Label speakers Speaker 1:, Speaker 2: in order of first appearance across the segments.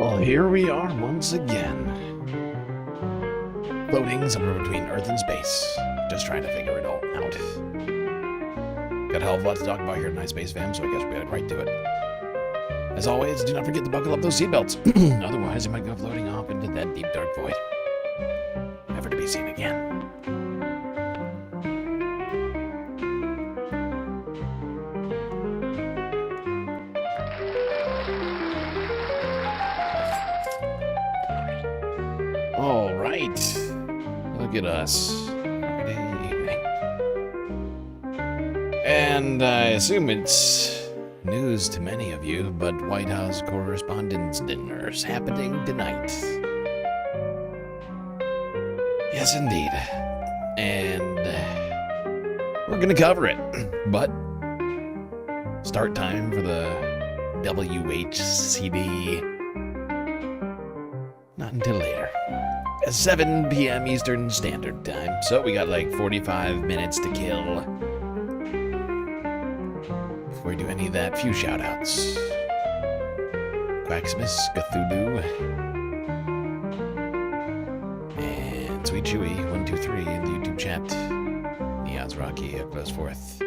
Speaker 1: Well, here we are once again. Floating somewhere between Earth and space. Just trying to figure it all out. Got a hell of a lot to talk about here tonight, Space Fam, so I guess we'll get right to it. As always, do not forget to buckle up those seatbelts. Otherwise, you might go floating off into that deep, dark void. Never to be seen again. All right. Look at us. Friday evening. And I assume it's news to many of you, but White House Correspondents dinner's happening tonight. Yes, indeed. And we're gonna cover it. But start time for the WHCD not until later. 7 p.m. Eastern Standard Time. So we got like 45 minutes to kill before we do any of that. Few shoutouts. Quacksmith, Cthulhu, and Sweet Chewy 123 in the YouTube chat. Neon's Rocky, close fourth.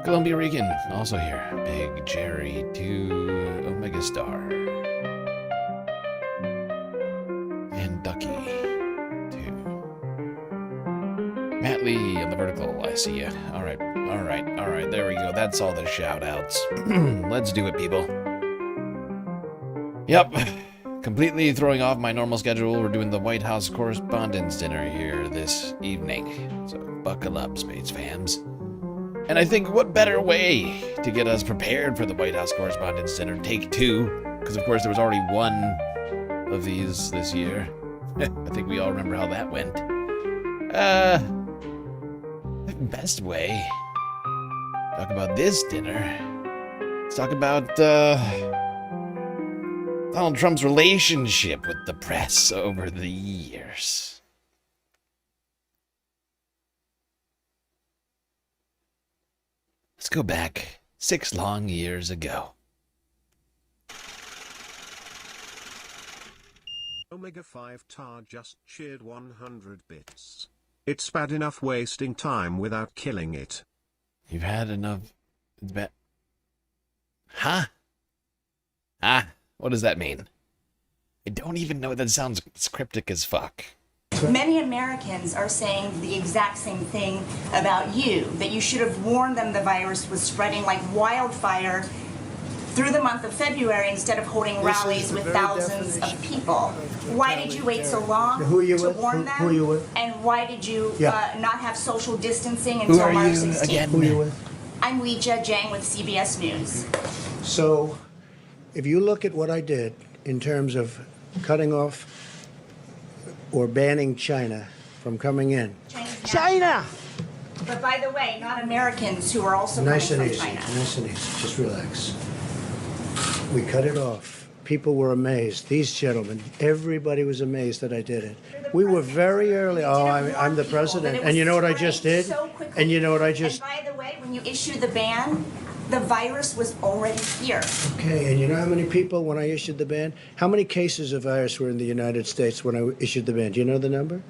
Speaker 1: Columbia Regan, also here. Big Jerry to Omega Star. And Ducky, too. Matt Lee on the vertical, I see ya. Alright, there we go. That's all the shout-outs. Let's do it, people. Yep, completely throwing off my normal schedule. We're doing the White House Correspondents dinner here this evening. So buckle up, Space fans. And I think what better way to get us prepared for the White House Correspondents dinner, take two, because of course there was already one of these this year. I think we all remember how that went. The best way to talk about this dinner, let's talk about Donald Trump's relationship with the press over the years. Let's go back 6 long years ago.
Speaker 2: Omega 5 Tar just cheered 100 bits. It's bad enough wasting time without killing it.
Speaker 1: You've had enough. It's bad. Huh? Ah, what does that mean? I don't even know. That sounds cryptic as fuck.
Speaker 3: Many Americans are saying the exact same thing about you, that you should have warned them the virus was spreading like wildfire through the month of February instead of holding rallies with thousands of people. Why did you wait so long to warn them?
Speaker 4: Who are you with?
Speaker 3: And why did you not have social distancing
Speaker 1: Who
Speaker 3: until
Speaker 1: are
Speaker 3: March
Speaker 1: you
Speaker 3: 16th?
Speaker 1: again?
Speaker 4: Who are you with?
Speaker 3: I'm Weijia Jiang with CBS News.
Speaker 4: So, if you look at what I did in terms of cutting off or banning China from coming in.
Speaker 3: China! But by the way, not Americans who are also
Speaker 4: Nice and
Speaker 3: coming
Speaker 4: easy.
Speaker 3: from China.
Speaker 4: Nice and easy. Just relax. We cut it off. People were amazed. These gentlemen, everybody was amazed that I did it. We were very early. Oh, I'm the president. And you know what I just did? And you know what I just...
Speaker 3: And by the way, when you issued the ban, the virus was already here.
Speaker 4: Okay, and you know how many people, when I issued the ban, how many cases of virus were in the United States when I issued the ban? Do you know the number?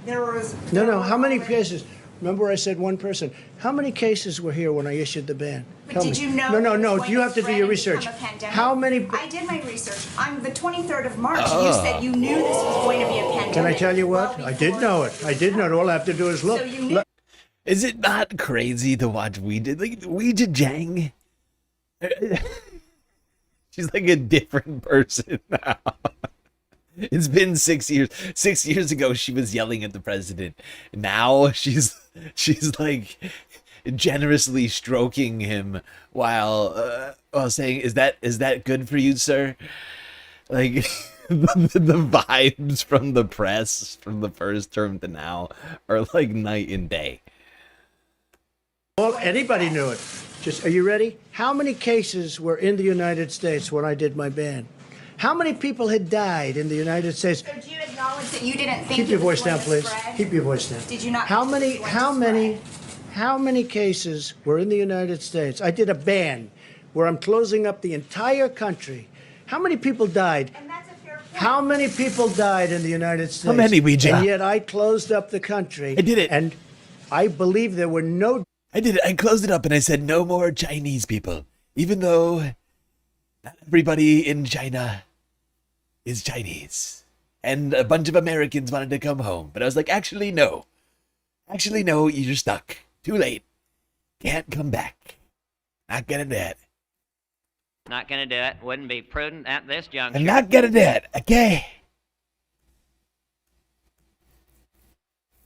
Speaker 4: No, how many cases? Remember I said one person. How many cases were here when I issued the ban?
Speaker 3: But did you know?
Speaker 4: No, you have to do your research. How many?
Speaker 3: I did my research. On the 23rd of March, you said you knew this was going to be a pandemic.
Speaker 4: Can I tell you what? I did know it. I did know it. All I have to do is look.
Speaker 3: So you knew.
Speaker 1: Is it not crazy to watch Weijia Jiang? She's like a different person now. It's been 6 years. 6 years ago, she was yelling at the president. Now she's like generously stroking him while saying, "Is that good for you, sir?" Like the vibes from the press from the first term to now are like night and day.
Speaker 4: Well, anybody knew it. Just, are you ready? How many cases were in the United States when I did my ban? How many people had died in the United States?
Speaker 3: So do you acknowledge that you didn't think
Speaker 4: Keep your
Speaker 3: it was
Speaker 4: voice down,
Speaker 3: going to
Speaker 4: please.
Speaker 3: spread?
Speaker 4: Keep your voice down.
Speaker 3: Did you not?
Speaker 4: How
Speaker 3: think it was
Speaker 4: many?
Speaker 3: going to spread?
Speaker 4: How many cases were in the United States? I did a ban where I'm closing up the entire country. How many people died?
Speaker 3: And that's a fair point.
Speaker 4: How many people died in the United States?
Speaker 1: How many, Ouija?
Speaker 4: And yet I closed up the country.
Speaker 1: I did it.
Speaker 4: And I believe there were no...
Speaker 1: I did it. I closed it up and I said no more Chinese people. Even though not everybody in China is Chinese. And a bunch of Americans wanted to come home. But I was like, actually, no. Actually, no, you're stuck. Too late. Can't come back. Not gonna do it.
Speaker 5: Not gonna do it. Wouldn't be prudent at this juncture.
Speaker 1: I'm not gonna do it, okay?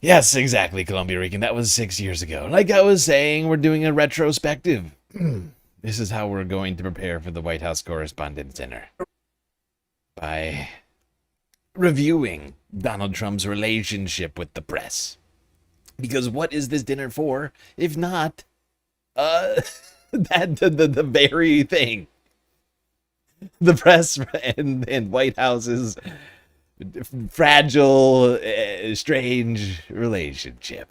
Speaker 1: Yes, exactly, Columbia Rican. That was 6 years ago. Like I was saying, we're doing a retrospective. This is how we're going to prepare for the White House Correspondents' Dinner. By reviewing Donald Trump's relationship with the press. Because what is this dinner for, if not, the very thing. The press and White House's fragile, strange relationship.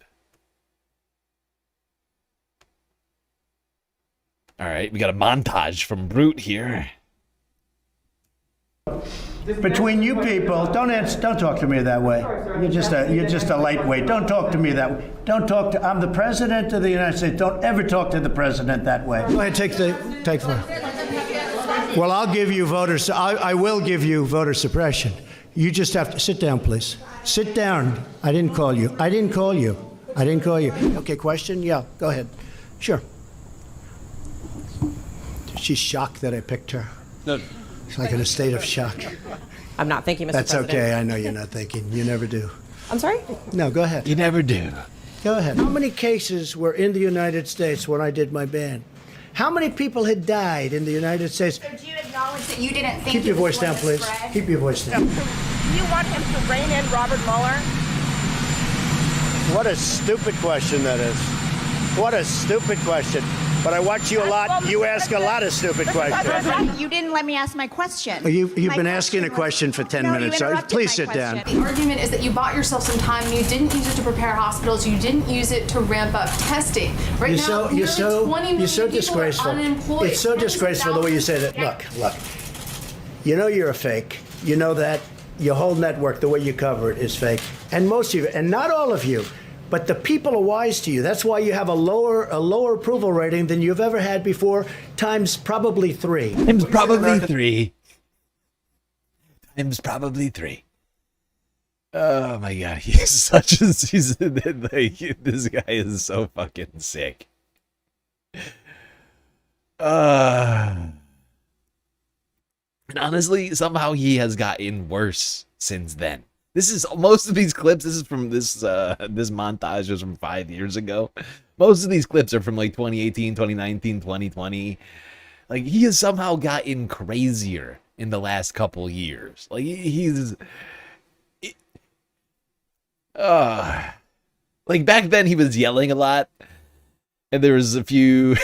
Speaker 1: All right, we got a montage from Brute here.
Speaker 4: Between you people, don't talk to me that way. You're just a lightweight. Don't talk to me that way. Don't talk to. I'm the president of the United States. Don't ever talk to the president that way. Go ahead, take the. Well, I'll give you voters. I will give you voter suppression. You just have to sit down, please. Sit down. I didn't call you. I didn't call you. Okay, question? Yeah, go ahead. Sure. She's shocked that I picked her.
Speaker 1: No.
Speaker 4: It's like in a state of shock.
Speaker 6: I'm not thinking, Mr.
Speaker 4: That's
Speaker 6: President.
Speaker 4: okay. I know you're not thinking. You never do.
Speaker 6: I'm sorry?
Speaker 4: No, go ahead.
Speaker 1: You never do.
Speaker 4: Go ahead. How many cases were in the United States when I did my ban? How many people had died in the United States?
Speaker 3: So do you acknowledge that you didn't think
Speaker 4: Keep your
Speaker 3: it was
Speaker 4: voice down,
Speaker 3: going to
Speaker 4: please.
Speaker 3: spread?
Speaker 4: Keep your voice down.
Speaker 7: Do you want him to rein in Robert Mueller?
Speaker 4: What a stupid question that is. What a stupid question. But I watch you a lot. You ask a lot of stupid questions.
Speaker 3: You didn't let me ask my question.
Speaker 4: You've
Speaker 3: My
Speaker 4: been asking a
Speaker 3: was-
Speaker 4: question for 10
Speaker 3: No, you
Speaker 4: minutes. So
Speaker 3: interrupted
Speaker 4: please
Speaker 3: my
Speaker 4: sit down.
Speaker 3: question.
Speaker 8: The argument is that you bought yourself some time and you didn't use it to prepare hospitals. You didn't use it to ramp up testing. Right
Speaker 4: You're
Speaker 8: now,
Speaker 4: so
Speaker 8: nearly 20 million
Speaker 4: you're so
Speaker 8: people
Speaker 4: disgraceful.
Speaker 8: are unemployed.
Speaker 4: It's so disgraceful the way you say that. Look. You know you're a fake. You know that your whole network, the way you cover it, is fake. And most of you, and not all of you, but the people are wise to you. That's why you have a lower approval rating than you've ever had before, times probably 3.
Speaker 1: Times probably 3. Times probably 3. Oh my god, he's such a this guy is so fucking sick. And honestly, somehow he has gotten worse since then. This is most of these clips. This is from this montage was from 5 years ago. Most of these clips are from like 2018, 2019, 2020. Like he has somehow gotten crazier in the last couple years. Like he's like back then he was yelling a lot, and there was a few,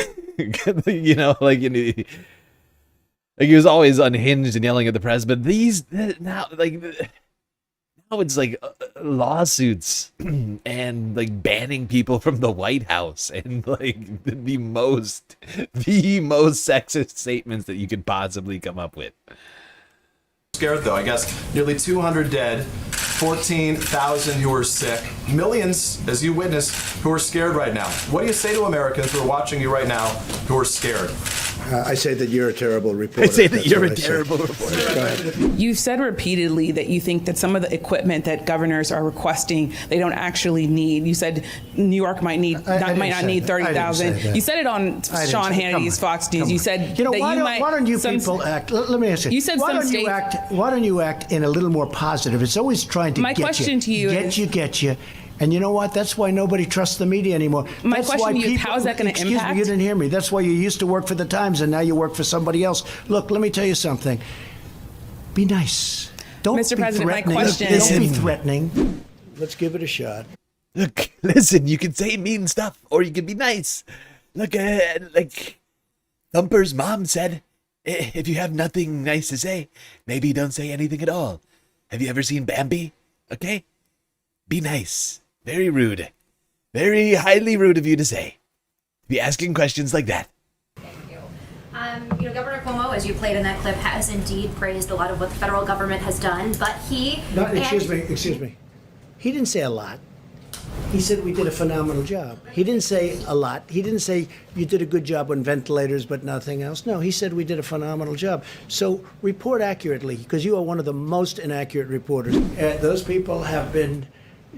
Speaker 1: you know, like he was always unhinged and yelling at the press. But these now, like. Now it's like lawsuits and like banning people from the White House and like the most sexist statements that you could possibly come up with.
Speaker 9: Scared though, I guess nearly 200 dead, 14,000 who are sick, millions, as you witnessed, who are scared right now. What do you say to Americans who are watching you right now who are scared?
Speaker 4: I say that you're a terrible reporter.
Speaker 1: I say that
Speaker 4: That's
Speaker 1: you're
Speaker 4: what
Speaker 1: a
Speaker 4: I say.
Speaker 1: terrible reporter.
Speaker 4: Go ahead.
Speaker 10: You've said repeatedly that you think that some of the equipment that governors are requesting they don't actually need. You said New York might
Speaker 4: I
Speaker 10: not
Speaker 4: didn't
Speaker 10: need
Speaker 4: say that. I didn't say
Speaker 10: 30,000.
Speaker 4: that.
Speaker 10: You said it on Sean Hannity's Fox News. You said
Speaker 4: You know,
Speaker 10: that
Speaker 4: why don't you
Speaker 10: some-
Speaker 4: people act? Let me ask you.
Speaker 10: You said
Speaker 4: why
Speaker 10: some
Speaker 4: don't you
Speaker 10: states-
Speaker 4: act? Why don't you act in a little more positive? It's always trying to
Speaker 10: My
Speaker 4: get
Speaker 10: question
Speaker 4: you,
Speaker 10: to you
Speaker 4: get you. And you know what? That's why nobody trusts the media anymore.
Speaker 10: My
Speaker 4: That's
Speaker 10: question
Speaker 4: why
Speaker 10: to you is,
Speaker 4: people,
Speaker 10: how is that gonna
Speaker 4: excuse
Speaker 10: impact?
Speaker 4: me, you didn't hear me. That's why you used to work for the Times and now you work for somebody else. Look, let me tell you something. Be nice. Don't
Speaker 10: Mr.
Speaker 4: be
Speaker 10: President, my
Speaker 4: threatening.
Speaker 10: question-
Speaker 4: Don't be
Speaker 1: Listen.
Speaker 4: threatening. Let's give it a shot.
Speaker 1: Look, listen, you can say mean stuff or you can be nice. Look, like Thumper's mom said, if you have nothing nice to say, maybe don't say anything at all. Have you ever seen Bambi? Okay? Be nice. Very rude. Very highly rude of you to say. Be asking questions like that.
Speaker 11: Thank you.
Speaker 6: Governor Cuomo, as you played in that clip, has indeed praised a lot of what the federal government has done, but he...
Speaker 4: Excuse me. He didn't say a lot. He said we did a phenomenal job. He didn't say a lot. He didn't say you did a good job on ventilators but nothing else. No, he said we did a phenomenal job. So report accurately, because you are one of the most inaccurate reporters. Those people have been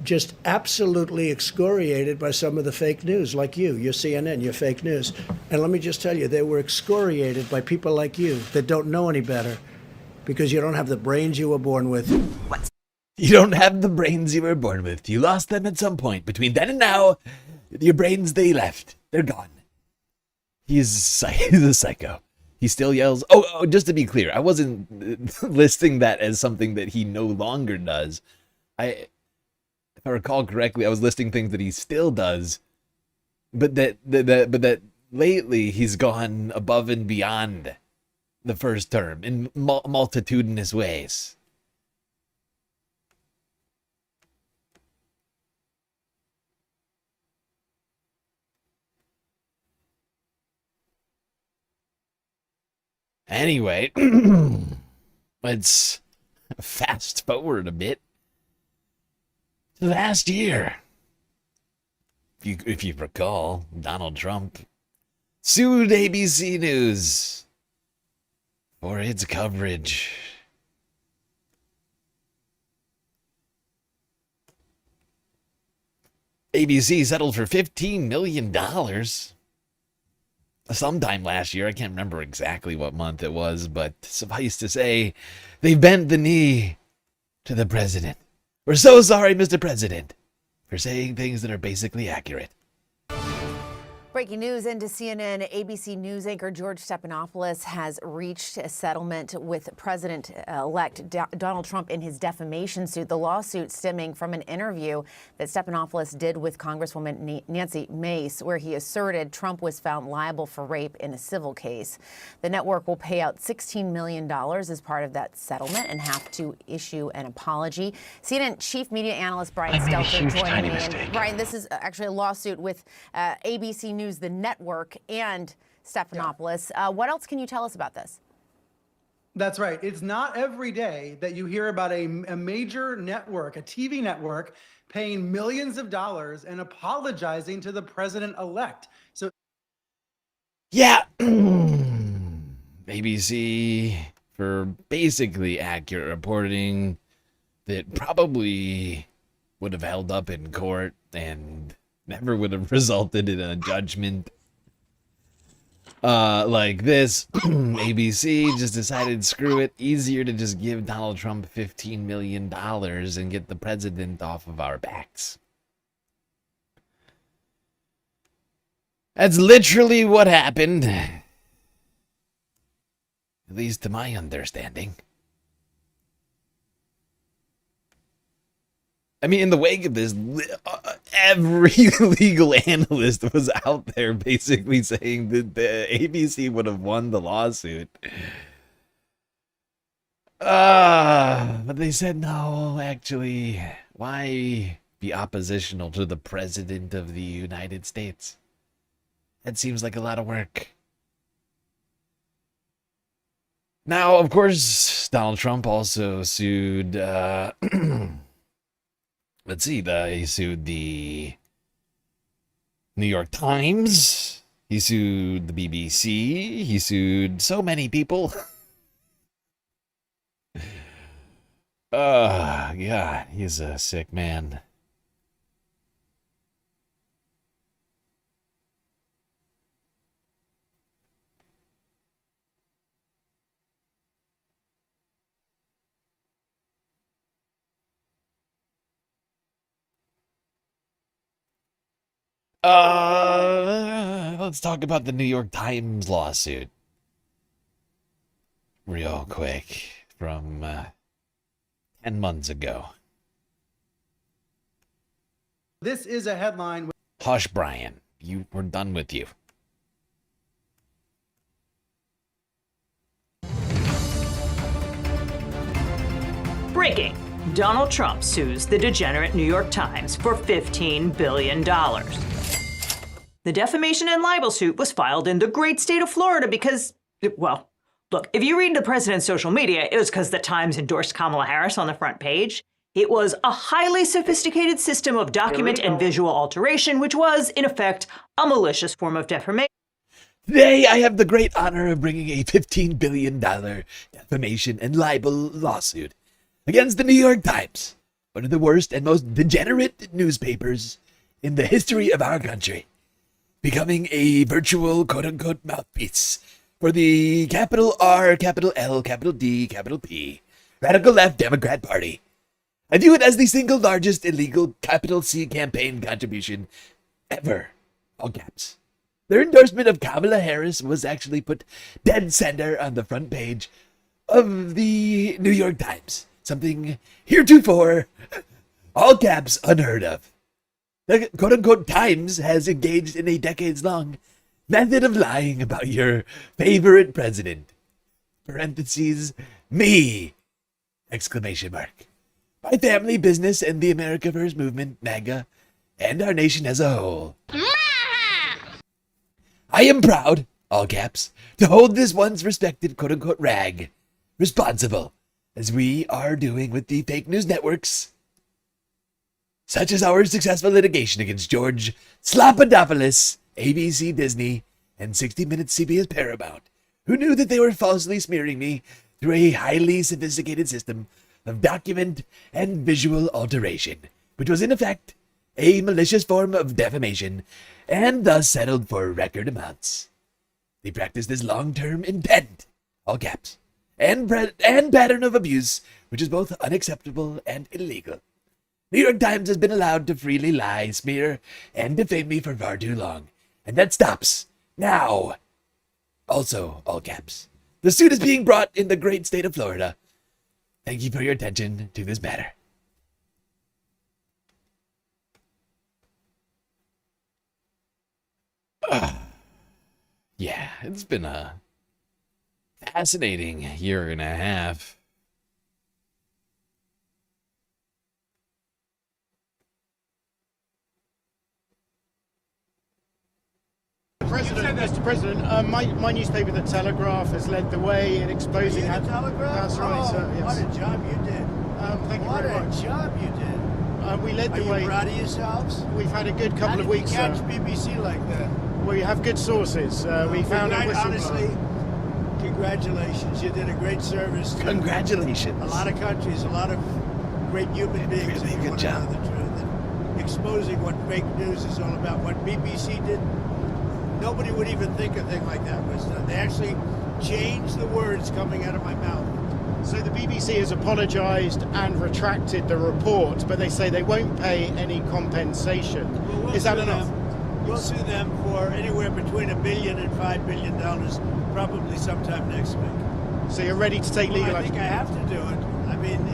Speaker 4: just absolutely excoriated by some of the fake news, like you. You're CNN, you're fake news. And let me just tell you, they were excoriated by people like you that don't know any better because you don't have the brains you were born with.
Speaker 1: What? You don't have the brains you were born with. You lost them at some point. Between then and now, your brains, they left. They're gone. He's a psycho. He still yells. Oh, just to be clear, I wasn't listing that as something that he no longer does. If I recall correctly, I was listing things that he still does, but that lately he's gone above and beyond the first term in multitudinous ways. Anyway, let's fast forward a bit to last year. If you recall, Donald Trump sued ABC News for its coverage. ABC settled for $15 million. Sometime last year, I can't remember exactly what month it was, but suffice to say, they bent the knee to the president. We're so sorry, Mr. President, for saying things that are basically accurate.
Speaker 11: Breaking news into CNN, ABC News anchor George Stephanopoulos has reached a settlement with President-elect Donald Trump in his defamation suit. The lawsuit stemming from an interview that Stephanopoulos did with Congresswoman Nancy Mace, where he asserted Trump was found liable for rape in a civil case. The network will pay out $16 million as part of that settlement and have to issue an apology. CNN chief media analyst Brian Stelter joining me. And Brian, this is actually a lawsuit with ABC News, the network, and Stephanopoulos. What else can you tell us about this?
Speaker 12: That's right. It's not every day that you hear about a major network, a TV network, paying millions of dollars and apologizing to the president-elect. So,
Speaker 1: yeah, ABC for basically accurate reporting that probably would have held up in court and never would have resulted in a judgment like this. ABC just decided, screw it, easier to just give Donald Trump $15 million and get the president off of our backs. That's literally what happened, at least to my understanding. I mean, in the wake of this, every legal analyst was out there basically saying that the ABC would have won the lawsuit. But they said, no, actually, why be oppositional to the President of the United States? That seems like a lot of work. Now, of course, Donald Trump also sued... Let's see, he sued the New York Times, he sued the BBC, he sued so many people. God, he's a sick man. Let's talk about the New York Times lawsuit real quick from 10 months ago.
Speaker 12: this is a headline.
Speaker 1: Hush, Brian. We're done with you.
Speaker 13: Breaking. Donald Trump sues the degenerate New York Times for $15 billion. The defamation and libel suit was filed in the great state of Florida because Well, look, if you read the president's social media, it was because the Times endorsed Kamala Harris on the front page. It was a highly sophisticated system of document and visual alteration, which was, in effect, a malicious form of defamation.
Speaker 1: Today, I have the great honor of bringing a $15 billion defamation and libel lawsuit against the New York Times, one of the worst and most degenerate newspapers in the history of our country, becoming a virtual quote-unquote mouthpiece for the capital R, capital L, capital D, capital P, radical left Democrat Party. I view it as the single largest illegal capital C campaign contribution ever, all caps. Their endorsement of Kamala Harris was actually put dead center on the front page of the New York Times, something heretofore, all caps, unheard of. The quote-unquote Times has engaged in a decades-long method of lying about your favorite president. Parentheses, me! Exclamation mark. My family, business, and the America First movement, MAGA, and our nation as a whole. I am proud, all caps, to hold this once respected quote-unquote rag responsible, as we are doing with the fake news networks, such as our successful litigation against George Slapadopoulos, ABC, Disney, and 60 Minutes CBS Paramount, who knew that they were falsely smearing me through a highly sophisticated system of document and visual alteration, which was in effect a malicious form of defamation, and thus settled for record amounts. They practiced this long-term intent, all caps, and pattern of abuse, which is both unacceptable and illegal. New York Times has been allowed to freely lie, smear, and defame me for far too long, and that stops now. Also, all caps. The suit is being brought in the great state of Florida. Thank you for your attention to this matter. Yeah, it's been a fascinating year and a half.
Speaker 14: Mr. President, my newspaper, The Telegraph, has led the way in exposing...
Speaker 15: The Telegraph?
Speaker 14: That's right, sir. Yes.
Speaker 15: What a job you did.
Speaker 14: Thank you very much.
Speaker 15: What a job you did.
Speaker 14: We led the way.
Speaker 15: Are you proud of yourselves?
Speaker 14: We've had a good couple of weeks,
Speaker 15: How
Speaker 14: sir.
Speaker 15: did you catch BBC like that?
Speaker 14: We have good sources. We found a whistleblower.
Speaker 15: Honestly, congratulations. You did a great service.
Speaker 1: Congratulations.
Speaker 15: A lot of countries, a lot of great human beings.
Speaker 1: Really good job.
Speaker 15: The truth and exposing what fake news is all about. What BBC did, nobody would even think a thing like that was done. They actually changed the words coming out of my mouth.
Speaker 14: So the BBC has apologised and retracted the report, but they say they won't pay any compensation.
Speaker 15: Well,
Speaker 14: is that enough?
Speaker 15: We'll sue them for anywhere between $1 billion and $5 billion, probably sometime next week.
Speaker 14: So you're ready to take legal
Speaker 15: action? I think I have to do it. I mean,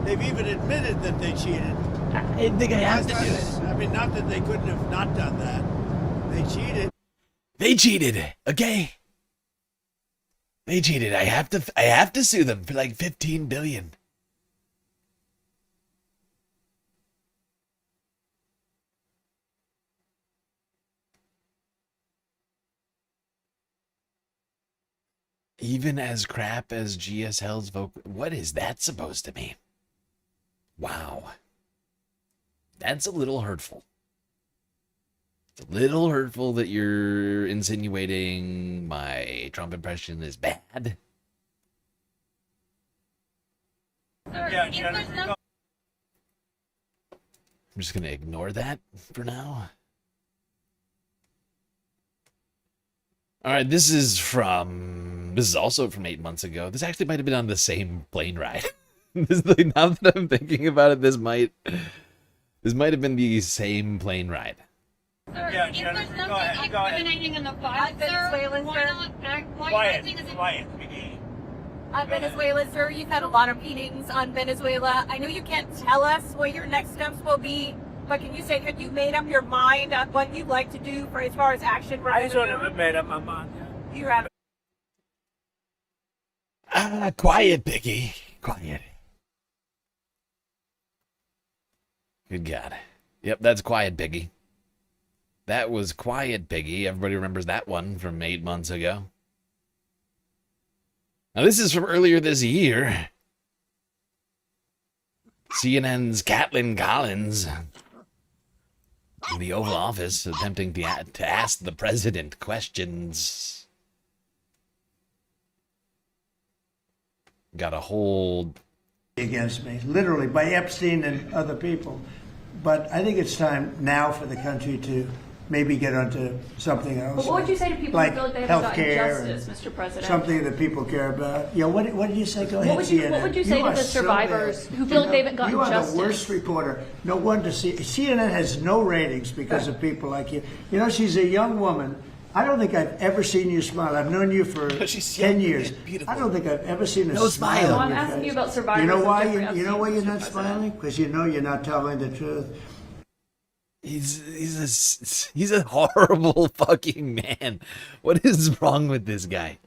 Speaker 15: they've even admitted that they cheated.
Speaker 1: I think I have to do it.
Speaker 15: I mean, not that they couldn't have not done that. They cheated.
Speaker 1: They cheated, okay? They cheated. I have to sue them for like $15 billion. Even as crap as GSL's vocal... What is that supposed to mean? Wow. That's a little hurtful. It's a little hurtful that you're insinuating my Trump impression is bad.
Speaker 15: Yeah,
Speaker 1: I'm just going to ignore that for now. All right, this is also from 8 months ago. This actually might have been on the same plane ride. Now that I'm thinking about it, this might have been the same plane ride.
Speaker 15: Yeah, go ahead.
Speaker 16: Incriminating in the file, Venezuela, sir.
Speaker 15: Quiet.
Speaker 16: On Venezuela, sir, you've had a lot of meetings on Venezuela. I know you can't tell us what your next steps will be, but can you say that you made up your mind on what you'd like to do for as far as action for Venezuela?
Speaker 15: I sort of made up my mind.
Speaker 16: You have.
Speaker 1: Quiet, Piggy. Quiet. Good God. Yep, that's Quiet Piggy. That was Quiet Piggy. Everybody remembers that one from 8 months ago. Now, this is from earlier this year. CNN's Caitlin Collins in the Oval Office attempting to ask the president questions. Got a whole...
Speaker 17: against me, literally, by Epstein and other people. But I think it's time now for the country to maybe get onto something else.
Speaker 16: But what would you say to people
Speaker 17: like
Speaker 16: who feel like they haven't gotten
Speaker 17: healthcare
Speaker 16: justice, Mr. President?
Speaker 17: Something that people care about. Yeah, what did you say? Go ahead,
Speaker 16: What would you say to the survivors who feel like they haven't gotten justice?
Speaker 17: You are the worst reporter. No wonder CNN has no ratings because of people like you. You know, she's a young woman. I don't think I've ever seen you smile. I've known you for 10 years. I don't think I've ever seen a smile.
Speaker 16: Well, I'm asking you about survivors.
Speaker 17: You know why?
Speaker 16: Of
Speaker 17: You know why you're not smiling? Because you know you're not telling the truth.
Speaker 1: He's a horrible fucking man. What is wrong with this guy?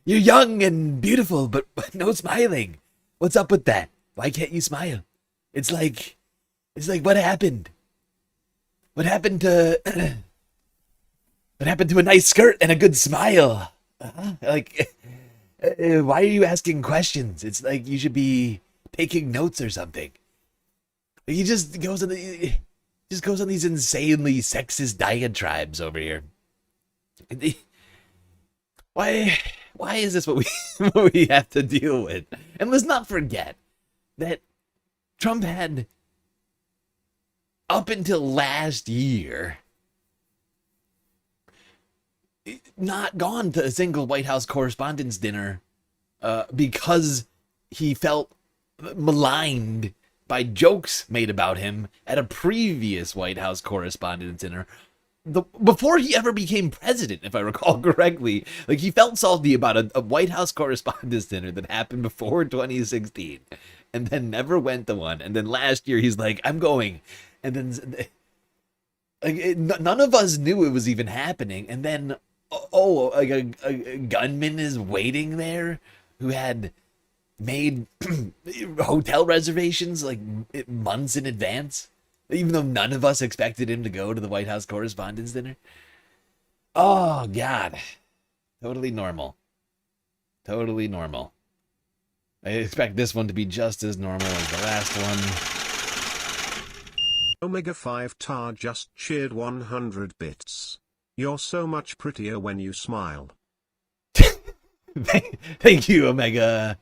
Speaker 1: You're young and beautiful, but no smiling. What's up with that? Why can't you smile? It's like what happened? What happened to what happened to a nice skirt and a good smile? Like, why are you asking questions? It's like you should be taking notes or something. He just goes on these insanely sexist diatribes over here. Why is this what we have to deal with? And let's not forget that Trump had, up until last year, not gone to a single White House Correspondents' dinner because he felt maligned by jokes made about him at a previous White House Correspondents' dinner before he ever became president, if I recall correctly. Like, he felt salty about a White House Correspondents' dinner that happened before 2016 and then never went to one. And then last year he's like, I'm going. And then none of us knew it was even happening. And then, like a gunman is waiting there who had made hotel reservations like months in advance, even though none of us expected him to go to the White House Correspondents' dinner. Oh, God. Totally normal. Totally normal. I expect this one to be just as normal as the last one.
Speaker 2: Omega 5 Tar just cheered 100 bits. You're so much prettier when you smile.
Speaker 1: Thank you, Omega.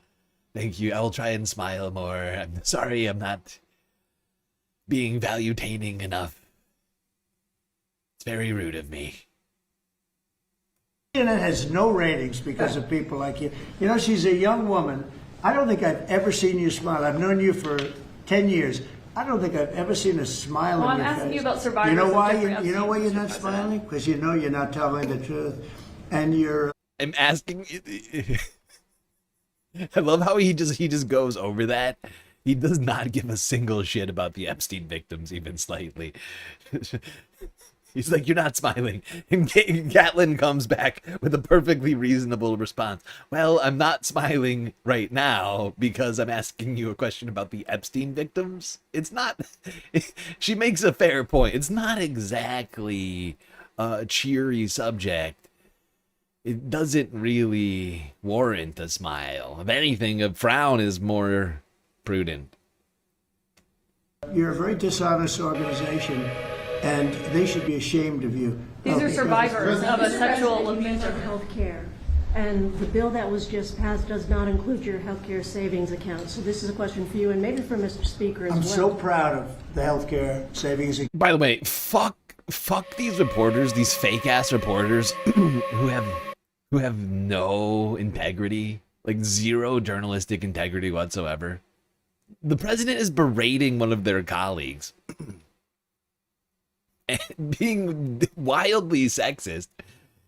Speaker 1: Thank you. I will try and smile more. I'm sorry I'm not being valutaining enough. It's very rude of me.
Speaker 17: CNN has no ratings because of people like you. You know, she's a young woman. I don't think I've ever seen you smile. I've known you for 10 years. I don't think I've ever seen a smile on your face.
Speaker 16: I'm asking you about survivors.
Speaker 17: You know why? You know why you're not smiling? Because you know you're not telling the truth. And you're...
Speaker 1: I'm asking... I love how he just goes over that. He does not give a single shit about the Epstein victims, even slightly. He's like, you're not smiling. And Caitlin comes back with a perfectly reasonable response. Well, I'm not smiling right now because I'm asking you a question about the Epstein victims. It's not... She makes a fair point. It's not exactly a cheery subject. It doesn't really warrant a smile. If anything, a frown is more prudent.
Speaker 17: You're a very dishonest organization, and they should be ashamed of you.
Speaker 16: These are survivors of a sexual abuse.
Speaker 18: Of health care. And the bill that was just passed does not include your health care savings account. So this is a question for you and maybe for Mr. Speaker as well.
Speaker 17: I'm so proud of the health care savings account.
Speaker 1: By the way, fuck these reporters, these fake-ass reporters who have no integrity, like zero journalistic integrity whatsoever. The president is berating one of their colleagues and being wildly sexist.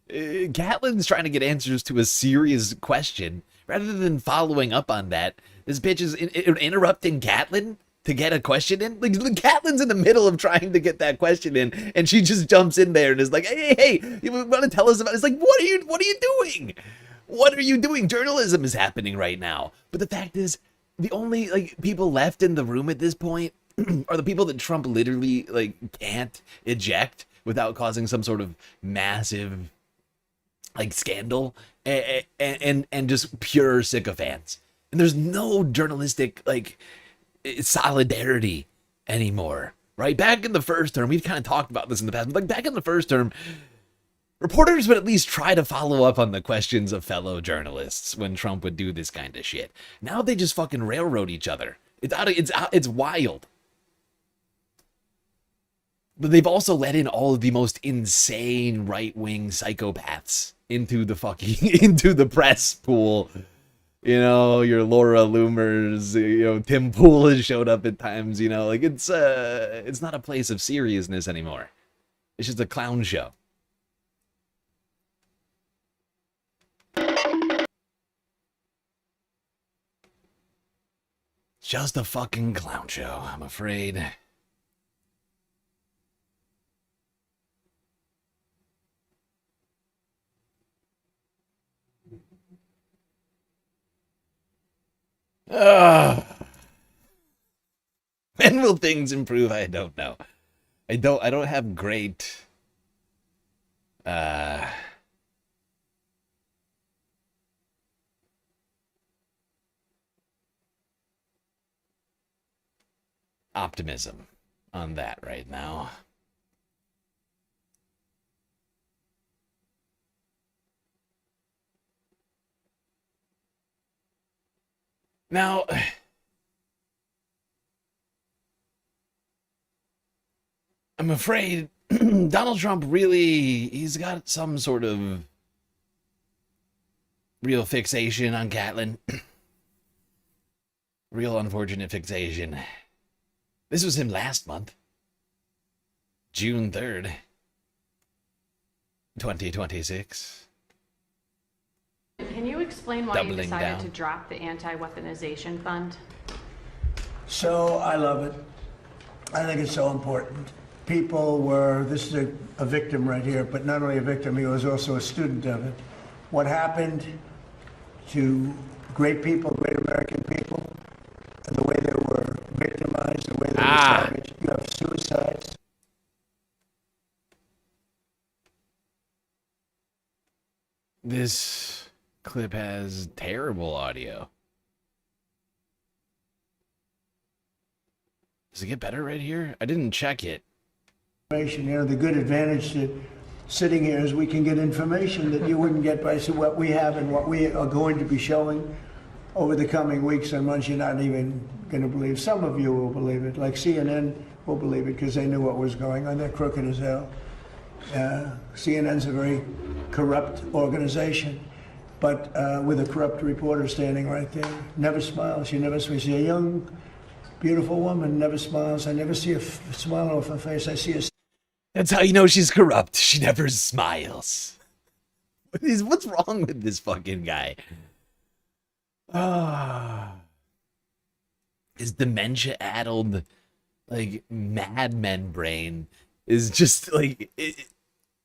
Speaker 1: Caitlin's trying to get answers to a serious question. Rather than following up on that, this bitch is interrupting Caitlin to get a question in. Like, Caitlin's in the middle of trying to get that question in, and she just jumps in there and is like, hey, you want to tell us about it? It's like, what are you doing? What are you doing? Journalism is happening right now. But the fact is, the only people left in the room at this point are the people that Trump literally can't eject without causing some sort of massive like scandal and just pure sycophants. And there's no journalistic like solidarity anymore. Right? Back in the first term, we've kind of talked about this in the past, but like back in the first term, reporters would at least try to follow up on the questions of fellow journalists when Trump would do this kind of shit. Now they just fucking railroad each other. It's wild. But they've also let in all of the most insane right-wing psychopaths into the press pool. You know, your Laura Loomers, you know, Tim Pool has showed up at times, you know, like it's not a place of seriousness anymore. It's just a clown show. Just a fucking clown show, I'm afraid. When will things improve? I don't know. I don't have great optimism on that right now. Now, I'm afraid Donald Trump he's got some sort of real fixation on Catelyn. Real unfortunate fixation. This was him last month. June 3rd, 2026.
Speaker 19: Can you explain why you
Speaker 1: Doubling
Speaker 19: decided
Speaker 1: down.
Speaker 19: to drop the anti-weaponization fund?
Speaker 17: So I love it. I think it's so important. This is a victim right here, but not only a victim, he was also a student of it. What happened to great people, great American people, and the way they were victimized, the way they were savaged. You have suicides.
Speaker 1: This clip has terrible audio. Does it get better right here? I didn't check it.
Speaker 17: You know, the good advantage to sitting here is we can get information that you wouldn't get by what we have and what we are going to be showing over the coming weeks and months. You're not even going to believe. Some of you will believe it, like CNN will believe it because they knew what was going on. They're crooked as hell. CNN's a very corrupt organization, but with a corrupt reporter standing right there. Never smiles. You never see a young, beautiful woman, never smiles. I never see a smile off her face. I see a...
Speaker 1: That's how you know she's corrupt. She never smiles. What's wrong with this fucking guy? His dementia-addled, like, Mad Men brain is just, like, it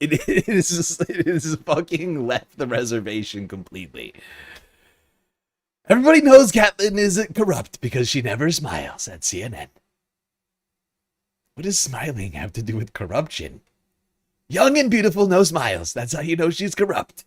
Speaker 1: is fucking left the reservation completely. Everybody knows Catelyn is corrupt because she never smiles at CNN. What does smiling have to do with corruption? Young and beautiful, no smiles. That's how you know she's corrupt.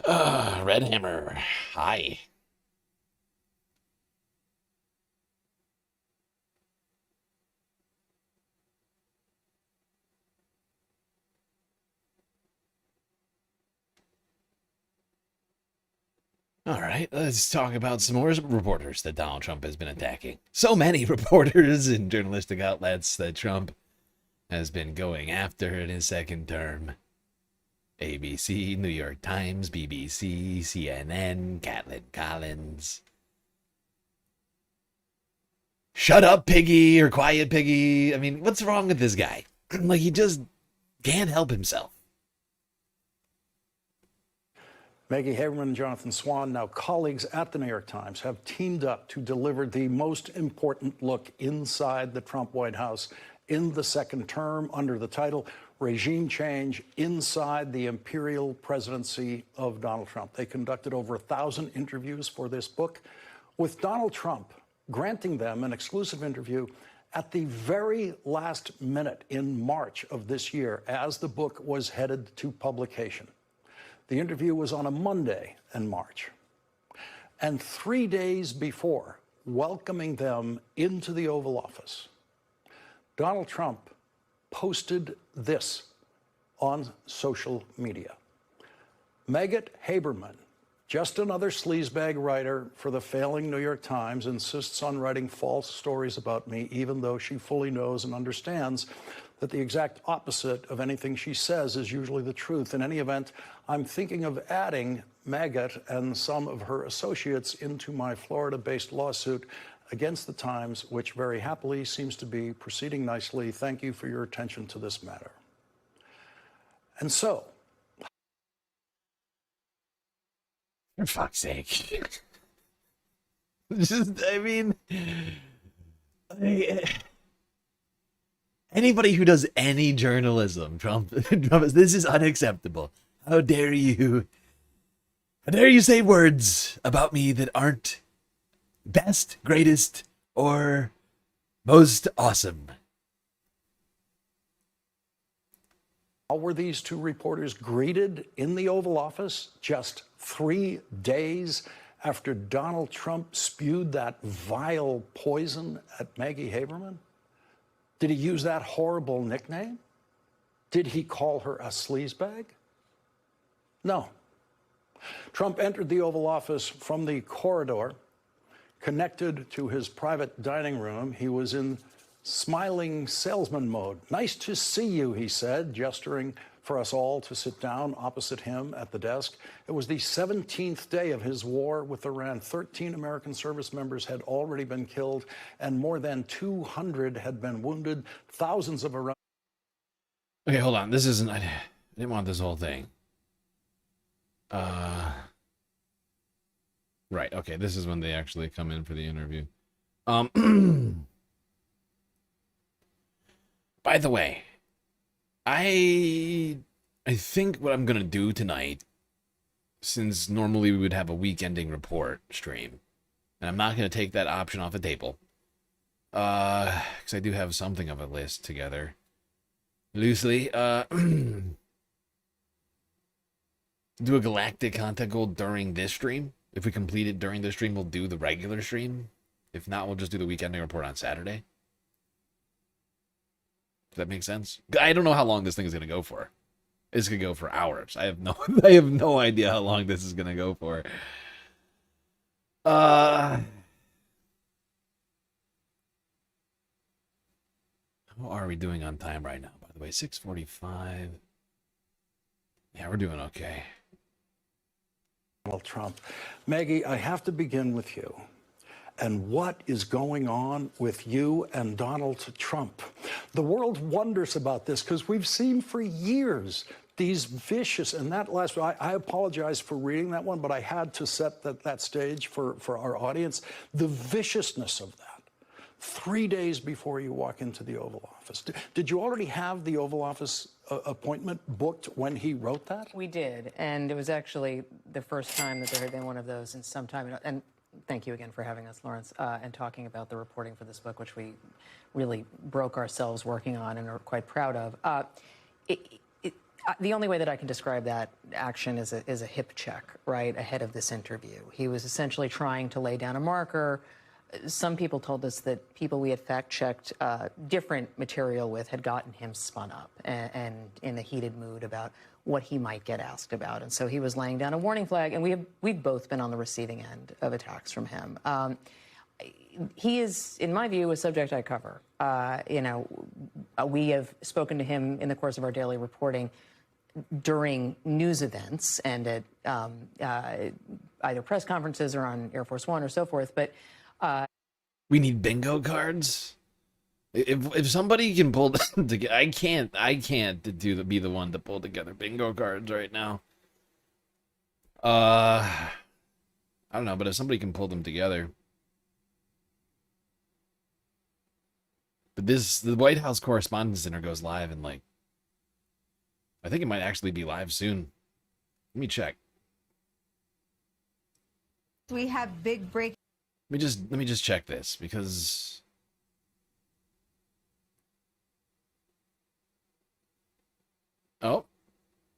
Speaker 1: Red Hammer. Hi. All right, let's talk about some more reporters that Donald Trump has been attacking. So many reporters and journalistic outlets that Trump has been going after in his second term. ABC, New York Times, BBC, CNN, Catelyn Collins. Shut up, Piggy, or quiet, Piggy. I mean, what's wrong with this guy? Like, he just can't help himself.
Speaker 20: Maggie Haberman and Jonathan Swan, now colleagues at the New York Times, have teamed up to deliver the most important look inside the Trump White House in the second term under the title Regime Change Inside the Imperial Presidency of Donald Trump. They conducted over 1,000 interviews for this book with Donald Trump granting them an exclusive interview at the very last minute in March of this year as the book was headed to publication. The interview was on a Monday in March. And 3 days before welcoming them into the Oval Office, Donald Trump posted this on social media. Maggot Haberman, just another sleazebag writer for the failing New York Times, insists on writing false stories about me, even though she fully knows and understands that the exact opposite of anything she says is usually the truth. In any event, I'm thinking of adding Maggot and some of her associates into my Florida-based lawsuit against the Times, which very happily seems to be proceeding nicely. Thank you for your attention to this matter. And so,
Speaker 1: for fuck's sake. Just, I mean, anybody who does any journalism, Trump, this is unacceptable. How dare you? How dare you say words about me that aren't best, greatest, or most awesome?
Speaker 20: How were these two reporters greeted in the Oval Office just 3 days after Donald Trump spewed that vile poison at Maggie Haberman? Did he use that horrible nickname? Did he call her a sleazebag? No. Trump entered the Oval Office from the corridor connected to his private dining room. He was in smiling salesman mode. Nice to see you, he said, gesturing for us all to sit down opposite him at the desk. It was the 17th day of his war with Iran. 13 American service members had already been killed, and more than 200 had been wounded. Thousands of Iran.
Speaker 1: Okay, hold on. This isn't... I didn't want this whole thing. Right, okay, this is when they actually come in for the interview. By the way, I think what I'm gonna do tonight, since normally we would have a week-ending report stream, and I'm not gonna take that option off the table, because I do have something of a list together, loosely. Do a galactic content goal during this stream. If we complete it during the stream, we'll do the regular stream. If not, we'll just do the weekending report on Saturday. Does that make sense? I don't know how long this thing is gonna go for. It's gonna go for hours. I have no idea how long this is gonna go for. How are we doing on time right now? By the way, 6:45. Yeah, we're doing okay.
Speaker 20: Donald Trump. Maggie, I have to begin with you. And what is going on with you and Donald Trump? The world wonders about this because we've seen for years these vicious, and that last, I apologize for reading that one, but I had to set that stage for our audience. The viciousness of that. 3 days before you walk into the Oval Office. Did you already have the Oval Office appointment booked when he wrote that?
Speaker 21: We did, and it was actually the first time that there had been one of those in some time. And thank you again for having us, Lawrence, and talking about the reporting for this book, which we really broke ourselves working on and are quite proud of. The only way that I can describe that action is a hip check, right, ahead of this interview. He was essentially trying to lay down a marker. Some people told us that people we had fact-checked different material with had gotten him spun up and in a heated mood about what he might get asked about. And so he was laying down a warning flag, and we've both been on the receiving end of attacks from him. He is, in my view, a subject I cover. We have spoken to him in the course of our daily reporting during news events and at either press conferences or on Air Force One or so forth, but
Speaker 1: we need bingo cards. If somebody can pull together, I can't be the one to pull together bingo cards right now. I don't know, but if somebody can pull them together. But the White House Correspondents Center goes live in I think it might actually be live soon. Let me check.
Speaker 22: We have big break.
Speaker 1: Let me just check this because oh,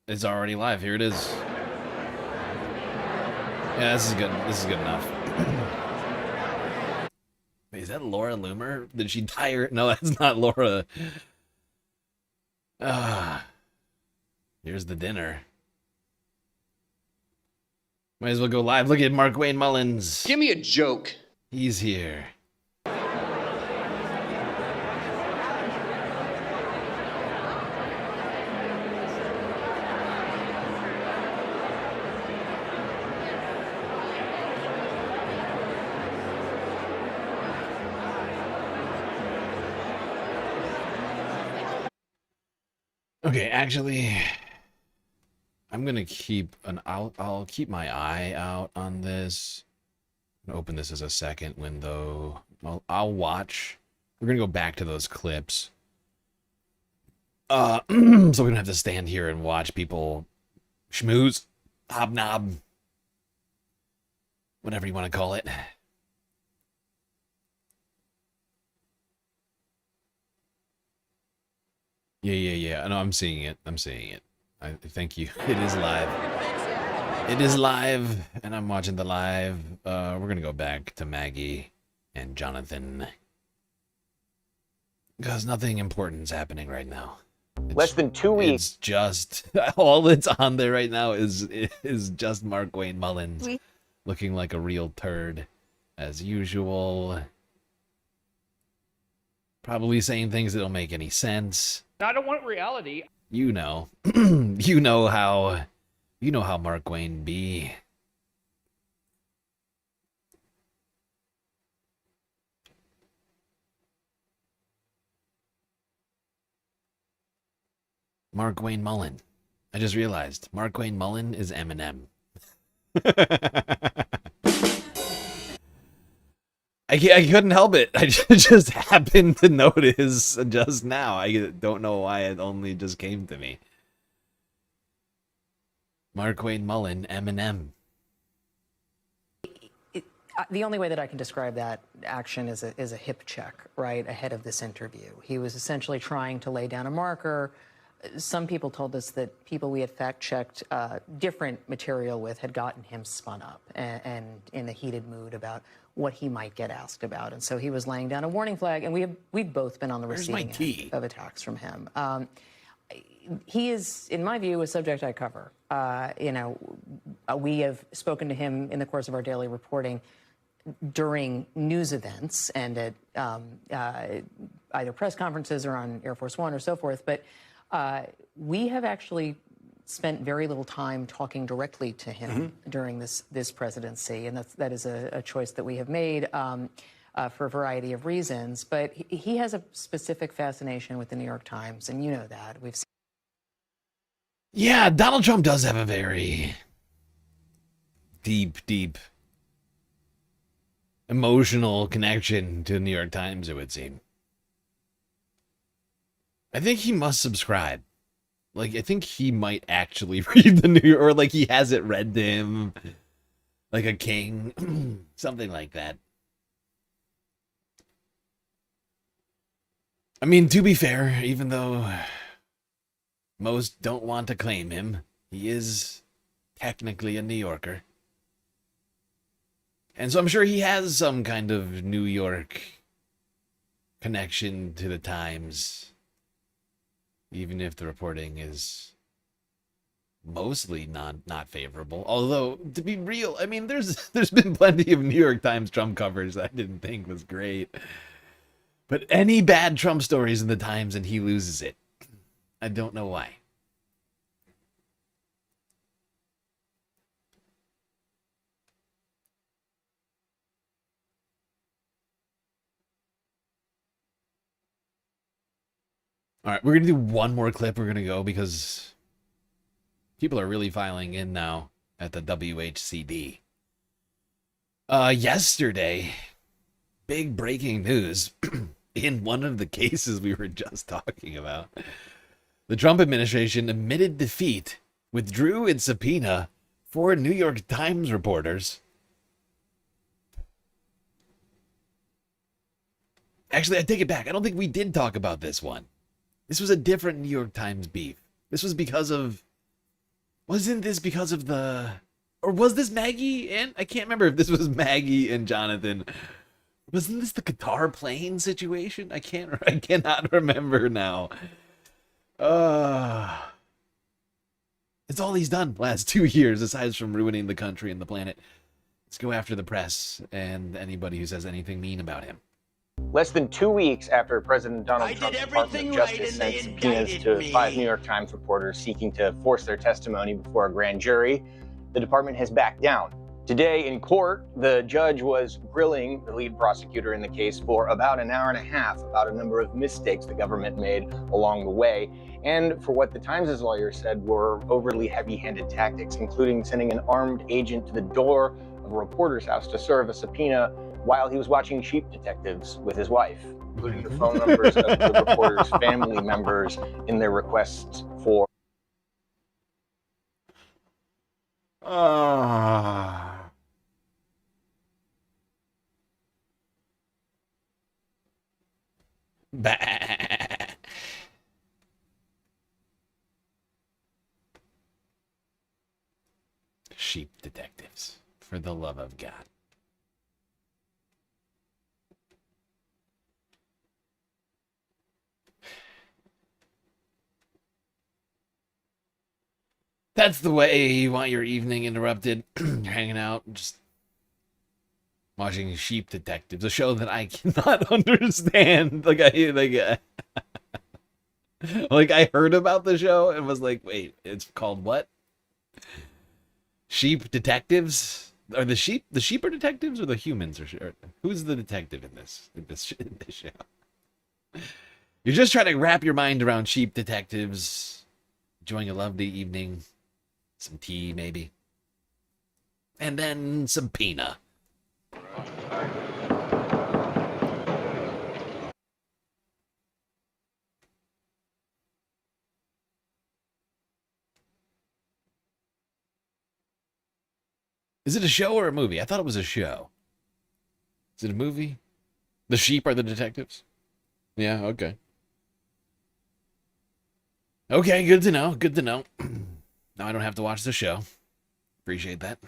Speaker 1: it's already live. Here it is. Yeah, this is good. This is good enough. Wait, is that Laura Loomer? Did she die? No, that's not Laura. Here's the dinner. Might as well go live. Look at Mark Wayne Mullins.
Speaker 5: Give me a joke.
Speaker 1: He's here. Okay, actually, I'm gonna keep I'll keep my eye out on this. I'm gonna open this as a second window. I'll watch. We're gonna go back to those clips. So we don't have to stand here and watch people schmooze, hobnob, whatever you want to call it. Yeah. I know, I'm seeing it. I thank you. It is live. It is live, and I'm watching the live. We're gonna go back to Maggie and Jonathan because nothing important is happening right now.
Speaker 5: Less than 2 weeks.
Speaker 1: It's just all that's on there right now is just Mark Wayne Mullins looking like a real turd as usual. Probably saying things that don't make any sense.
Speaker 5: I don't want reality.
Speaker 1: You know. you know how Mark Wayne be. Mark Wayne Mullen. I just realized Mark Wayne Mullen is Eminem. I couldn't help it. I just happened to notice just now. I don't know why it only just came to me. Mark Wayne Mullen, Eminem.
Speaker 21: The only way that I can describe that action is a hip check, right, ahead of this interview. He was essentially trying to lay down a marker. Some people told us that people we had fact-checked different material with had gotten him spun up and in a heated mood about what he might get asked about. And so he was laying down a warning flag, and we've both been on the receiving end of attacks from him. He is, in my view, a subject I cover. We have spoken to him in the course of our daily reporting during news events and at either press conferences or on Air Force One or so forth. But we have actually spent very little time talking directly to him during this presidency, and that is a choice that we have made for a variety of reasons. But he has a specific fascination with the New York Times, and you know that. We've seen.
Speaker 1: Yeah, Donald Trump does have a very deep emotional connection to the New York Times, it would seem. I think he must subscribe. Like, I think he might actually read the New York, or like he has it read to him like a king, something like that. I mean, to be fair, even though most don't want to claim him, he is technically a New Yorker. And so I'm sure he has some kind of New York connection to the Times, even if the reporting is mostly not favorable. Although, to be real, I mean, there's been plenty of New York Times Trump covers that I didn't think was great. But any bad Trump stories in the Times and he loses it. I don't know why. All right, we're going to do one more clip. We're going to go because people are really filing in now at the WHCD. Yesterday, big breaking news in one of the cases we were just talking about. The Trump administration admitted defeat, withdrew its subpoena for New York Times reporters. Actually, I take it back. I don't think we did talk about this one. This was a different New York Times beef. This was because of... Wasn't this because of the... Or was this Maggie and... I can't remember if this was Maggie and Jonathan. Wasn't this the Qatar plane situation? I cannot remember now. It's all he's done last 2 years, aside from ruining the country and the planet. Let's go after the press and anybody who says anything mean about him.
Speaker 5: Less than 2 weeks after President Donald Trump's Department of Justice sent subpoenas to 5 New York Times reporters seeking to force their testimony before a grand jury, the department has backed down. Today in court, the judge was grilling the lead prosecutor in the case for about an hour and a half about a number of mistakes the government made along the way, and for what the Times' lawyer said were overly heavy-handed tactics, including sending an armed agent to the door of a reporter's house to serve a subpoena while he was watching Sheep Detectives with his wife, including the phone numbers of the reporter's family members in their requests for...
Speaker 1: Sheep Detectives, for the love of God. That's the way you want your evening interrupted. You're hanging out, just watching Sheep Detectives, a show that I cannot understand. Like I heard about the show and was like, wait, it's called what? Sheep Detectives? Are the sheep are detectives or the humans or who's the detective in this show? You're just trying to wrap your mind around Sheep Detectives, enjoying a lovely evening, some tea maybe, and then some pina. Is it a show or a movie? I thought it was a show. Is it a movie? The sheep are the detectives? Yeah, okay. Okay, good to know. Good to know. Now I don't have to watch the show. Appreciate that.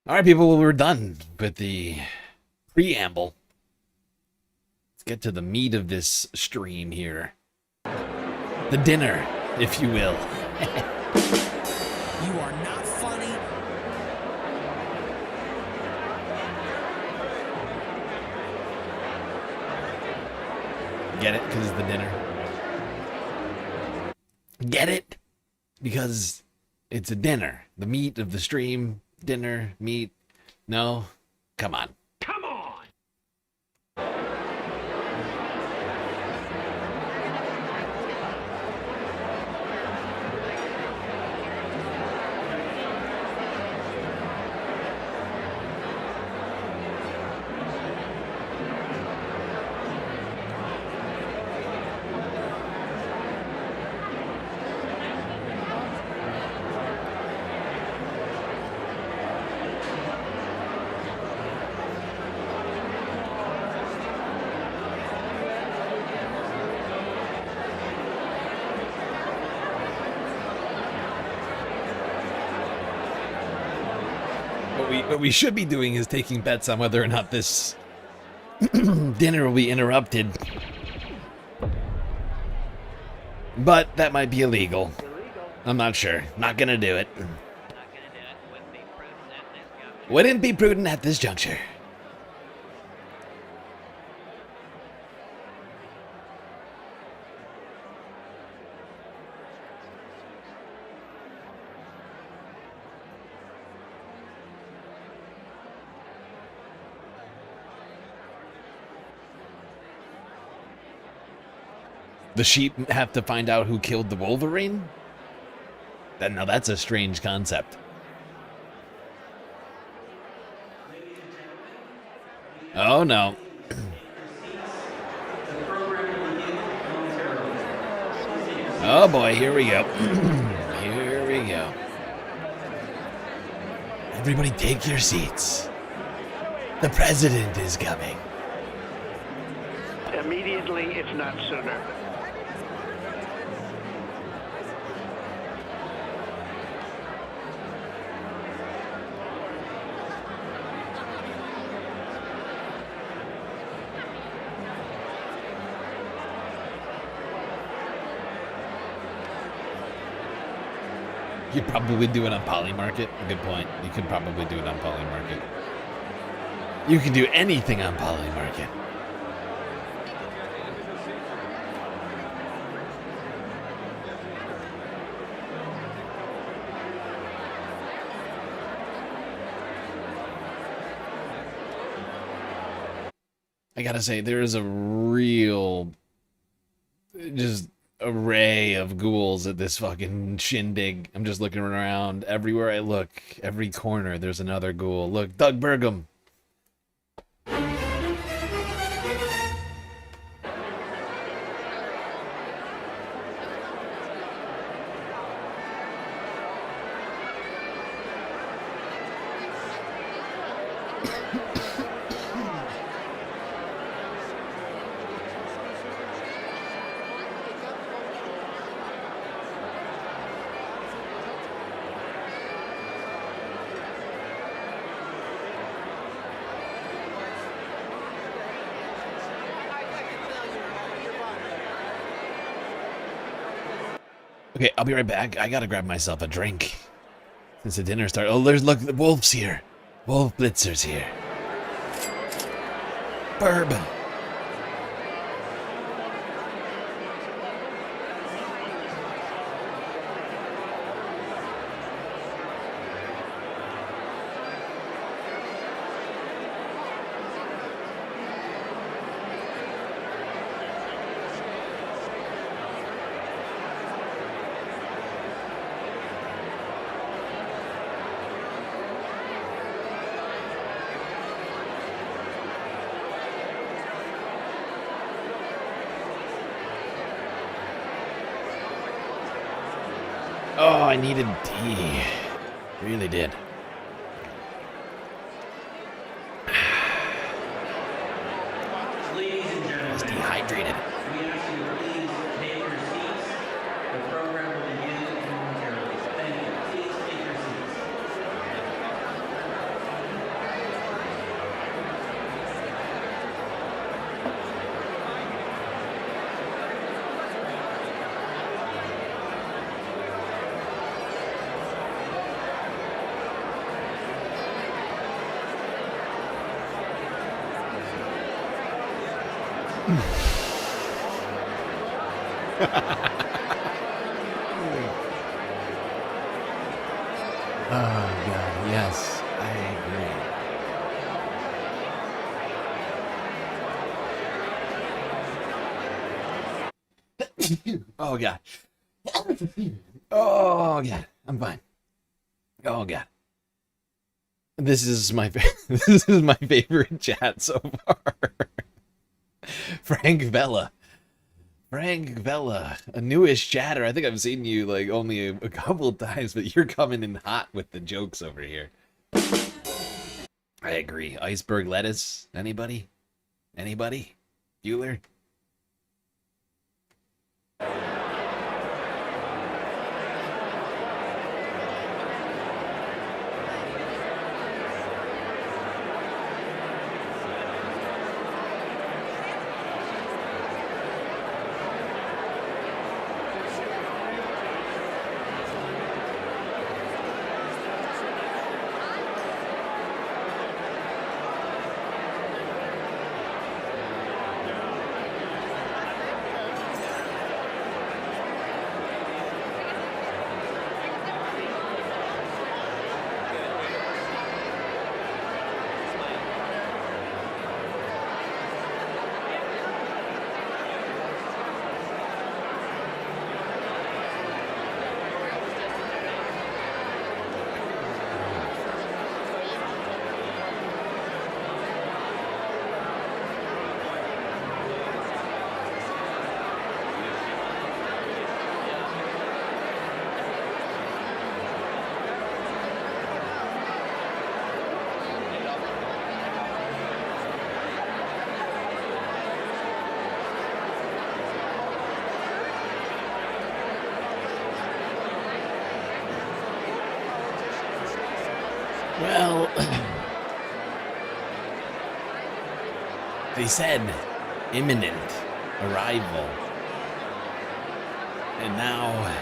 Speaker 1: All right, people, well, we're done with the preamble. Let's get to the meat of this stream here. The dinner, if you will.
Speaker 7: You are not funny.
Speaker 1: Get it? Because it's the dinner. Get it? Because it's a dinner. The meat of the stream. Dinner, meat. No? Come on.
Speaker 7: Come on.
Speaker 1: What we should be doing is taking bets on whether or not this dinner will be interrupted. But that might be illegal. I'm not sure. Not gonna do it. Wouldn't be prudent at this juncture. The sheep have to find out who killed the Wolverine? Now that's a strange concept. Oh no. Oh boy, here we go. Here we go. Everybody take your seats. The president is coming.
Speaker 7: Immediately, if not sooner.
Speaker 1: You could probably do it on Polymarket. Good point. You could probably do it on Polymarket. You can do anything on Polymarket. I gotta say, there is a real just array of ghouls at this fucking shindig. I'm just looking around. Everywhere I look, every corner, there's another ghoul. Look, Doug Burgum. Okay, I'll be right back. I gotta grab myself a drink. Since the dinner started. Oh, look, the Wolf's here. Wolf Blitzer's here. Bourbon. Oh, I needed tea. Really did. I was dehydrated. Oh, God, yes, I agree. Oh, God. Oh, God, I'm fine. Oh, God. This is my favorite chat so far. Frank Vella, a newish chatter. I think I've seen you like only a couple of times, but you're coming in hot with the jokes over here. I agree. Iceberg lettuce. Anybody? Bueller? Well, they said imminent arrival, and now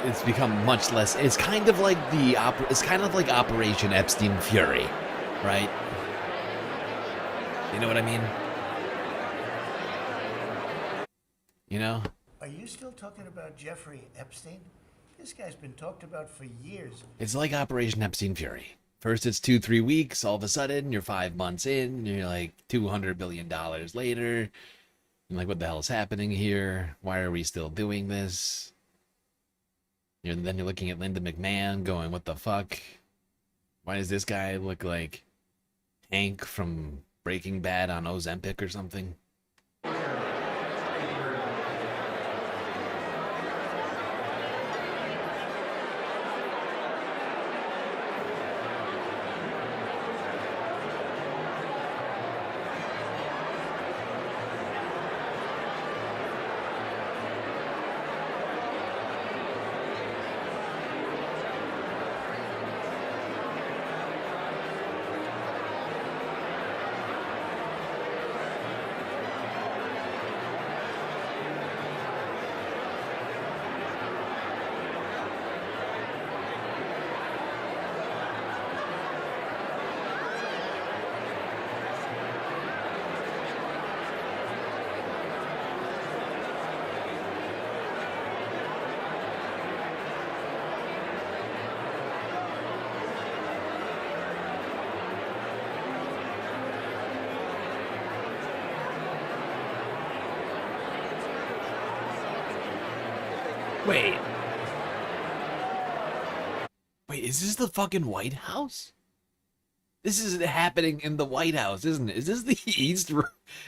Speaker 1: it's become much less. It's kind of like it's kind of like Operation Epstein Fury, right? You know what I mean? You know?
Speaker 4: Are you still talking about Jeffrey Epstein? This guy's been talked about for years.
Speaker 1: It's like Operation Epstein Fury. First it's 2-3 weeks, all of a sudden you're 5 months in, and you're like $200 billion later. I'm like, what the hell is happening here? Why are we still doing this? Then you're looking at Linda McMahon going, what the fuck? Why does this guy look like Hank from Breaking Bad on Ozempic or something? Wait, is this the fucking White House? This is happening in the White House, isn't it? Is this the East?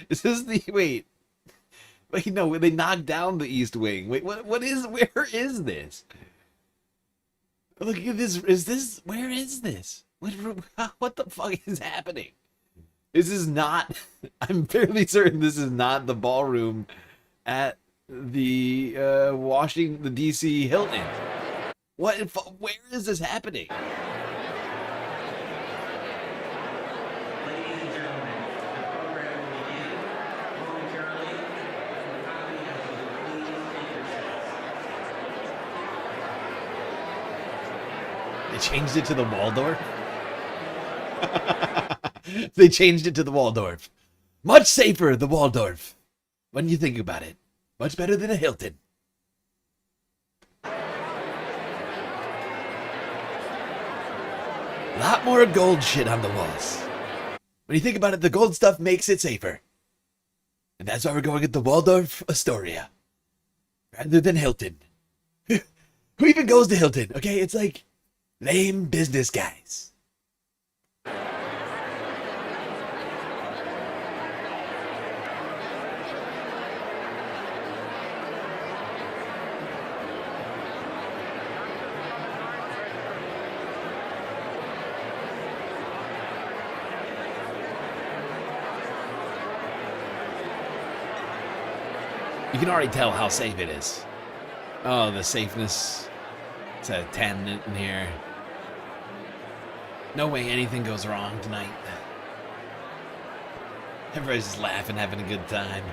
Speaker 1: Is this the wait, no, they knocked down the East Wing. Wait, where is this? Look at this. Where is this? What the fuck is happening? This is not, I'm fairly certain this is not the ballroom at the Washington, D.C. Hilton. Where is this happening? They changed it to the Waldorf? They changed it to the Waldorf. Much safer, the Waldorf. When you think about it. Much better than a Hilton. A lot more gold shit on the walls. When you think about it, the gold stuff makes it safer. And that's why we're going at the Waldorf Astoria. Rather than Hilton. Who even goes to Hilton? Okay, it's like lame business guys. You can already tell how safe it is. Oh, the safeness. It's a 10 in here. No way anything goes wrong tonight. Everybody's just laughing, having a good time.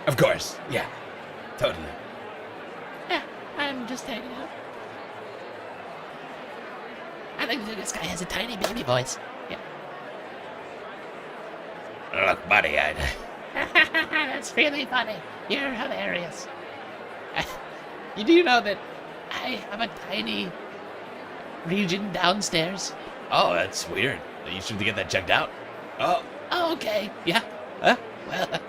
Speaker 1: Of course, yeah. Totally.
Speaker 3: Yeah, I'm just hanging out. I think this guy has a tiny baby voice. Yeah.
Speaker 1: Look, buddy,
Speaker 3: That's really funny. You're hilarious. You do know that I have a tiny region downstairs?
Speaker 1: Oh, that's weird. You should get that checked out. Oh.
Speaker 3: Oh, okay. Yeah.
Speaker 1: Huh?
Speaker 3: Well.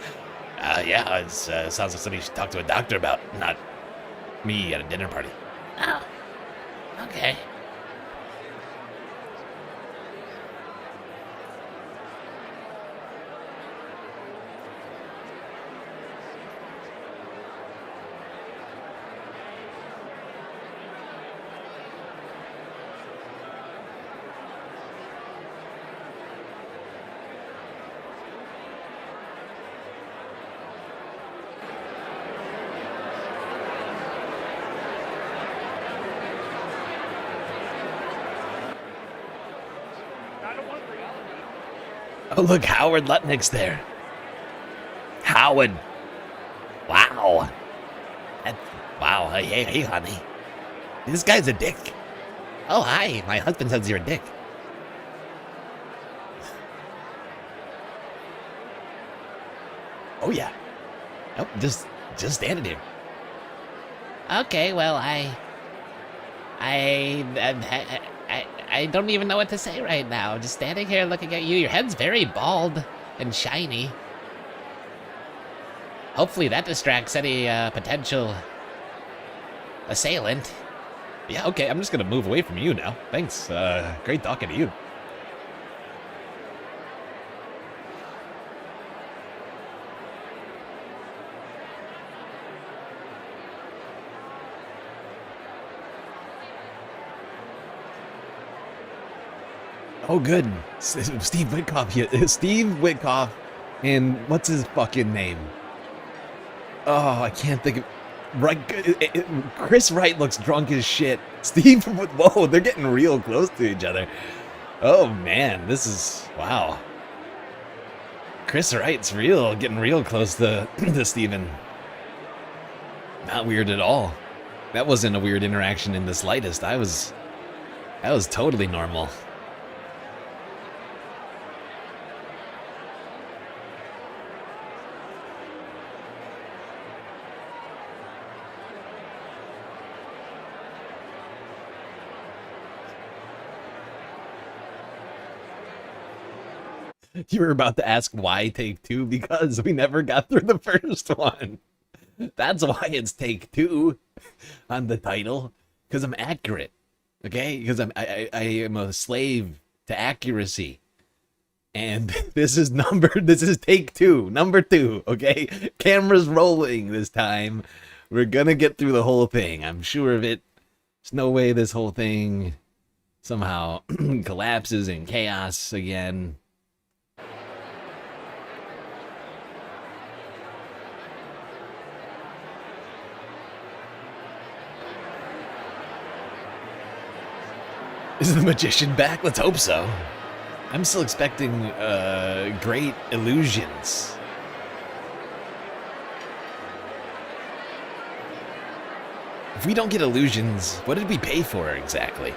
Speaker 1: Yeah, it sounds like something you should talk to a doctor about, not me at a dinner party.
Speaker 3: Oh. Okay.
Speaker 1: Oh, look, Howard Lutnick's there. Howard. Wow. Wow. Hey, honey. This guy's a dick. Oh, hi. My husband says you're a dick. Oh, yeah. Nope, just standing here.
Speaker 3: Okay, well, I don't even know what to say right now. Just standing here looking at you. Your head's very bald and shiny. Hopefully that distracts any potential assailant.
Speaker 1: Yeah, okay, I'm just gonna move away from you now. Thanks. Great talking to you. Oh, good. Steve Witkoff. Yeah, Steve Witkoff. And what's his fucking name? Oh, I can't think of... Right, Chris Wright looks drunk as shit. Steve... Whoa, they're getting real close to each other. Oh, man. This is... Wow. Chris Wright's getting real close to Steven. Not weird at all. That wasn't a weird interaction in the slightest. That was totally normal. You were about to ask why take two, because we never got through the first one. That's why it's take two on the title, because I'm accurate, okay? Because I am a slave to accuracy, and this is take two, number two, okay? Camera's rolling this time. We're gonna get through the whole thing. I'm sure of it. There's no way this whole thing somehow collapses in chaos again. Is the magician back? Let's hope so. I'm still expecting great illusions. If we don't get illusions, what did we pay for exactly?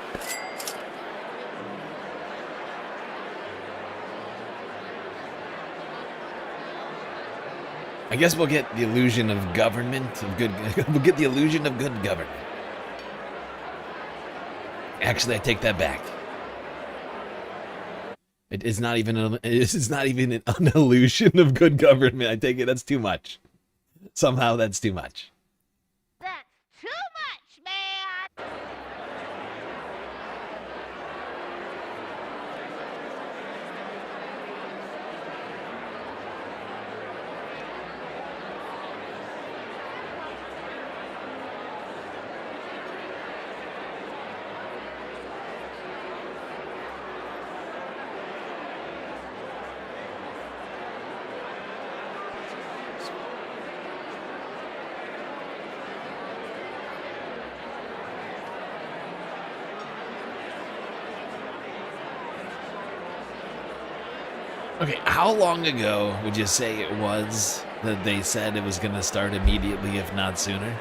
Speaker 1: I guess we'll get the illusion of government, of good. We'll get the illusion of good government. Actually, I take that back. It is not even an illusion of good government. I take it. That's too much. Somehow that's too much.
Speaker 8: That's too much, man!
Speaker 1: Okay, how long ago would you say it was that they said it was going to start immediately, if not sooner?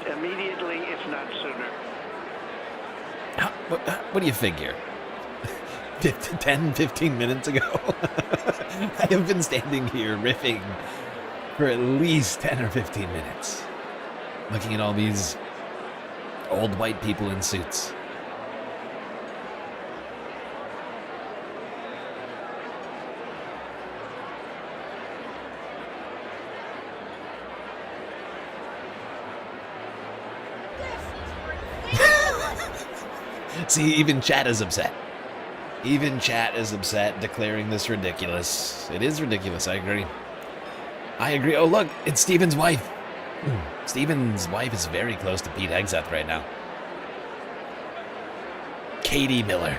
Speaker 7: Immediately, if not sooner.
Speaker 1: What do you figure? 10, 15 minutes ago? I have been standing here riffing for at least 10 or 15 minutes, looking at all these old white people in suits. See, even chat is upset. Even chat is upset, declaring this ridiculous. It is ridiculous, I agree. I agree. Oh, look, it's Steven's wife. Steven's wife is very close to Pete Hegseth right now. Katie Miller.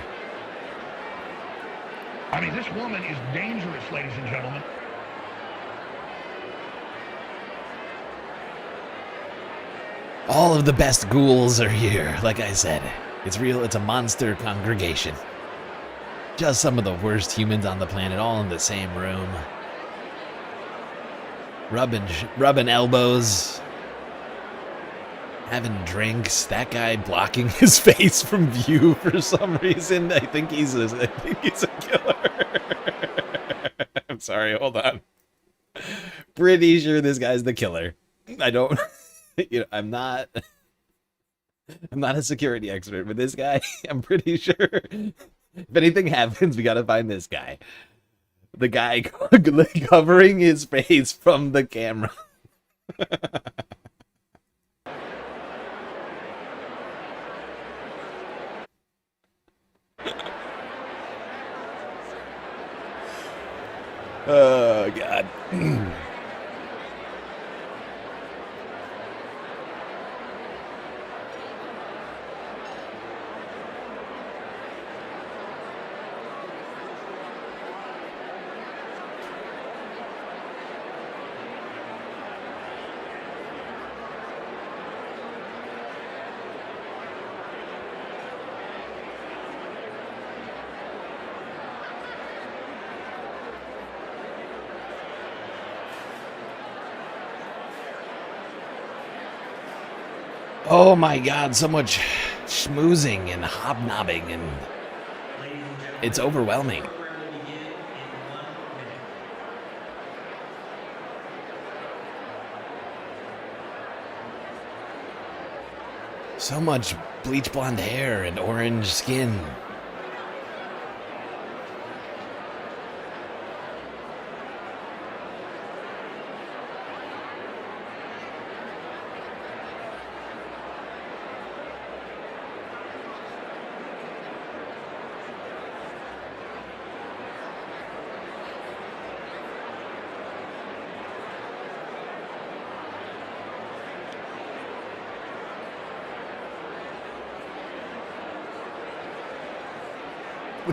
Speaker 22: I mean, this woman is dangerous, ladies and gentlemen.
Speaker 1: All of the best ghouls are here, like I said. It's real, it's a monster congregation. Just some of the worst humans on the planet, all in the same room. Rubbing elbows. Having drinks. That guy blocking his face from view for some reason. I think he's a killer. I'm sorry, hold on. Pretty sure this guy's the killer. I don't, I'm not a security expert, but this guy, I'm pretty sure if anything happens, we gotta find this guy. The guy covering his face from the camera. Oh, God. Oh my God, so much schmoozing and hobnobbing, and it's overwhelming. So much bleach blonde hair and orange skin.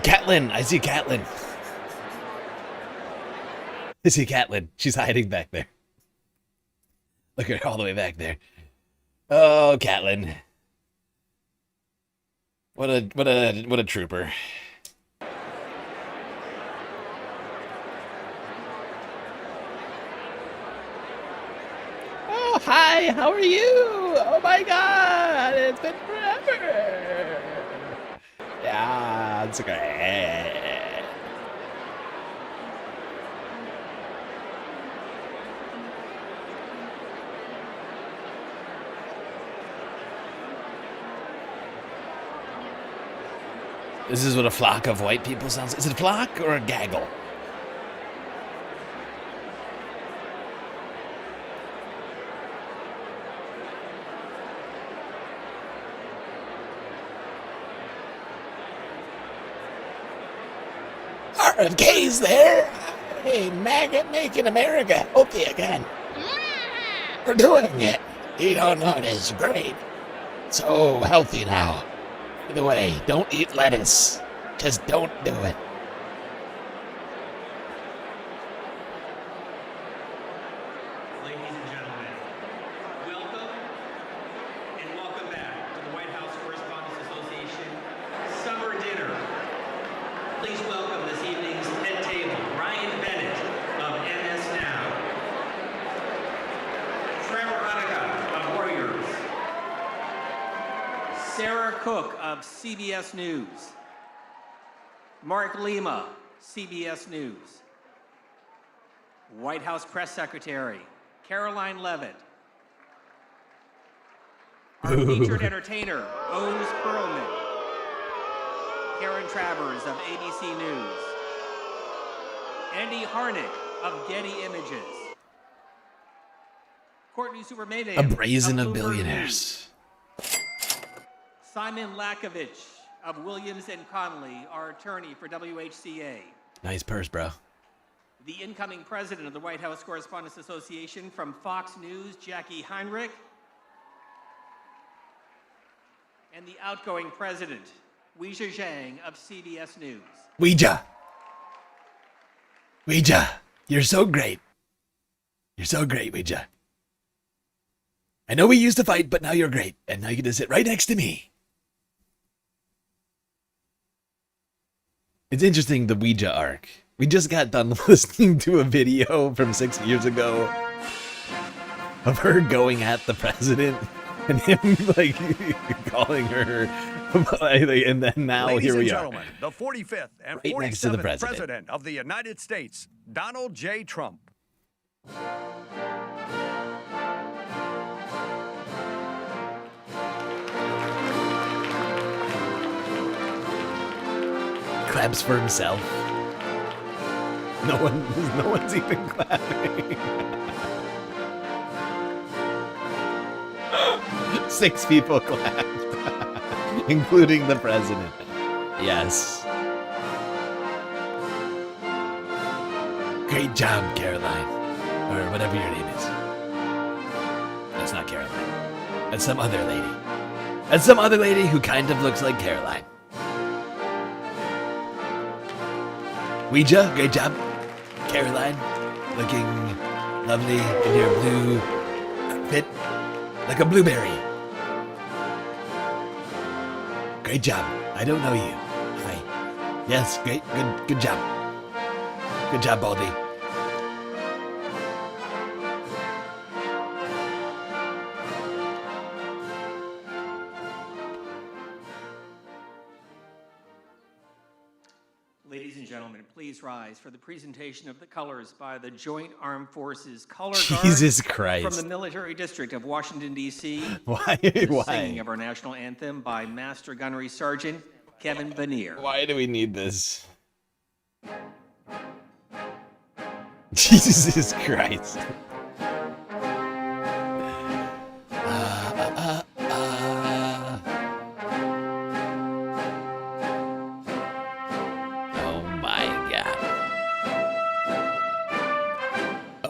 Speaker 1: Catelyn! I see Catelyn. I see Catelyn. She's hiding back there. Look at her all the way back there. Oh, Catelyn. What a trooper. Oh, hi, how are you? Oh my God, it's been forever. Yeah, it's great. This is what a flock of white people sounds like. Is it a flock or a gaggle? RFK's there. Hey, maggot making America healthy again. We're doing it. You don't know it is great. So healthy now. By the way, don't eat lettuce. Just don't do it.
Speaker 9: Ladies and gentlemen, welcome back to the White House Correspondents Association Summer Dinner. Please welcome this evening's head table, Ryan Bennett of MS Now, Trevor Hanukkah of Warriors, Sarah Cook of CBS News, Mark Lima, CBS News, White House Press Secretary, Caroline Levitt, our featured entertainer, Owens Perlman, Karen Travers of ABC News, Andy Harnick of Getty Images, Courtney Supermede,
Speaker 1: A brazen of
Speaker 9: Bloomberg
Speaker 1: billionaires.
Speaker 9: News, Simon Lakovich of Williams and Connolly, our attorney for WHCA,
Speaker 1: Nice purse, bro.
Speaker 9: the incoming president of the White House Correspondents Association from Fox News, Jackie Heinrich, and the outgoing president, Weijia Zhang of CBS News.
Speaker 1: Ouija, you're so great. You're so great, Ouija. I know we used to fight, but now you're great. And now you get to sit right next to me. It's interesting, the Ouija arc. We just got done listening to a video from 6 years ago of her going at the president and him like calling her, and then now
Speaker 6: Ladies
Speaker 1: here
Speaker 6: and
Speaker 1: we are.
Speaker 6: gentlemen, the 45th and
Speaker 1: Right next to the
Speaker 6: 47th
Speaker 1: president.
Speaker 6: of the United States, Donald J. Trump.
Speaker 1: Claps for himself. No one's even clapping. 6 people clapped, including the president. Yes. Great job, Caroline. Or whatever your name is. That's not Caroline. That's some other lady. That's some other lady who kind of looks like Caroline. Ouija, great job. Caroline, looking lovely in your blue outfit, like a blueberry. Great job. I don't know you. Hi. Yes, great, good job. Good job, Baldy.
Speaker 10: Ladies and gentlemen, please rise for the presentation of the colors by the Joint Armed Forces Color Guard.
Speaker 1: Jesus Christ.
Speaker 10: From the Military District of Washington, D.C.
Speaker 1: Why?
Speaker 10: The
Speaker 1: Why?
Speaker 10: singing of our national anthem by Master Gunnery Sergeant Kevin Vanier.
Speaker 1: Why do we need this? Jesus Christ. Oh my God.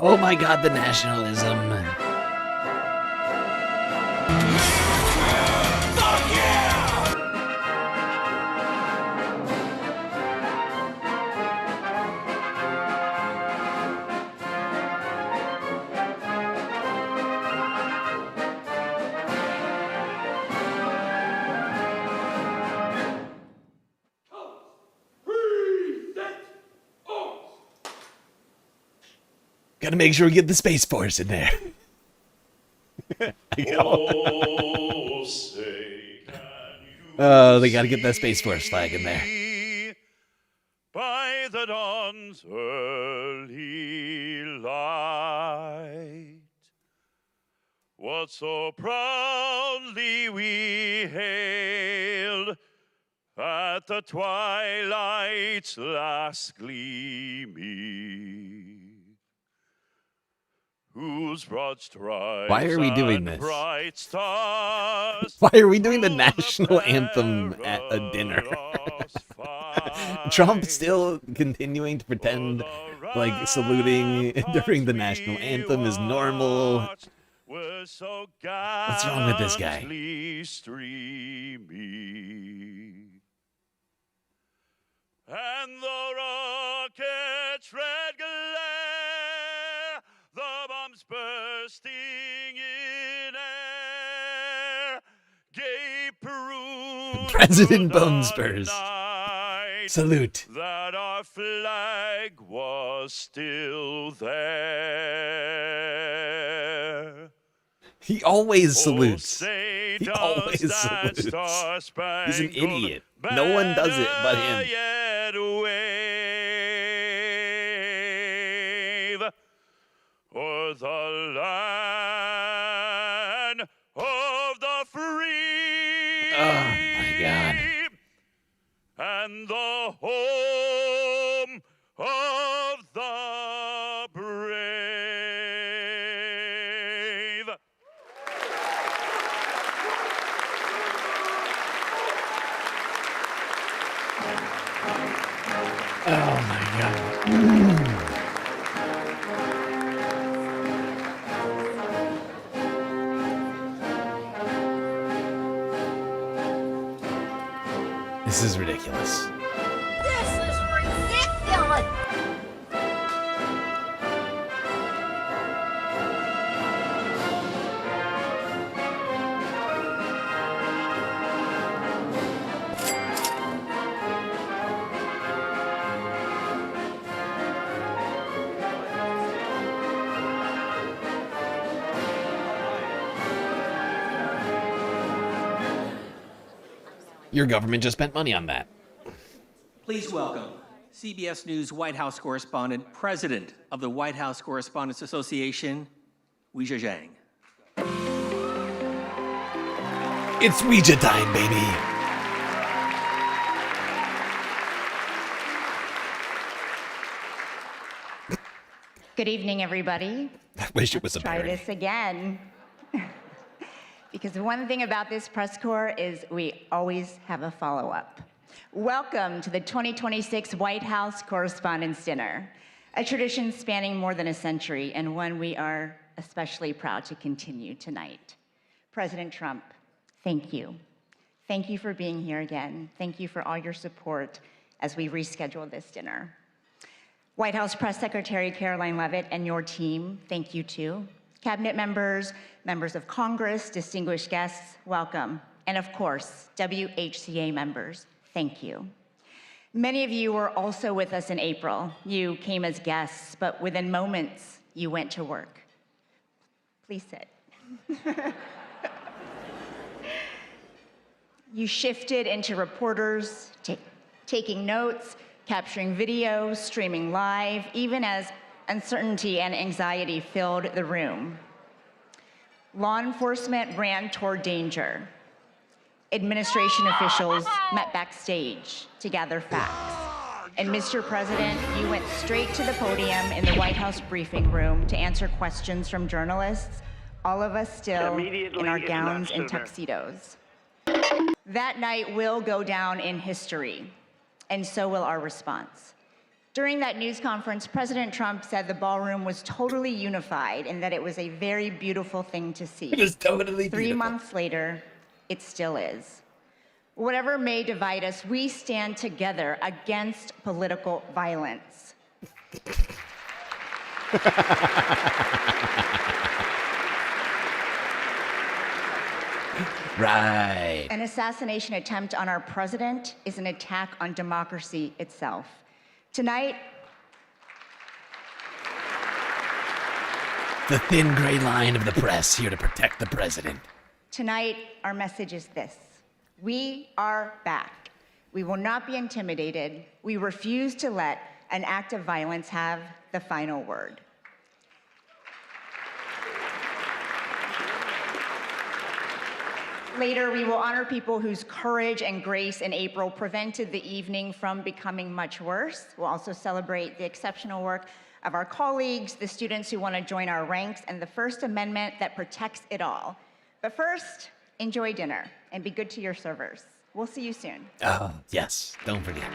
Speaker 1: Oh my God, the nationalism. Gotta make sure we get the Space Force in there. Oh, they gotta get that Space Force flag in there.
Speaker 23: By the dawn's early light, what so proudly we hailed at the twilight's last gleaming, whose broad stripes
Speaker 1: Why are we doing
Speaker 23: and
Speaker 1: this?
Speaker 23: bright stars
Speaker 1: Why are we doing the national anthem at a dinner? Trump still continuing to pretend like saluting during the national anthem is normal. What's wrong with this guy?
Speaker 23: And the rocket's red glare, the bombs bursting in air, gave proof
Speaker 1: President Bonesburst. Salute.
Speaker 23: that our flag was still there.
Speaker 1: He always salutes. He always salutes. He's an idiot. No one does it but him.
Speaker 23: Yet wave o'er the land of the free.
Speaker 1: Oh my God.
Speaker 23: And the home of the brave.
Speaker 1: Oh my God. This is ridiculous.
Speaker 8: This is ridiculous!
Speaker 1: Your government just spent money on that.
Speaker 10: Please welcome CBS News White House correspondent, president of the White House Correspondents Association, Weijia Zhang.
Speaker 1: It's Ouija time, baby.
Speaker 11: Good evening, everybody.
Speaker 1: I wish it was a
Speaker 11: Try
Speaker 1: parody.
Speaker 11: this again. Because one thing about this press corps is we always have a follow-up. Welcome to the 2026 White House Correspondents' Dinner, a tradition spanning more than a century and one we are especially proud to continue tonight. President Trump, thank you. Thank you for being here again. Thank you for all your support as we reschedule this dinner. White House Press Secretary Caroline Leavitt and your team, thank you too. Cabinet members, members of Congress, distinguished guests, welcome. And of course, WHCA members, thank you. Many of you were also with us in April. You came as guests, but within moments, you went to work. Please sit. You shifted into reporters, taking notes, capturing video, streaming live, even as uncertainty and anxiety filled the room. Law enforcement ran toward danger. Administration officials met backstage to gather facts. And Mr. President, you went straight to the podium in the White House briefing room to answer questions from journalists, all of us still in our gowns and tuxedos. That night will go down in history, and so will our response. During that news conference, President Trump said the ballroom was totally unified and that it was a very beautiful thing to see.
Speaker 1: It was totally beautiful.
Speaker 11: 3 months later, it still is. Whatever may divide us, we stand together against political violence.
Speaker 1: Right.
Speaker 11: An assassination attempt on our president is an attack on democracy itself. Tonight,
Speaker 1: The thin gray line of the press here to protect the president.
Speaker 11: tonight, our message is this. We are back. We will not be intimidated. We refuse to let an act of violence have the final word. Later, we will honor people whose courage and grace in April prevented the evening from becoming much worse. We'll also celebrate the exceptional work of our colleagues, the students who want to join our ranks, and the First Amendment that protects it all. But first, enjoy dinner and be good to your servers. We'll see you soon.
Speaker 1: Oh, yes. Don't forget.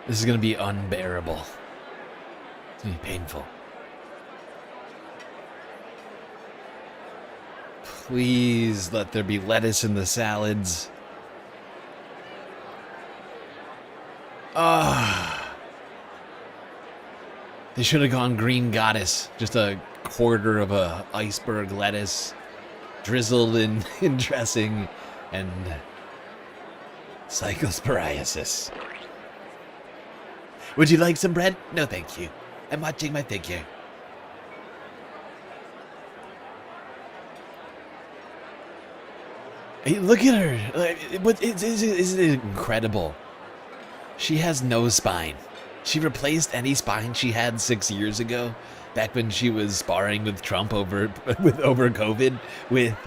Speaker 1: This is going to be unbearable. It's going to be painful. Please let there be lettuce in the salads. They should have gone green goddess. Just a quarter of a iceberg lettuce drizzled in dressing and cyclosporiasis. Would you like some bread? No, thank you. I'm watching my figure. Hey, look at her. Isn't it incredible? She has no spine. She replaced any spine she had 6 years ago, back when she was sparring with Trump over COVID, with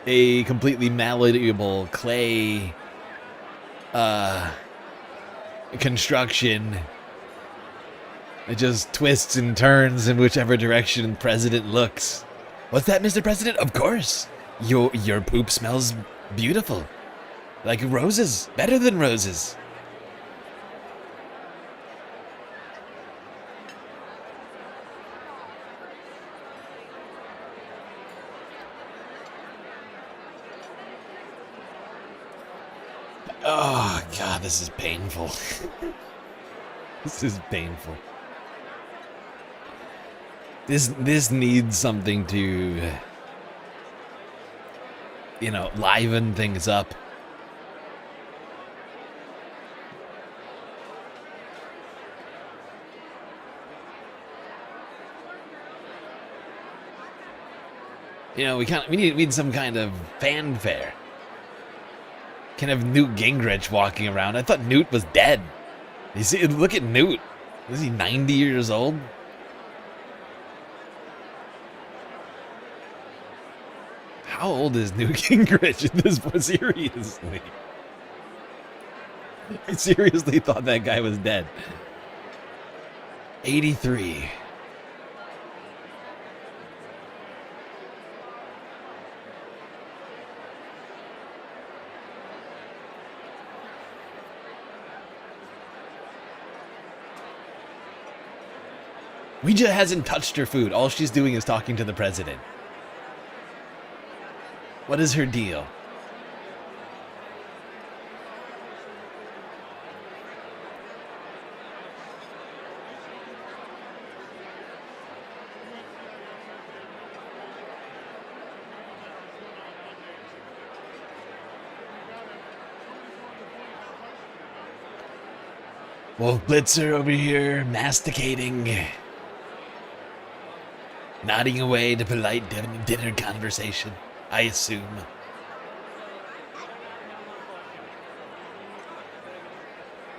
Speaker 1: a completely malleable clay construction. It just twists and turns in whichever direction the president looks. What's that, Mr. President? Of course. Your poop smells beautiful. Like roses. Better than roses. Oh, God, this is painful. This is painful. This needs something to, liven things up. You know, we need some kind of fanfare. Can't have Newt Gingrich walking around. I thought Newt was dead. You see, look at Newt. Is he 90 years old? How old is Newt Gingrich in this one? Seriously. I seriously thought that guy was dead. 83. Ouija hasn't touched her food. All she's doing is talking to the president. What is her deal? Wolf Blitzer over here masticating. Nodding away to polite dinner conversation, I assume.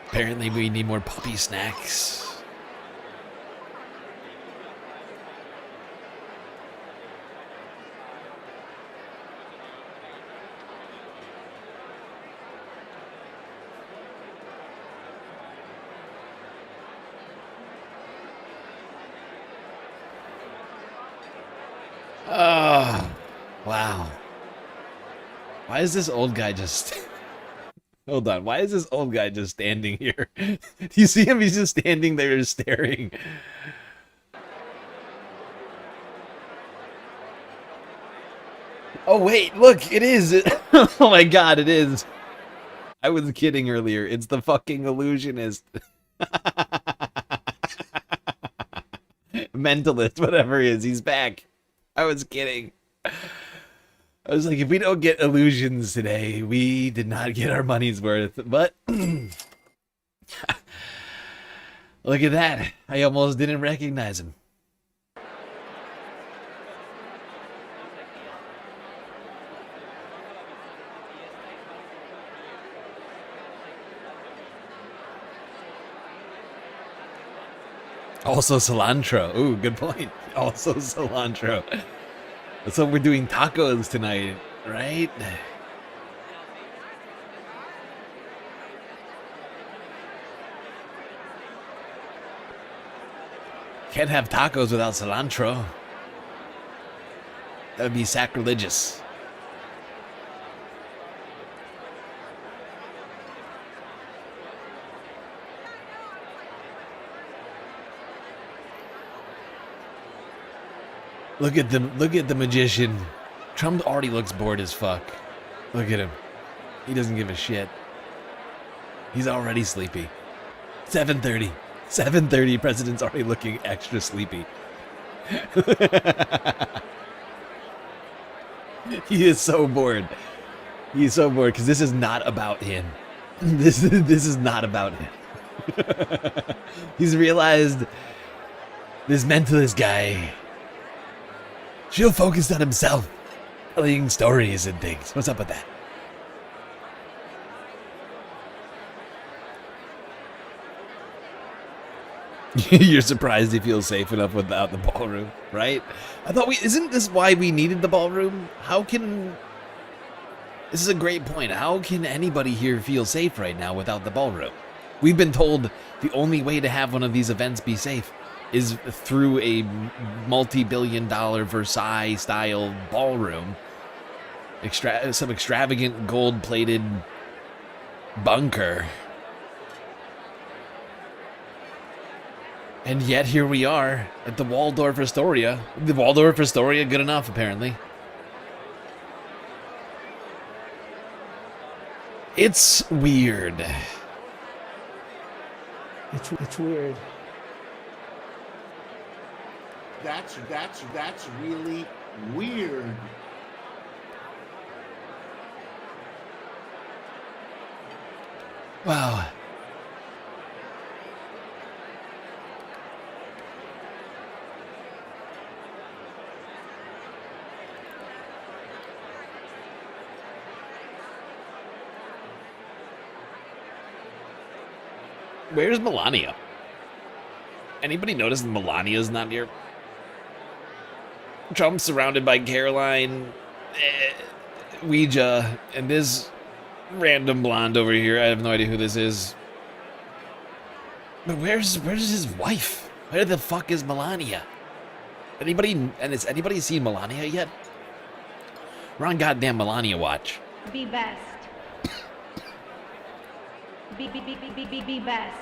Speaker 1: Apparently we need more puppy snacks. Oh, wow. Why is this old guy just... Hold on. Why is this old guy just standing here? Do you see him? He's just standing there staring. Oh, wait. Look, it is. Oh, my God, it is. I was kidding earlier. It's the fucking illusionist. Mentalist, whatever he is. He's back. I was kidding. I was like, if we don't get illusions today, we did not get our money's worth. But look at that. I almost didn't recognize him. Also cilantro. Ooh, good point. Also cilantro. So we're doing tacos tonight, right? Can't have tacos without cilantro. That would be sacrilegious. Look at the magician. Trump already looks bored as fuck. Look at him. He doesn't give a shit. He's already sleepy. 7:30. 7:30. President's already looking extra sleepy. He is so bored. He's so bored because this is not about him. This is not about him. He's realized this mentalist guy. She'll focus on himself, telling stories and things. What's up with that? You're surprised he feels safe enough without the ballroom, right? I thought isn't this why we needed the ballroom? This is a great point. How can anybody here feel safe right now without the ballroom? We've been told the only way to have one of these events be safe is through a multi-billion-dollar Versailles-style ballroom, some extravagant gold-plated bunker. And yet here we are at the Waldorf Astoria. The Waldorf Astoria good enough, apparently. It's weird.
Speaker 4: It's weird.
Speaker 15: That's really weird.
Speaker 1: Wow. Where's Melania? Anybody notice that Melania's not here? Trump's surrounded by Caroline, Ouija, and this random blonde over here. I have no idea who this is. But where's his wife? Where the fuck is Melania? Has anybody seen Melania yet? We're on goddamn Melania watch.
Speaker 8: Be best. Be best.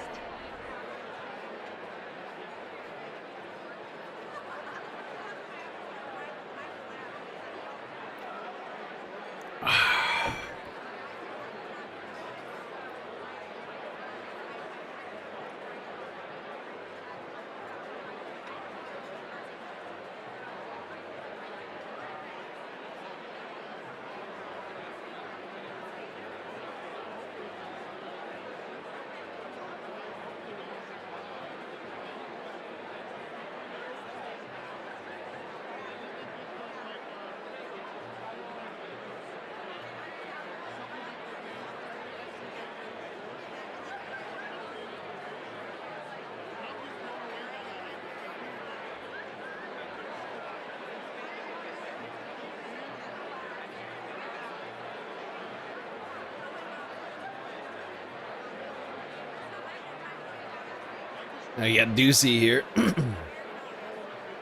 Speaker 1: Now you got Ducey here.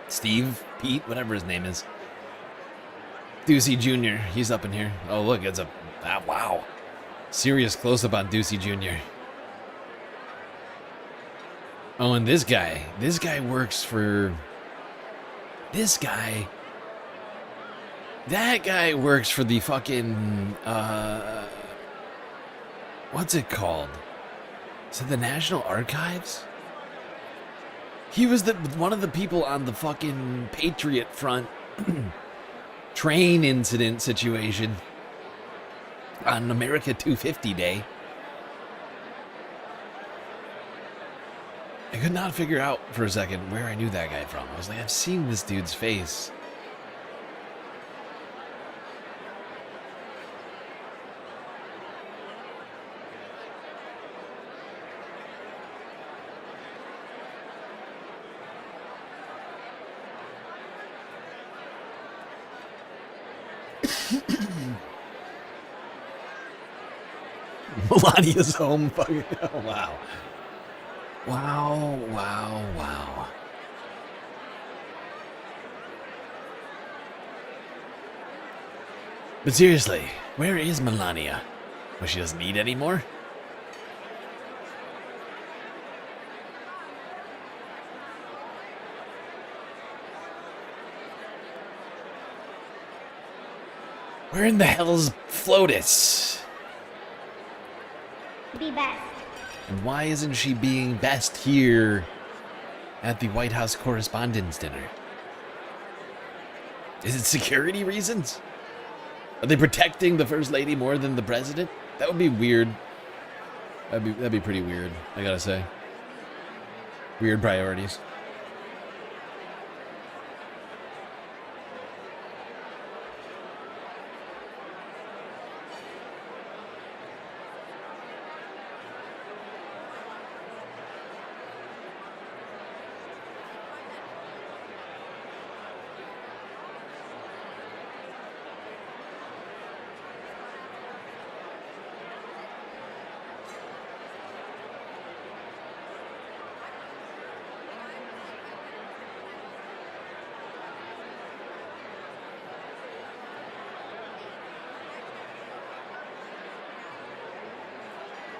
Speaker 1: Steve, Pete, whatever his name is. Ducey Jr., he's up in here. Oh, look, it's a... wow. Serious close-up on Ducey Jr. Oh, and this guy. This guy works for... This guy... That guy works for the fucking... what's it called? Is it the National Archives? He was one of the people on the fucking Patriot Front train incident situation on America 250 Day. I could not figure out for a second where I knew that guy from. I was like, I've seen this dude's face. Melania's home. Fucking, oh, wow. Wow, wow, wow. But seriously, where is Melania? Well, she doesn't eat anymore? Where in the hell's Flotus?
Speaker 8: Be best.
Speaker 1: And why isn't she being best here at the White House Correspondents' Dinner? Is it security reasons? Are they protecting the First Lady more than the President? That would be weird. That'd be pretty weird, I gotta say. Weird priorities.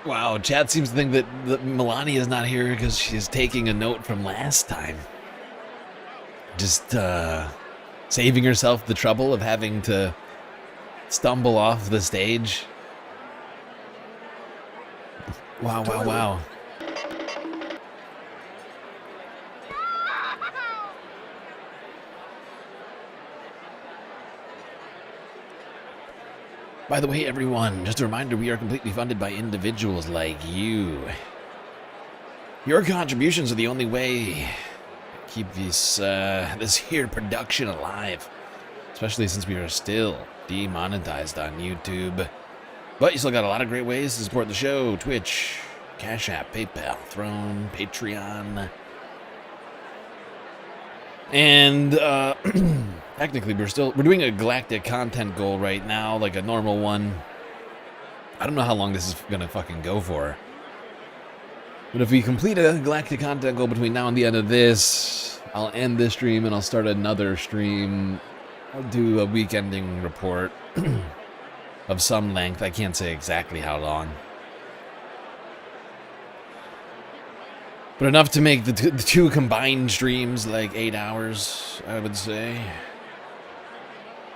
Speaker 1: Wow, chat seems to think that Melania is not here because she's taking a note from last time. Just saving herself the trouble of having to stumble off the stage. Wow, wow, wow. By the way, everyone, just a reminder, we are completely funded by individuals like you. Your contributions are the only way to keep this here production alive, especially since we are still demonetized on YouTube. But you still got a lot of great ways to support the show. Twitch, Cash App, PayPal, Throne, Patreon. And technically we're doing a galactic content goal right now, like a normal one. I don't know how long this is gonna fucking go for. But if we complete a galactic content goal between now and the end of this, I'll end this stream and I'll start another stream. I'll do a week-ending report of some length. I can't say exactly how long. But enough to make the two combined streams like 8 hours, I would say.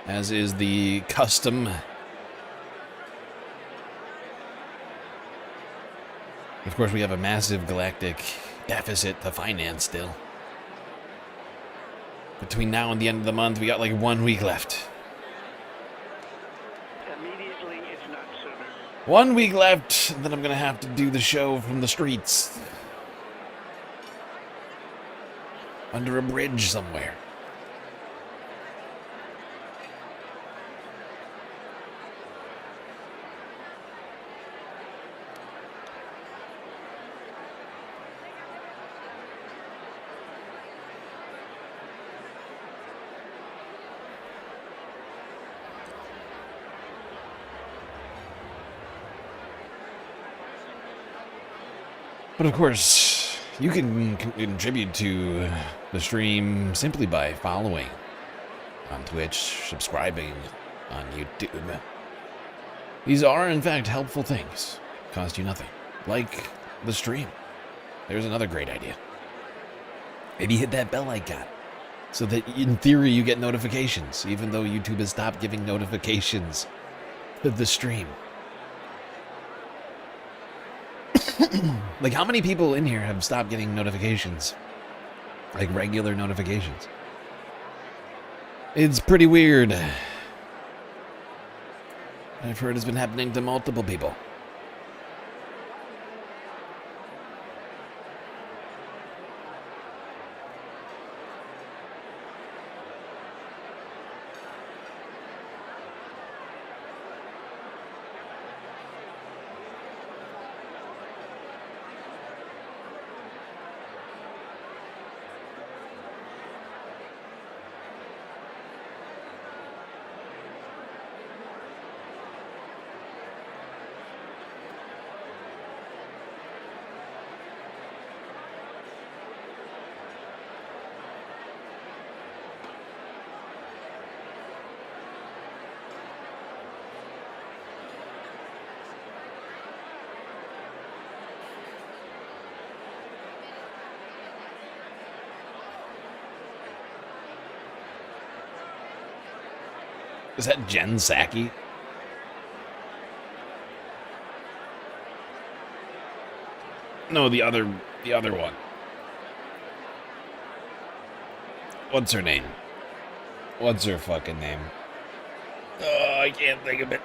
Speaker 1: As is the custom. Of course, we have a massive galactic deficit to finance still. Between now and the end of the month, we got like 1 week left.
Speaker 7: Immediately, it's not sooner.
Speaker 1: 1 week left, then I'm gonna have to do the show from the streets. Under a bridge somewhere. But of course, you can contribute to the stream simply by following on Twitch, subscribing on YouTube. These are, in fact, helpful things. Cost you nothing. Like the stream. There's another great idea. Maybe hit that bell icon so that, in theory, you get notifications, even though YouTube has stopped giving notifications to the stream. Like, how many people in here have stopped getting notifications? Like, regular notifications. It's pretty weird. I've heard it's been happening to multiple people. Is that Jen Psaki? No, the other one. What's her name? What's her fucking name? Oh, I can't think of it.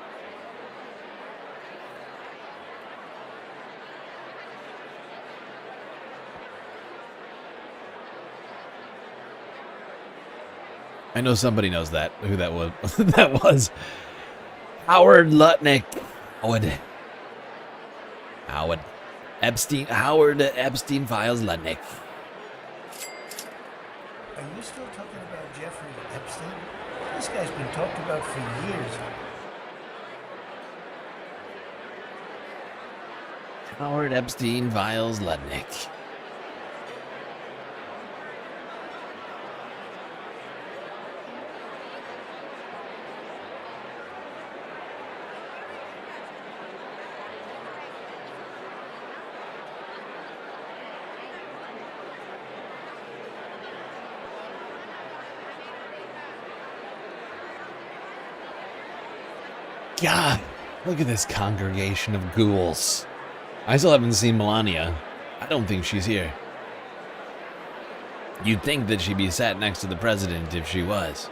Speaker 1: I know somebody knows that. Who that was? That was Howard Lutnick. Howard Epstein. Howard Epstein Files Lutnick.
Speaker 4: Are you still talking about Jeffrey Epstein? This guy's been talked about for years.
Speaker 1: Howard Epstein Files Lutnick. God, look at this congregation of ghouls. I still haven't seen Melania. I don't think she's here. You'd think that she'd be sat next to the president if she was.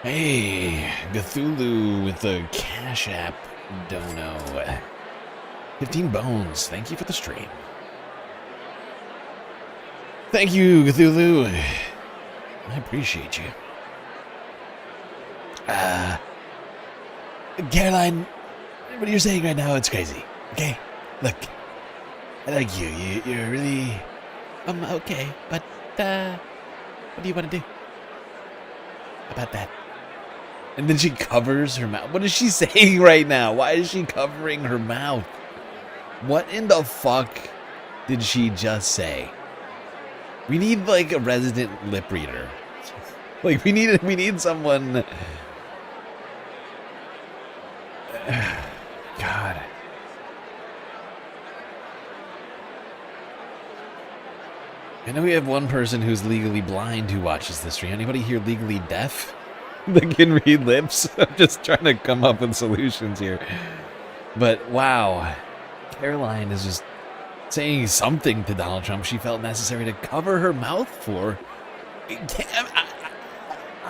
Speaker 1: Hey, Cthulhu with the Cash App dono. 15 bones. Thank you for the stream. Thank you, Cthulhu. I appreciate you. Caroline, what you're saying right now, it's crazy. Okay? Look, I like you. You're really... okay, but, what do you want to do about that? And then she covers her mouth. What is she saying right now? Why is she covering her mouth? What in the fuck did she just say? We need, like, a resident lip reader. Like, we need someone... God. I know we have one person who's legally blind who watches this stream. Anybody here legally deaf that can read lips? I'm just trying to come up with solutions here. But wow, Caroline is just saying something to Donald Trump she felt necessary to cover her mouth for. I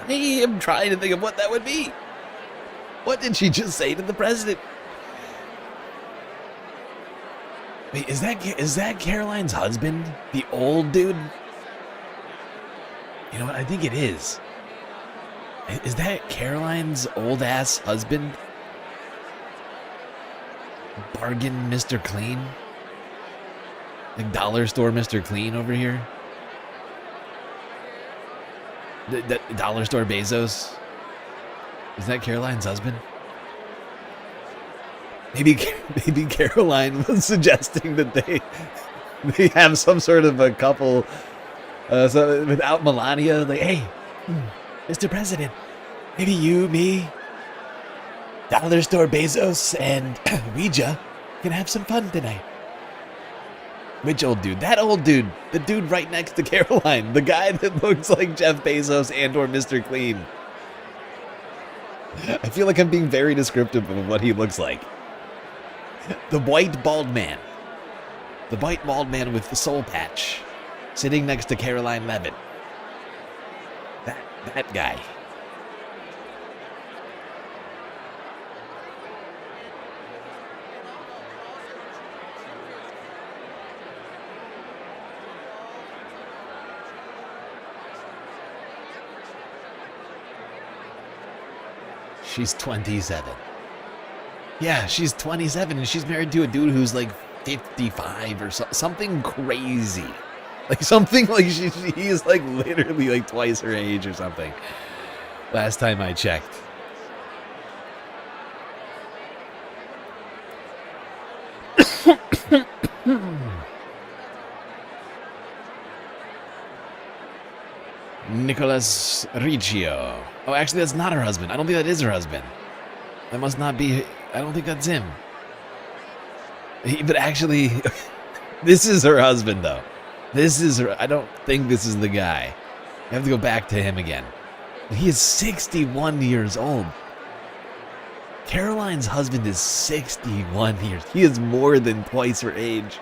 Speaker 1: am trying to think of what that would be. What did she just say to the president? Wait, is that Caroline's husband? The old dude? You know what? I think it is. Is that Caroline's old-ass husband? Bargain Mr. Clean? Like dollar store Mr. Clean over here? The dollar store Bezos? Is that Caroline's husband? Maybe Caroline was suggesting that they have some sort of a couple so without Melania. Like, hey, Mr. President, maybe you, me, dollar store Bezos, and Ouija can have some fun tonight. Which old dude? That old dude. The dude right next to Caroline. The guy that looks like Jeff Bezos and or Mr. Clean. I feel like I'm being very descriptive of what he looks like. The white bald man. The white bald man with the soul patch. Sitting next to Caroline Levitt. That guy. She's 27. Yeah, she's 27 and she's married to a dude who's like 55 or something crazy. Like something like he's like literally like twice her age or something. Last time I checked. Nicholas Riccio. Oh, actually, that's not her husband. I don't think that is her husband. That must not be... I don't think that's him. But actually, this is her husband, though. This is her... I don't think this is the guy. I have to go back to him again. He is 61 years old. Caroline's husband is 61 years. He is more than twice her age.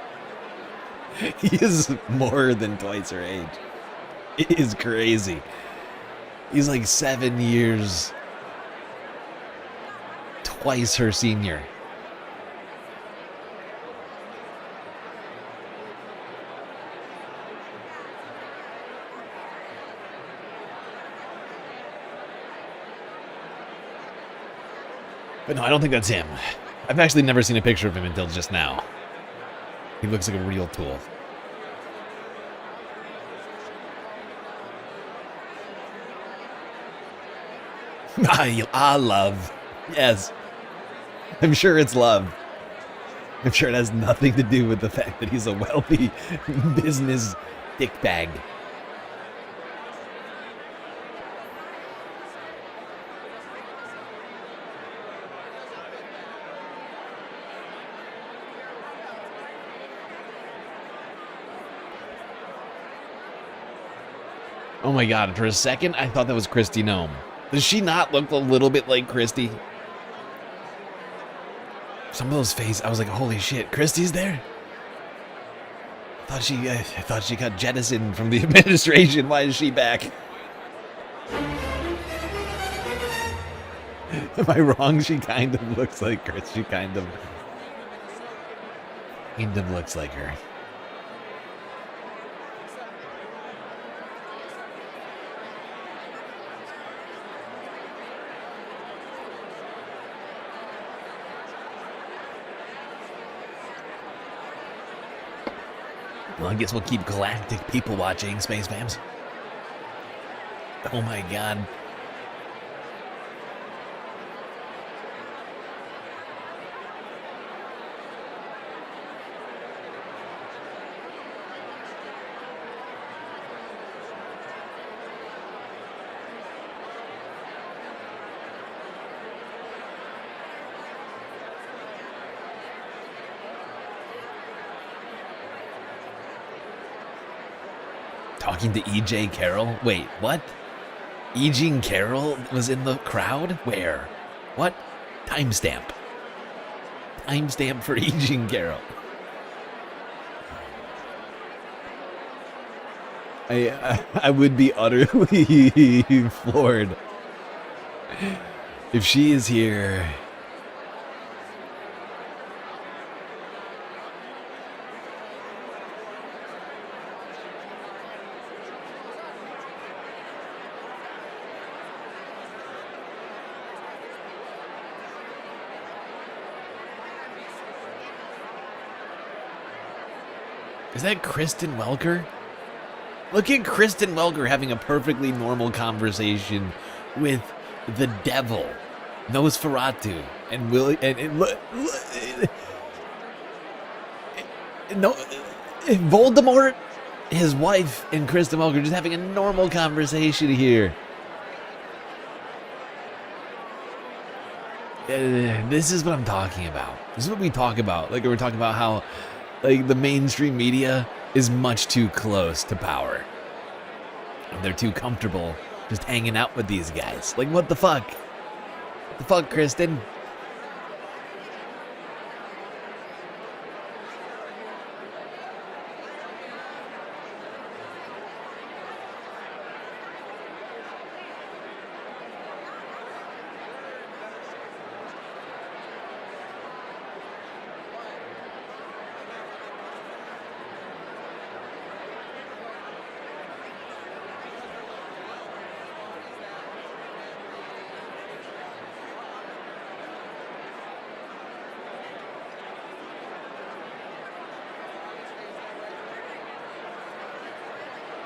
Speaker 1: He is more than twice her age. It is crazy. He's like 7 years, twice her senior. But no, I don't think that's him. I've actually never seen a picture of him until just now. He looks like a real tool. Love. Yes. I'm sure it's love. I'm sure it has nothing to do with the fact that he's a wealthy business dickbag. Oh my god, for a second I thought that was Kristi Noem. Does she not look a little bit like Kristi? Some of those faces, I was like, holy shit, Kristi's there? I thought she got jettisoned from the administration. Why is she back? Am I wrong? She kind of looks like her. She kind of looks like her. Well, I guess we'll keep galactic people watching, Space Fams. Oh my god. Talking to E.J. Carroll? Wait, what? E.J. Carroll was in the crowd? Where? What? Timestamp. Timestamp for E.J. Carroll. I would be utterly floored if she is here. Is that Kristen Welker? Look at Kristen Welker having a perfectly normal conversation with the devil, Nosferatu, and Willie. No, Voldemort, his wife, and Kristen Welker just having a normal conversation here. This is what I'm talking about. This is what we talk about. Like, we're talking about how, like, the mainstream media is much too close to power. And they're too comfortable just hanging out with these guys. Like, what the fuck? What the fuck, Kristen?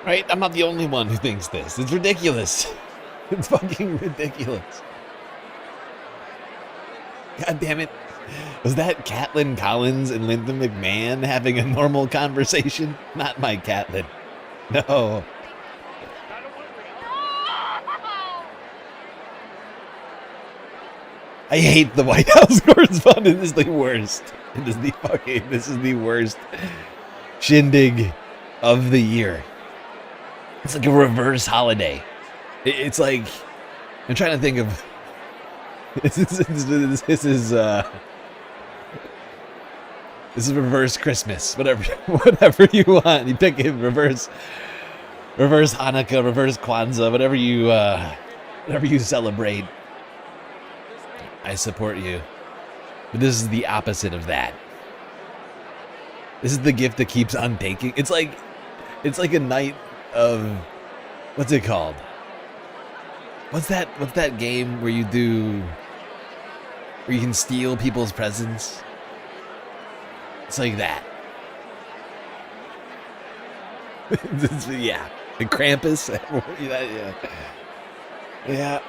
Speaker 1: Right? I'm not the only one who thinks this. It's ridiculous. It's fucking ridiculous. God damn it. Was that Catelyn Collins and Lyndon McMahon having a normal conversation? Not my Catelyn. No. I hate the White House correspondent. This is the worst. This is the worst shindig of the year. It's like a reverse holiday. It's like, I'm trying to think of. This is reverse Christmas. Whatever you want. You pick it. Reverse Hanukkah, reverse Kwanzaa, whatever you celebrate. I support you. But this is the opposite of that. This is the gift that keeps on taking. It's like a night of, what's it called? What's that game where you can steal people's presents? It's like that. Yeah. The Krampus. Yeah.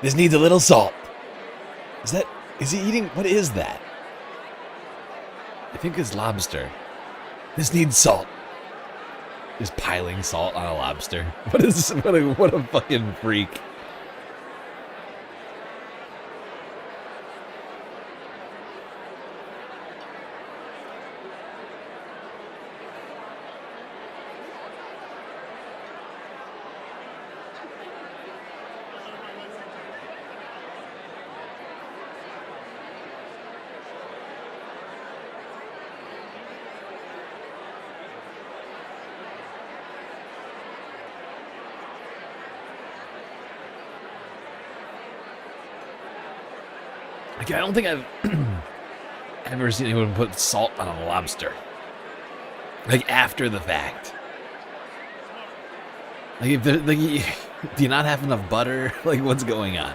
Speaker 1: This needs a little salt. Is he eating, what is that? I think it's lobster. This needs salt. Just piling salt on a lobster. What a fucking freak. Like, I don't think I've ever seen anyone put salt on a lobster. Like, after the fact. Like, if like, do you not have enough butter? Like, what's going on?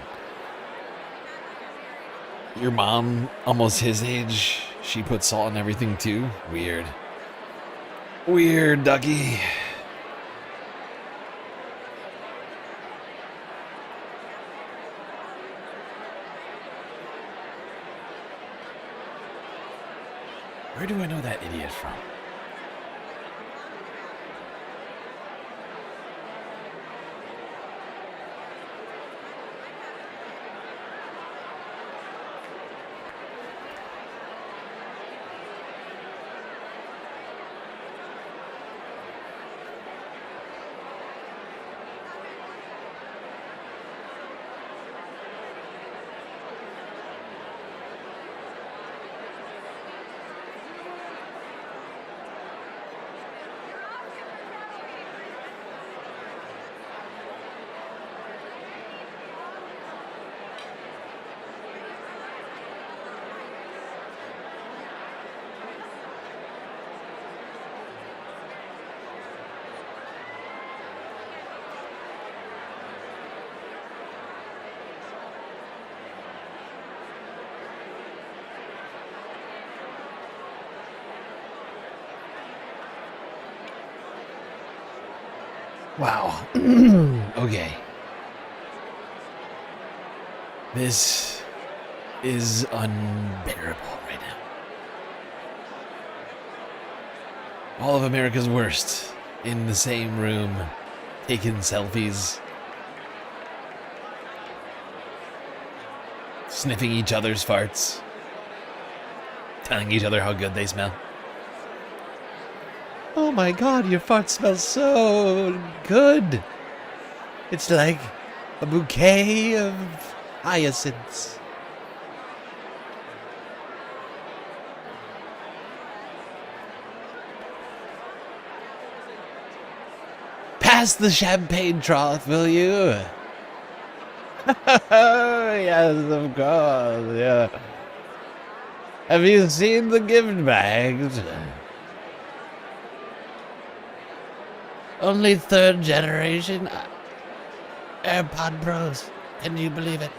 Speaker 1: Your mom, almost his age, she put salt on everything too? Weird. Weird, Ducky. Where do I know that idiot from? Wow. Okay. This is unbearable right now. All of America's worst in the same room, taking selfies, sniffing each other's farts, telling each other how good they smell. Oh my god, your fart smells so good. It's like a bouquet of hyacinths. Pass the champagne trough, will you? Yes, of course, yeah. Have you seen the gift bags? Only third generation AirPod Pros. Can you believe it?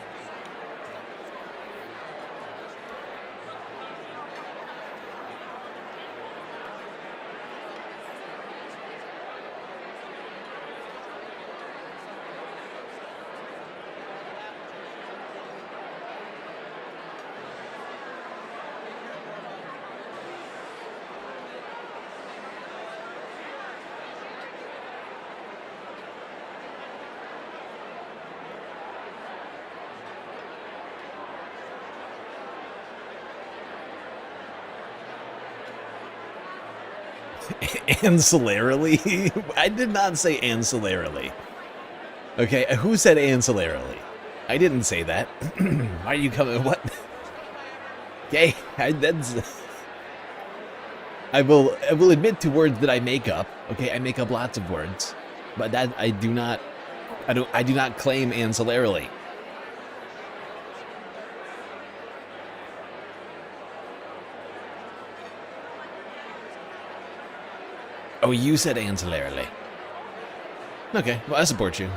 Speaker 1: Ancillarily? I did not say ancillarily. Okay, who said ancillarily? I didn't say that. Why are you coming? What? Okay, I will admit to words that I make up. Okay, I make up lots of words, but that I do not claim ancillarily. Oh, you said ancillarily. Okay, well, I support you.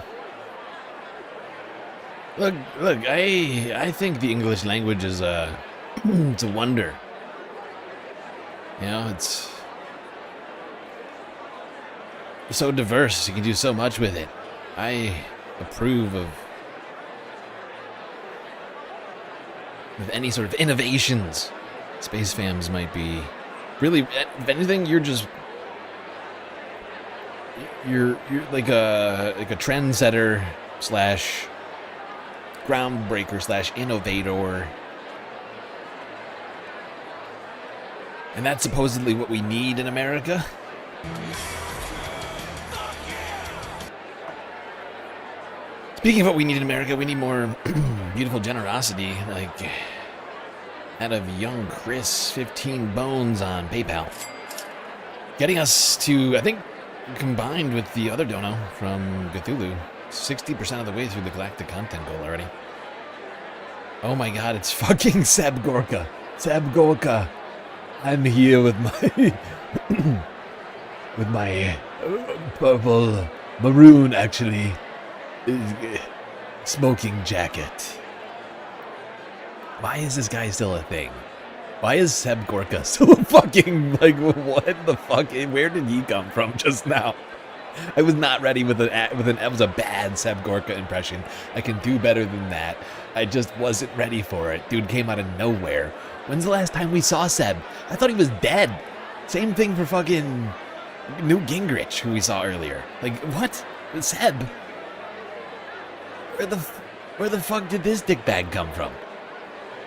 Speaker 1: Look, I think the English language is it's a wonder. You know, it's so diverse. You can do so much with it. I approve of any sort of innovations. Space Fams might be really, if anything, you're like a trendsetter slash groundbreaker slash innovator, and that's supposedly what we need in America. Speaking of what we need in America, we need more beautiful generosity, like that of young Chris 15 Bones on PayPal, getting us to, I think, combined with the other dono from Cthulhu, 60% of the way through the galactic content goal already. Oh my god, it's fucking Seb Gorka. Seb Gorka. I'm here with my with my purple, maroon actually, smoking jacket. Why is this guy still a thing? Why is Seb Gorka still a fucking, like, what the fuck? Where did he come from just now? I was not ready with it was a bad Seb Gorka impression. I can do better than that. I just wasn't ready for it. Dude came out of nowhere. When's the last time we saw Seb? I thought he was dead. Same thing for fucking Newt Gingrich, who we saw earlier. Like, what? Seb? Where the fuck did this dickbag come from?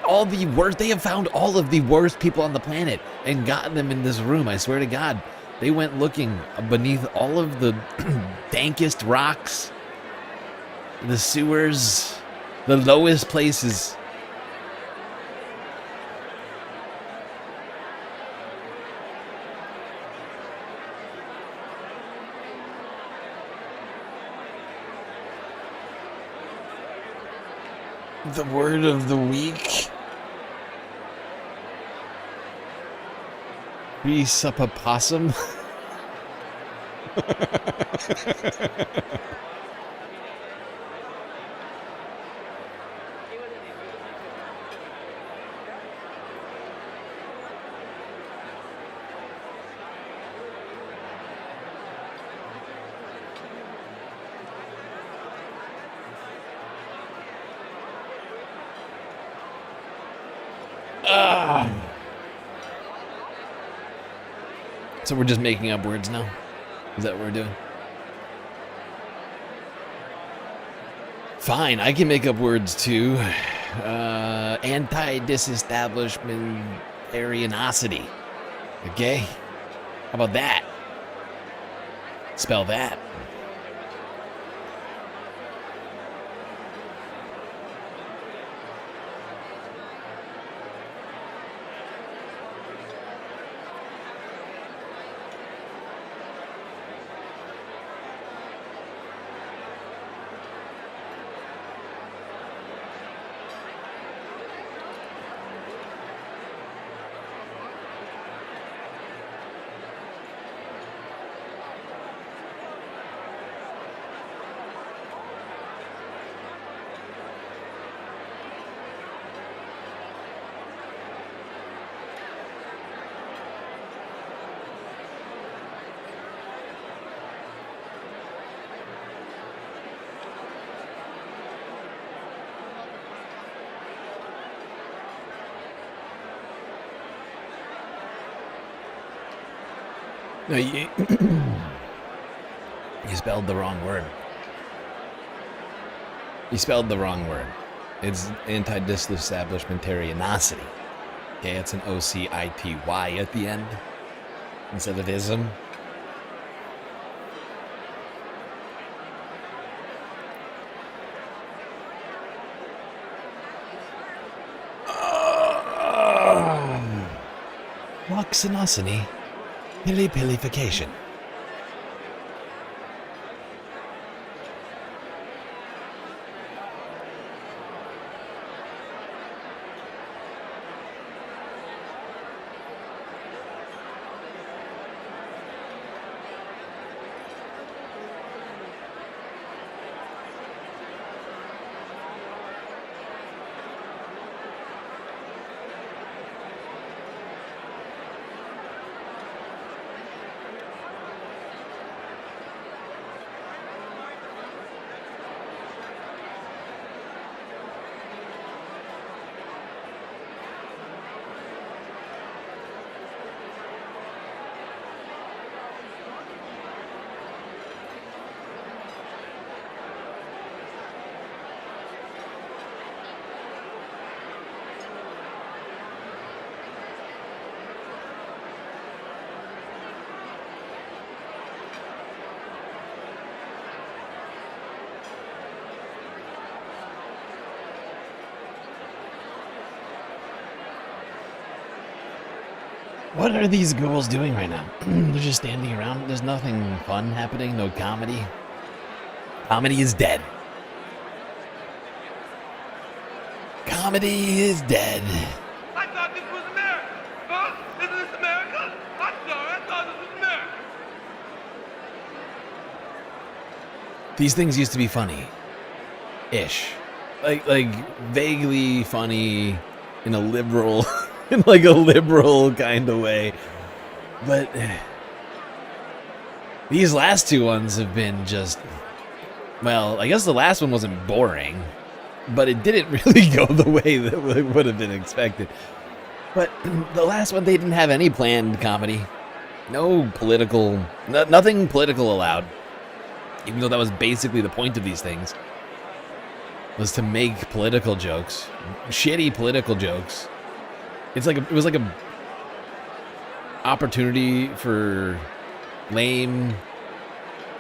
Speaker 1: All the worst, they have found all of the worst people on the planet and gotten them in this room, I swear to God. They went looking beneath all of the dankest rocks, the sewers, the lowest places. The word of the week. Presupossum. So we're just making up words now? Is that what we're doing? Fine, I can make up words too. Anti-disestablishmentarianosity. Okay? How about that? Spell that. No, you spelled the wrong word. You spelled the wrong word. It's anti-disestablishmentarianosity. Okay, it's an O-C-I-T-Y at the end instead of ism. Loxanosony. Pilly-pillification. What are these girls doing right now? They're just standing around. There's nothing fun happening, no comedy. Comedy is dead. comedy is dead.
Speaker 23: I thought this was America. Huh? Isn't this America? I'm sorry, I thought this was America.
Speaker 1: These things used to be funny-ish. Like vaguely funny in a liberal, in like a liberal kind of way. But these last two ones have been just, well, I guess the last one wasn't boring, but it didn't really go the way that would have been expected. But the last one, they didn't have any planned comedy. No political, nothing political allowed. Even though that was basically the point of these things, was to make political jokes, shitty political jokes. It was like a opportunity for lame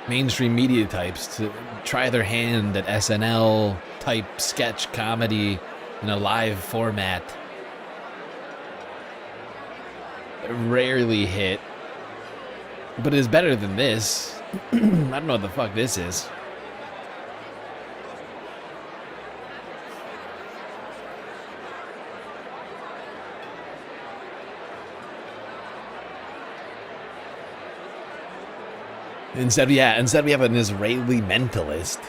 Speaker 1: mainstream media types to try their hand at SNL type sketch comedy in a live format. It rarely hit, but it is better than this. I don't know what the fuck this is. Instead we have an Israeli mentalist.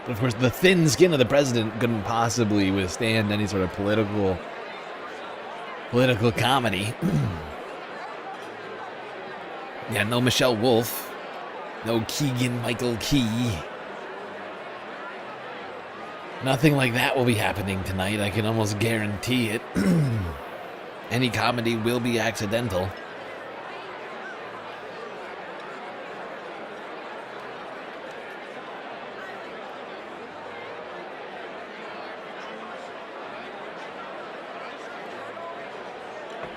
Speaker 1: But of course, the thin skin of the president couldn't possibly withstand any sort of political comedy. Yeah, no Michelle Wolf, no Keegan-Michael Key. Nothing like that will be happening tonight. I can almost guarantee it. Any comedy will be accidental.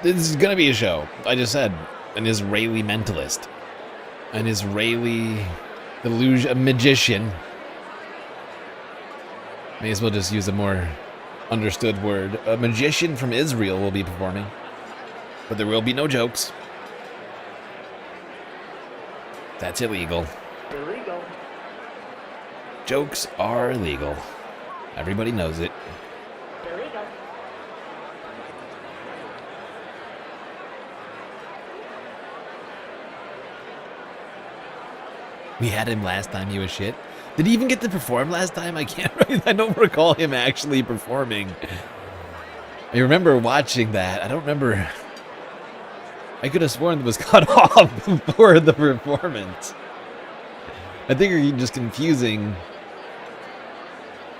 Speaker 1: This is going to be a show. I just said an Israeli mentalist. An Israeli illusion, a magician. May as well just use a more understood word. A magician from Israel will be performing. But there will be no jokes. That's illegal.
Speaker 7: Illegal.
Speaker 1: Jokes are illegal. Everybody knows it.
Speaker 7: Illegal.
Speaker 1: We had him last time he was shit. Did he even get to perform last time? I don't recall him actually performing. I remember watching that. I don't remember. I could have sworn it was cut off before the performance. I think you're just confusing.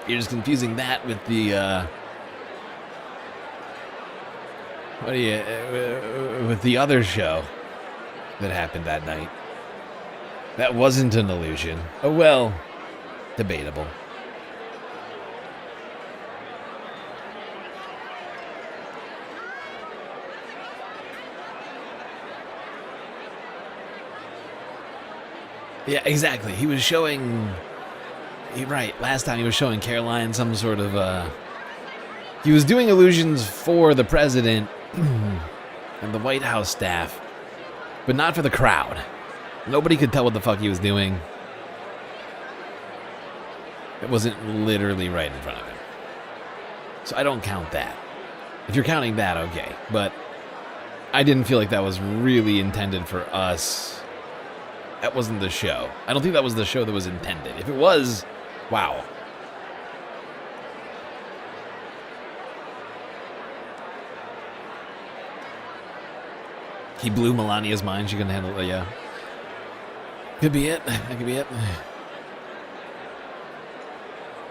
Speaker 1: You're just confusing that with the with the other show that happened that night. That wasn't an illusion. Oh well. Debatable. Yeah, exactly. He was showing... Right, last time he was showing Caroline some sort of... He was doing illusions for the president and the White House staff, but not for the crowd. Nobody could tell what the fuck he was doing. It wasn't literally right in front of him. So I don't count that. If you're counting that, okay. But I didn't feel like that was really intended for us. That wasn't the show. I don't think that was the show that was intended. If it was, wow. He blew Melania's mind. She couldn't handle it. Yeah. Could be it. That could be it.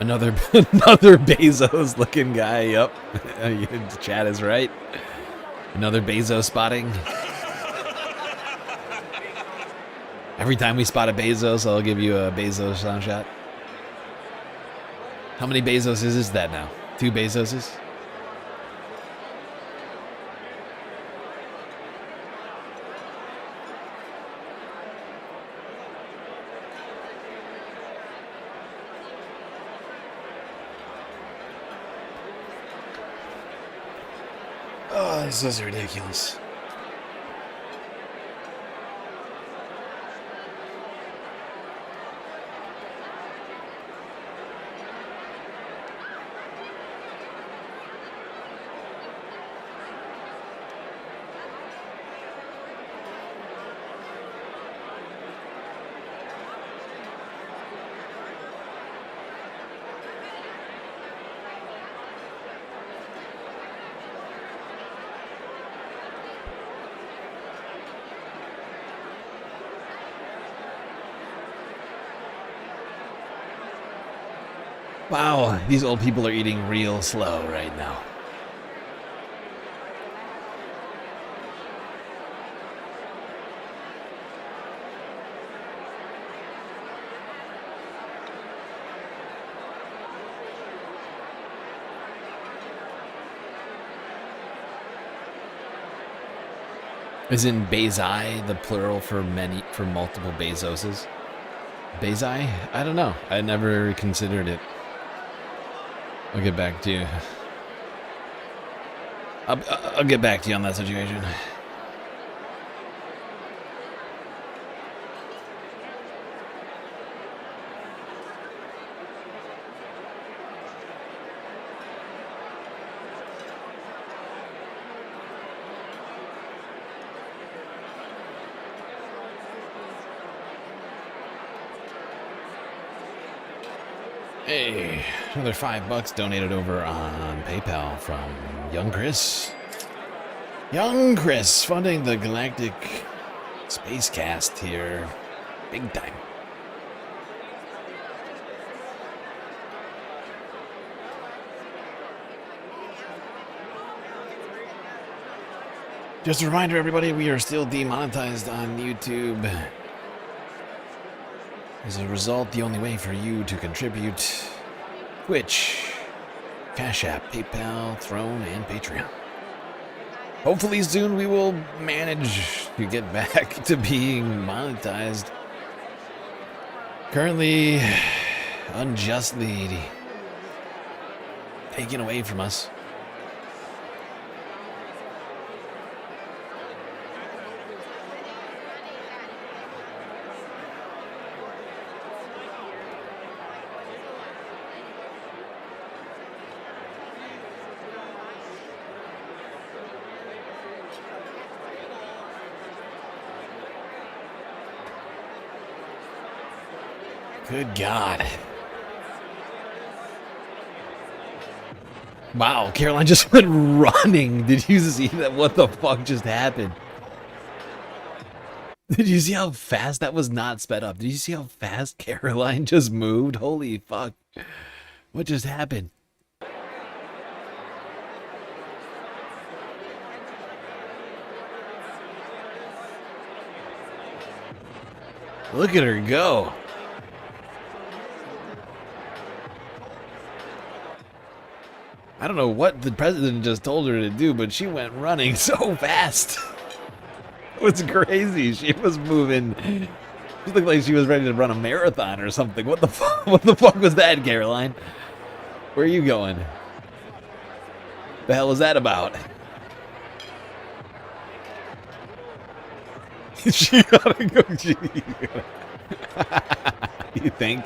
Speaker 1: Another Bezos looking guy. Yep. Chat is right. Another Bezos spotting. Every time we spot a Bezos, I'll give you a Bezos sound shot. How many Bezos is that now? 2 Bezoses? Oh, this is ridiculous. Wow, these old people are eating real slow right now. Isn't Bezai the plural for multiple Bezoses? Bezai? I don't know. I never considered it. I'll get back to you. I'll get back to you on that situation. Hey, another $5 donated over on PayPal from Young Chris. Young Chris funding the Galactic Spacecast here. Big time. Just a reminder, everybody, we are still demonetized on YouTube. As a result, the only way for you to contribute: Twitch, Cash App, PayPal, Throne, and Patreon. Hopefully soon we will manage to get back to being monetized. Currently, unjustly taken away from us. Good God. Wow, Caroline just went running. Did you see that? What the fuck just happened? Did you see how fast that was not sped up? Did you see how fast Caroline just moved? Holy fuck. What just happened? Look at her go. I don't know what the president just told her to do, but she went running so fast. It was crazy. She was moving. She looked like she was ready to run a marathon or something. What the fuck? What the fuck was that, Caroline? Where are you going? The hell was that about? She gotta go. You think?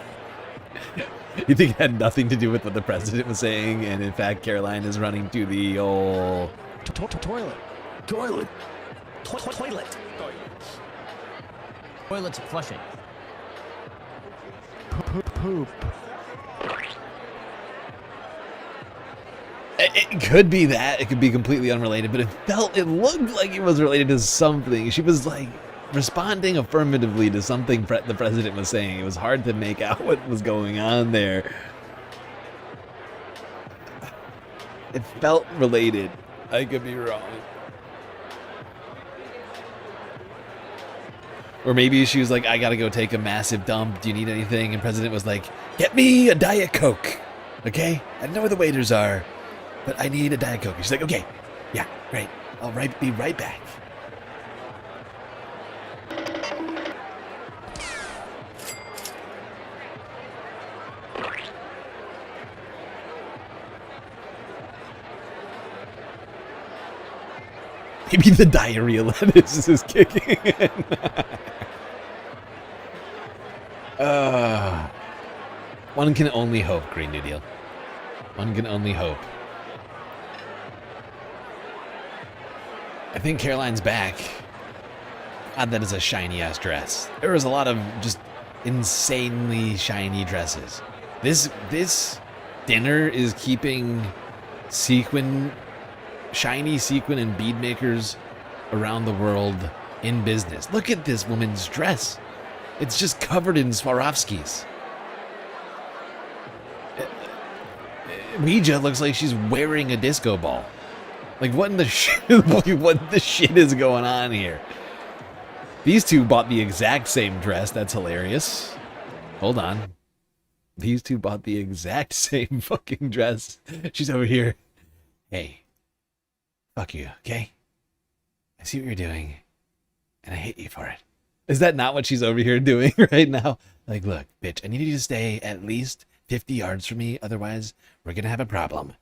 Speaker 1: You think it had nothing to do with what the president was saying, and in fact, Caroline is running to the old
Speaker 12: toilet. Toilet. Toilet. Toilet's flushing.
Speaker 1: Poop. It could be that. It could be completely unrelated, but it looked like it was related to something. She was like responding affirmatively to something the president was saying. It was hard to make out what was going on there. It felt related. I could be wrong. Or maybe she was like, I gotta go take a massive dump. Do you need anything? And president was like, get me a Diet Coke. Okay? I don't know where the waiters are, but I need a Diet Coke. And she's like, okay. Yeah, great. I'll be right back. Maybe the diarrhea lettuce is kicking in. One can only hope, Green New Deal. One can only hope. I think Caroline's back. God, that is a shiny-ass dress. There was a lot of just insanely shiny dresses. This dinner is keeping shiny sequin and bead makers around the world in business. Look at this woman's dress. It's just covered in Swarovskis. Ouija looks like she's wearing a disco ball. Like, what in the what the shit is going on here? These two bought the exact same dress. That's hilarious. Hold on. These two bought the exact same fucking dress. She's over here. Hey. Fuck you, okay? I see what you're doing, and I hate you for it. Is that not what she's over here doing right now? Like, look, bitch, I need you to stay at least 50 yards from me, otherwise we're gonna have a problem.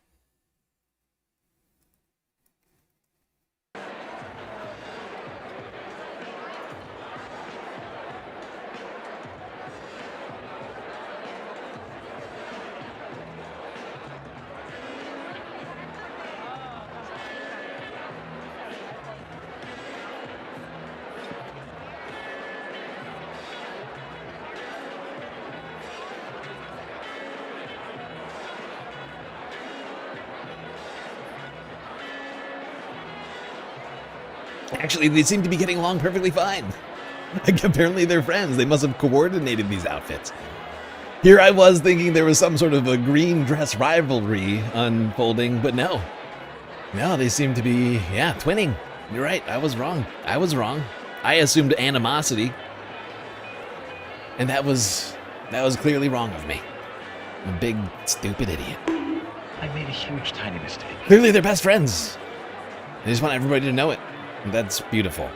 Speaker 1: Actually, they seem to be getting along perfectly fine. Like, apparently they're friends. They must have coordinated these outfits. Here I was thinking there was some sort of a green dress rivalry unfolding, but no. No, they seem to be, yeah, twinning. You're right, I was wrong. I was wrong. I assumed animosity. And that was clearly wrong of me. I'm a big, stupid idiot.
Speaker 12: I made a huge, tiny mistake.
Speaker 1: Clearly they're best friends. I just want everybody to know it. That's beautiful.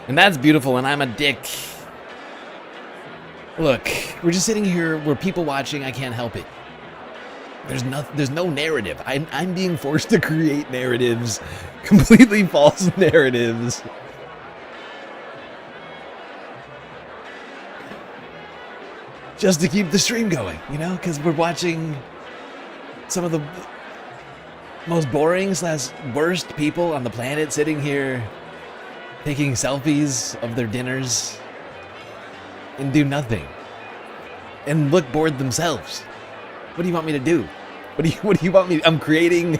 Speaker 1: And that's beautiful, and I'm a dick. Look, we're just sitting here, we're people watching, I can't help it. There's no narrative. I'm being forced to create narratives, completely false narratives. Just to keep the stream going, you know, because we're watching some of the most boring / worst people on the planet sitting here taking selfies of their dinners and do nothing and look bored themselves. What do you want me to do? What do you want me? I'm creating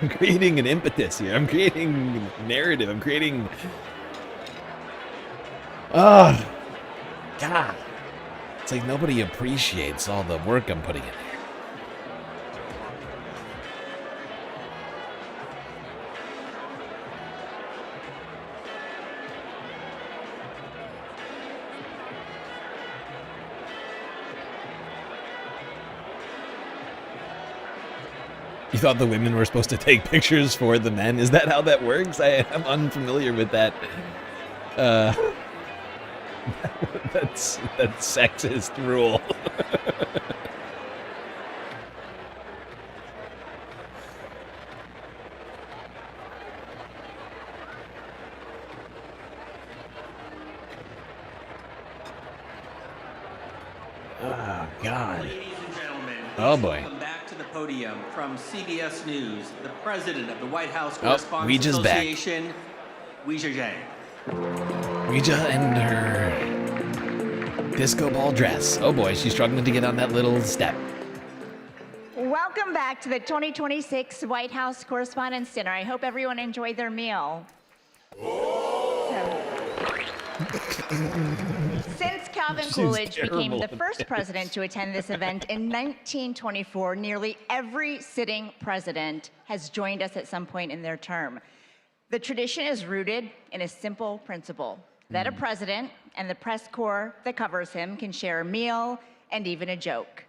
Speaker 1: an impetus here. I'm creating narrative. I'm creating. Oh, God! It's like nobody appreciates all the work I'm putting in here. You thought the women were supposed to take pictures for the men? Is that how that works? I am unfamiliar with that. That's sexist rule. Oh, God.
Speaker 10: Ladies and gentlemen,
Speaker 1: Oh, boy.
Speaker 10: welcome back to the podium from CBS News, the president of the White House Correspondents
Speaker 1: Ouija's back.
Speaker 10: Association, Ouija Zhang.
Speaker 1: Ouija and her disco ball dress. Oh boy, she's struggling to get on that little step.
Speaker 11: Welcome back to the 2026 White House Correspondents' Dinner. I hope everyone enjoyed their meal. Since Calvin Coolidge became the first president to attend this event in 1924, nearly every sitting president has joined us at some point in their term. The tradition is rooted in a simple principle, that a president and the press corps that covers him can share a meal and even a joke.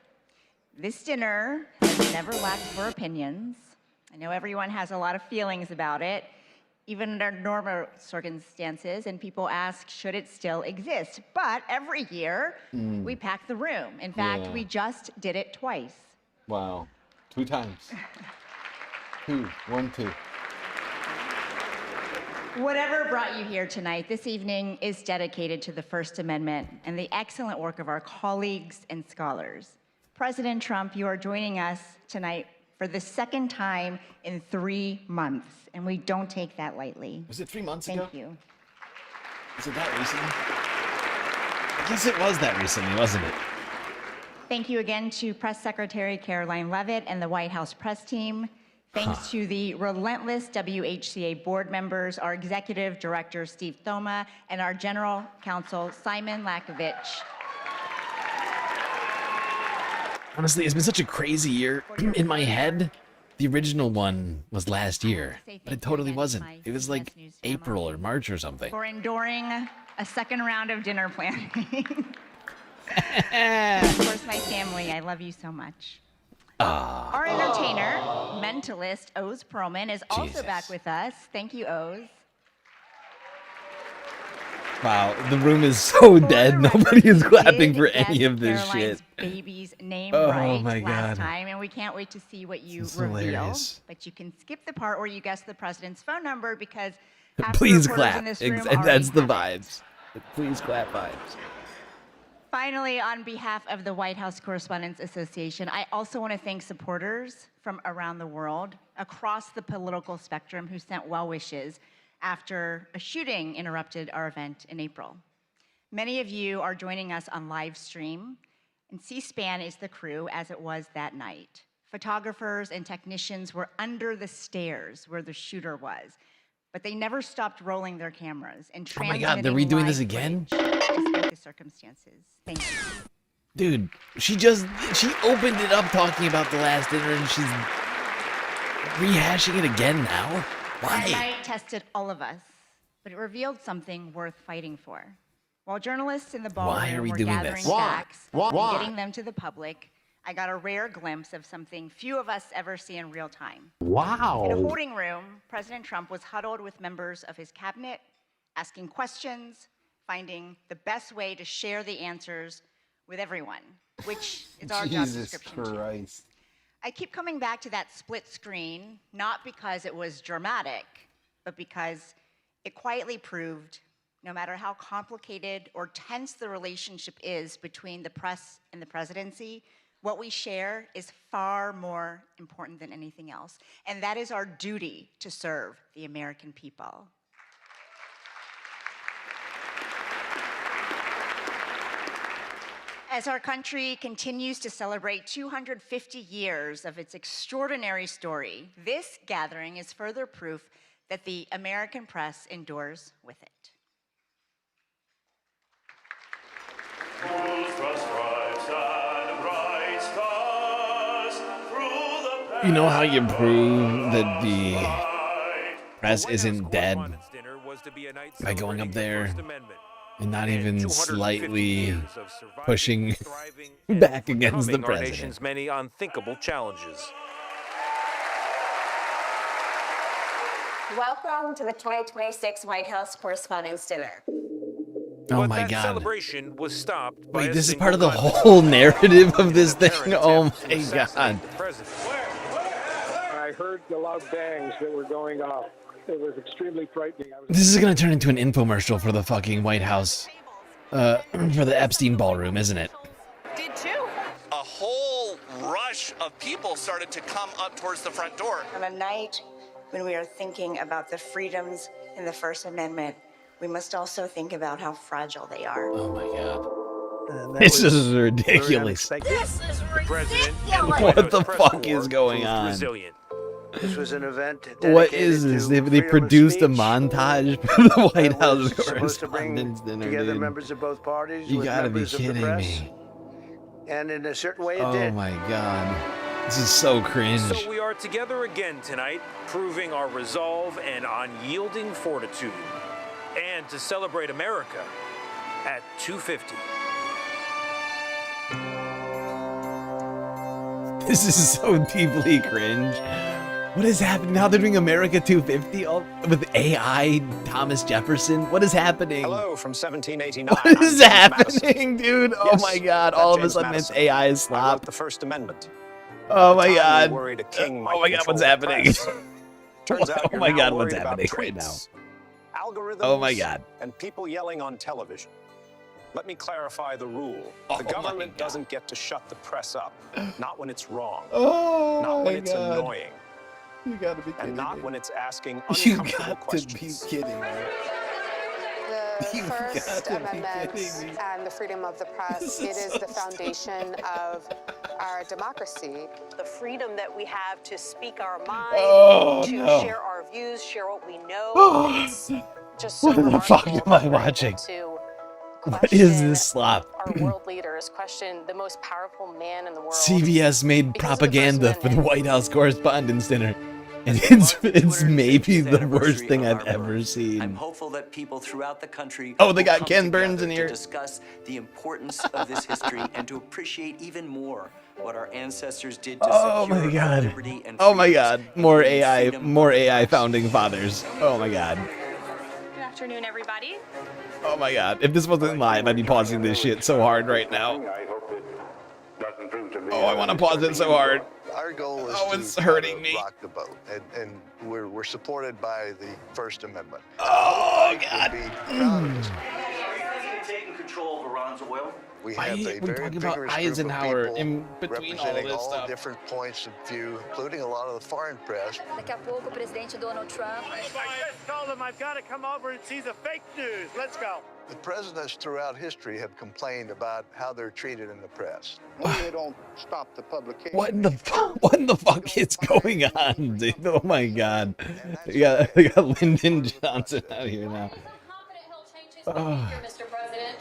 Speaker 11: This dinner has never lacked for opinions. I know everyone has a lot of feelings about it, even under normal circumstances, and people ask, should it still exist? But every year, we pack the room. In fact, we just did it twice.
Speaker 1: Wow. 2 times. 2. 1, 2.
Speaker 11: Whatever brought you here tonight, this evening is dedicated to the First Amendment and the excellent work of our colleagues and scholars. President Trump, you are joining us tonight for the second time in 3 months, and we don't take that lightly.
Speaker 1: Was it 3 months ago?
Speaker 11: Thank you.
Speaker 1: Was it that recently? I guess it was that recently, wasn't it?
Speaker 11: Thank you again to Press Secretary Caroline Leavitt and the White House press team. Thanks to the relentless WHCA board members, our executive director, Steve Thoma, and our general counsel, Simon Lakovich.
Speaker 1: Honestly, it's been such a crazy year. In my head, the original one was last year, but it totally wasn't. It was like April or March or something.
Speaker 11: For enduring a second round of dinner planning. Of course, my family, I love you so much. Our entertainer, mentalist, Oz Perlman, is also back with us. Thank you, Oz.
Speaker 1: Wow, the room is so dead. Nobody is clapping for any of this
Speaker 11: Caroline's
Speaker 1: shit.
Speaker 11: baby's name
Speaker 1: Oh
Speaker 11: right
Speaker 1: my
Speaker 11: last
Speaker 1: God.
Speaker 11: time, and we can't wait to see what you
Speaker 1: This is
Speaker 11: reveal.
Speaker 1: hilarious.
Speaker 11: But you can skip the part where you guess the president's phone number because half
Speaker 1: Please
Speaker 11: the reporters
Speaker 1: clap.
Speaker 11: in this room
Speaker 1: And that's the
Speaker 11: already have it.
Speaker 1: vibes. Please clap vibes.
Speaker 11: Finally, on behalf of the White House Correspondents Association, I also want to thank supporters from around the world, across the political spectrum, who sent well wishes after a shooting interrupted our event in April. Many of you are joining us on live stream, and C-SPAN is the crew as it was that night. Photographers and technicians were under the stairs where the shooter was, but they never stopped rolling their cameras and
Speaker 1: Oh my God, they're
Speaker 11: transmitting
Speaker 1: redoing this
Speaker 11: live
Speaker 1: again?
Speaker 11: footage despite the circumstances. Thank you.
Speaker 1: Dude, she opened it up talking about the last dinner and she's rehashing it again now?
Speaker 11: That
Speaker 1: Why?
Speaker 11: night tested all of us, but it revealed something worth fighting for. While journalists in the
Speaker 1: Why are
Speaker 11: ballroom
Speaker 1: we
Speaker 11: were
Speaker 1: doing
Speaker 11: gathering
Speaker 1: this?
Speaker 11: facts
Speaker 1: Why?
Speaker 11: and getting them to the public, I got a rare glimpse of something few of us ever see in real time.
Speaker 1: Wow.
Speaker 11: In a holding room, President Trump was huddled with members of his cabinet, asking questions, finding the best way to share the answers with everyone, which is our job
Speaker 1: Jesus
Speaker 11: description too.
Speaker 1: Christ.
Speaker 11: I keep coming back to that split screen, not because it was dramatic, but because it quietly proved no matter how complicated or tense the relationship is between the press and the presidency, what we share is far more important than anything else. And that is our duty to serve the American people. As our country continues to celebrate 250 years of its extraordinary story, this gathering is further proof that the American press endures with it.
Speaker 1: You know how you prove that the press isn't dead? By going up there and not even slightly pushing back against the
Speaker 2: our
Speaker 1: president.
Speaker 2: nation's many unthinkable challenges.
Speaker 13: Welcome to the 2026 White House Correspondents' Dinner.
Speaker 1: Oh my
Speaker 2: that
Speaker 1: God.
Speaker 2: celebration was stopped by
Speaker 1: Wait,
Speaker 2: a
Speaker 1: this is
Speaker 2: single
Speaker 1: part of the
Speaker 2: conflict.
Speaker 1: whole narrative of this thing? Oh my God.
Speaker 14: I heard the loud bangs that were going off. It was extremely frightening.
Speaker 1: This is gonna turn into an infomercial for the fucking White House. For the Epstein ballroom, isn't it?
Speaker 24: Did too. A whole rush of people started to come up towards the front door.
Speaker 11: On a night when we are thinking about the freedoms in the First Amendment, we must also think about how fragile they are.
Speaker 1: Oh my God. This is ridiculous.
Speaker 13: This is ridiculous.
Speaker 1: What the fuck is going on?
Speaker 2: Resilient.
Speaker 4: This was an event
Speaker 1: What is this? They
Speaker 4: freedom of
Speaker 1: produced a
Speaker 4: speech.
Speaker 1: montage for the White House
Speaker 4: was supposed to bring
Speaker 1: Correspondents' Dinner,
Speaker 4: together
Speaker 1: dude.
Speaker 4: members of both parties
Speaker 1: You
Speaker 4: with
Speaker 1: gotta be
Speaker 4: members of the
Speaker 1: kidding
Speaker 4: press.
Speaker 1: me.
Speaker 4: And in a certain way, it
Speaker 1: Oh
Speaker 4: did.
Speaker 1: my God. This is so cringe.
Speaker 2: So we are together again tonight, proving our resolve and unyielding fortitude. And to celebrate America at 250.
Speaker 1: This is so deeply cringe. What is happening now? They're doing America 250 with AI Thomas Jefferson. What is happening?
Speaker 25: Hello from 1789.
Speaker 1: What is
Speaker 25: I'm James
Speaker 1: happening, dude? Oh
Speaker 25: Yes,
Speaker 1: my God!
Speaker 25: that
Speaker 1: All of a
Speaker 25: James
Speaker 1: sudden,
Speaker 25: Madison.
Speaker 1: it's AI is
Speaker 25: I wrote
Speaker 1: slop.
Speaker 25: the First Amendment.
Speaker 1: Oh my
Speaker 25: At the time,
Speaker 1: God!
Speaker 25: we worried a king might
Speaker 1: Oh my God!
Speaker 25: control
Speaker 1: What's
Speaker 25: the
Speaker 1: happening?
Speaker 25: press. Turns out
Speaker 1: Oh
Speaker 25: you're
Speaker 1: my
Speaker 25: now
Speaker 1: God! What's
Speaker 25: worried about
Speaker 1: happening right now?
Speaker 25: tweets, Algorithms.
Speaker 1: Oh my God!
Speaker 25: And people yelling on television. Let me clarify the rule.
Speaker 1: Oh
Speaker 25: The
Speaker 1: my
Speaker 25: government doesn't get to shut the press up. Not when it's wrong.
Speaker 1: Oh
Speaker 25: not when
Speaker 1: my
Speaker 25: it's
Speaker 1: God.
Speaker 25: annoying.
Speaker 1: You gotta be kidding
Speaker 25: And not
Speaker 1: me.
Speaker 25: when it's asking
Speaker 1: You
Speaker 25: uncomfortable
Speaker 1: got to
Speaker 25: questions.
Speaker 1: be kidding me.
Speaker 26: The
Speaker 1: You
Speaker 26: First
Speaker 1: got to be
Speaker 26: Amendment
Speaker 1: kidding me.
Speaker 26: and the freedom of the press,
Speaker 1: This
Speaker 26: it
Speaker 1: is
Speaker 26: is
Speaker 1: so
Speaker 26: the foundation of our democracy.
Speaker 27: The freedom that we have to speak our mind,
Speaker 1: Oh,
Speaker 27: to
Speaker 1: no.
Speaker 27: share our views, share what we know.
Speaker 1: Oh.
Speaker 27: It's just so
Speaker 1: What the fuck
Speaker 27: remarkable
Speaker 1: am I
Speaker 27: that we're able
Speaker 1: watching?
Speaker 27: to
Speaker 1: What is this slop?
Speaker 27: our world leaders, question the most powerful man in the world.
Speaker 1: CBS made propaganda for the White House Correspondents' Dinner. And it's maybe the worst thing I've ever seen.
Speaker 5: I'm hopeful that people throughout the country
Speaker 1: Oh, they got
Speaker 5: will
Speaker 1: Ken
Speaker 5: come
Speaker 1: Burns in
Speaker 5: together
Speaker 1: here.
Speaker 5: to discuss the importance of this history and to appreciate even more what our ancestors did to
Speaker 1: Oh
Speaker 5: secure
Speaker 1: my
Speaker 5: our
Speaker 1: God.
Speaker 5: liberty and
Speaker 1: Oh my
Speaker 5: freedoms,
Speaker 1: God. More
Speaker 5: including
Speaker 1: AI founding fathers. Oh my God.
Speaker 27: Good afternoon, everybody.
Speaker 1: Oh my God. If this wasn't live, I'd be pausing this shit so hard right now. Oh, I want to pause it so hard.
Speaker 16: Our goal is
Speaker 1: it's hurting me.
Speaker 16: rock the boat, and we're supported by the First Amendment.
Speaker 1: Oh God.
Speaker 5: taking control of Iran's oil.
Speaker 16: We
Speaker 1: Why
Speaker 16: have
Speaker 1: are
Speaker 16: a
Speaker 1: we
Speaker 16: very
Speaker 1: talking about
Speaker 16: vigorous
Speaker 1: Eisenhower
Speaker 16: group of
Speaker 1: in
Speaker 16: people
Speaker 1: between all
Speaker 16: representing
Speaker 1: this
Speaker 16: all
Speaker 1: stuff?
Speaker 16: different points of view, including a lot of the foreign press.
Speaker 17: Daqui a pouco, o presidente Donald Trump.
Speaker 15: I just told him I've got to come over and see the fake news. Let's go.
Speaker 16: The presidents throughout history have complained about how they're treated in the press.
Speaker 18: They don't stop the publication.
Speaker 1: What in the fuck is going on, dude? Oh my God. We got Lyndon Johnson out here now. Oh.
Speaker 17: Mr. President.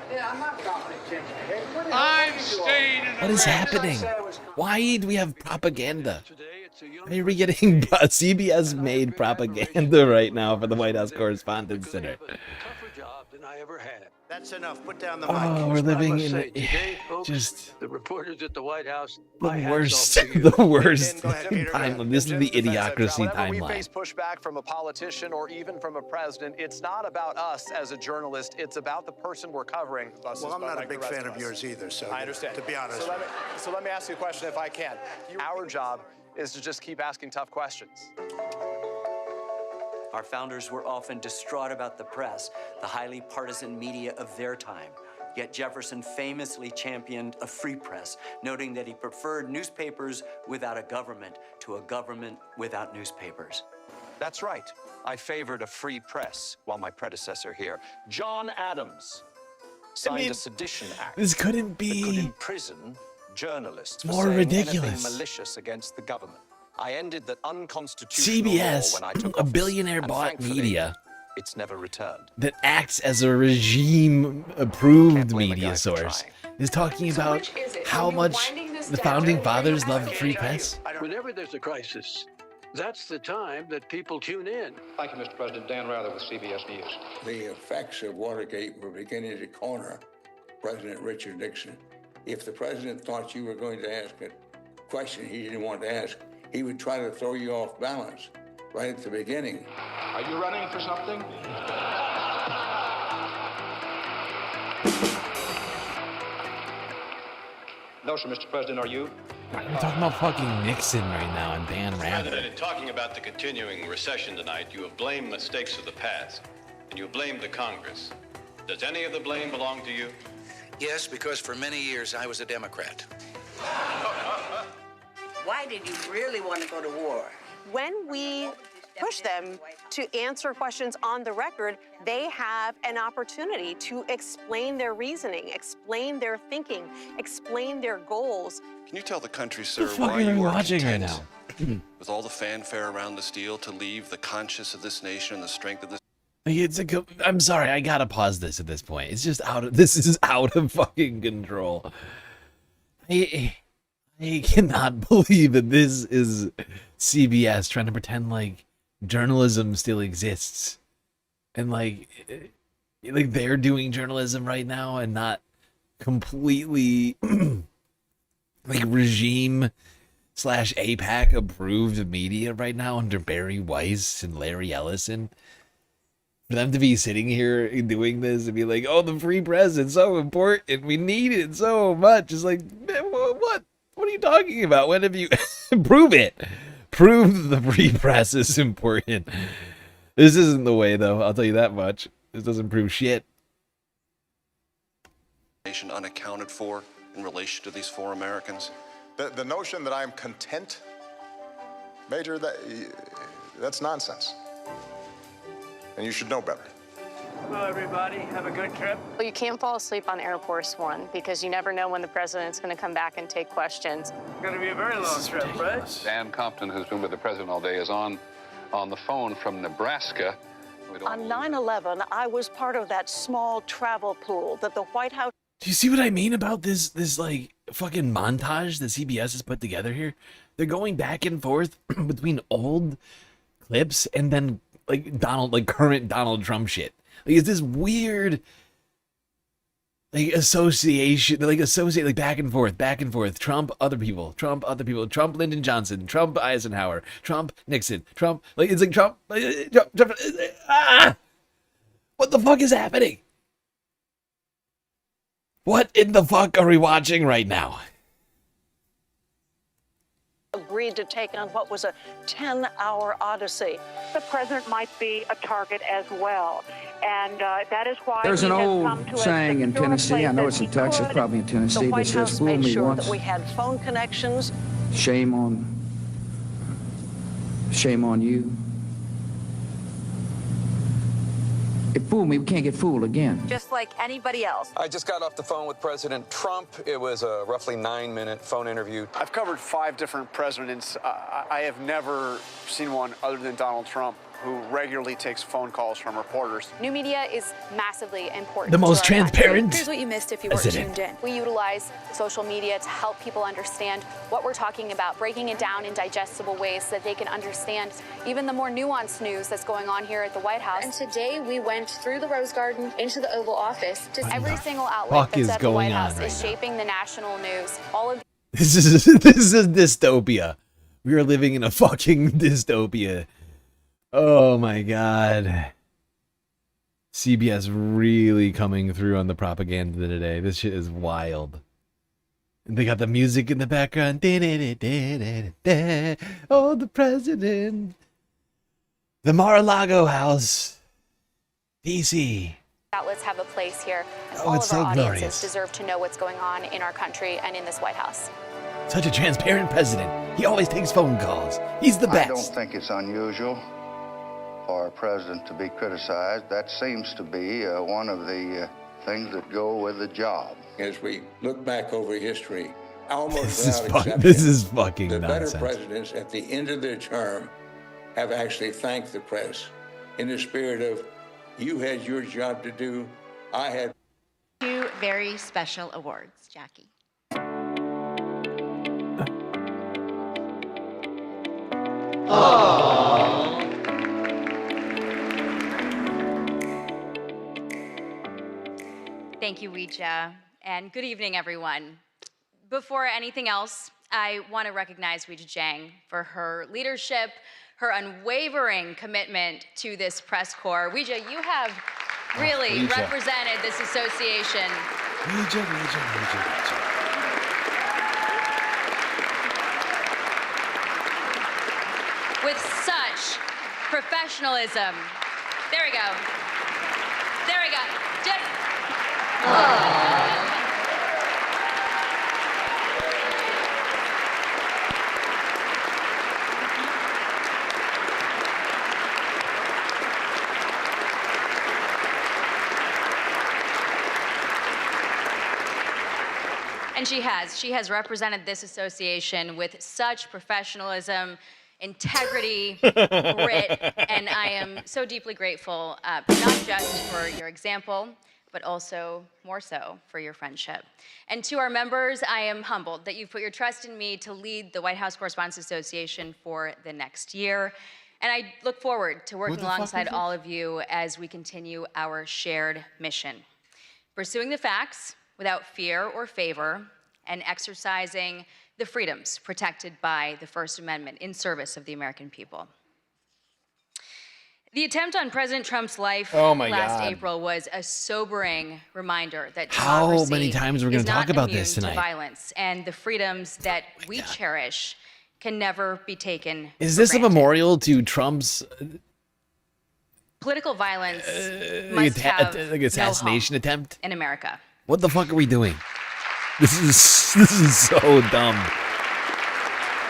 Speaker 18: Yeah, I'm not confident, Jim.
Speaker 17: I'm staying in
Speaker 1: What is happening? Why do we have propaganda? Why are we getting CBS made propaganda right now for the White House Correspondents' Dinner?
Speaker 15: That's enough. Put down the mic.
Speaker 1: Oh, we're living in just
Speaker 18: the reporters at the White House.
Speaker 1: the worst timeline. This is the idiocracy
Speaker 25: Whenever we
Speaker 1: timeline.
Speaker 25: face pushback from a politician or even from a president, it's not about us as a journalist. It's about the person we're covering.
Speaker 15: Well, I'm not a big fan of yours either, so
Speaker 25: I understand.
Speaker 15: to be honest.
Speaker 25: So let me ask you a question if I can. Our job is to just keep asking tough questions.
Speaker 5: Our founders were often distraught about the press, the highly partisan media of their time. Yet Jefferson famously championed a free press, noting that he preferred newspapers without a government to a government without newspapers.
Speaker 25: That's right. I favored a free press while my predecessor here, John Adams, signed a Sedition Act.
Speaker 1: This couldn't be
Speaker 25: that could imprison journalists for
Speaker 1: more
Speaker 25: saying
Speaker 1: ridiculous.
Speaker 25: anything malicious against the government. I ended that unconstitutional
Speaker 1: CBS,
Speaker 25: law when I took
Speaker 1: a
Speaker 25: office,
Speaker 1: billionaire
Speaker 25: and
Speaker 1: bought
Speaker 25: thankfully,
Speaker 1: media
Speaker 25: it's never returned.
Speaker 1: that acts as a regime-approved media source, is talking about how much the founding fathers loved free press.
Speaker 18: Whenever there's a crisis, that's the time that people tune in.
Speaker 19: Thank you, Mr. President. Dan Rather with CBS News.
Speaker 20: The effects of Watergate were beginning to corner President Richard Nixon. If the president thought you were going to ask a question he didn't want to ask, he would try to throw you off balance right at the beginning.
Speaker 19: Are you running for something? No, sir, Mr. President, are you?
Speaker 1: I'm talking about fucking Nixon right now and Dan Rather.
Speaker 21: President, in talking about the continuing recession tonight, you have blamed mistakes of the past, and you have blamed the Congress. Does any of the blame belong to you?
Speaker 28: Yes, because for many years I was a Democrat.
Speaker 27: Why did you really want to go to war?
Speaker 26: When we push them to answer questions on the record, they have an opportunity to explain their reasoning, explain their thinking, explain their goals.
Speaker 29: Can you tell the country, sir,
Speaker 1: What the fuck
Speaker 29: why
Speaker 1: are
Speaker 29: you
Speaker 1: we
Speaker 29: are
Speaker 1: watching right
Speaker 29: content,
Speaker 1: now?
Speaker 29: with all the fanfare around this deal, to leave the conscience of this nation and the strength of this?
Speaker 1: I'm sorry, I gotta pause this at this point. It's just this is out of fucking control. I cannot believe that this is CBS trying to pretend like journalism still exists. And like they're doing journalism right now and not completely like regime / APAC approved media right now under Barry Weiss and Larry Ellison. For them to be sitting here and doing this and be like, oh, the free press is so important. We need it so much. It's like, what? What are you talking about? When have you prove it? Prove the free press is important. This isn't the way, though. I'll tell you that much. This doesn't prove shit.
Speaker 29: Nation unaccounted for in relation to these 4 Americans.
Speaker 25: The notion that I'm content, Major, that's nonsense. And you should know better.
Speaker 18: Hello, everybody. Have a good trip.
Speaker 27: Well, you can't fall asleep on Air Force One because you never know when the president's going to come back and take questions.
Speaker 18: It's going to be a very long trip, right?
Speaker 19: Dan Compton, who's been with the president all day, is on the phone from Nebraska.
Speaker 3: On 9/11, I was part of that small travel pool that the White House.
Speaker 1: Do you see what I mean about this like fucking montage that CBS has put together here? They're going back and forth between old clips and then like current Donald Trump shit. Like it's this weird like association, like back and forth. Trump, other people, Trump, Lyndon Johnson, Trump, Eisenhower, Trump, Nixon, Trump. Like it's like Trump. What the fuck is happening? What in the fuck are we watching right now?
Speaker 3: Agreed to take on what was a 10-hour odyssey.
Speaker 6: The president might be a target as well, and that is why
Speaker 7: there's an old saying in Tennessee. I know it's in Texas, probably in Tennessee.
Speaker 3: The White
Speaker 7: that
Speaker 3: House
Speaker 7: says, "Fool
Speaker 3: made
Speaker 7: me
Speaker 3: sure
Speaker 7: once,
Speaker 3: that we had phone connections.
Speaker 7: shame on you." It fooled me. We can't get fooled again.
Speaker 8: Just like anybody else.
Speaker 9: I just got off the phone with President Trump. It was a roughly 9-minute phone interview.
Speaker 10: I've covered 5 different presidents. I have never seen one other than Donald Trump who regularly takes phone calls from reporters.
Speaker 27: New media is massively important.
Speaker 1: The most
Speaker 27: to our country.
Speaker 1: transparent.
Speaker 27: Here's what you missed if you weren't tuned in. We utilize social media to help people understand what we're talking about, breaking it down in digestible ways so that they can understand even the more nuanced news that's going on here at the White House. And today we went through the Rose Garden into the Oval Office. Just every single outlet that's at the White House is shaping the national news. All of
Speaker 1: This is dystopia. We are living in a fucking dystopia. Oh my god. CBS really coming through on the propaganda today. This shit is wild. And they got the music in the background. Oh, the president. The Mar-a-Lago house. DC.
Speaker 27: outlets have a place here. And
Speaker 1: Oh,
Speaker 27: all
Speaker 1: it's
Speaker 27: of our
Speaker 1: so
Speaker 27: audiences
Speaker 1: glorious.
Speaker 27: deserve to know what's going on in our country and in this White House.
Speaker 1: Such a transparent president. He always takes phone calls. He's the best.
Speaker 16: I don't think it's unusual for a president to be criticized. That seems to be one of the things that go with the job.
Speaker 20: As we look back over history, almost
Speaker 1: This
Speaker 20: without exception,
Speaker 1: is fucking
Speaker 20: the
Speaker 1: nonsense.
Speaker 20: better presidents at the end of their term have actually thanked the press in the spirit of, you had your job to do, I had.
Speaker 11: 2 very special awards, Jackie.
Speaker 12: Thank you, Ouija, and good evening, everyone. Before anything else, I want to recognize Ouija Jiang for her leadership, her unwavering commitment to this press corps. Ouija, you have really
Speaker 1: Ouija.
Speaker 12: represented this association.
Speaker 1: Ouija.
Speaker 12: With such professionalism. There we go. There we go. And she has represented this association with such professionalism, integrity, grit, and I am so deeply grateful, not just for your example, but also more so for your friendship. And to our members, I am humbled that you've put your trust in me to lead the White House Correspondents Association for the next year. And I look forward to working alongside all of you as we continue our shared mission. Pursuing the facts without fear or favor, and exercising the freedoms protected by the First Amendment in service of the American people. The attempt on President Trump's life last April was a sobering reminder that
Speaker 1: How
Speaker 12: democracy
Speaker 1: many times we're going
Speaker 12: is
Speaker 1: to talk
Speaker 12: not
Speaker 1: about
Speaker 12: immune
Speaker 1: this
Speaker 12: to
Speaker 1: tonight?
Speaker 12: violence, and the freedoms that we cherish can never be taken
Speaker 1: Is
Speaker 12: for
Speaker 1: this a
Speaker 12: granted.
Speaker 1: memorial to Trump's
Speaker 12: Political violence must have
Speaker 1: like assassination
Speaker 12: no home
Speaker 1: attempt?
Speaker 12: in America.
Speaker 1: What the fuck are we doing? This is so dumb.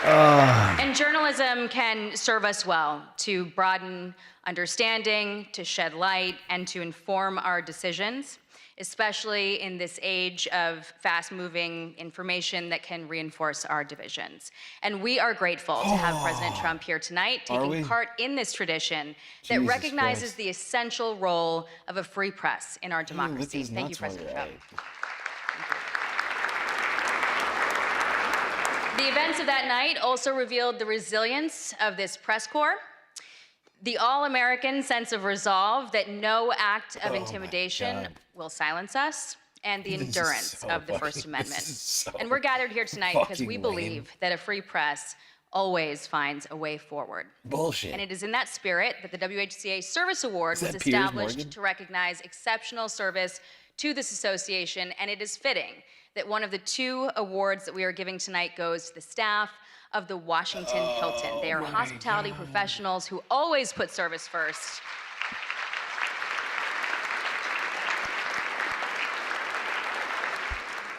Speaker 12: And journalism can serve us well to broaden understanding, to shed light, and to inform our decisions, especially in this age of fast-moving information that can reinforce our divisions. And we are grateful to have President Trump here tonight, taking part in this tradition that recognizes the essential role of a free press in our democracy. Thank you, President Trump. The events of that night also revealed the resilience of this press corps, the all-American sense of resolve that no act of intimidation will silence us, and the endurance of the First Amendment. And we're gathered here tonight because we believe that a free press always finds a way forward.
Speaker 1: Bullshit.
Speaker 12: And it is in that spirit that the WHCA Service Award was established to recognize exceptional service to this association, and it is fitting that one of the 2 awards that we are giving tonight goes to the staff of the Washington Hilton. They are hospitality professionals who always put service first.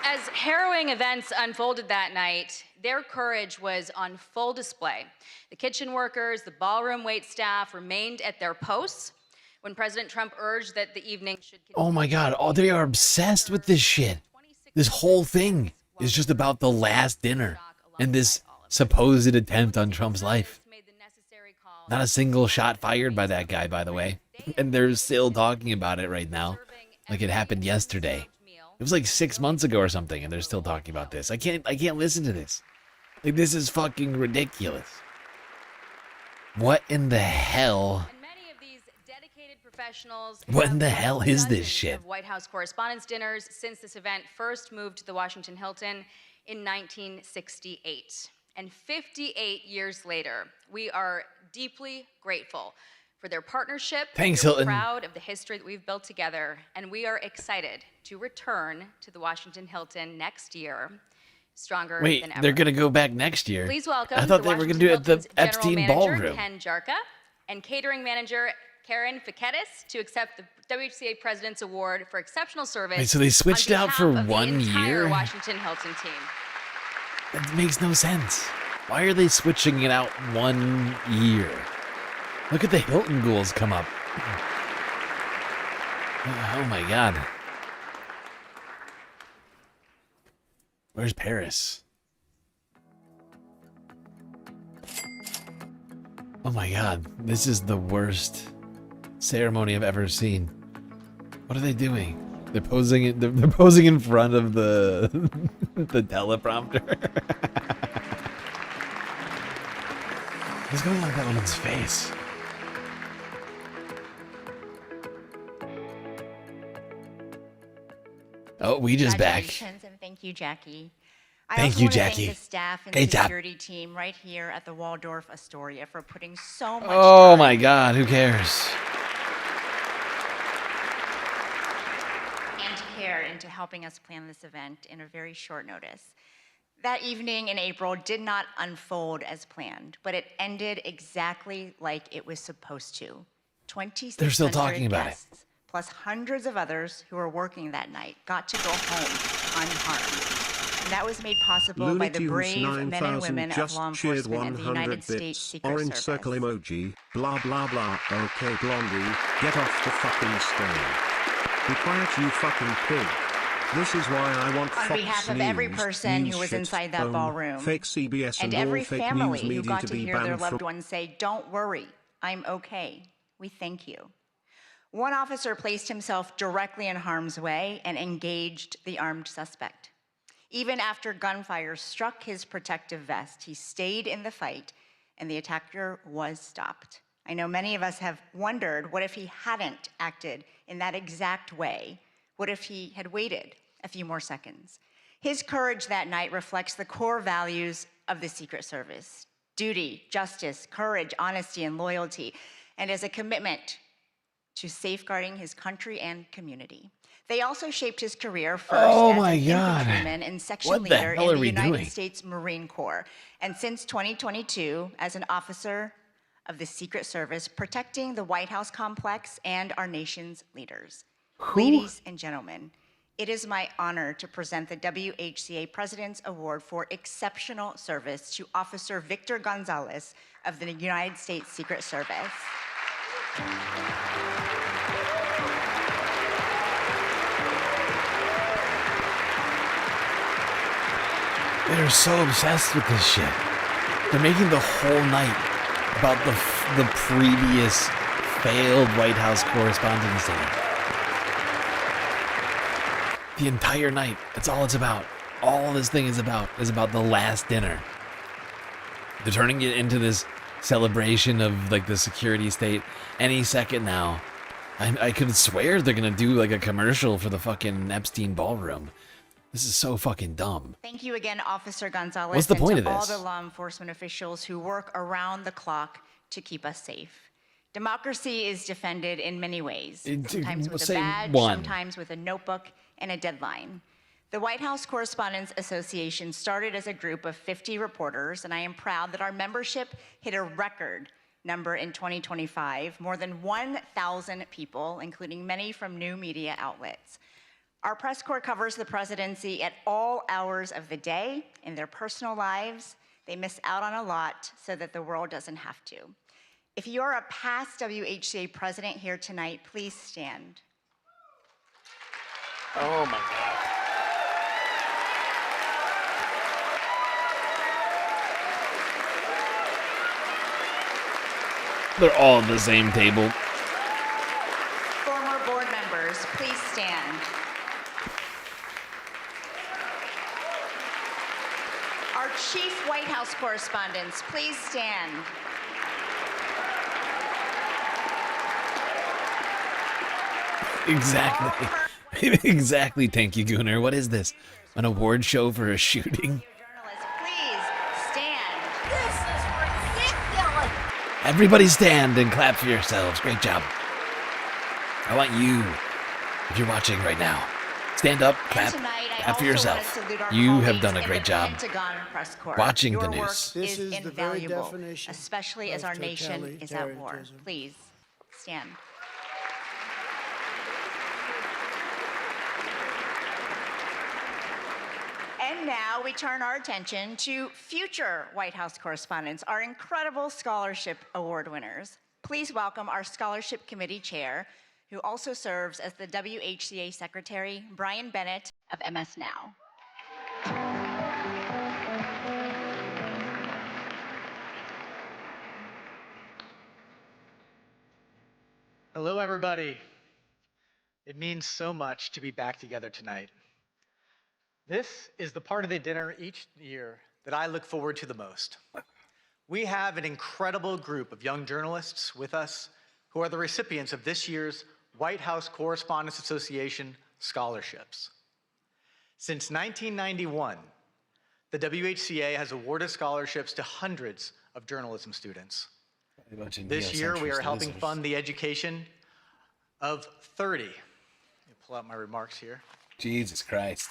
Speaker 12: As harrowing events unfolded that night, their courage was on full display. The kitchen workers, the ballroom wait staff remained at their posts when President Trump urged that the evening should continue.
Speaker 1: Oh my God. Oh, they are obsessed with this shit. This whole thing is just about the last dinner and this supposed attempt on Trump's life. Not a single shot fired by that guy, by the way. And they're still talking about it right now, like it happened yesterday. It was like 6 months ago or something, and they're still talking about this. I can't listen to this. Like, this is fucking ridiculous. What in the hell? What in the hell is this shit?
Speaker 12: Of White House Correspondents' dinners since this event first moved to the Washington Hilton in 1968. And 58 years later, we are deeply grateful for their partnership.
Speaker 1: Thanks,
Speaker 12: We're
Speaker 1: Hilton.
Speaker 12: proud of the history that we've built together, and we are excited to return to the Washington Hilton next year, stronger
Speaker 1: Wait,
Speaker 12: than ever.
Speaker 1: they're gonna go back next year.
Speaker 12: Please welcome
Speaker 1: I thought
Speaker 12: the
Speaker 1: they were gonna
Speaker 12: Washington
Speaker 1: do it at the
Speaker 12: Hilton's General
Speaker 1: Epstein
Speaker 12: Manager,
Speaker 1: Ballroom.
Speaker 12: Ken Jarka, and catering manager Karen Fiketis to accept the WHCA President's Award for exceptional service.
Speaker 1: Wait, so they switched it
Speaker 12: on
Speaker 1: out for
Speaker 12: behalf of the
Speaker 1: 1
Speaker 12: entire
Speaker 1: year?
Speaker 12: Washington Hilton team.
Speaker 1: That makes no sense. Why are they switching it out 1 year? Look at the Hilton ghouls come up. Oh my God. Where's Paris? Oh my God, this is the worst ceremony I've ever seen. What are they doing? They're posing. They're posing in front of the the teleprompter. What's going on with that woman's face? Oh, Ouija's back.
Speaker 11: Congratulations, and thank you, Jackie.
Speaker 1: Thank you,
Speaker 11: I also want to
Speaker 1: Jackie.
Speaker 11: thank the staff and
Speaker 1: Great
Speaker 11: the
Speaker 1: job.
Speaker 11: security team right here at the Waldorf Astoria for putting so much
Speaker 1: Oh
Speaker 11: time
Speaker 1: my God, who cares?
Speaker 11: and care into helping us plan this event in a very short notice. That evening in April did not unfold as planned, but it ended exactly like it was supposed to. 2,600
Speaker 1: They're still talking about it.
Speaker 11: guests, plus hundreds of others who were working that night, got to go home unharmed. And that was made possible by
Speaker 2: Looney
Speaker 11: the
Speaker 2: Tunes
Speaker 11: brave men and
Speaker 2: 9000
Speaker 11: women of
Speaker 2: just
Speaker 11: law
Speaker 2: cheered
Speaker 11: enforcement and the
Speaker 2: 100
Speaker 11: United States
Speaker 2: bits.
Speaker 11: Secret
Speaker 2: Orange
Speaker 11: Service.
Speaker 2: circle emoji. Blah blah blah. Okay, Blondie, get off the fucking stage. Be quiet, you fucking pig. This is why I want
Speaker 11: On
Speaker 2: Fox
Speaker 11: behalf of
Speaker 2: News,
Speaker 11: every person
Speaker 2: news
Speaker 11: who was
Speaker 2: shit,
Speaker 11: inside that ballroom,
Speaker 2: fake CBS
Speaker 11: and
Speaker 2: and
Speaker 11: every
Speaker 2: all fake
Speaker 11: family
Speaker 2: news
Speaker 11: who
Speaker 2: media
Speaker 11: got
Speaker 2: to
Speaker 11: to
Speaker 2: be
Speaker 11: hear their
Speaker 2: banned
Speaker 11: loved
Speaker 2: from.
Speaker 11: ones say, "Don't worry, I'm okay. We thank you." One officer placed himself directly in harm's way and engaged the armed suspect. Even after gunfire struck his protective vest, he stayed in the fight, and the attacker was stopped. I know many of us have wondered, what if he hadn't acted in that exact way? What if he had waited a few more seconds? His courage that night reflects the core values of the Secret Service: duty, justice, courage, honesty, and loyalty, and as a commitment to safeguarding his country and community. They also shaped his career first
Speaker 1: Oh
Speaker 11: as
Speaker 1: my
Speaker 11: an
Speaker 1: God.
Speaker 11: infantryman and section
Speaker 1: What the
Speaker 11: leader
Speaker 1: hell
Speaker 11: in
Speaker 1: are
Speaker 11: the
Speaker 1: we
Speaker 11: United
Speaker 1: doing?
Speaker 11: States Marine Corps, and since 2022 as an officer of the Secret Service, protecting the White House complex and our nation's leaders. Ladies and gentlemen, it is my honor to present the WHCA President's Award for Exceptional Service to Officer Victor Gonzalez of the United States Secret Service.
Speaker 1: They're so obsessed with this shit. They're making the whole night about the previous failed White House Correspondents' Dinner. The entire night. That's all it's about. All this thing is about the last dinner. They're turning it into this celebration of like the security state any second now. I could swear they're gonna do like a commercial for the fucking Epstein ballroom. This is so fucking dumb.
Speaker 11: Thank you again, Officer Gonzalez.
Speaker 1: What's the point of
Speaker 11: and to
Speaker 1: this?
Speaker 11: all the law enforcement officials who work around the clock to keep us safe. Democracy is defended in many ways. Sometimes with a badge, sometimes with a notebook and a deadline. The White House Correspondents Association started as a group of 50 reporters, and I am proud that our membership hit a record number in 2025, more than 1,000 people, including many from new media outlets. Our press corps covers the presidency at all hours of the day in their personal lives. They miss out on a lot so that the world doesn't have to. If you are a past WHCA president here tonight, please stand.
Speaker 4: Oh my God.
Speaker 1: They're all at the same table.
Speaker 11: Former board members, please stand. Our chief White House correspondents, please stand.
Speaker 1: Exactly. Exactly, thank you, Gooner. What is this? An award show for a shooting?
Speaker 11: Please stand.
Speaker 8: This is ridiculous.
Speaker 1: Everybody stand and clap for yourselves. Great job. I want you, if you're watching right now, stand up, clap, clap for yourself. You have done a great job watching the news.
Speaker 11: Your work is invaluable, especially as our nation is at war. Please stand. And now we turn our attention to future White House correspondents, our incredible scholarship award winners. Please welcome our scholarship committee chair, who also serves as the WHCA secretary, Brian Bennett of MS Now.
Speaker 13: Hello, everybody. It means so much to be back together tonight. This is the part of the dinner each year that I look forward to the most. We have an incredible group of young journalists with us who are the recipients of this year's White House Correspondents Association scholarships. Since 1991, the WHCA has awarded scholarships to hundreds of journalism students. This year, we are helping fund the education of 30. Let me pull out my remarks here.
Speaker 1: Jesus Christ.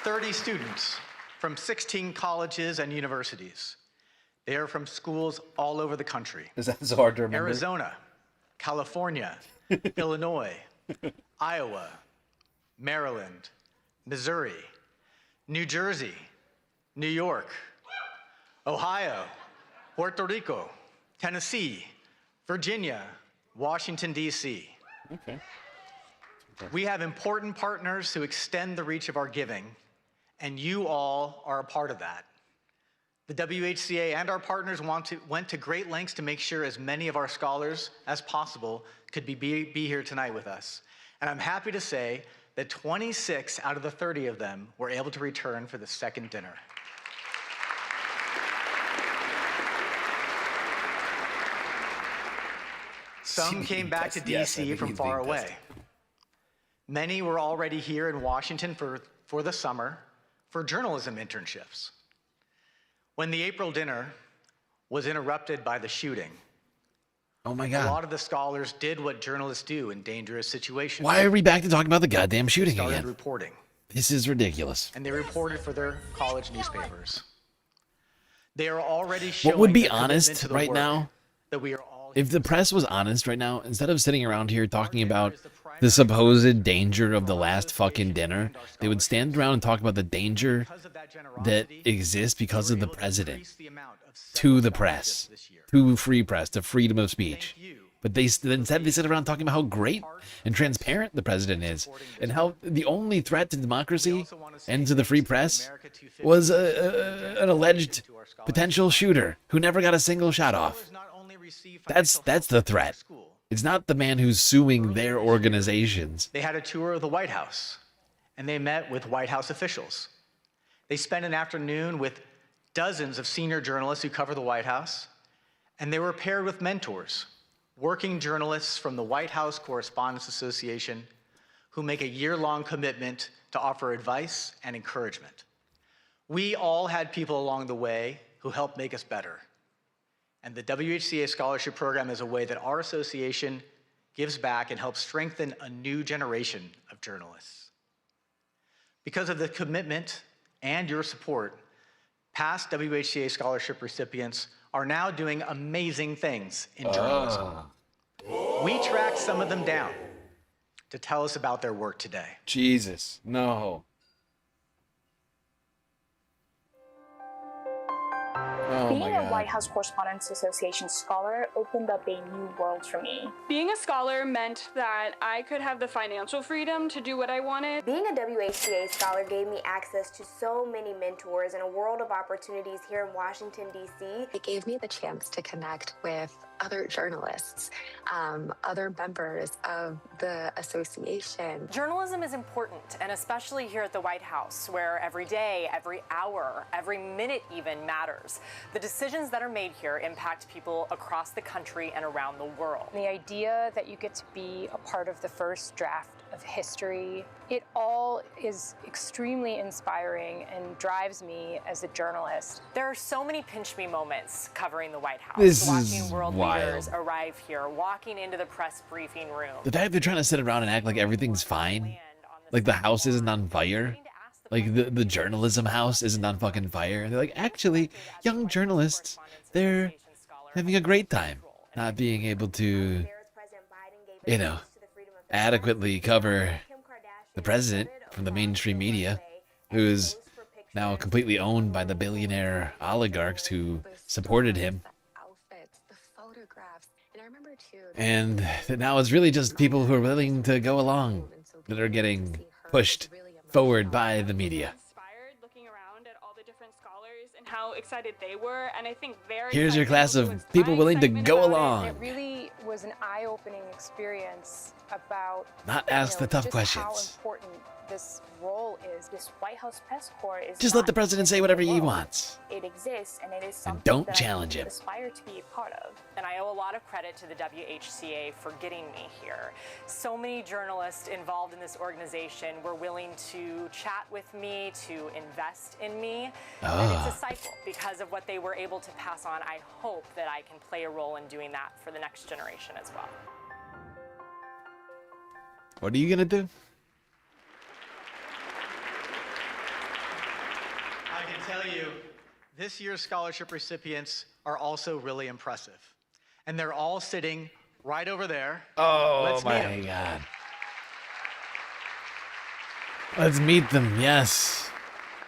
Speaker 13: 30 students from 16 colleges and universities. They are from schools all over the country.
Speaker 1: Is that so hard to remember?
Speaker 13: Arizona, California, Illinois, Iowa, Maryland, Missouri, New Jersey, New York, Ohio, Puerto Rico, Tennessee, Virginia, Washington, D.C.
Speaker 1: Okay.
Speaker 13: We have important partners who extend the reach of our giving, and you all are a part of that. The WHCA and our partners went to great lengths to make sure as many of our scholars as possible could be here tonight with us. And I'm happy to say that 26 out of the 30 of them were able to return for the second dinner. Some came back to DC from far away. Many were already here in Washington for the summer for journalism internships. When the April dinner was interrupted by the shooting,
Speaker 1: oh my God,
Speaker 13: a lot of the scholars did what journalists do in dangerous situations.
Speaker 1: Why are we back to talking about the goddamn shooting
Speaker 13: Started
Speaker 1: again?
Speaker 13: reporting.
Speaker 1: This is ridiculous.
Speaker 13: And they reported for their college newspapers. They are already showing
Speaker 1: What would be
Speaker 13: the commitment
Speaker 1: honest
Speaker 13: to the
Speaker 1: right
Speaker 13: work
Speaker 1: now
Speaker 13: that we are all
Speaker 1: If the press was honest right now, instead of sitting around here talking about the supposed danger of the last fucking dinner, they would stand around and talk about the danger that exists because of the president to the press, to free press, to freedom of speech. But instead they sit around talking about how great and transparent the president is, and how the only threat to democracy and to the free press was an alleged potential shooter who never got a single shot off. That's the threat. It's not the man who's suing their organizations.
Speaker 13: They had a tour of the White House, and they met with White House officials. They spent an afternoon with dozens of senior journalists who cover the White House, and they were paired with mentors, working journalists from the White House Correspondents Association, who make a year-long commitment to offer advice and encouragement. We all had people along the way who helped make us better. And the WHCA Scholarship Program is a way that our association gives back and helps strengthen a new generation of journalists. Because of the commitment and your support, past WHCA Scholarship recipients are now doing amazing things in journalism. We tracked some of them down to tell us about their work today.
Speaker 1: Jesus, no.
Speaker 4: Being a White House Correspondents Association scholar opened up a new world for me.
Speaker 5: Being a scholar meant that I could have the financial freedom to do what I wanted.
Speaker 14: Being a WHCA scholar gave me access to so many mentors and a world of opportunities here in Washington, D.C.
Speaker 15: It gave me the chance to connect with other journalists, other members of the association.
Speaker 26: Journalism is important, and especially here at the White House, where every day, every hour, every minute even matters. The decisions that are made here impact people across the country and around the world.
Speaker 4: The idea that you get to be a part of the first draft of history, it all is extremely inspiring and drives me as a journalist.
Speaker 26: There are so many pinch me moments covering the White House.
Speaker 1: This
Speaker 26: watching
Speaker 1: is
Speaker 26: world
Speaker 1: wild.
Speaker 26: leaders arrive here, walking into the press briefing room.
Speaker 1: The fact they're trying to sit around and act like everything's fine, like the house isn't on fire, like the journalism house isn't on fucking fire. And they're like, actually, young journalists, they're having a great time not being able to, you know, adequately cover the president from the mainstream media, who is now completely owned by the billionaire oligarchs who supported him. And now it's really just people who are willing to go along that are getting pushed forward by the media.
Speaker 5: Looking around at all the different scholars and how excited they were, and I think
Speaker 1: Here's your class of people willing to go along.
Speaker 4: It really was an eye-opening experience about
Speaker 1: Not ask the tough
Speaker 4: just
Speaker 1: questions.
Speaker 4: how important this role is. This White House press corps is
Speaker 1: Just
Speaker 4: not
Speaker 1: let the president say whatever he wants.
Speaker 4: It exists, and it is something
Speaker 1: don't
Speaker 4: that
Speaker 1: challenge
Speaker 4: I
Speaker 1: him.
Speaker 4: aspire to be a part of.
Speaker 26: And I owe a lot of credit to the WHCA for getting me here. So many journalists involved in this organization were willing to chat with me, to invest in me. And it's a cycle because of what they were able to pass on. I hope that I can play a role in doing that for the next generation as well.
Speaker 1: What are you gonna do?
Speaker 13: I can tell you, this year's scholarship recipients are also really impressive. And they're all sitting right over there.
Speaker 1: Oh
Speaker 13: Let's meet
Speaker 1: my
Speaker 13: 'em.
Speaker 1: god. Let's meet them, yes.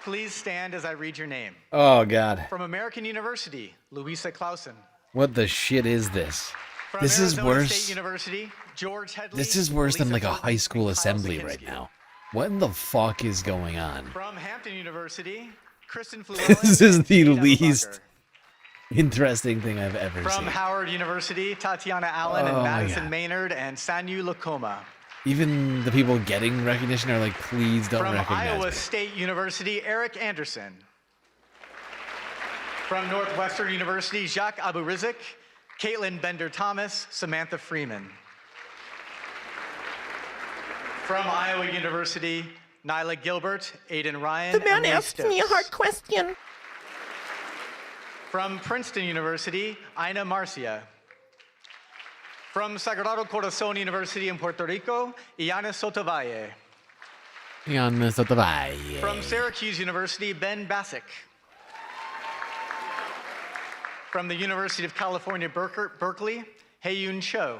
Speaker 13: Please stand as I read your name.
Speaker 1: Oh god.
Speaker 13: From American University, Louisa Clausen.
Speaker 1: What the shit is this?
Speaker 13: From
Speaker 1: This is
Speaker 13: Arizona
Speaker 1: worse.
Speaker 13: State University, George Headley.
Speaker 1: This is worse than
Speaker 13: Lisa
Speaker 1: like a
Speaker 13: Portman,
Speaker 1: high school
Speaker 13: and Kyle
Speaker 1: assembly
Speaker 13: Zakinski.
Speaker 1: right now. What in the fuck is going on?
Speaker 13: From Hampton University, Kristen Fluellen.
Speaker 1: This is
Speaker 13: and
Speaker 1: the
Speaker 13: Steve
Speaker 1: least
Speaker 13: Eberbachler.
Speaker 1: interesting thing I've ever
Speaker 13: From
Speaker 1: seen.
Speaker 13: Howard University, Tatiana Allen
Speaker 1: Oh
Speaker 13: and
Speaker 1: my
Speaker 13: Madison
Speaker 1: God.
Speaker 13: Maynard and Sanyu Lakoma.
Speaker 1: Even the people getting recognition are like, please don't
Speaker 13: From
Speaker 1: recognize
Speaker 13: Iowa
Speaker 1: me.
Speaker 13: State University, Eric Anderson. From Northwestern University, Jacques Abu-Rizik, Caitlin Bender-Thomas, Samantha Freeman. From Iowa University, Nyla Gilbert, Aiden Ryan,
Speaker 17: The man
Speaker 13: and Lee
Speaker 17: asked me a
Speaker 13: Stokes.
Speaker 17: hard question.
Speaker 13: From Princeton University, Ina Marcia. From Sagrado Corazon University in Puerto Rico, Iana Sotovalle.
Speaker 1: Yan Sotovalle.
Speaker 13: From Syracuse University, Ben Bassick. From the University of California, Berkeley, Hae-Yoon Cho.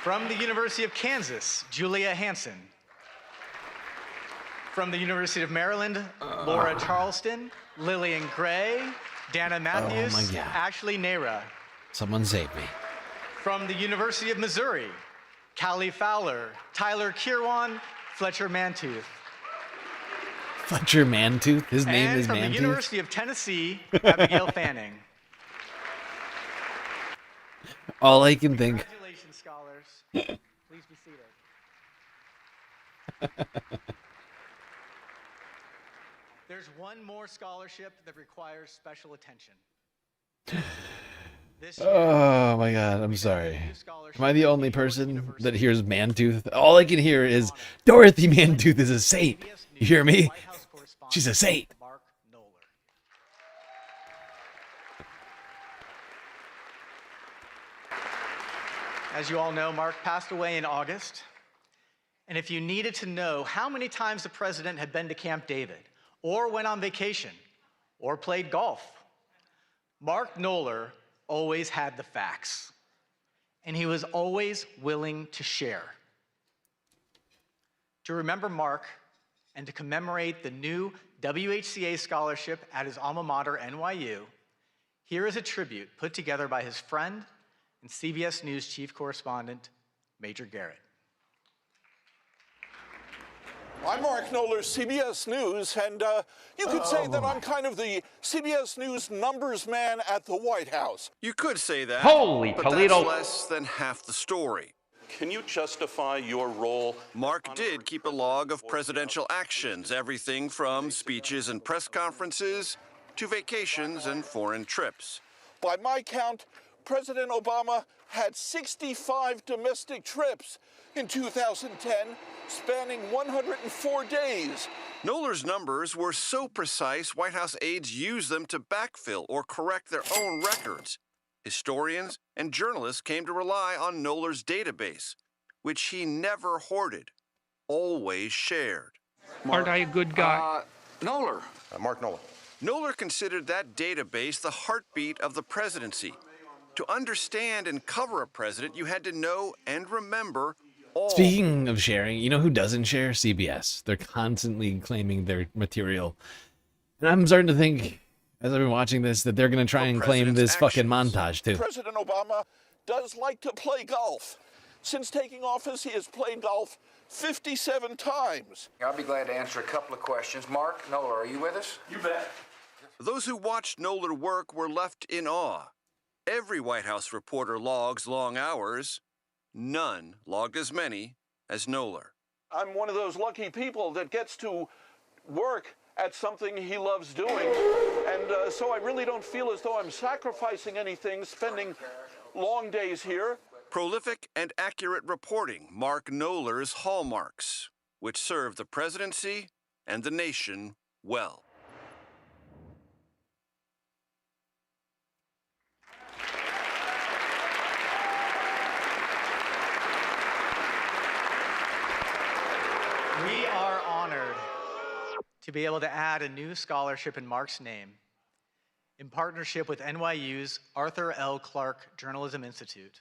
Speaker 13: From the University of Kansas, Julia Hansen. From the University of Maryland, Laura Charleston, Lillian Gray, Dana Matthews,
Speaker 1: my God.
Speaker 13: Ashley Nera.
Speaker 1: Someone save me.
Speaker 13: From the University of Missouri, Callie Fowler, Tyler Kirwan, Fletcher Mantooth.
Speaker 1: Fletcher Mantooth? His name
Speaker 13: And
Speaker 1: is
Speaker 13: from the
Speaker 1: Mantooth?
Speaker 13: University of Tennessee, Abigail Fanning.
Speaker 1: All I can think.
Speaker 13: Congratulations, scholars. Please be seated. There's one more scholarship that requires special attention.
Speaker 1: Oh my God, I'm sorry. Am I the only person that hears Mantooth? All I can hear is Dorothy Mantooth is a saint. You hear me? She's a saint.
Speaker 13: As you all know, Mark passed away in August. And if you needed to know how many times the president had been to Camp David, or went on vacation, or played golf, Mark Knoller always had the facts. And he was always willing to share. To remember Mark and to commemorate the new WHCA scholarship at his alma mater, NYU, here is a tribute put together by his friend and CBS News chief correspondent, Major Garrett.
Speaker 17: I'm Mark Knoller, CBS News, and you could say that I'm kind of the CBS News numbers man at the White House.
Speaker 18: You could say that.
Speaker 17: Holy
Speaker 18: but
Speaker 17: Toledo.
Speaker 18: that's less than half the story.
Speaker 17: Can you justify your role?
Speaker 18: Mark did keep a log of presidential actions, everything from speeches and press conferences to vacations and foreign trips.
Speaker 17: By my count, President Obama had 65 domestic trips in 2010, spanning 104 days.
Speaker 18: Knoller's numbers were so precise, White House aides used them to backfill or correct their own records. Historians and journalists came to rely on Knoller's database, which he never hoarded, always shared.
Speaker 21: Aren't I a good guy?
Speaker 18: Knoller. Mark Knoller. Knoller considered that database the heartbeat of the presidency. To understand and cover a president, you had to know and remember all.
Speaker 1: Speaking of sharing, you know who doesn't share? CBS. They're constantly claiming their material. And I'm starting to think, as I've been watching this, that they're going to try and claim this fucking montage too.
Speaker 17: President Obama does like to play golf. Since taking office, he has played golf 57 times.
Speaker 19: I'll be glad to answer a couple of questions. Mark Knoller, are you with us?
Speaker 17: You bet.
Speaker 18: Those who watched Knoller work were left in awe. Every White House reporter logs long hours. None logged as many as Knoller.
Speaker 17: I'm one of those lucky people that gets to work at something he loves doing, and so I really don't feel as though I'm sacrificing anything, spending long days here.
Speaker 18: Prolific and accurate reporting, Mark Knoller's hallmarks, which served the presidency and the nation well.
Speaker 13: We are honored to be able to add a new scholarship in Mark's name in partnership with NYU's Arthur L. Clarke Journalism Institute.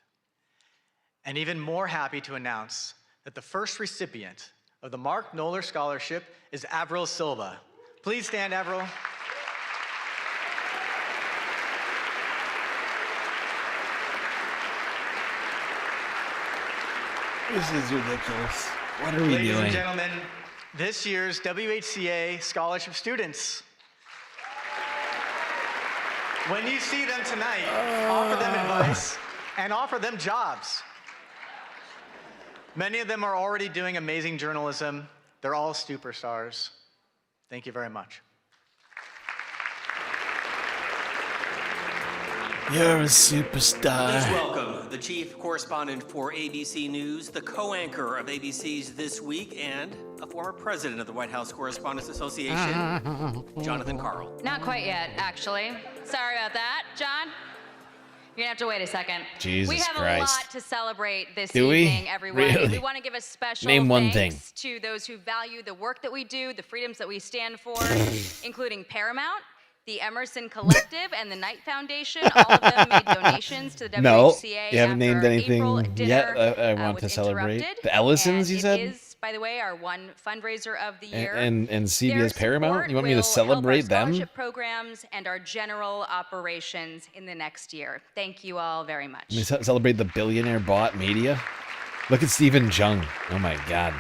Speaker 13: And even more happy to announce that the first recipient of the Mark Knoller Scholarship is Avril Silva. Please stand, Avril.
Speaker 1: This is ridiculous. What are we
Speaker 13: Ladies
Speaker 1: doing?
Speaker 13: and gentlemen, this year's WHCA Scholarship students. When you see them tonight, offer them advice and offer them jobs. Many of them are already doing amazing journalism. They're all superstars. Thank you very much.
Speaker 1: You're a superstar.
Speaker 22: Please welcome the chief correspondent for ABC News, the co-anchor of ABC's This Week, and a former president of the White House Correspondents Association, Jonathan Karl.
Speaker 12: Not quite yet, actually. Sorry about that, John. You're gonna have to wait a second.
Speaker 1: Jesus
Speaker 12: we have
Speaker 1: Christ.
Speaker 12: a lot to celebrate this
Speaker 1: Do we?
Speaker 12: evening, everyone.
Speaker 1: Really?
Speaker 12: We want to give a special
Speaker 1: Name one
Speaker 12: thanks
Speaker 1: thing.
Speaker 12: to those who value the work that we do, the freedoms that we stand for, including Paramount, The Emerson Collective and the Knight Foundation, all of them made donations to the WHCA.
Speaker 1: No, you haven't
Speaker 12: after
Speaker 1: named
Speaker 12: our
Speaker 1: anything
Speaker 12: April
Speaker 1: yet.
Speaker 12: dinner,
Speaker 1: I want
Speaker 12: was
Speaker 1: to celebrate
Speaker 12: interrupted.
Speaker 1: the Ellisons.
Speaker 12: And
Speaker 1: You said,
Speaker 12: it is, by the way, our one fundraiser of the year.
Speaker 1: and
Speaker 12: Their
Speaker 1: CBS Paramount.
Speaker 12: support
Speaker 1: You want me to
Speaker 12: will
Speaker 1: celebrate
Speaker 12: help our
Speaker 1: them?
Speaker 12: scholarship programs and our general operations in the next year. Thank you all very much.
Speaker 1: Let me celebrate the billionaire bought media. Look at Stephen Jung. Oh my God.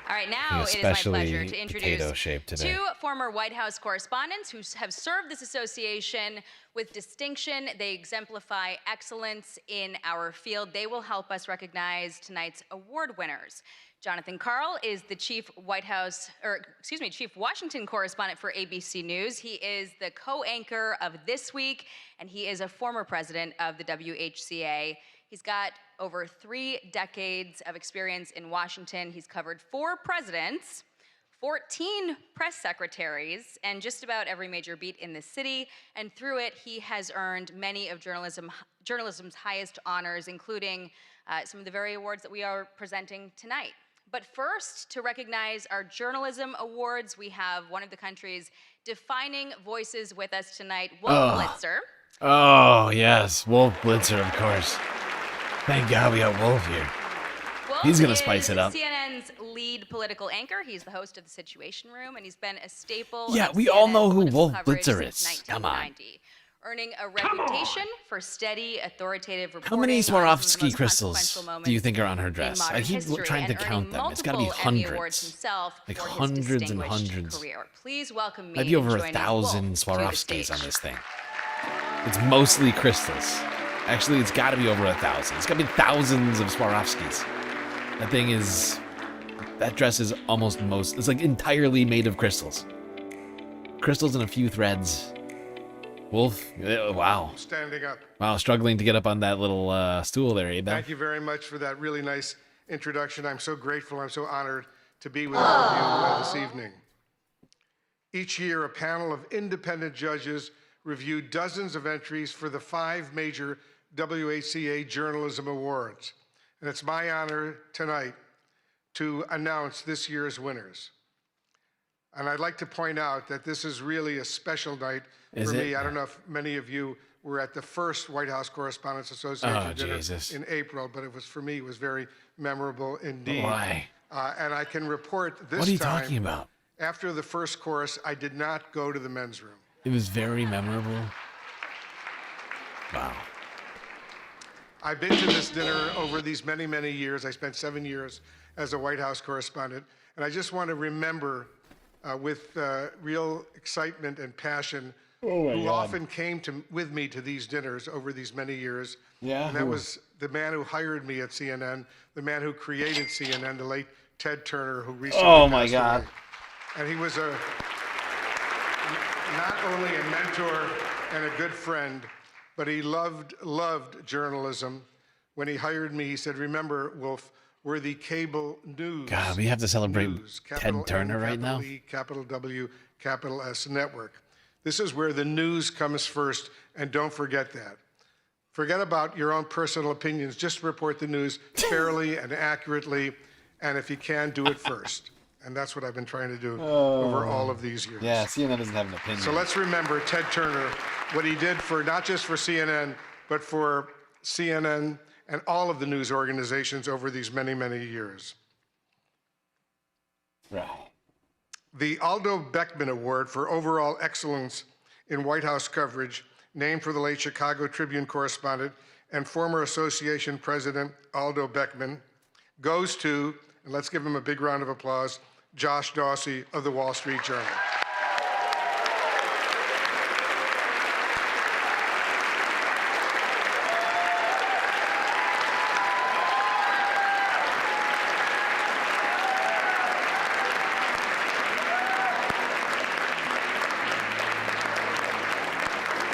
Speaker 12: All right, now it is my pleasure to introduce two former White House correspondents who have served this association with distinction. They exemplify excellence in our field. They will help us recognize tonight's award winners. Jonathan Karl is the chief Washington correspondent for ABC News. He is the co-anchor of This Week, and he is a former president of the WHCA. He's got over 3 decades of experience in Washington. He's covered 4 presidents, 14 press secretaries, and just about every major beat in the city. And through it, he has earned many of journalism's highest honors, including some of the very awards that we are presenting tonight. But first, to recognize our journalism awards, we have one of the country's defining voices with us tonight, Wolf Blitzer.
Speaker 1: Oh, yes. Wolf Blitzer, of course. Thank God we got Wolf here.
Speaker 12: Wolf
Speaker 1: He's going to spice it up.
Speaker 12: CNN's lead political anchor. He's the host of The Situation Room, and he's been a staple
Speaker 1: Yeah,
Speaker 12: of
Speaker 1: we all know who
Speaker 12: political
Speaker 1: Wolf
Speaker 12: coverage
Speaker 1: Blitzer
Speaker 12: since
Speaker 1: is. Come on.
Speaker 12: 1990, earning a reputation for steady, authoritative reporting.
Speaker 1: How many
Speaker 12: on some of the
Speaker 1: Swarovski
Speaker 12: most
Speaker 1: crystals
Speaker 12: consequential
Speaker 1: do you think are on her
Speaker 12: moments
Speaker 1: dress?
Speaker 12: in
Speaker 1: I
Speaker 12: modern
Speaker 1: keep
Speaker 12: history,
Speaker 1: trying to
Speaker 12: and
Speaker 1: count
Speaker 12: earning
Speaker 1: them. It's got to be
Speaker 12: multiple Emmy Awards
Speaker 1: hundreds.
Speaker 12: himself
Speaker 1: Like
Speaker 12: for his
Speaker 1: hundreds and
Speaker 12: distinguished
Speaker 1: hundreds.
Speaker 12: career. Please welcome me
Speaker 1: Might be over
Speaker 12: in
Speaker 1: 1,000
Speaker 12: joining Wolf to the
Speaker 1: Swarovskis
Speaker 12: stage.
Speaker 1: on this thing. It's mostly crystals. Actually, it's got to be over 1,000. It's got to be thousands of Swarovskis. That dress is it's like entirely made of crystals. Crystals and a few threads. Wolf, wow.
Speaker 3: Standing up.
Speaker 1: Wow, struggling to get up on that little stool there, Abe.
Speaker 3: Thank you very much for that really nice introduction. I'm so grateful. I'm so honored to be with all of you this evening. Each year, a panel of independent judges review dozens of entries for the 5 major WHCA Journalism Awards. And it's my honor tonight to announce this year's winners. And I'd like to point out that this is really a special night for me. I don't know if many of you were at the first White House Correspondents Association dinner in April, but for me, it was very memorable indeed.
Speaker 1: Why?
Speaker 3: And I can report this time.
Speaker 1: What are you talking about?
Speaker 3: After the first course, I did not go to the men's room.
Speaker 1: It was very memorable. Wow.
Speaker 3: I've been to this dinner over these many, many years. I spent 7 years as a White House correspondent. And I just want to remember with real excitement and passion who often came with me to these dinners over these many years.
Speaker 1: Yeah.
Speaker 3: And that was the man who hired me at CNN, the man who created CNN, the late Ted Turner, who recently passed away. And he was not only a mentor and a good friend, but he loved journalism. When he hired me, he said, "Remember, Wolf, we're the cable news."
Speaker 1: God, we have to celebrate Ted
Speaker 3: Capital
Speaker 1: Turner
Speaker 3: N,
Speaker 1: right now.
Speaker 3: capital E, capital W, capital S network. This is where the news comes first, and don't forget that. Forget about your own personal opinions. Just report the news fairly and accurately, and if you can, do it first. And that's what I've been trying to do over all of these years.
Speaker 1: Yeah, CNN doesn't have an opinion.
Speaker 3: So let's remember Ted Turner, what he did for not just for CNN, but for CNN and all of the news organizations over these many, many years.
Speaker 1: Right.
Speaker 3: The Aldo Beckman Award for Overall Excellence in White House Coverage, named for the late Chicago Tribune correspondent and former association president Aldo Beckman, goes to, and let's give him a big round of applause, Josh Dawsey of the Wall Street Journal.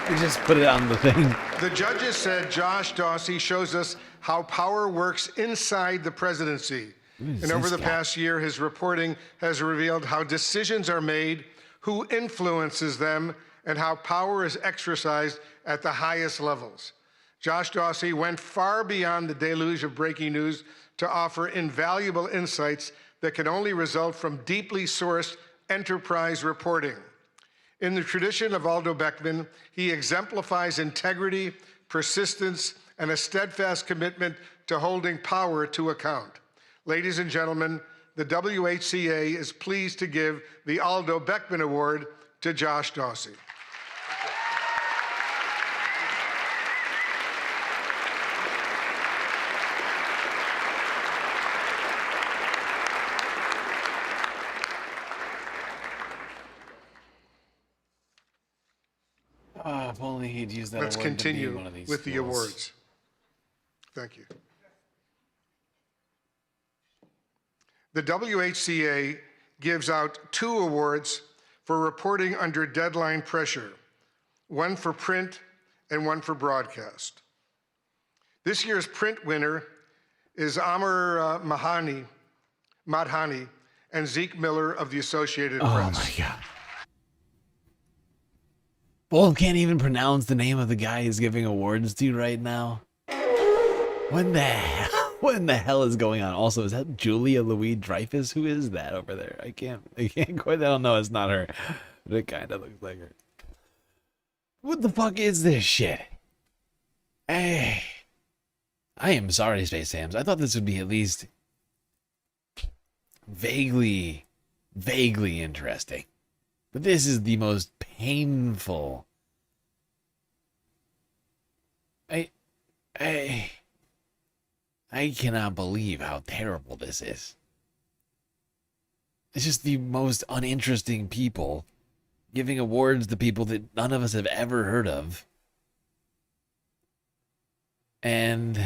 Speaker 1: You just put it on the thing.
Speaker 3: The judges said Josh Dawsey shows us how power works inside the presidency. And over the past year, his reporting has revealed how decisions are made, who influences them, and how power is exercised at the highest levels. Josh Dawsey went far beyond the deluge of breaking news to offer invaluable insights that can only result from deeply sourced enterprise reporting. In the tradition of Aldo Beckman, he exemplifies integrity, persistence, and a steadfast commitment to holding power to account. Ladies and gentlemen, the WHCA is pleased to give the Aldo Beckman Award to Josh Dawsey.
Speaker 1: If only he'd use that
Speaker 3: Let's
Speaker 1: award to be
Speaker 3: continue
Speaker 1: one of these
Speaker 3: with the
Speaker 1: schools.
Speaker 3: awards. Thank you. The WHCA gives out 2 awards for reporting under deadline pressure, one for print and one for broadcast. This year's print winner is Amr Madhani and Zeke Miller of the Associated Press.
Speaker 1: Oh my God. Both can't even pronounce the name of the guy he's giving awards to right now. What in the hell is going on? Also, is that Julia Louis-Dreyfus? Who is that over there? I can't quite, I don't know, it's not her. But it kind of looks like her. What the fuck is this shit? Hey. I am sorry, Space Sams. I thought this would be at least vaguely interesting. But this is the most painful. I cannot believe how terrible this is. It's just the most uninteresting people giving awards to people that none of us have ever heard of. And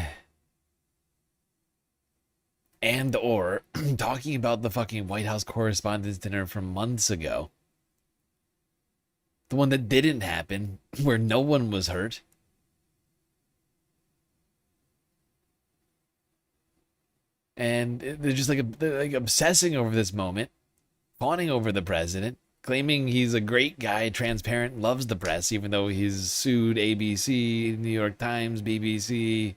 Speaker 1: or talking about the fucking White House Correspondents' Dinner from months ago. The one that didn't happen, where no one was hurt. And they're just like obsessing over this moment, fawning over the president, claiming he's a great guy, transparent, loves the press, even though he's sued ABC, New York Times, BBC,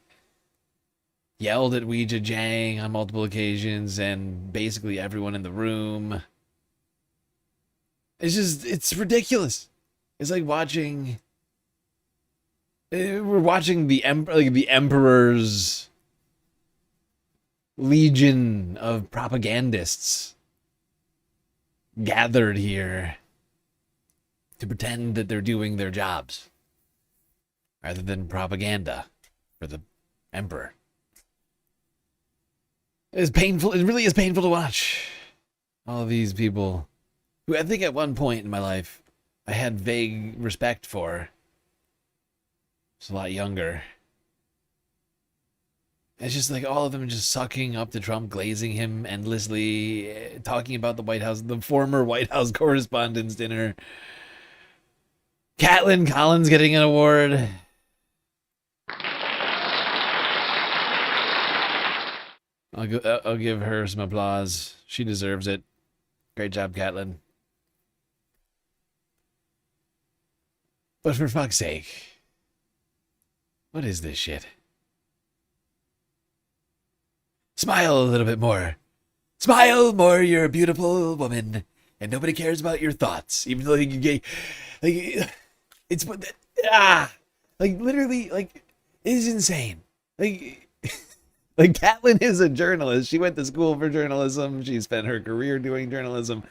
Speaker 1: yelled at Ouija Jang on multiple occasions, and basically everyone in the room. It's ridiculous. It's like watching. We're watching the Emperor's legion of propagandists gathered here to pretend that they're doing their jobs rather than propaganda for the Emperor. It's painful. It really is painful to watch all of these people who I think at one point in my life I had vague respect for. I was a lot younger. It's just like all of them just sucking up to Trump, glazing him endlessly, talking about the White House, the former White House Correspondents' Dinner. Caitlin Collins getting an award. I'll give her some applause. She deserves it. Great job, Caitlin. But for fuck's sake, what is this shit? Smile a little bit more. Smile more, you're a beautiful woman. And nobody cares about your thoughts. Even though you gay. It's literally, it is insane. Like Caitlin is a journalist. She went to school for journalism. She spent her career doing journalism.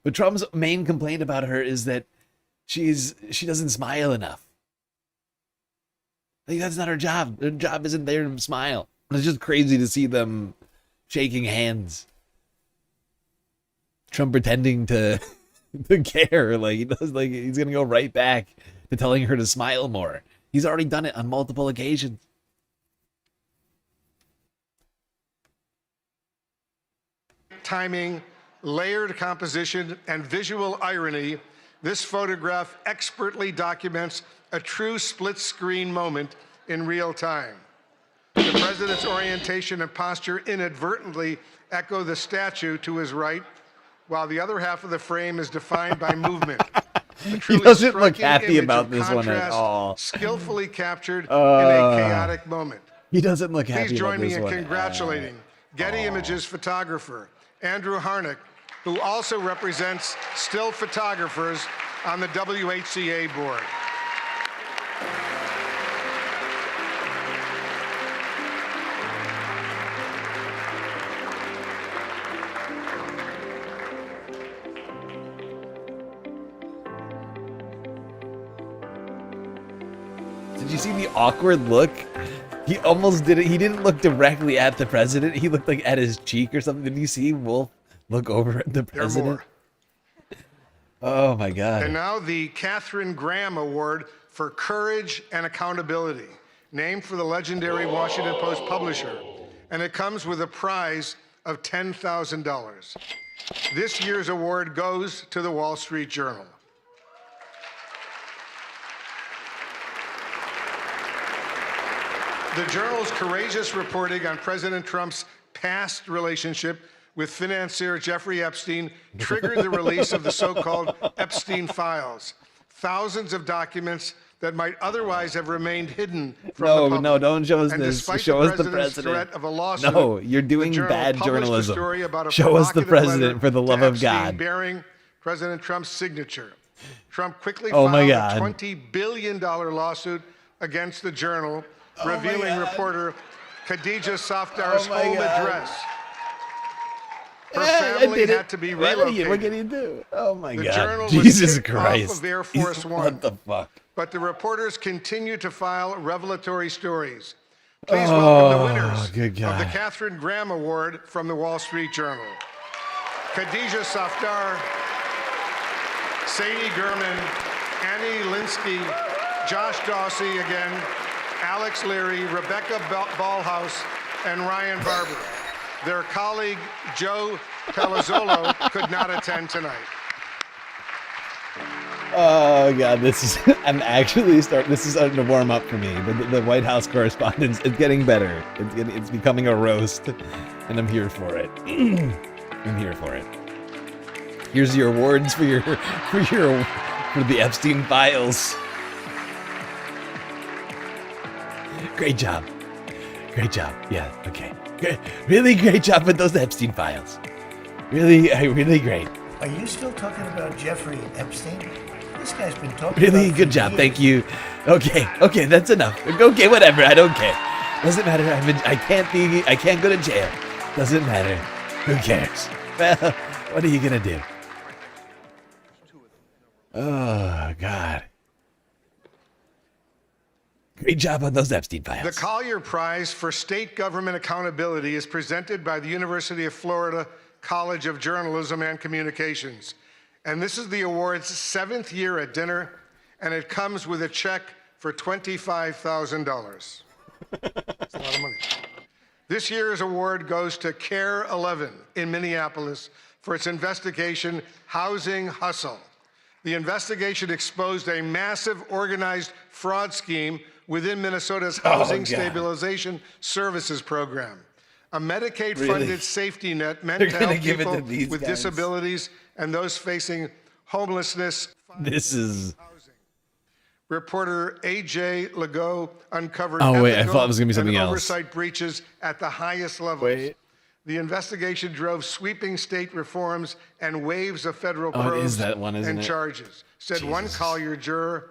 Speaker 1: But Trump's main complaint about her is that she doesn't smile enough. Like, that's not her job. Her job isn't there to smile. It's just crazy to see them shaking hands. Trump pretending to care. Like, he does, like, he's gonna go right back to telling her to smile more. He's already done it on multiple occasions.
Speaker 3: Timing, layered composition, and visual irony, this photograph expertly documents a true split-screen moment in real time. The president's orientation and posture inadvertently echo the statue to his right, while the other half of the frame is defined by movement.
Speaker 1: He doesn't look happy about this one at all.
Speaker 3: Skillfully captured in a chaotic moment.
Speaker 1: He doesn't look happy
Speaker 3: Please join
Speaker 1: about this
Speaker 3: me in
Speaker 1: one.
Speaker 3: congratulating Getty Images photographer Andrew Harnick, who also represents still photographers on the WHCA board.
Speaker 1: Did you see the awkward look? He almost did it. He didn't look directly at the president. He looked like at his cheek or something. Did you see Wolf look over at the president? Oh my God.
Speaker 3: And now the Katharine Graham Award for Courage and Accountability, named for the legendary Washington Post publisher. And it comes with a prize of $10,000. This year's award goes to the Wall Street Journal. The Journal's courageous reporting on President Trump's past relationship with financier Jeffrey Epstein triggered the release of the so-called Epstein files, thousands of documents that might otherwise have remained hidden from the public.
Speaker 1: No, don't show us
Speaker 3: And
Speaker 1: this.
Speaker 3: despite
Speaker 1: Show
Speaker 3: the
Speaker 1: us the
Speaker 3: president's
Speaker 1: president.
Speaker 3: threat of a lawsuit,
Speaker 1: No, you're doing
Speaker 3: the Journal
Speaker 1: bad
Speaker 3: published a
Speaker 1: journalism.
Speaker 3: story about a
Speaker 1: Show us the
Speaker 3: provocative
Speaker 1: president
Speaker 3: letter
Speaker 1: for the love
Speaker 3: to
Speaker 1: of
Speaker 3: Epstein
Speaker 1: God.
Speaker 3: bearing President Trump's signature. Trump quickly
Speaker 1: Oh my
Speaker 3: filed
Speaker 1: God.
Speaker 3: a $20 billion lawsuit against the Journal,
Speaker 1: Oh my
Speaker 3: revealing
Speaker 1: God.
Speaker 3: reporter Khadija Safdar's
Speaker 1: Oh my
Speaker 3: home
Speaker 1: God.
Speaker 3: address. Her
Speaker 1: Yeah, I
Speaker 3: family
Speaker 1: did it.
Speaker 3: had to be
Speaker 1: What
Speaker 3: relocated.
Speaker 1: can you do? Oh my
Speaker 3: The
Speaker 1: God.
Speaker 3: Journal was
Speaker 1: Jesus
Speaker 3: kicked
Speaker 1: Christ.
Speaker 3: off of Air Force One.
Speaker 1: What the fuck?
Speaker 3: But the reporters continue to file revelatory stories. Please welcome the winners
Speaker 1: good
Speaker 3: of the
Speaker 1: God.
Speaker 3: Katharine Graham Award from the Wall Street Journal. Khadija Safdar, Sadie Gurman, Annie Linsky, Josh Dawsey again, Alex Leary, Rebecca Ballhaus, and Ryan Barber. Their colleague, Joe Palazzolo, could not attend tonight.
Speaker 1: Oh God, this is. This is starting to warm up for me. The White House Correspondents. It's getting better. It's becoming a roast, and I'm here for it. I'm here for it. Here's your awards for the Epstein files. Great job. Great job. Yeah. Okay. Great. Really great job with those Epstein files. Really great.
Speaker 6: Are you still talking about Jeffrey Epstein? This guy's been talking
Speaker 1: Really
Speaker 6: about
Speaker 1: good job. Thank you. Okay, that's enough. Okay, whatever. I don't care. Doesn't matter. I can't go to jail. Doesn't matter. Who cares? Well, what are you gonna do? Oh God. Great job on those Epstein files.
Speaker 3: The Collier Prize for State Government Accountability is presented by the University of Florida College of Journalism and Communications. And this is the award's 7th year at dinner, and it comes with a check for $25,000. That's a lot of money. This year's award goes to Care 11 in Minneapolis for its investigation, Housing Hustle. The investigation exposed a massive organized fraud scheme within Minnesota's Housing Stabilization Services Program, a Medicaid-funded safety net meant to help people with disabilities and those facing homelessness.
Speaker 1: This is.
Speaker 3: Reporter A.J. Legault uncovered
Speaker 1: Oh wait, I
Speaker 3: ethical
Speaker 1: thought it was gonna be something
Speaker 3: and
Speaker 1: else.
Speaker 3: oversight breaches at the highest levels.
Speaker 1: Wait.
Speaker 3: The investigation drove sweeping state reforms and waves of federal
Speaker 1: Oh, it
Speaker 3: probes
Speaker 1: is that one, isn't
Speaker 3: and
Speaker 1: it?
Speaker 3: charges, said one Collier juror.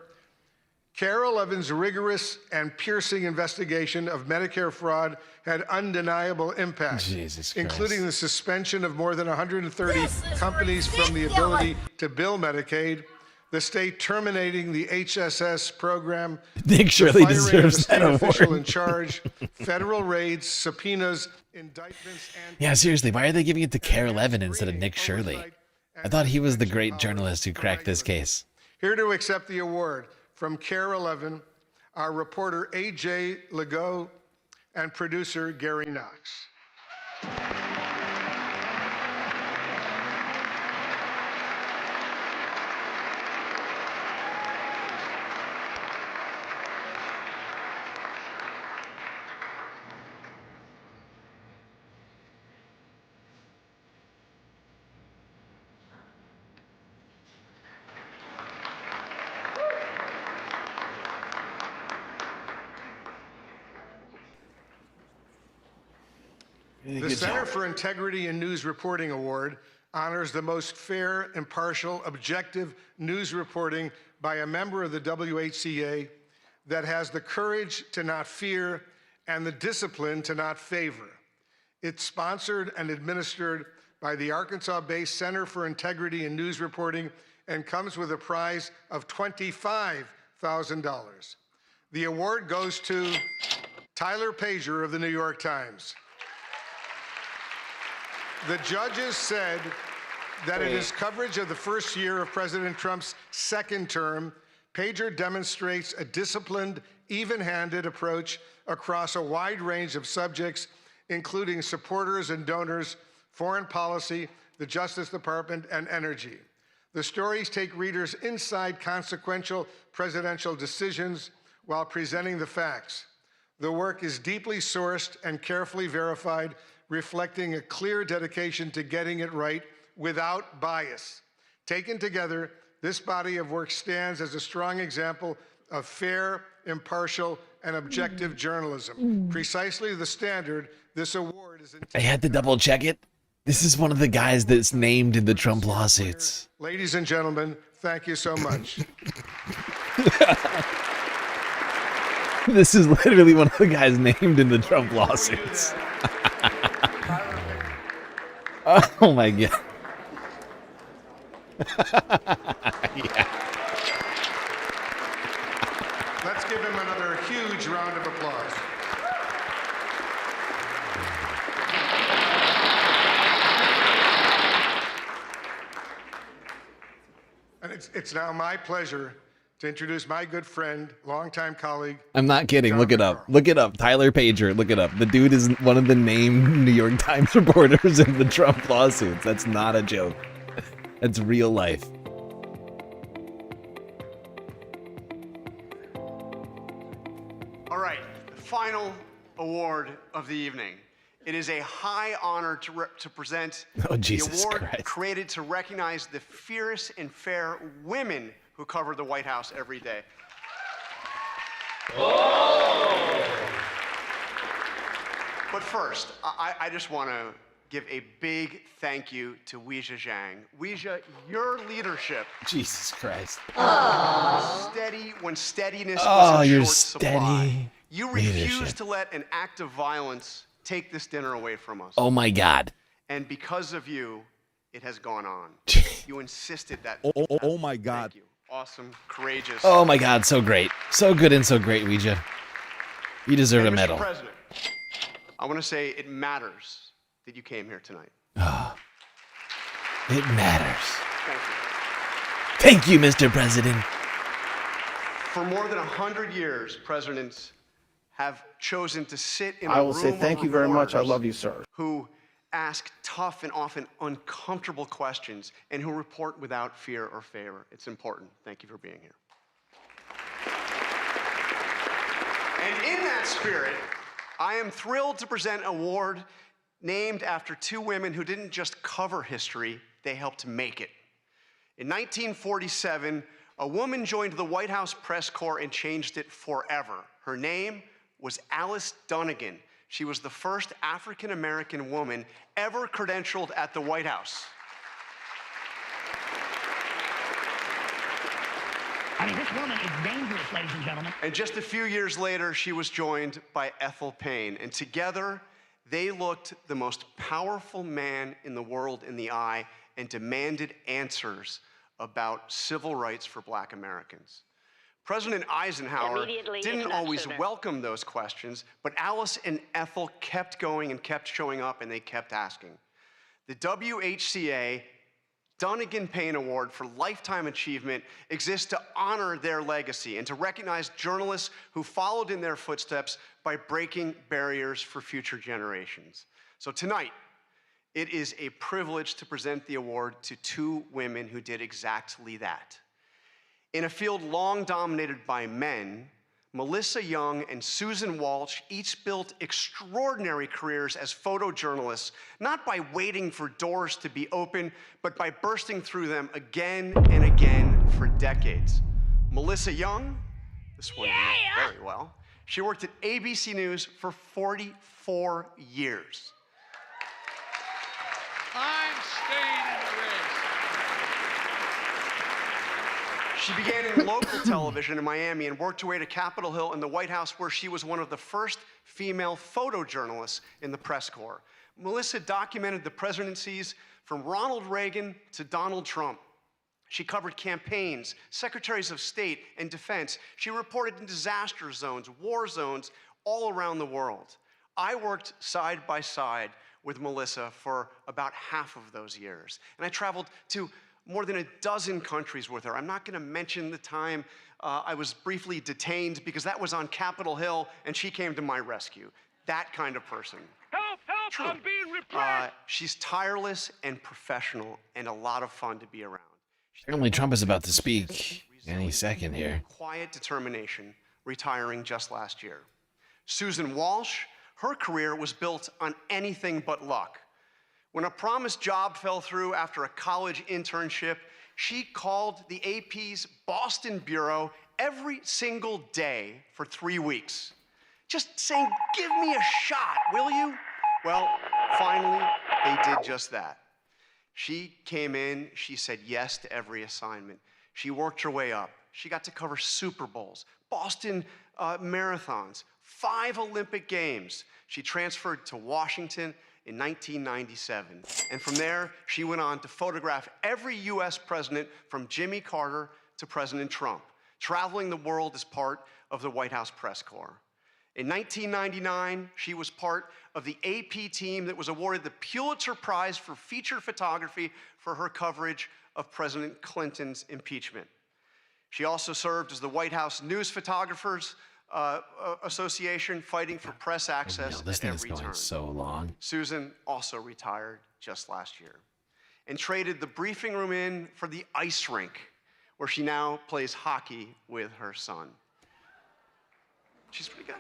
Speaker 3: Care 11's rigorous and piercing investigation of Medicare fraud had undeniable impact,
Speaker 1: Jesus Christ.
Speaker 3: including the suspension of more than 130 companies from the ability to bill Medicaid, the state terminating the HSS program,
Speaker 1: Nick Shirley
Speaker 3: the firing
Speaker 1: deserves
Speaker 3: of the state
Speaker 1: that
Speaker 3: official
Speaker 1: award.
Speaker 3: in charge, federal raids, subpoenas, indictments, and
Speaker 1: Yeah, seriously, why are they giving it to Care 11 instead of Nick Shirley? I thought he was the great journalist who cracked this case.
Speaker 3: Here to accept the award from Care 11, our reporter A.J. Legault and producer Gary Knox. The
Speaker 1: good
Speaker 3: Center
Speaker 1: job.
Speaker 3: for Integrity in News Reporting Award honors the most fair, impartial, objective news reporting by a member of the WHCA that has the courage to not fear and the discipline to not favor. It's sponsored and administered by the Arkansas-based Center for Integrity in News Reporting and comes with a prize of $25,000. The award goes to Tyler Pager of the New York Times. The judges said that in his coverage of the first year of President Trump's second term, Pager demonstrates a disciplined, even-handed approach across a wide range of subjects, including supporters and donors, foreign policy, the Justice Department, and energy. The stories take readers inside consequential presidential decisions while presenting the facts. The work is deeply sourced and carefully verified, reflecting a clear dedication to getting it right without bias. Taken together, this body of work stands as a strong example of fair, impartial, and objective journalism. Precisely the standard this award is intended.
Speaker 1: I had to double check it. This is one of the guys that's named in the Trump lawsuits.
Speaker 3: Ladies and gentlemen, thank you so much.
Speaker 1: This is literally one of the guys named in the Trump lawsuits. Oh my god. Yeah.
Speaker 3: Let's give him another huge round of applause. And it's now my pleasure to introduce my good friend, longtime colleague.
Speaker 1: I'm not kidding. Look it up. Look it up. Tyler Pager. Look it up. The dude is one of the named New York Times reporters in the Trump lawsuits. That's not a joke. That's real life.
Speaker 7: All right, the final award of the evening. It is a high honor to present the award created to recognize the fierce and fair women who cover the White House every day. Oh. But first, I just want to give a big thank you to Weijia Zhang. Weijia, your leadership.
Speaker 1: Jesus Christ.
Speaker 7: Steady when steadiness
Speaker 1: Oh,
Speaker 7: was in
Speaker 1: you're
Speaker 7: short supply.
Speaker 1: steady.
Speaker 7: You refused to let an act of violence take this dinner away from us.
Speaker 1: Oh my god.
Speaker 7: And because of you, it has gone on. You insisted that.
Speaker 9: Oh my god.
Speaker 7: Thank you. Awesome, courageous.
Speaker 1: Oh my god, so great. So good and so great, Weijia. You deserve a
Speaker 7: Mr.
Speaker 1: medal.
Speaker 7: President, I want to say it matters that you came here tonight.
Speaker 1: Oh, it matters.
Speaker 7: Thank you.
Speaker 1: Thank you, Mr. President.
Speaker 7: For more than 100 years, presidents have chosen to sit in a
Speaker 10: I will
Speaker 7: room
Speaker 10: say
Speaker 7: of
Speaker 10: thank you very much. I
Speaker 7: reporters
Speaker 10: love you, sir.
Speaker 7: Who ask tough and often uncomfortable questions and who report without fear or favor. It's important. Thank you for being here. And in that spirit, I am thrilled to present an award named after two women who didn't just cover history, they helped make it. In 1947, a woman joined the White House press corps and changed it forever. Her name was Alice Dunnigan. She was the first African-American woman ever credentialed at the White House.
Speaker 6: I mean, this woman is dangerous, ladies and gentlemen.
Speaker 7: And just a few years later, she was joined by Ethel Payne. And together, they looked the most powerful man in the world in the eye and demanded answers about civil rights for Black Americans. President Eisenhower didn't always welcome those questions, but Alice and Ethel kept going and kept showing up, and they kept asking. The WHCA Dunnigan Payne Award for Lifetime Achievement exists to honor their legacy and to recognize journalists who followed in their footsteps by breaking barriers for future generations. So tonight, it is a privilege to present the award to two women who did exactly that. In a field long dominated by men, Melissa Young and Susan Walsh each built extraordinary careers as photojournalists, not by waiting for doors to be open, but by bursting through them again and again for decades. Melissa Young, this one you know very well, she worked at ABC News for 44 years.
Speaker 21: I'm staying in the race.
Speaker 7: She began in local television in Miami and worked her way to Capitol Hill and the White House, where she was one of the first female photojournalists in the press corps. Melissa documented the presidencies from Ronald Reagan to Donald Trump. She covered campaigns, secretaries of state, and defense. She reported in disaster zones, war zones, all around the world. I worked side by side with Melissa for about half of those years. And I traveled to more than a dozen countries with her. I'm not gonna mention the time I was briefly detained because that was on Capitol Hill and she came to my rescue. That kind of person.
Speaker 21: Help, help,
Speaker 7: True.
Speaker 21: I'm being repressed.
Speaker 7: She's tireless and professional and a lot of fun to be around.
Speaker 1: Apparently Trump is about to speak any second here.
Speaker 7: Quiet determination, retiring just last year. Susan Walsh, her career was built on anything but luck. When a promised job fell through after a college internship, she called the AP's Boston bureau every single day for 3 weeks. Just saying, give me a shot, will you? Well, finally, they did just that. She came in, she said yes to every assignment. She worked her way up. She got to cover Super Bowls, Boston marathons, 5 Olympic Games. She transferred to Washington in 1997. And from there, she went on to photograph every US president from Jimmy Carter to President Trump, traveling the world as part of the White House press corps. In 1999, she was part of the AP team that was awarded the Pulitzer Prize for feature photography for her coverage of President Clinton's impeachment. She also served as the White House News Photographers Association, fighting for press access
Speaker 1: This
Speaker 7: at
Speaker 1: thing is
Speaker 7: every
Speaker 1: going
Speaker 7: turn.
Speaker 1: so long.
Speaker 7: Susan also retired just last year and traded the briefing room in for the ice rink, where she now plays hockey with her son. She's pretty good.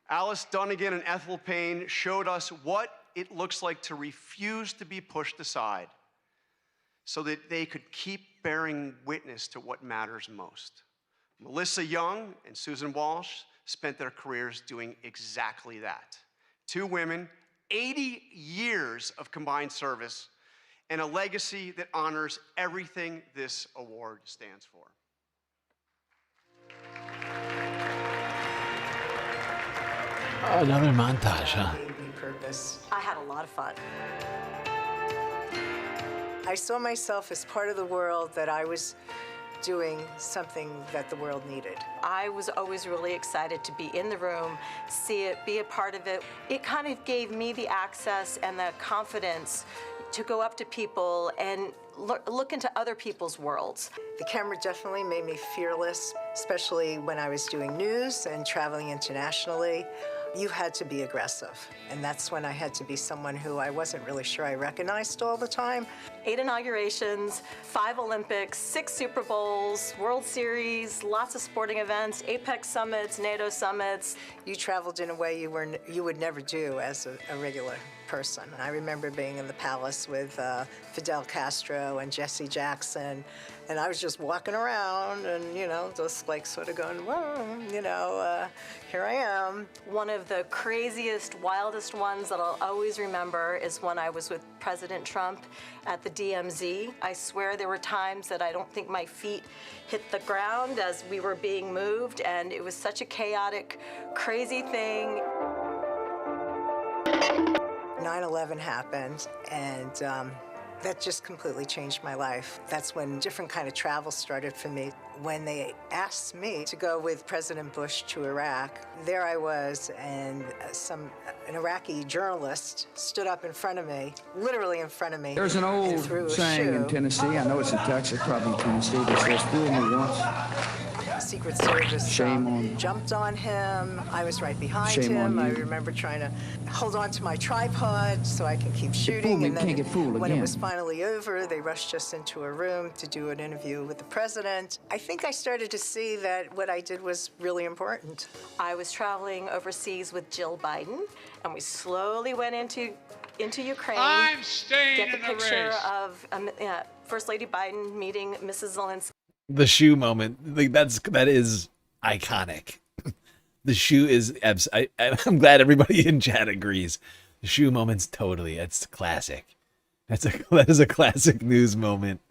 Speaker 7: Alice Dunnigan and Ethel Payne showed us what it looks like to refuse to be pushed aside so that they could keep bearing witness to what matters most. Melissa Young and Susan Walsh spent their careers doing exactly that. 2 women, 80 years of combined service, and a legacy that honors everything this award stands for.
Speaker 1: Oh, another montage, huh?
Speaker 9: Purpose. I had a lot of fun. I saw myself as part of the world that I was doing something that the world needed. I was always really excited to be in the room, see it, be a part of it. It kind of gave me the access and the confidence to go up to people and look into other people's worlds. The camera definitely made me fearless, especially when I was doing news and traveling internationally. You had to be aggressive, and that's when I had to be someone who I wasn't really sure I recognized all the time. 8 inaugurations, 5 Olympics, 6 Super Bowls, World Series, lots of sporting events, APEC summits, NATO summits. You traveled in a way you would never do as a regular person. I remember being in the palace with Fidel Castro and Jesse Jackson, and I was just walking around and, you know, just like sort of going, whoa, you know, here I am. One of the craziest, wildest ones that I'll always remember is when I was with President Trump at the DMZ. I swear there were times that I don't think my feet hit the ground as we were being moved, and it was such a chaotic, crazy thing. 9/11 happened, and that just completely changed my life. That's when different kind of travel started for me. When they asked me to go with President Bush to Iraq, there I was, and an Iraqi journalist stood up in front of me, literally in front of me.
Speaker 10: There's an old saying in Tennessee, I know it's in Texas, probably in Tennessee, that says, fool me once.
Speaker 9: Secret Service jumped on him. I was right behind him. I remember trying to hold on to my tripod so I can keep shooting. And then when it was finally over, they rushed us into a room to do an interview with the president. I think I started to see that what I did was really important. I was traveling overseas with Jill Biden, and we slowly went into Ukraine.
Speaker 21: I'm staying
Speaker 9: get the
Speaker 21: in the
Speaker 9: picture
Speaker 21: race.
Speaker 9: of First Lady Biden meeting Mrs. Zelensky.
Speaker 1: The shoe moment, like that is iconic. The shoe is I'm glad everybody in chat agrees. The shoe moment's totally, it's classic. That is a classic news moment.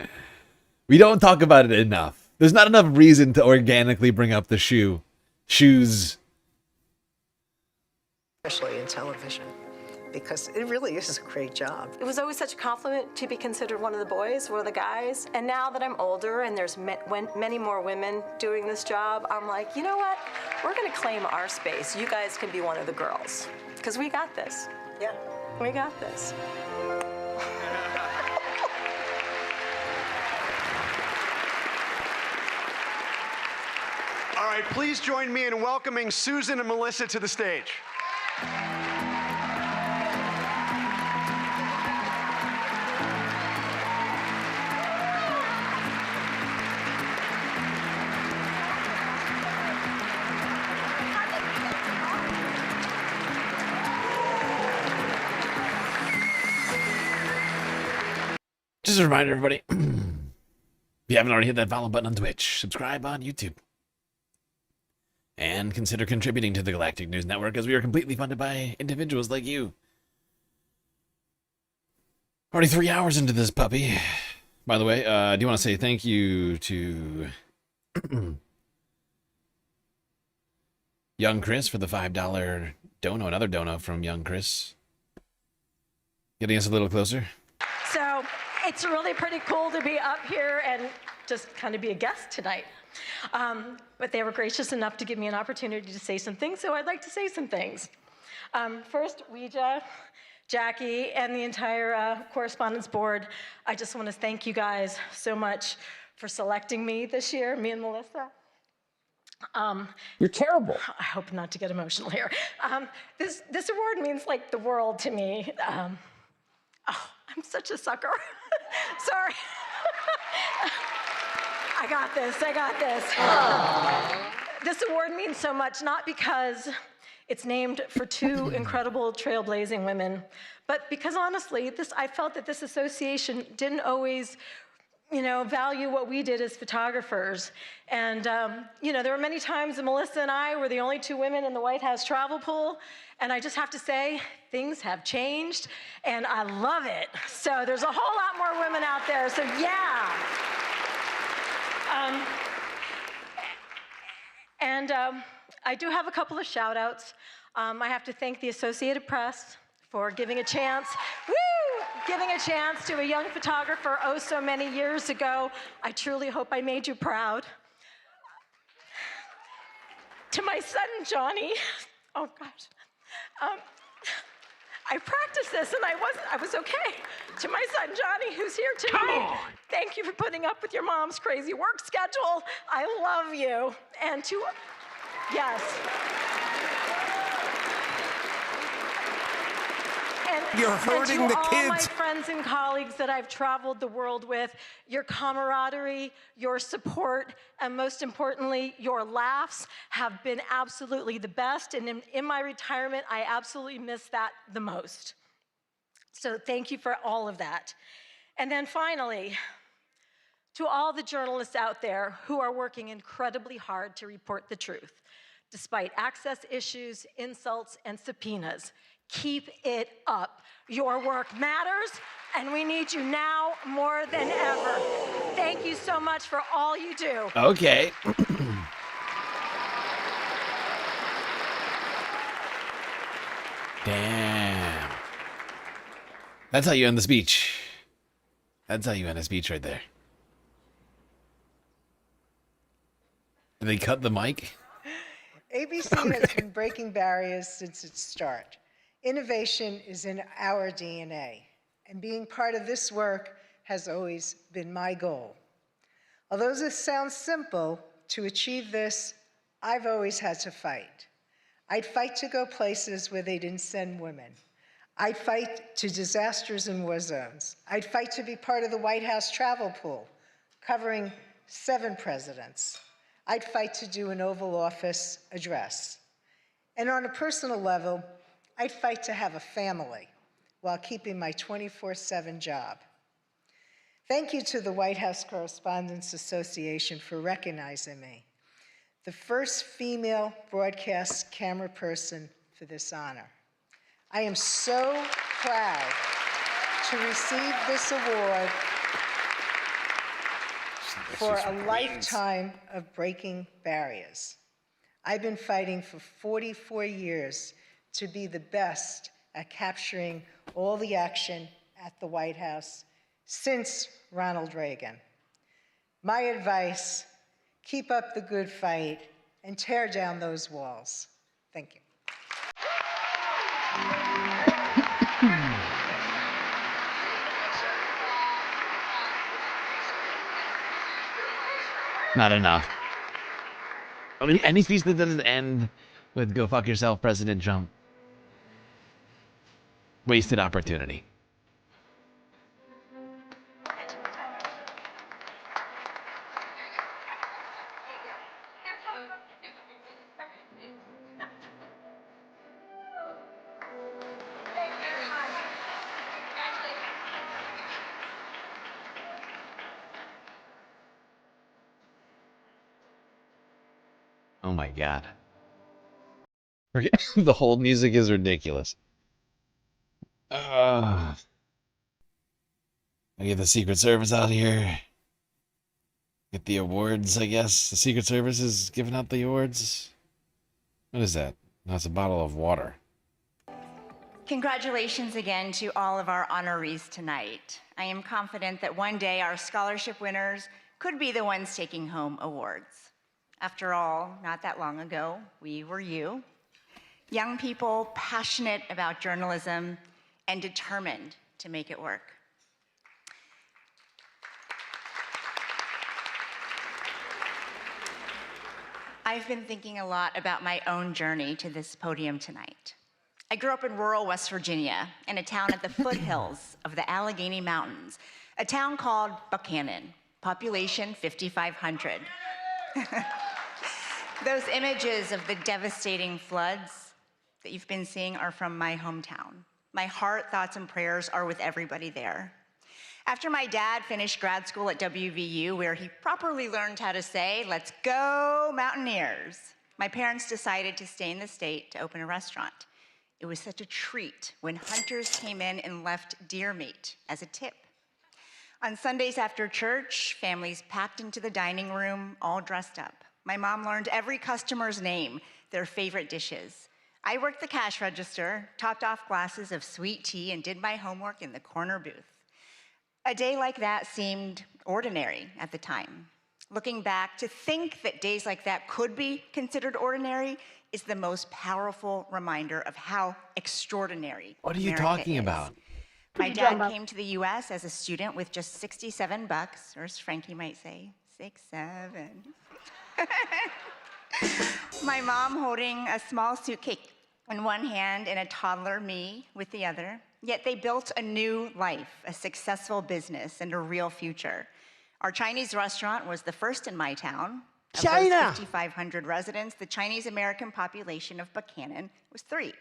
Speaker 1: We don't talk about it enough. There's not enough reason to organically bring up the shoes.
Speaker 9: Especially in television, because it really is a great job. It was always such a compliment to be considered one of the boys, one of the guys. And now that I'm older and there's many more women doing this job, I'm like, you know what? We're going to claim our space. You guys can be one of the girls, because we got this. Yeah, we got this.
Speaker 7: All right, please join me in welcoming Susan and Melissa to the stage.
Speaker 1: Just a reminder, everybody, if you haven't already hit that follow button on Twitch, subscribe on YouTube, and consider contributing to the Galactic News Network, as we are completely funded by individuals like you. Already 3 hours into this puppy. By the way, I do want to say thank you to Young Chris for the $5 dono, another dono from Young Chris. Getting us a little closer.
Speaker 2: So it's really pretty cool to be up here and just kind of be a guest tonight. But they were gracious enough to give me an opportunity to say some things, so I'd like to say some things. First, Ouija, Jackie, and the entire Correspondents board, I just want to thank you guys so much for selecting me this year, me and Melissa.
Speaker 16: You're terrible.
Speaker 2: I hope not to get emotional here. This award means like the world to me. Oh, I'm such a sucker. Sorry. I got this. This award means so much, not because it's named for two incredible trailblazing women, but because honestly, I felt that this association didn't always, value what we did as photographers. And, there were many times that Melissa and I were the only two women in the White House travel pool. And I just have to say, things have changed, and I love it. So there's a whole lot more women out there, so yeah. I do have a couple of shout outs. I have to thank the Associated Press for giving a chance to a young photographer oh so many years ago. I truly hope I made you proud. To my son, Johnny, oh gosh. I practiced this and I was okay. To my son, Johnny, who's here tonight, thank you for putting up with your mom's crazy work schedule. I love you. And yes.
Speaker 16: You're hurting the
Speaker 2: all
Speaker 16: kids.
Speaker 2: My friends and colleagues that I've traveled the world with, your camaraderie, your support, and most importantly, your laughs have been absolutely the best. And in my retirement, I absolutely miss that the most. So thank you for all of that. And then finally, to all the journalists out there who are working incredibly hard to report the truth, despite access issues, insults, and subpoenas, keep it up. Your work matters, and we need you now more than ever. Thank you so much for all you do.
Speaker 1: Okay. Damn. That's how you end the speech. That's how you end a speech right there. Did they cut the mic?
Speaker 20: ABC has been breaking barriers since its start. Innovation is in our DNA, and being part of this work has always been my goal. Although this sounds simple, to achieve this, I've always had to fight. I'd fight to go places where they didn't send women. I'd fight to disasters in war zones. I'd fight to be part of the White House travel pool, covering 7 presidents. I'd fight to do an Oval Office address. And on a personal level, I'd fight to have a family while keeping my 24/7 job. Thank you to the White House Correspondents Association for recognizing me, the first female broadcast camera person for this honor. I am so proud to receive this award for a lifetime of breaking barriers. I've been fighting for 44 years to be the best at capturing all the action at the White House since Ronald Reagan. My advice, keep up the good fight and tear down those walls. Thank you.
Speaker 1: Not enough. I mean, any speech that doesn't end with "Go fuck yourself, President Trump." Wasted opportunity. Oh my god. Forget the whole music is ridiculous. I get the Secret Service out here. Get the awards, I guess. The Secret Service is giving out the awards. What is that? That's a bottle of water.
Speaker 8: Congratulations again to all of our honorees tonight. I am confident that one day our scholarship winners could be the ones taking home awards. After all, not that long ago, we were you. Young people passionate about journalism and determined to make it work. I've been thinking a lot about my own journey to this podium tonight. I grew up in rural West Virginia, in a town at the foothills of the Allegheny Mountains, a town called Buchanan, population 5,500. Those images of the devastating floods that you've been seeing are from my hometown. My heart, thoughts, and prayers are with everybody there. After my dad finished grad school at WVU, where he properly learned how to say, "Let's go Mountaineers," my parents decided to stay in the state to open a restaurant. It was such a treat when hunters came in and left deer meat as a tip. On Sundays after church, families packed into the dining room, all dressed up. My mom learned every customer's name, their favorite dishes. I worked the cash register, topped off glasses of sweet tea, and did my homework in the corner booth. A day like that seemed ordinary at the time. Looking back, to think that days like that could be considered ordinary is the most powerful reminder of how extraordinary
Speaker 1: What are you
Speaker 8: America
Speaker 1: talking
Speaker 8: is.
Speaker 1: about?
Speaker 8: My dad came to the US as a student with just $67, or as Frankie might say, 6-7. My mom holding a small suitcase in one hand and a toddler, me, with the other. Yet they built a new life, a successful business, and a real future. Our Chinese restaurant was the first in my town. Of those 5,500 residents, the Chinese American population of Buchanan was 3.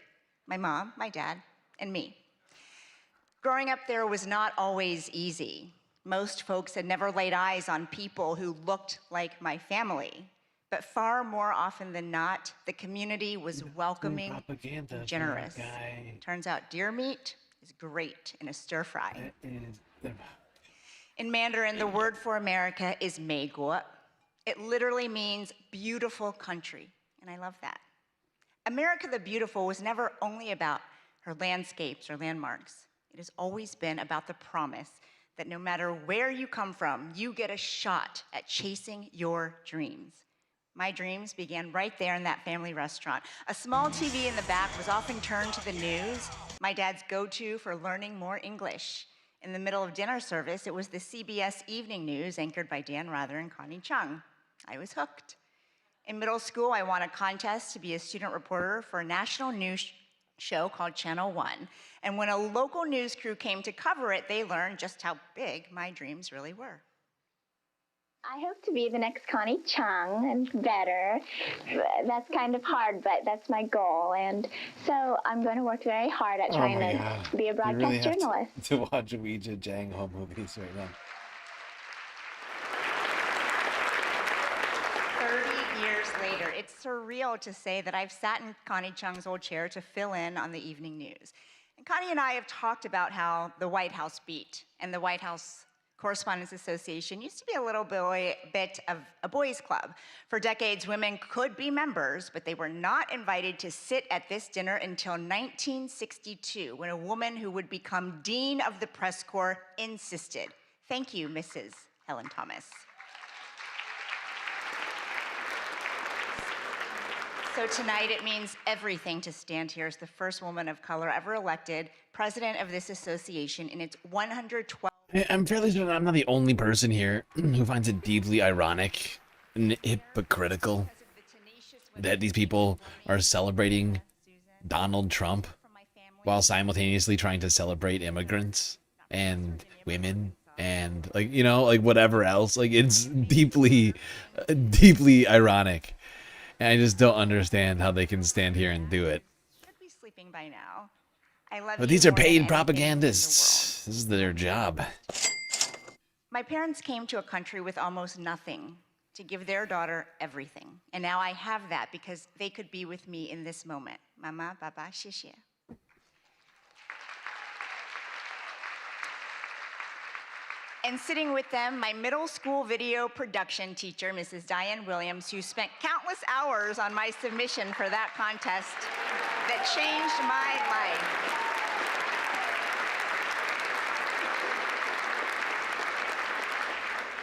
Speaker 8: My mom, my dad, and me. Growing up there was not always easy. Most folks had never laid eyes on people who looked like my family. But far more often than not, the community was welcoming and generous. Turns out deer meat is great in a stir fry. In Mandarin, the word for America is Meiguo. It literally means beautiful country, and I love that. America the Beautiful was never only about her landscapes or landmarks. It has always been about the promise that no matter where you come from, you get a shot at chasing your dreams. My dreams began right there in that family restaurant. A small TV in the back was often turned to the news, my dad's go-to for learning more English. In the middle of dinner service, it was the CBS Evening News, anchored by Dan Rather and Connie Chung. I was hooked. In middle school, I won a contest to be a student reporter for a national news show called Channel 1. And when a local news crew came to cover it, they learned just how big my dreams really were.
Speaker 11: I hope to be the next Connie Chung and better. That's kind of hard, but that's my goal. And so I'm going to work very hard at trying to be a broadcast journalist.
Speaker 1: To watch Ouija Jang home movies right now.
Speaker 8: 30 years later, it's surreal to say that I've sat in Connie Chung's old chair to fill in on the evening news. And Connie and I have talked about how the White House beat and the White House Correspondents Association used to be a little bit of a boys' club. For decades, women could be members, but they were not invited to sit at this dinner until 1962, when a woman who would become Dean of the Press Corps insisted. Thank you, Mrs. Helen Thomas. So tonight it means everything to stand here as the first woman of color ever elected president of this association in its 112.
Speaker 1: I'm fairly certain I'm not the only person here who finds it deeply ironic and hypocritical that these people are celebrating Donald Trump while simultaneously trying to celebrate immigrants and women and, like, you know, like whatever else. Like, it's deeply, deeply ironic. And I just don't understand how they can stand here and do it.
Speaker 8: Should be sleeping by now. I love
Speaker 1: But
Speaker 8: you
Speaker 1: these are
Speaker 8: more than
Speaker 1: paid
Speaker 8: anything in the
Speaker 1: propagandists. This is their job.
Speaker 8: My parents came to a country with almost nothing to give their daughter everything. And now I have that because they could be with me in this moment. Mama, Baba, Shishia. And sitting with them, my middle school video production teacher, Mrs. Diane Williams, who spent countless hours on my submission for that contest that changed my life.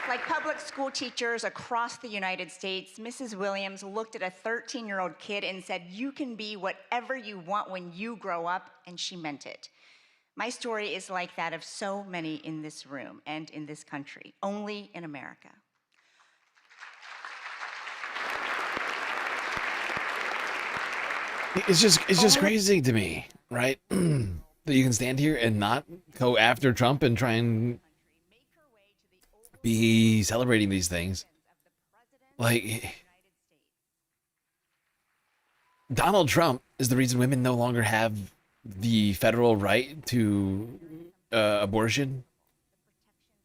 Speaker 8: Like public school teachers across the United States, Mrs. Williams looked at a 13-year-old kid and said, "You can be whatever you want when you grow up," and she meant it. My story is like that of so many in this room and in this country, only in America.
Speaker 1: It's just crazy to me, right? That you can stand here and not go after Trump and try and be celebrating these things. Like, Donald Trump is the reason women no longer have the federal right to abortion,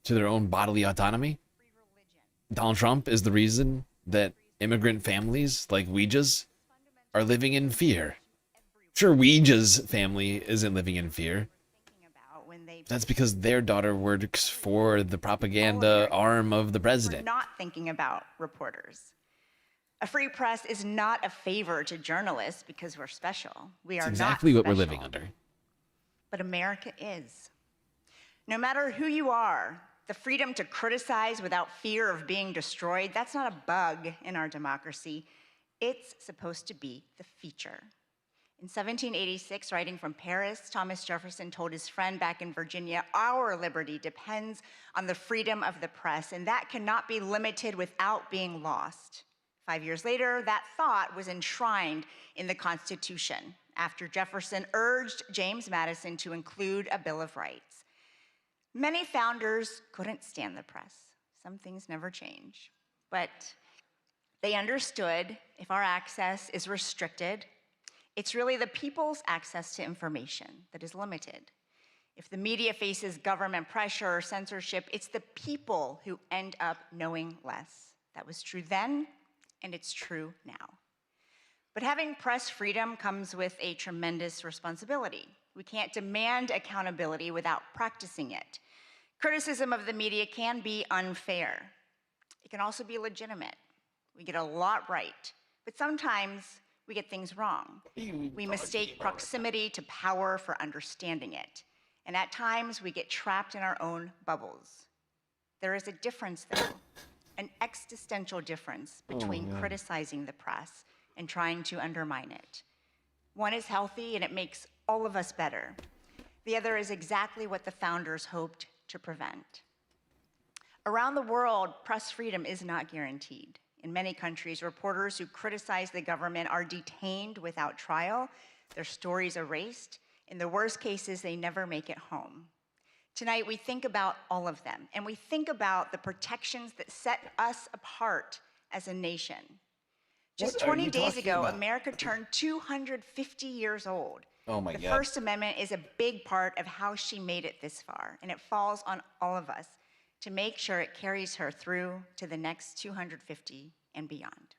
Speaker 1: to their own bodily autonomy. Donald Trump is the reason that immigrant families like Ouija's are living in fear. Sure, Ouija's family isn't living in fear. That's because their daughter works for the propaganda arm of the president.
Speaker 8: We're not thinking about reporters. A free press is not a favor to journalists because we're special. We are
Speaker 1: That's exactly
Speaker 8: not
Speaker 1: what we're
Speaker 8: special.
Speaker 1: living under.
Speaker 8: But America is. No matter who you are, the freedom to criticize without fear of being destroyed, that's not a bug in our democracy. It's supposed to be the feature. In 1786, writing from Paris, Thomas Jefferson told his friend back in Virginia, "Our liberty depends on the freedom of the press, and that cannot be limited without being lost." 5 years later, that thought was enshrined in the Constitution after Jefferson urged James Madison to include a Bill of Rights. Many founders couldn't stand the press. Some things never change. But they understood if our access is restricted, it's really the people's access to information that is limited. If the media faces government pressure or censorship, it's the people who end up knowing less. That was true then, and it's true now. But having press freedom comes with a tremendous responsibility. We can't demand accountability without practicing it. Criticism of the media can be unfair. It can also be legitimate. We get a lot right, but sometimes we get things wrong. We mistake proximity to power for understanding it. And at times, we get trapped in our own bubbles. There is a difference, though, an existential difference between criticizing the press and trying to undermine it. One is healthy, and it makes all of us better. The other is exactly what the founders hoped to prevent. Around the world, press freedom is not guaranteed. In many countries, reporters who criticize the government are detained without trial, their stories erased. In the worst cases, they never make it home. Tonight, we think about all of them, and we think about the protections that set us apart as a nation. Just 20 days ago, America turned 250 years old.
Speaker 1: Oh my
Speaker 8: The
Speaker 1: God.
Speaker 8: First Amendment is a big part of how she made it this far, and it falls on all of us to make sure it carries her through to the next 250 and beyond.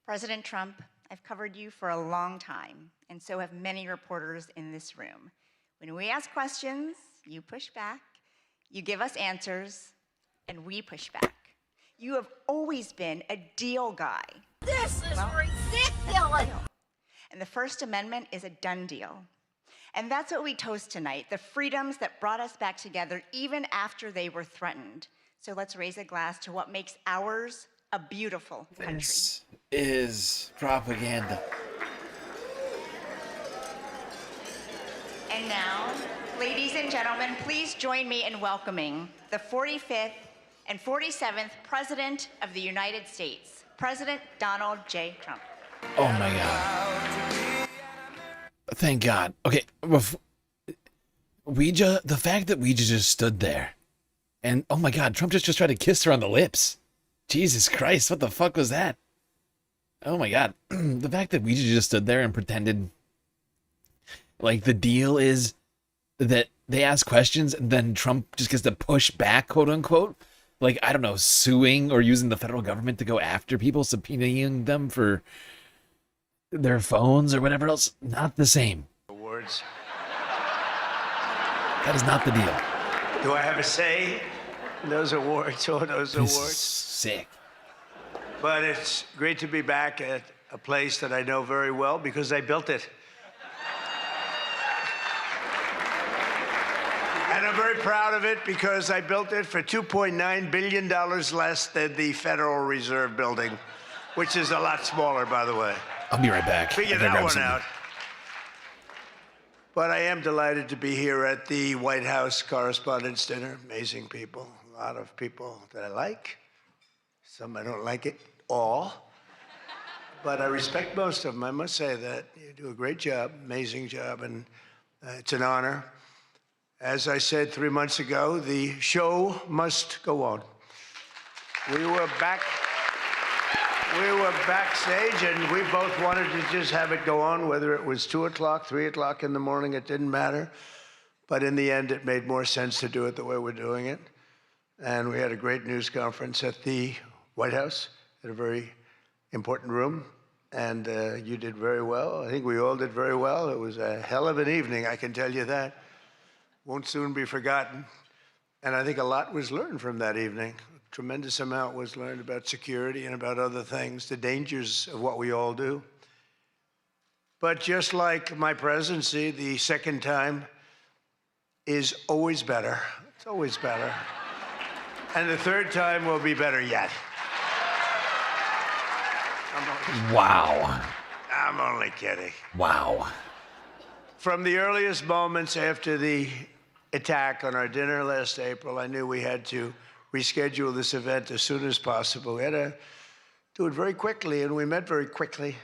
Speaker 8: President Trump, I've covered you for a long time, and so have many reporters in this room. When we ask questions, you push back, you give us answers, and we push back. You have always been a deal guy.
Speaker 16: This is ridiculous.
Speaker 8: And the First Amendment is a done deal. And that's what we toast tonight, the freedoms that brought us back together even after they were threatened. So let's raise a glass to what makes ours a beautiful country.
Speaker 1: This is propaganda.
Speaker 8: And now, ladies and gentlemen, please join me in welcoming the 45th and 47th President of the United States, President Donald J. Trump.
Speaker 1: Oh my God. Thank God. Okay, the fact that Ouija just stood there and oh my God, Trump just tried to kiss her on the lips. Jesus Christ, what the fuck was that? Oh my God. The fact that Ouija just stood there and pretended like the deal is that they ask questions and then Trump just gets to push back, quote unquote. Like, I don't know, suing or using the federal government to go after people, subpoenaing them for their phones or whatever else. Not the same.
Speaker 6: Awards.
Speaker 1: That is not the deal.
Speaker 6: Do I have a say in those awards or those
Speaker 1: This is
Speaker 6: awards?
Speaker 1: sick.
Speaker 6: But it's great to be back at a place that I know very well because I built it. And I'm very proud of it because I built it for $2.9 billion less than the Federal Reserve building, which is a lot smaller, by the way.
Speaker 1: I'll be right back.
Speaker 6: Figure
Speaker 1: I gotta
Speaker 6: that
Speaker 1: grab
Speaker 6: one
Speaker 1: something.
Speaker 6: out. But I am delighted to be here at the White House Correspondents' Dinner. Amazing people, a lot of people that I like. Some I don't like it all. But I respect most of them, I must say that. You do a great job, amazing job, and it's an honor. As I said 3 months ago, the show must go on. We were backstage, and we both wanted to just have it go on, whether it was 2 o'clock, 3 o'clock in the morning, it didn't matter. But in the end, it made more sense to do it the way we're doing it. And we had a great news conference at the White House, at a very important room. And you did very well. I think we all did very well. It was a hell of an evening, I can tell you that. Won't soon be forgotten. And I think a lot was learned from that evening. A tremendous amount was learned about security and about other things, the dangers of what we all do. But just like my presidency, the second time is always better. It's always better. And the third time will be better yet.
Speaker 1: Wow.
Speaker 6: I'm only kidding.
Speaker 1: Wow.
Speaker 6: From the earliest moments after the attack on our dinner last April, I knew we had to reschedule this event as soon as possible. We had to do it very quickly, and we met very quickly,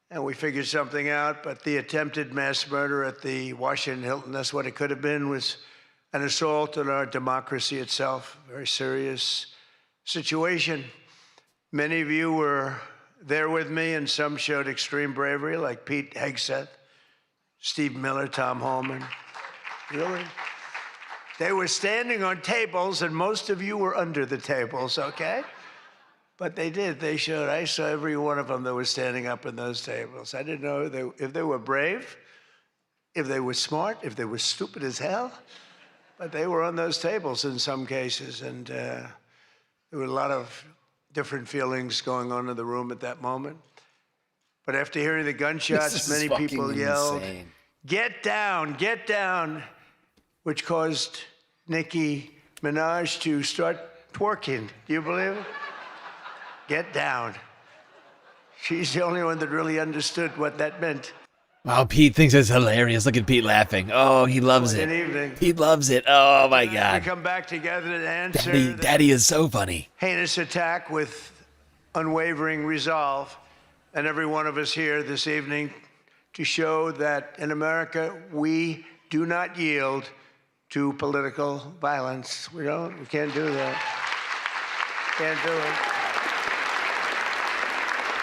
Speaker 6: and we figured something out. But the attempted mass murder at the Washington Hilton, that's what it could have been, was an assault on our democracy itself. A very serious situation. Many of you were there with me, and some showed extreme bravery, like Pete Hegseth, Steve Miller, Tom Holman. Really? They were standing on tables, and most of you were under the tables, okay? But they did. They showed. I saw every one of them that was standing up in those tables. I didn't know if they were brave, if they were smart, if they were stupid as hell. But they were on those tables in some cases, and there were a lot of different feelings going on in the room at that moment. But after hearing the gunshots, many people yelled, "Get down, get down," which caused Nicki Minaj to start twerking. Do you believe it? Get down. She's the only one that really understood what that meant.
Speaker 1: Wow, Pete thinks it's hilarious. Look at Pete laughing. Oh, he loves it.
Speaker 6: Good evening.
Speaker 1: Pete loves it. Oh my
Speaker 6: We
Speaker 1: God.
Speaker 6: come back together to answer
Speaker 1: Daddy is so funny.
Speaker 6: heinous attack with unwavering resolve. And every one of us here this evening to show that in America, we do not yield to political violence. We can't do that. Can't do it.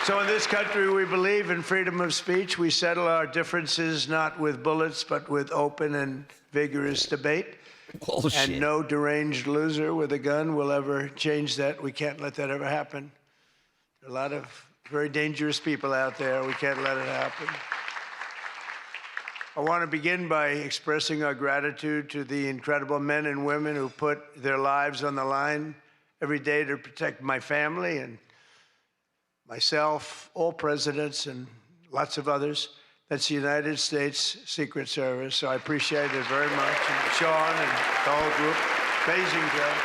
Speaker 6: So in this country, we believe in freedom of speech. We settle our differences not with bullets, but with open and vigorous debate.
Speaker 1: Bullshit.
Speaker 6: And no deranged loser with a gun will ever change that. We can't let that ever happen. A lot of Very dangerous people out there. We can't let it happen. I want to begin by expressing our gratitude to the incredible men and women who put their lives on the line every day to protect my family and myself, all presidents, and lots of others. That's the United States Secret Service, so I appreciate it very much. And Sean and the whole group, amazing job.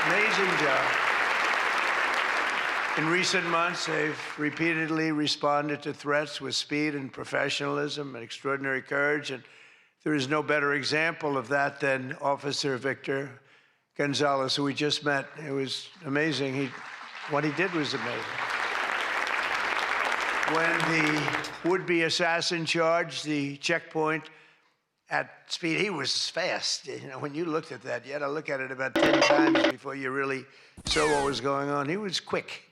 Speaker 6: Amazing job. In recent months, they've repeatedly responded to threats with speed and professionalism and extraordinary courage, and there is no better example of that than Officer Victor Gonzalez, who we just met. It was amazing. What he did was amazing. When the would-be assassin charged the checkpoint at speed, he was fast. You know, when you looked at that, you had to look at it about 10 times before you really saw what was going on. He was quick,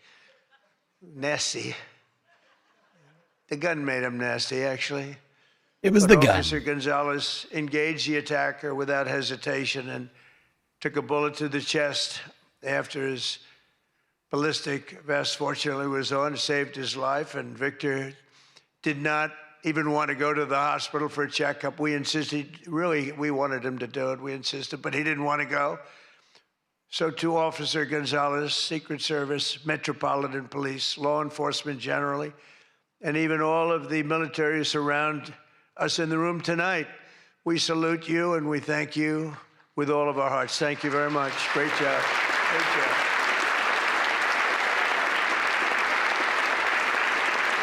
Speaker 6: nasty. The gun made him nasty, actually.
Speaker 1: It was the gun.
Speaker 6: Officer Gonzalez engaged the attacker without hesitation and took a bullet to the chest after his ballistic vest, fortunately, was on, saved his life, and Victor did not even want to go to the hospital for a checkup. We insisted, really, we wanted him to do it. We insisted, but he didn't want to go. So to Officer Gonzalez, Secret Service, Metropolitan Police, law enforcement generally, and even all of the military who surround us in the room tonight, we salute you and we thank you with all of our hearts. Thank you very much. Great job. Great job.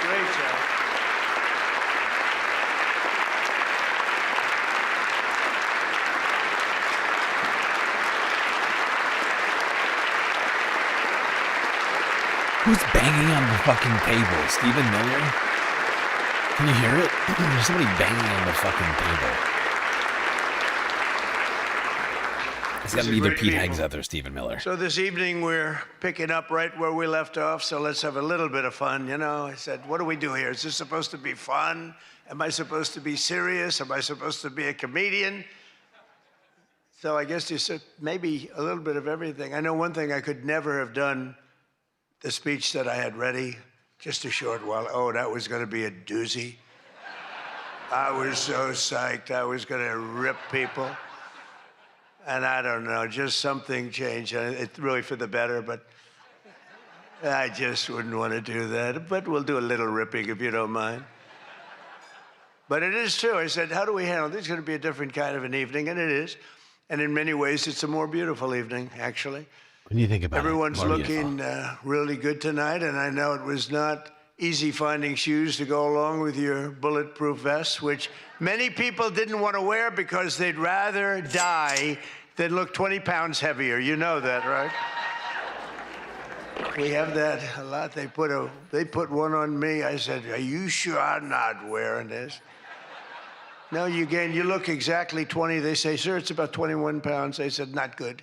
Speaker 6: Great job.
Speaker 1: Who's banging on the fucking table? Stephen Miller? Can you hear it? There's somebody banging on the fucking table. It's got to be either Pete Hegseth or Stephen Miller.
Speaker 6: So this evening we're picking up right where we left off, so let's have a little bit of fun, you know? I said, what do we do here? Is this supposed to be fun? Am I supposed to be serious? Am I supposed to be a comedian? So I guess you said maybe a little bit of everything. I know one thing I could never have done, the speech that I had ready, just a short while. Oh, that was going to be a doozy. I was so psyched. I was going to rip people. And I don't know, just something changed. It's really for the better, but I just wouldn't want to do that. But we'll do a little ripping if you don't mind. But it is true. I said, how do we handle this? It's going to be a different kind of an evening, and it is. And in many ways, it's a more beautiful evening, actually.
Speaker 1: When you think about
Speaker 6: Everyone's
Speaker 1: it, more
Speaker 6: looking really good tonight, and I know it was not easy finding shoes to go along with your bulletproof vest, which many people didn't want to wear because they'd rather die than look 20 pounds heavier. You know that, right? We have that a lot. They put one on me. I said, are you sure I'm not wearing this? No, you look exactly 20. They say, sir, it's about 21 pounds. I said, not good.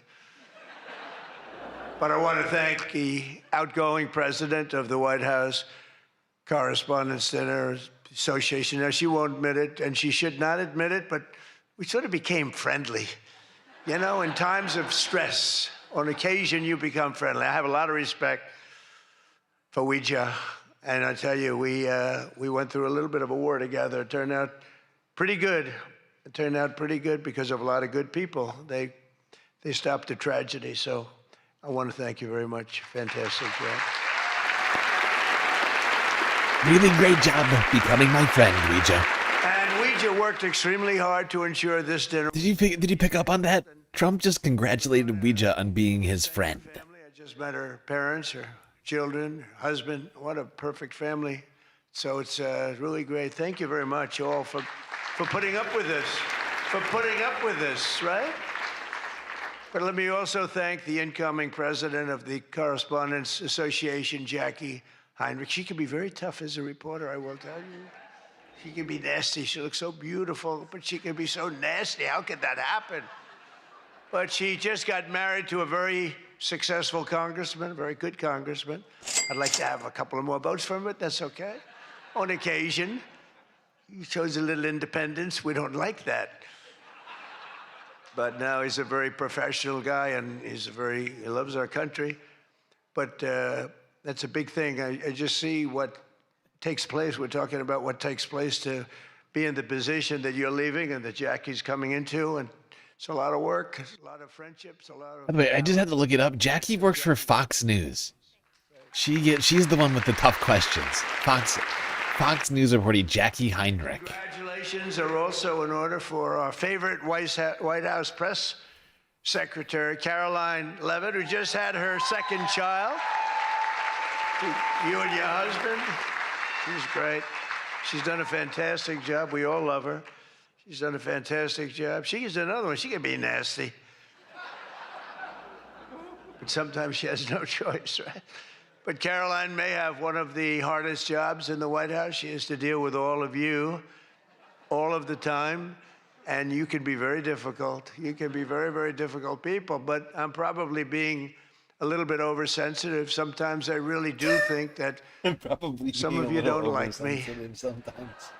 Speaker 6: But I want to thank the outgoing president of the White House Correspondents Dinner Association. Now, she won't admit it, and she should not admit it, but we sort of became friendly. You know, in times of stress, on occasion, you become friendly. I have a lot of respect for Ouija, and I tell you, we went through a little bit of a war together. It turned out pretty good. It turned out pretty good because of a lot of good people. They stopped the tragedy, so I want to thank you very much. Fantastic job.
Speaker 1: Really great job becoming my friend, Ouija.
Speaker 6: And Ouija worked extremely hard to ensure this dinner.
Speaker 1: Did you pick up on that? Trump just congratulated Ouija on being his friend.
Speaker 6: I just met her parents, her children, her husband. What a perfect family. So it's really great. Thank you very much, all, for putting up with this. For putting up with this, right? But let me also thank the incoming president of the Correspondents Association, Jackie Heinrich. She can be very tough as a reporter, I will tell you. She can be nasty. She looks so beautiful, but she can be so nasty. How could that happen? But she just got married to a very successful congressman, a very good congressman. I'd like to have a couple of more votes from him, but that's okay. On occasion, he shows a little independence. We don't like that. But now he's a very professional guy, and he loves our country. But That's a big thing. I just see what takes place. We're talking about what takes place to be in the position that you're leaving and that Jackie's coming into, and it's a lot of work, it's a lot of friendships, a lot of...
Speaker 1: By the way, I just had to look it up. Jackie works for Fox News. She's the one with the tough questions. Fox News reporter Jackie Heinrich.
Speaker 6: Congratulations are also in order for our favorite White House press secretary, Caroline Levitt, who just had her second child. You and your husband. She's great. She's done a fantastic job. We all love her. She's done a fantastic job. She's another one. She can be nasty. But sometimes she has no choice, right? But Caroline may have one of the hardest jobs in the White House. She has to deal with all of you all of the time. And you can be very difficult. You can be very, very difficult people. But I'm probably being a little bit oversensitive. Sometimes I really do think that some of you don't like me.
Speaker 1: Sometimes.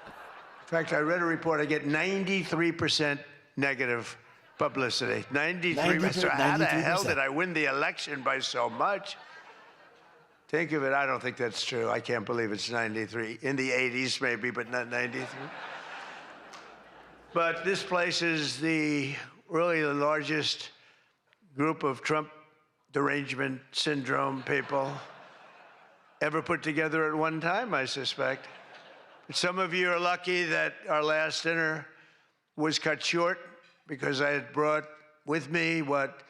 Speaker 6: In fact, I read a report. I get 93% negative publicity. 93%. So how the hell did I win the election by so much? Think of it. I don't think that's true. I can't believe it's 93. In the 80s, maybe, but not 93. But this place is really the largest group of Trump derangement syndrome people ever put together at one time, I suspect. Some of you are lucky that our last dinner was cut short because I had brought with me what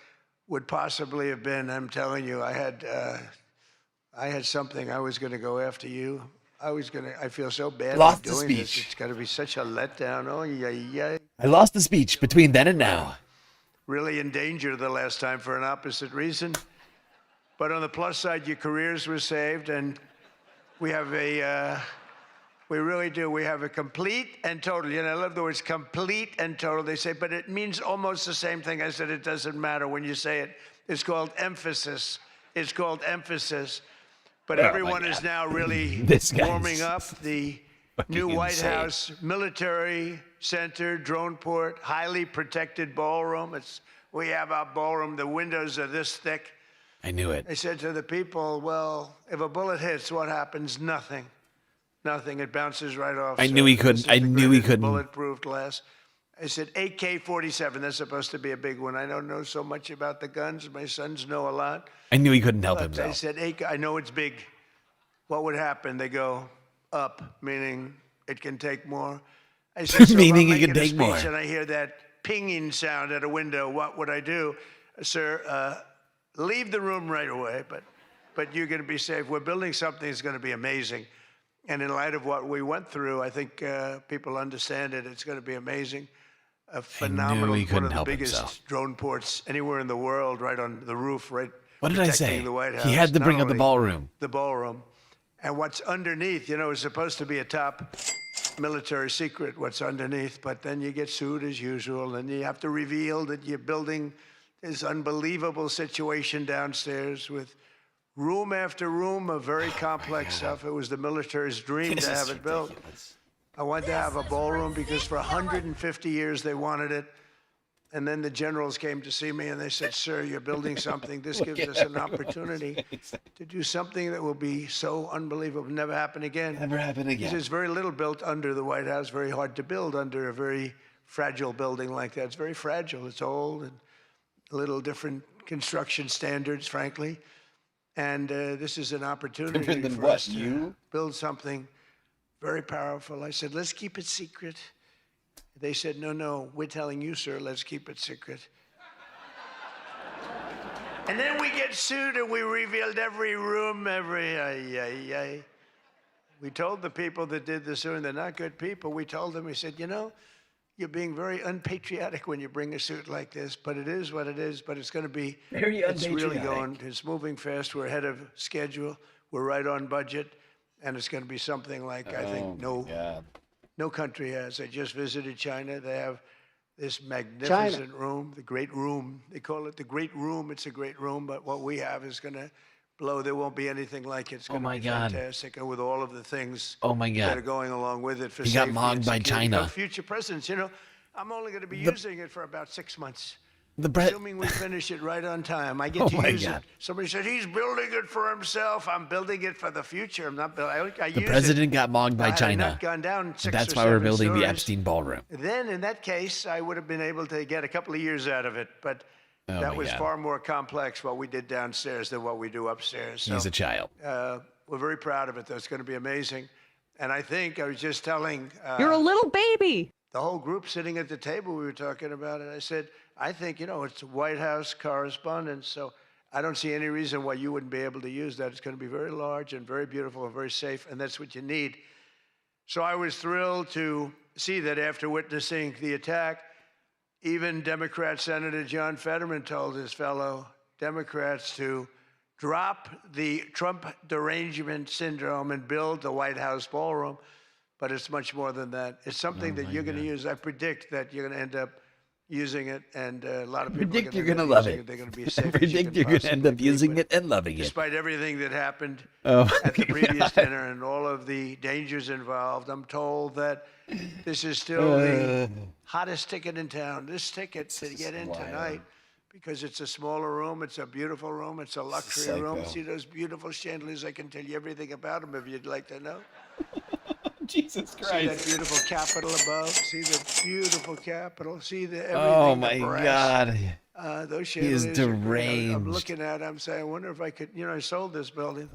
Speaker 6: would possibly have been, I'm telling you, I had something. I was going to go after you. I feel so bad
Speaker 1: Lost the
Speaker 6: doing this.
Speaker 1: speech.
Speaker 6: It's got to be such a letdown. Oh, yeah.
Speaker 1: I lost the speech between then and now.
Speaker 6: Really in danger the last time for an opposite reason. But on the plus side, your careers were saved, and we have we really do. We have a complete and total. You know, I love the words complete and total. They say, but it means almost the same thing. I said, it doesn't matter when you say it. It's called emphasis. It's called emphasis. But everyone is now really warming up. The new White House military center, drone port, highly protected ballroom. We have our ballroom. The windows are this thick.
Speaker 1: I knew it.
Speaker 6: I said to the people, well, if a bullet hits, what happens? Nothing. Nothing. It bounces right off.
Speaker 1: I knew he couldn't. I knew he couldn't.
Speaker 6: Bulletproof glass. I said, AK-47. That's supposed to be a big one. I don't know so much about the guns. My sons know a lot.
Speaker 1: I knew he couldn't help
Speaker 6: But
Speaker 1: himself.
Speaker 6: I said, I know it's big. What would happen? They go up, meaning it can take more. I said, so
Speaker 1: Meaning
Speaker 6: if I'm
Speaker 1: it can
Speaker 6: making a
Speaker 1: take more.
Speaker 6: speech and I hear that pinging sound at a window, what would I do? Sir, leave the room right away, but you're going to be safe. We're building something that's going to be amazing. And in light of what we went through, I think people understand it. It's going to be amazing. A phenomenal, one of the biggest drone ports anywhere in the world, right on the roof, right.
Speaker 1: What did I
Speaker 6: protecting
Speaker 1: say?
Speaker 6: The White House.
Speaker 1: He had to bring up the
Speaker 6: Not only
Speaker 1: ballroom.
Speaker 6: The ballroom. And what's underneath, you know, is supposed to be a top military secret, what's underneath, but then you get sued as usual, and you have to reveal that you're building this unbelievable situation downstairs with room after room of very complex stuff. It was the military's dream to have it built. I wanted to have a ballroom because for 150 years they wanted it. And then the generals came to see me and they said, sir, you're building something. This gives us an opportunity to do something that will be so unbelievable, never happen again.
Speaker 1: Never happen again.
Speaker 6: Because there's very little built under the White House, very hard to build under a very fragile building like that. It's very fragile. It's old and a little different construction standards, frankly. And this is an opportunity for us to build something very powerful. I said, let's keep it secret. They said, no, we're telling you, sir, let's keep it secret. And then we get sued and we revealed every room, We told the people that did the suing, they're not good people. We told them, we said, you know, you're being very unpatriotic when you bring a suit like this, but it is what it is, but it's going to be,
Speaker 1: very
Speaker 6: it's really going, it's moving fast. We're ahead of schedule. We're right on budget. And it's going to be something like, I think, no country has. I just visited China. They have this magnificent room, the Great Room. They call it the Great Room. It's a great room, but what we have is going to blow. There won't be anything like it. It's going to be fantastic. And with all of the things that are going along with it for
Speaker 1: he
Speaker 6: safety
Speaker 1: got mogged
Speaker 6: and
Speaker 1: by
Speaker 6: security.
Speaker 1: China.
Speaker 6: Future presidents, you know, I'm only going to be using it for about 6 months. assuming we finish it right on time. I get to use it. Somebody said he's building it for himself. I'm building it for the future. I'm not building.
Speaker 1: The president got mogged by
Speaker 6: Had I
Speaker 1: China.
Speaker 6: not gone down
Speaker 1: And
Speaker 6: 6
Speaker 1: that's
Speaker 6: or
Speaker 1: why we're
Speaker 6: 7
Speaker 1: building the
Speaker 6: stories,
Speaker 1: Epstein ballroom.
Speaker 6: Then, in that case, I would have been able to get a couple of years out of it. But
Speaker 1: Oh
Speaker 6: that
Speaker 1: my
Speaker 6: was
Speaker 1: God.
Speaker 6: far more complex what we did downstairs than what we do upstairs. So,
Speaker 1: He's a child.
Speaker 6: We're very proud of it. That's going to be amazing. And I think I was just telling.
Speaker 5: You're a little baby.
Speaker 6: The whole group sitting at the table, we were talking about it. I said, I think, it's White House Correspondents, so I don't see any reason why you wouldn't be able to use that. It's going to be very large and very beautiful and very safe, and that's what you need. So I was thrilled to see that after witnessing the attack, even Democrat Senator John Fetterman told his fellow Democrats to drop the Trump derangement syndrome and build the White House ballroom. But it's much more than that. It's something that you're going to use. I predict that you're going to end up using it, and a lot of people
Speaker 1: Predict
Speaker 6: are
Speaker 1: you're
Speaker 6: going to
Speaker 1: love
Speaker 6: using
Speaker 1: it.
Speaker 6: They're going to be as safe as
Speaker 1: Predict
Speaker 6: you
Speaker 1: you're going to end up using it and loving it.
Speaker 6: Despite everything that happened
Speaker 1: Oh
Speaker 6: at the
Speaker 1: my
Speaker 6: previous
Speaker 1: God.
Speaker 6: dinner and all of the dangers involved, I'm told that this is still the hottest ticket in town. This ticket to get in tonight, because it's a smaller room, it's a beautiful room, it's a luxury room.
Speaker 1: Psycho.
Speaker 6: See those beautiful chandeliers? I can tell you everything about them if you'd like to know.
Speaker 1: Jesus
Speaker 6: See that
Speaker 1: Christ.
Speaker 6: beautiful Capitol above? See the beautiful Capitol? See the everything?
Speaker 1: Oh
Speaker 6: the
Speaker 1: my
Speaker 6: brass.
Speaker 1: God.
Speaker 6: Those
Speaker 1: He is
Speaker 6: chandeliers are great. I'm
Speaker 1: deranged.
Speaker 6: looking at it, I'm saying, I wonder if I could, I sold this building.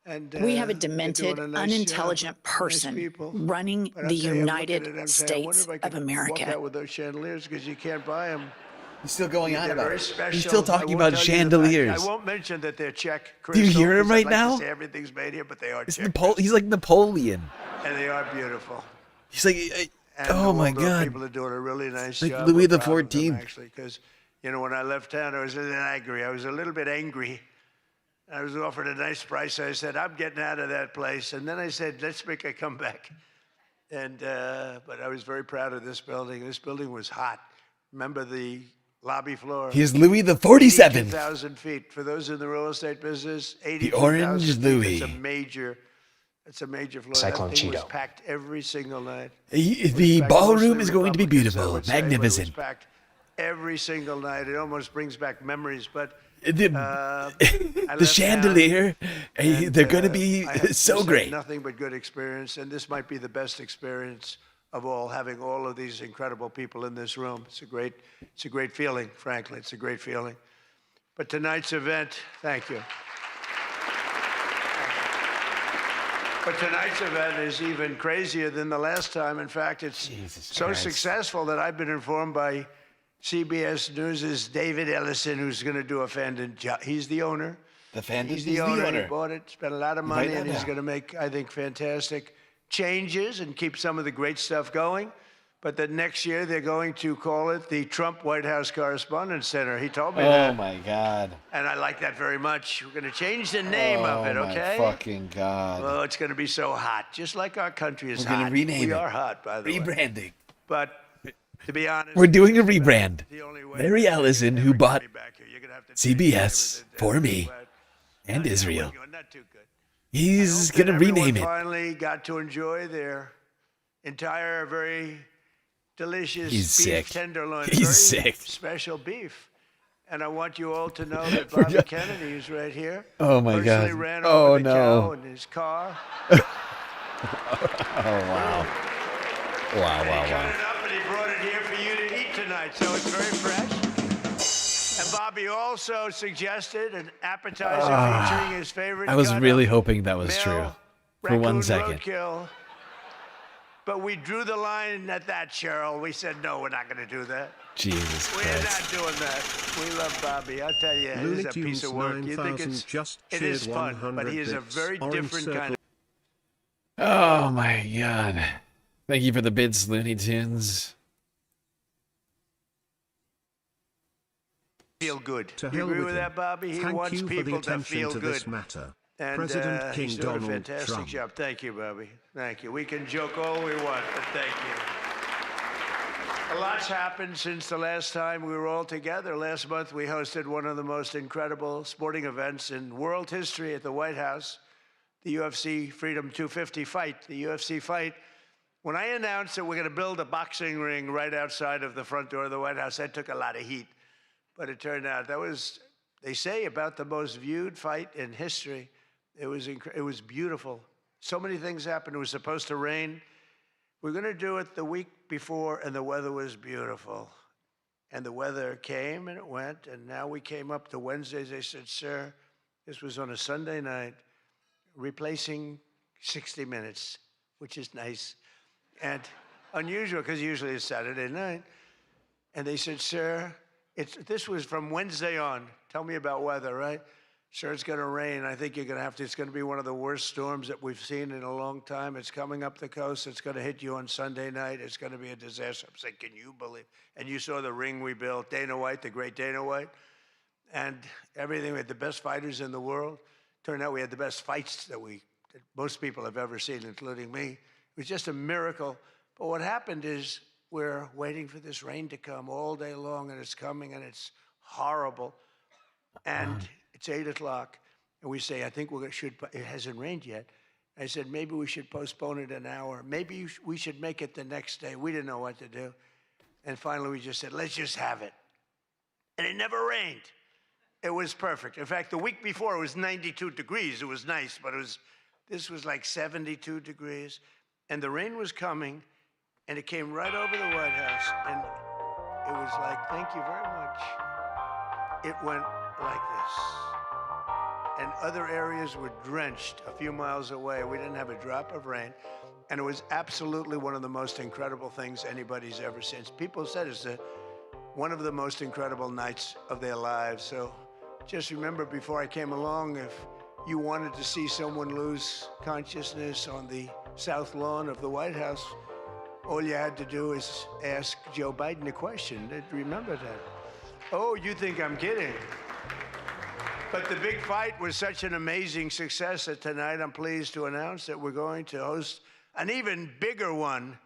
Speaker 6: And
Speaker 5: We have a
Speaker 6: they're
Speaker 5: demented,
Speaker 6: doing a nice
Speaker 5: unintelligent
Speaker 6: job, nice
Speaker 5: person
Speaker 6: people.
Speaker 5: running
Speaker 6: But I'll
Speaker 5: the
Speaker 6: tell you, I'm looking at
Speaker 5: United
Speaker 6: it, I'm saying, I wonder
Speaker 5: States
Speaker 6: if I
Speaker 5: of
Speaker 6: could Walk
Speaker 5: America.
Speaker 6: out with those chandeliers, because you can't buy them.
Speaker 1: He's still going on
Speaker 6: They're
Speaker 1: about
Speaker 6: very
Speaker 1: it.
Speaker 6: special.
Speaker 1: He's still
Speaker 6: I
Speaker 1: talking
Speaker 6: won't
Speaker 1: about
Speaker 6: tell you the fact.
Speaker 1: chandeliers.
Speaker 6: I won't mention that they're Czech
Speaker 1: Do you hear him
Speaker 6: crystals.
Speaker 1: right
Speaker 6: I'd like
Speaker 1: now?
Speaker 6: to say everything's made here, but they are
Speaker 1: It's
Speaker 6: Czech.
Speaker 1: He's like Napoleon.
Speaker 6: And they are beautiful.
Speaker 1: He's like,
Speaker 6: And
Speaker 1: oh my
Speaker 6: Waldorf
Speaker 1: God.
Speaker 6: people are doing a really nice
Speaker 1: Like
Speaker 6: job.
Speaker 1: Louis
Speaker 6: We're
Speaker 1: the
Speaker 6: proud of them,
Speaker 1: 14th.
Speaker 6: actually, because when I left town, I was a little angry. I was a little bit angry. I was offered a nice price. I said, I'm getting out of that place. And then I said, let's make a comeback. And but I was very proud of this building. This building was hot. Remember the lobby floor?
Speaker 1: He is Louis the 47th.
Speaker 6: 82,000 feet. For those in the real estate business,
Speaker 1: The Orange
Speaker 6: 82,000 feet.
Speaker 1: Louis.
Speaker 6: It's a major floor.
Speaker 1: Cyclone
Speaker 6: That thing was
Speaker 1: Cheeto.
Speaker 6: packed every single night.
Speaker 1: The ballroom is going to be
Speaker 6: Republicans, I
Speaker 1: beautiful,
Speaker 6: would say, but it was
Speaker 1: magnificent.
Speaker 6: packed every single night. It almost brings back memories. But I
Speaker 1: The
Speaker 6: left
Speaker 1: chandelier,
Speaker 6: town,
Speaker 1: they're going to be
Speaker 6: I have
Speaker 1: so
Speaker 6: just had
Speaker 1: great.
Speaker 6: Nothing but good experience, and this might be the best experience of all. Having all of these incredible people in this room, it's a great feeling. Frankly, it's a great feeling. But tonight's event, thank you. But tonight's event is even crazier than the last time. In fact, it's so
Speaker 1: Christ.
Speaker 6: successful that I've been informed by CBS News' David Ellison, who's going to do a fantastic job. He's the owner. He's the owner. He bought it, spent a lot of money, and he's going to make, I think, fantastic changes and keep some of the great stuff going. But that next year they're going to call it the Trump White House Correspondents Center. He told me that.
Speaker 1: Oh my God.
Speaker 6: And I like that very much. We're going to change the name of it, okay?
Speaker 1: Oh my fucking God.
Speaker 6: Oh, it's going to be so hot, just like our country is
Speaker 1: We're going
Speaker 6: hot.
Speaker 1: to rename it.
Speaker 6: We are hot, by the way.
Speaker 1: Rebranding.
Speaker 6: But to be honest,
Speaker 1: We're doing a rebrand. Mary Ellison, who bought CBS for me and Israel. He's going to rename
Speaker 6: everyone
Speaker 1: it.
Speaker 6: finally got to enjoy their entire, very delicious
Speaker 1: He's
Speaker 6: beef
Speaker 1: sick.
Speaker 6: tenderloin.
Speaker 1: He's
Speaker 6: very
Speaker 1: sick.
Speaker 6: special beef. And I want you all to know that Bobby Kennedy is right here.
Speaker 1: Oh, my
Speaker 6: Personally
Speaker 1: God.
Speaker 6: ran
Speaker 1: Oh,
Speaker 6: over the
Speaker 1: no.
Speaker 6: cow in his car.
Speaker 1: Oh, wow. Wow, wow,
Speaker 6: Cut
Speaker 1: wow.
Speaker 6: it up and he brought it here for you to eat tonight, so it's very fresh. And Bobby also suggested an appetizer featuring his favorite.
Speaker 1: I was
Speaker 6: cut
Speaker 1: really
Speaker 6: of
Speaker 1: hoping that was true.
Speaker 6: male
Speaker 1: For 1
Speaker 6: raccoon
Speaker 1: second.
Speaker 6: roadkill. But we drew the line at that, Cheryl. We said, no, we're not going to do that.
Speaker 1: Jesus
Speaker 6: We're
Speaker 1: Christ.
Speaker 6: not doing that. We love Bobby. I'll tell you,
Speaker 14: Looney
Speaker 6: he's a piece of
Speaker 14: Tunes
Speaker 6: work. You think
Speaker 14: 9000 just
Speaker 6: it is
Speaker 14: cheered
Speaker 6: fun, but
Speaker 14: 100
Speaker 6: he is a
Speaker 14: bits.
Speaker 6: very
Speaker 14: Orange
Speaker 6: different
Speaker 14: circle.
Speaker 6: kind of.
Speaker 1: Oh, my God. Thank you for the bits, Looney Tunes.
Speaker 6: Feel good.
Speaker 14: To
Speaker 6: You
Speaker 14: hell
Speaker 6: agree
Speaker 14: with
Speaker 6: with
Speaker 14: him.
Speaker 6: that, Bobby? He
Speaker 14: Thank
Speaker 6: wants
Speaker 14: you for the
Speaker 6: people to
Speaker 14: attention
Speaker 6: feel
Speaker 14: to
Speaker 6: good.
Speaker 14: this matter.
Speaker 6: And
Speaker 14: President King
Speaker 6: he's doing
Speaker 14: Donald
Speaker 6: a fantastic
Speaker 14: Trump.
Speaker 6: job. Thank you, Bobby. Thank you. We can joke all we want, but thank you. A lot's happened since the last time we were all together. Last month, we hosted one of the most incredible sporting events in world history at the White House, the UFC Freedom 250 fight. The UFC fight. When I announced that we're going to build a boxing ring right outside of the front door of the White House, that took a lot of heat. but it turned out that was, they say, about the most viewed fight in history. It was beautiful. So many things happened. It was supposed to rain. We're going to do it the week before, and the weather was beautiful. And the weather came and it went, and now we came up to Wednesdays. They said, sir, this was on a Sunday night, replacing 60 Minutes, which is nice and unusual because usually it's Saturday night. And they said, sir, this was from Wednesday on. Tell me about weather, right? Sure, it's going to rain. I think you're going to have to. It's going to be one of the worst storms that we've seen in a long time. It's coming up the coast. It's going to hit you on Sunday night. It's going to be a disaster. I'm saying, can you believe? And you saw the ring we built, Dana White, the great Dana White, and everything. We had the best fighters in the world. Turned out we had the best fights that most people have ever seen, including me. It was just a miracle. But what happened is we're waiting for this rain to come all day long, and it's coming, and it's horrible. And it's 8 o'clock, and we say, I think it hasn't rained yet. I said, maybe we should postpone it an hour. Maybe we should make it the next day. We didn't know what to do. And finally, we just said, let's just have it. And it never rained. It was perfect. In fact, the week before, it was 92 degrees. It was nice, but this was like 72 degrees. And the rain was coming, and it came right over the White House. And it was like, thank you very much. It went like this. And other areas were drenched a few miles away. We didn't have a drop of rain. And it was absolutely one of the most incredible things anybody's ever seen. People said it's one of the most incredible nights of their lives. So just remember, before I came along, if you wanted to see someone lose consciousness on the south lawn of the White House, all you had to do is ask Joe Biden a question. Remember that? Oh, you think I'm kidding? But the big fight was such an amazing success that tonight I'm pleased to announce that we're going to host an even bigger one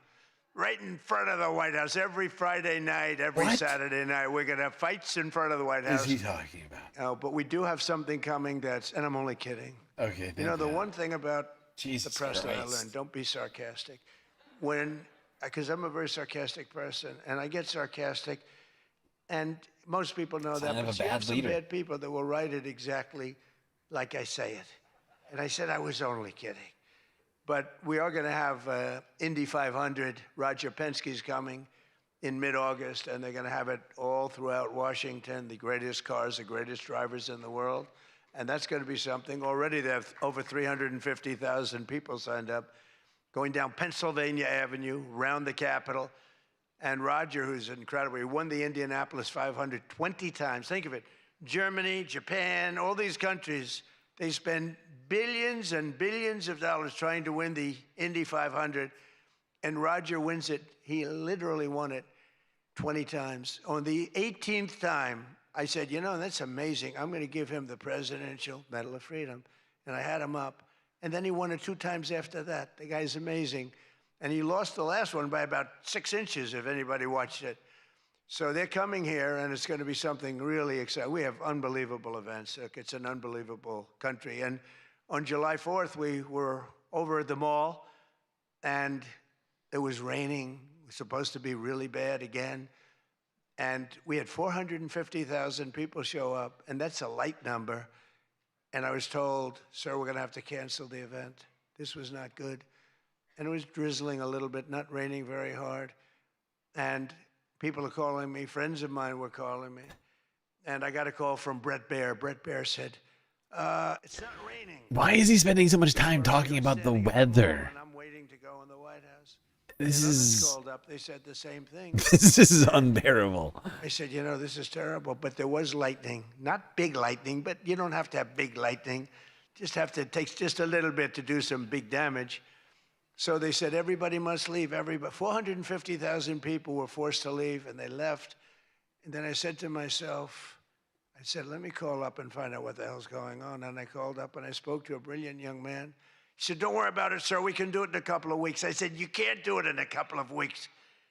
Speaker 6: right in front of the White House. Every Friday night, every Saturday night, we're going to have fights in front of the White House.
Speaker 1: What is he talking about?
Speaker 6: But we do have something coming and I'm only kidding.
Speaker 1: Okay,
Speaker 6: you know, the one thing about
Speaker 1: Jesus
Speaker 6: the press that I
Speaker 1: Christ.
Speaker 6: learned, don't be sarcastic. Because I'm a very sarcastic person, and I get sarcastic, and most people know that, but you have some bad people that will write it exactly like I say it. And I said I was only kidding. But we are going to have Indy 500. Roger Penske's coming in mid-August, and they're going to have it all throughout Washington, the greatest cars, the greatest drivers in the world. And that's going to be something. Already they have over 350,000 people signed up, going down Pennsylvania Avenue, around the Capitol. And Roger, who's incredible, he won the Indianapolis 500 20 times. Think of it. Germany, Japan, all these countries, they spend billions and billions of dollars trying to win the Indy 500. And Roger wins it. He literally won it 20 times. On the 18th time, I said, you know, that's amazing. I'm going to give him the Presidential Medal of Freedom. And I had him up. And then he won it 2 times after that. The guy's amazing. And he lost the last one by about 6 inches, if anybody watched it. So they're coming here, and it's going to be something really exciting. We have unbelievable events. It's an unbelievable country. And on July 4th, we were over at the mall, and it was raining. It was supposed to be really bad again. And we had 450,000 people show up, and that's a light number. And I was told, sir, we're going to have to cancel the event. This was not good. And it was drizzling a little bit, not raining very hard. And people are calling me, friends of mine were calling me. And I got a call from Brett Baer. Brett Baer said, it's not raining.
Speaker 1: Why is he spending so much time talking about the weather?
Speaker 6: And I'm waiting to go in the White House.
Speaker 1: This is
Speaker 6: called up. They said the same thing.
Speaker 1: This is unbearable.
Speaker 6: I said, you know, this is terrible. But there was lightning, not big lightning, but you don't have to have big lightning. It takes just a little bit to do some big damage. So they said everybody must leave. 450,000 people were forced to leave, and they left. And then I said to myself, I said, let me call up and find out what the hell's going on. And I called up and I spoke to a brilliant young man. He said, don't worry about it, sir. We can do it in a couple of weeks. I said, you can't do it in a couple of weeks.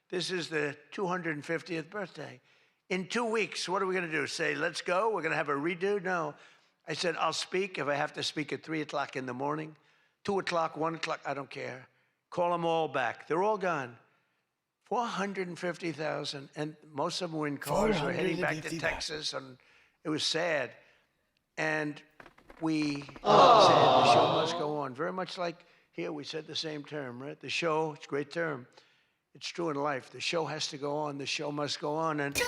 Speaker 6: This is the 250th birthday. In 2 weeks, what are we going to do? Say, let's go? We're going to have a redo? No. I said, I'll speak if I have to speak at 3 o'clock in the morning, 2 o'clock, 1 o'clock, I don't care. Call them all back. They're all gone. 450,000, and most of them were in cars. We're heading back to Texas, and it was sad. And we said the show must go on. Very much like here, we said the same term, right? The show, it's a great term. It's true in life. The show has to go on. The show must go on. And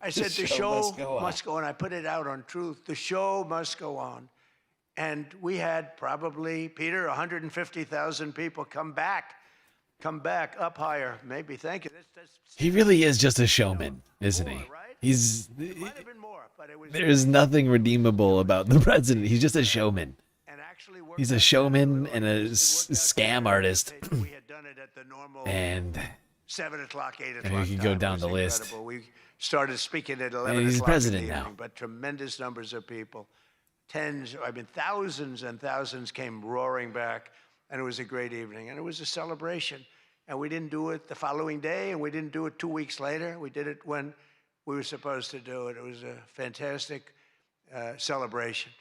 Speaker 6: I said, the show must go on. I put it out on Truth. The show must go on. And we had probably, Peter, 150,000 people come back up higher. Maybe, thank you.
Speaker 1: He really is just a showman, isn't he? He's there's nothing redeemable about the president. He's just a showman. He's a showman and a scam artist. And
Speaker 6: 7 o'clock, 8 o'clock.
Speaker 1: and we could go down the list.
Speaker 6: Incredible. We started speaking at 11
Speaker 1: And he's
Speaker 6: o'clock
Speaker 1: president
Speaker 6: in the
Speaker 1: now.
Speaker 6: evening, but tremendous numbers of people. Thousands and thousands came roaring back, and it was a great evening, and it was a celebration. And we didn't do it the following day, and we didn't do it 2 weeks later. We did it when we were supposed to do it. It was a fantastic celebration.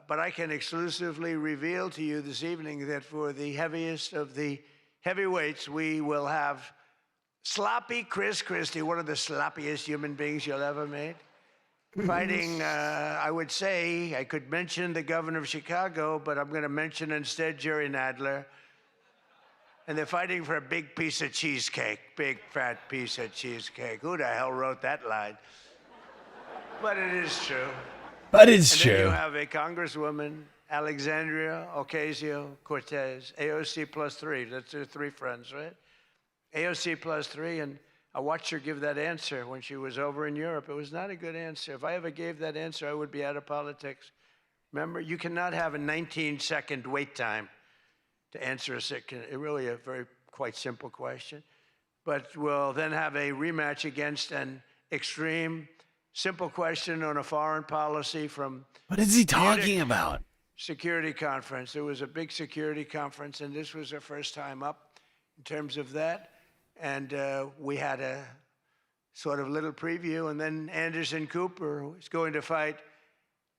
Speaker 6: But I can exclusively reveal to you this evening that for the heaviest of the heavyweights, we will have sloppy Chris Christie, one of the sloppiest human beings you'll ever meet, fighting, I would say, I could mention the governor of Chicago, but I'm going to mention instead Jerry Nadler. And they're fighting for a big piece of cheesecake, big fat piece of cheesecake. Who the hell wrote that line? But it is true.
Speaker 1: But it's
Speaker 6: and
Speaker 1: true.
Speaker 6: Then you have a Congresswoman, Alexandria Ocasio-Cortez, AOC +3. That's her 3 friends, right? AOC +3, and I watched her give that answer when she was over in Europe. It was not a good answer. If I ever gave that answer, I would be out of politics. Remember, you cannot have a 19-second wait time to answer really a very quite simple question. But we'll then have a rematch against an extreme, simple question on a foreign policy from...
Speaker 1: What is he talking about?
Speaker 6: Security conference. There was a big security conference, and this was her first time up in terms of that. And we had a sort of little preview, and then Anderson Cooper is going to fight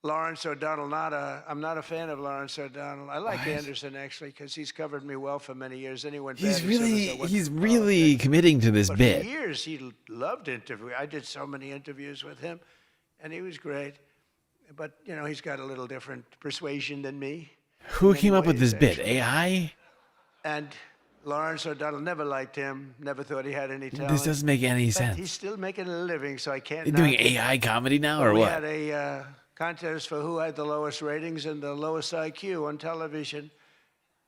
Speaker 6: Lawrence O'Donnell. I'm not a fan of Lawrence O'Donnell. I like Anderson, actually, because he's covered me well for many years. Anyone
Speaker 1: He's really committing to this
Speaker 6: but
Speaker 1: bit.
Speaker 6: for years, he loved interviewing. I did so many interviews with him, and he was great. But, you know, he's got a little different persuasion than me.
Speaker 1: Who came up with this bit? AI?
Speaker 6: And Lawrence O'Donnell, never liked him, never thought he had any talent.
Speaker 1: This doesn't make any
Speaker 6: But
Speaker 1: sense.
Speaker 6: he's still making a living, so I can't.
Speaker 1: They're doing
Speaker 6: knock him.
Speaker 1: AI comedy now,
Speaker 6: But
Speaker 1: or
Speaker 6: we
Speaker 1: what?
Speaker 6: had a contest for who had the lowest ratings and the lowest IQ on television,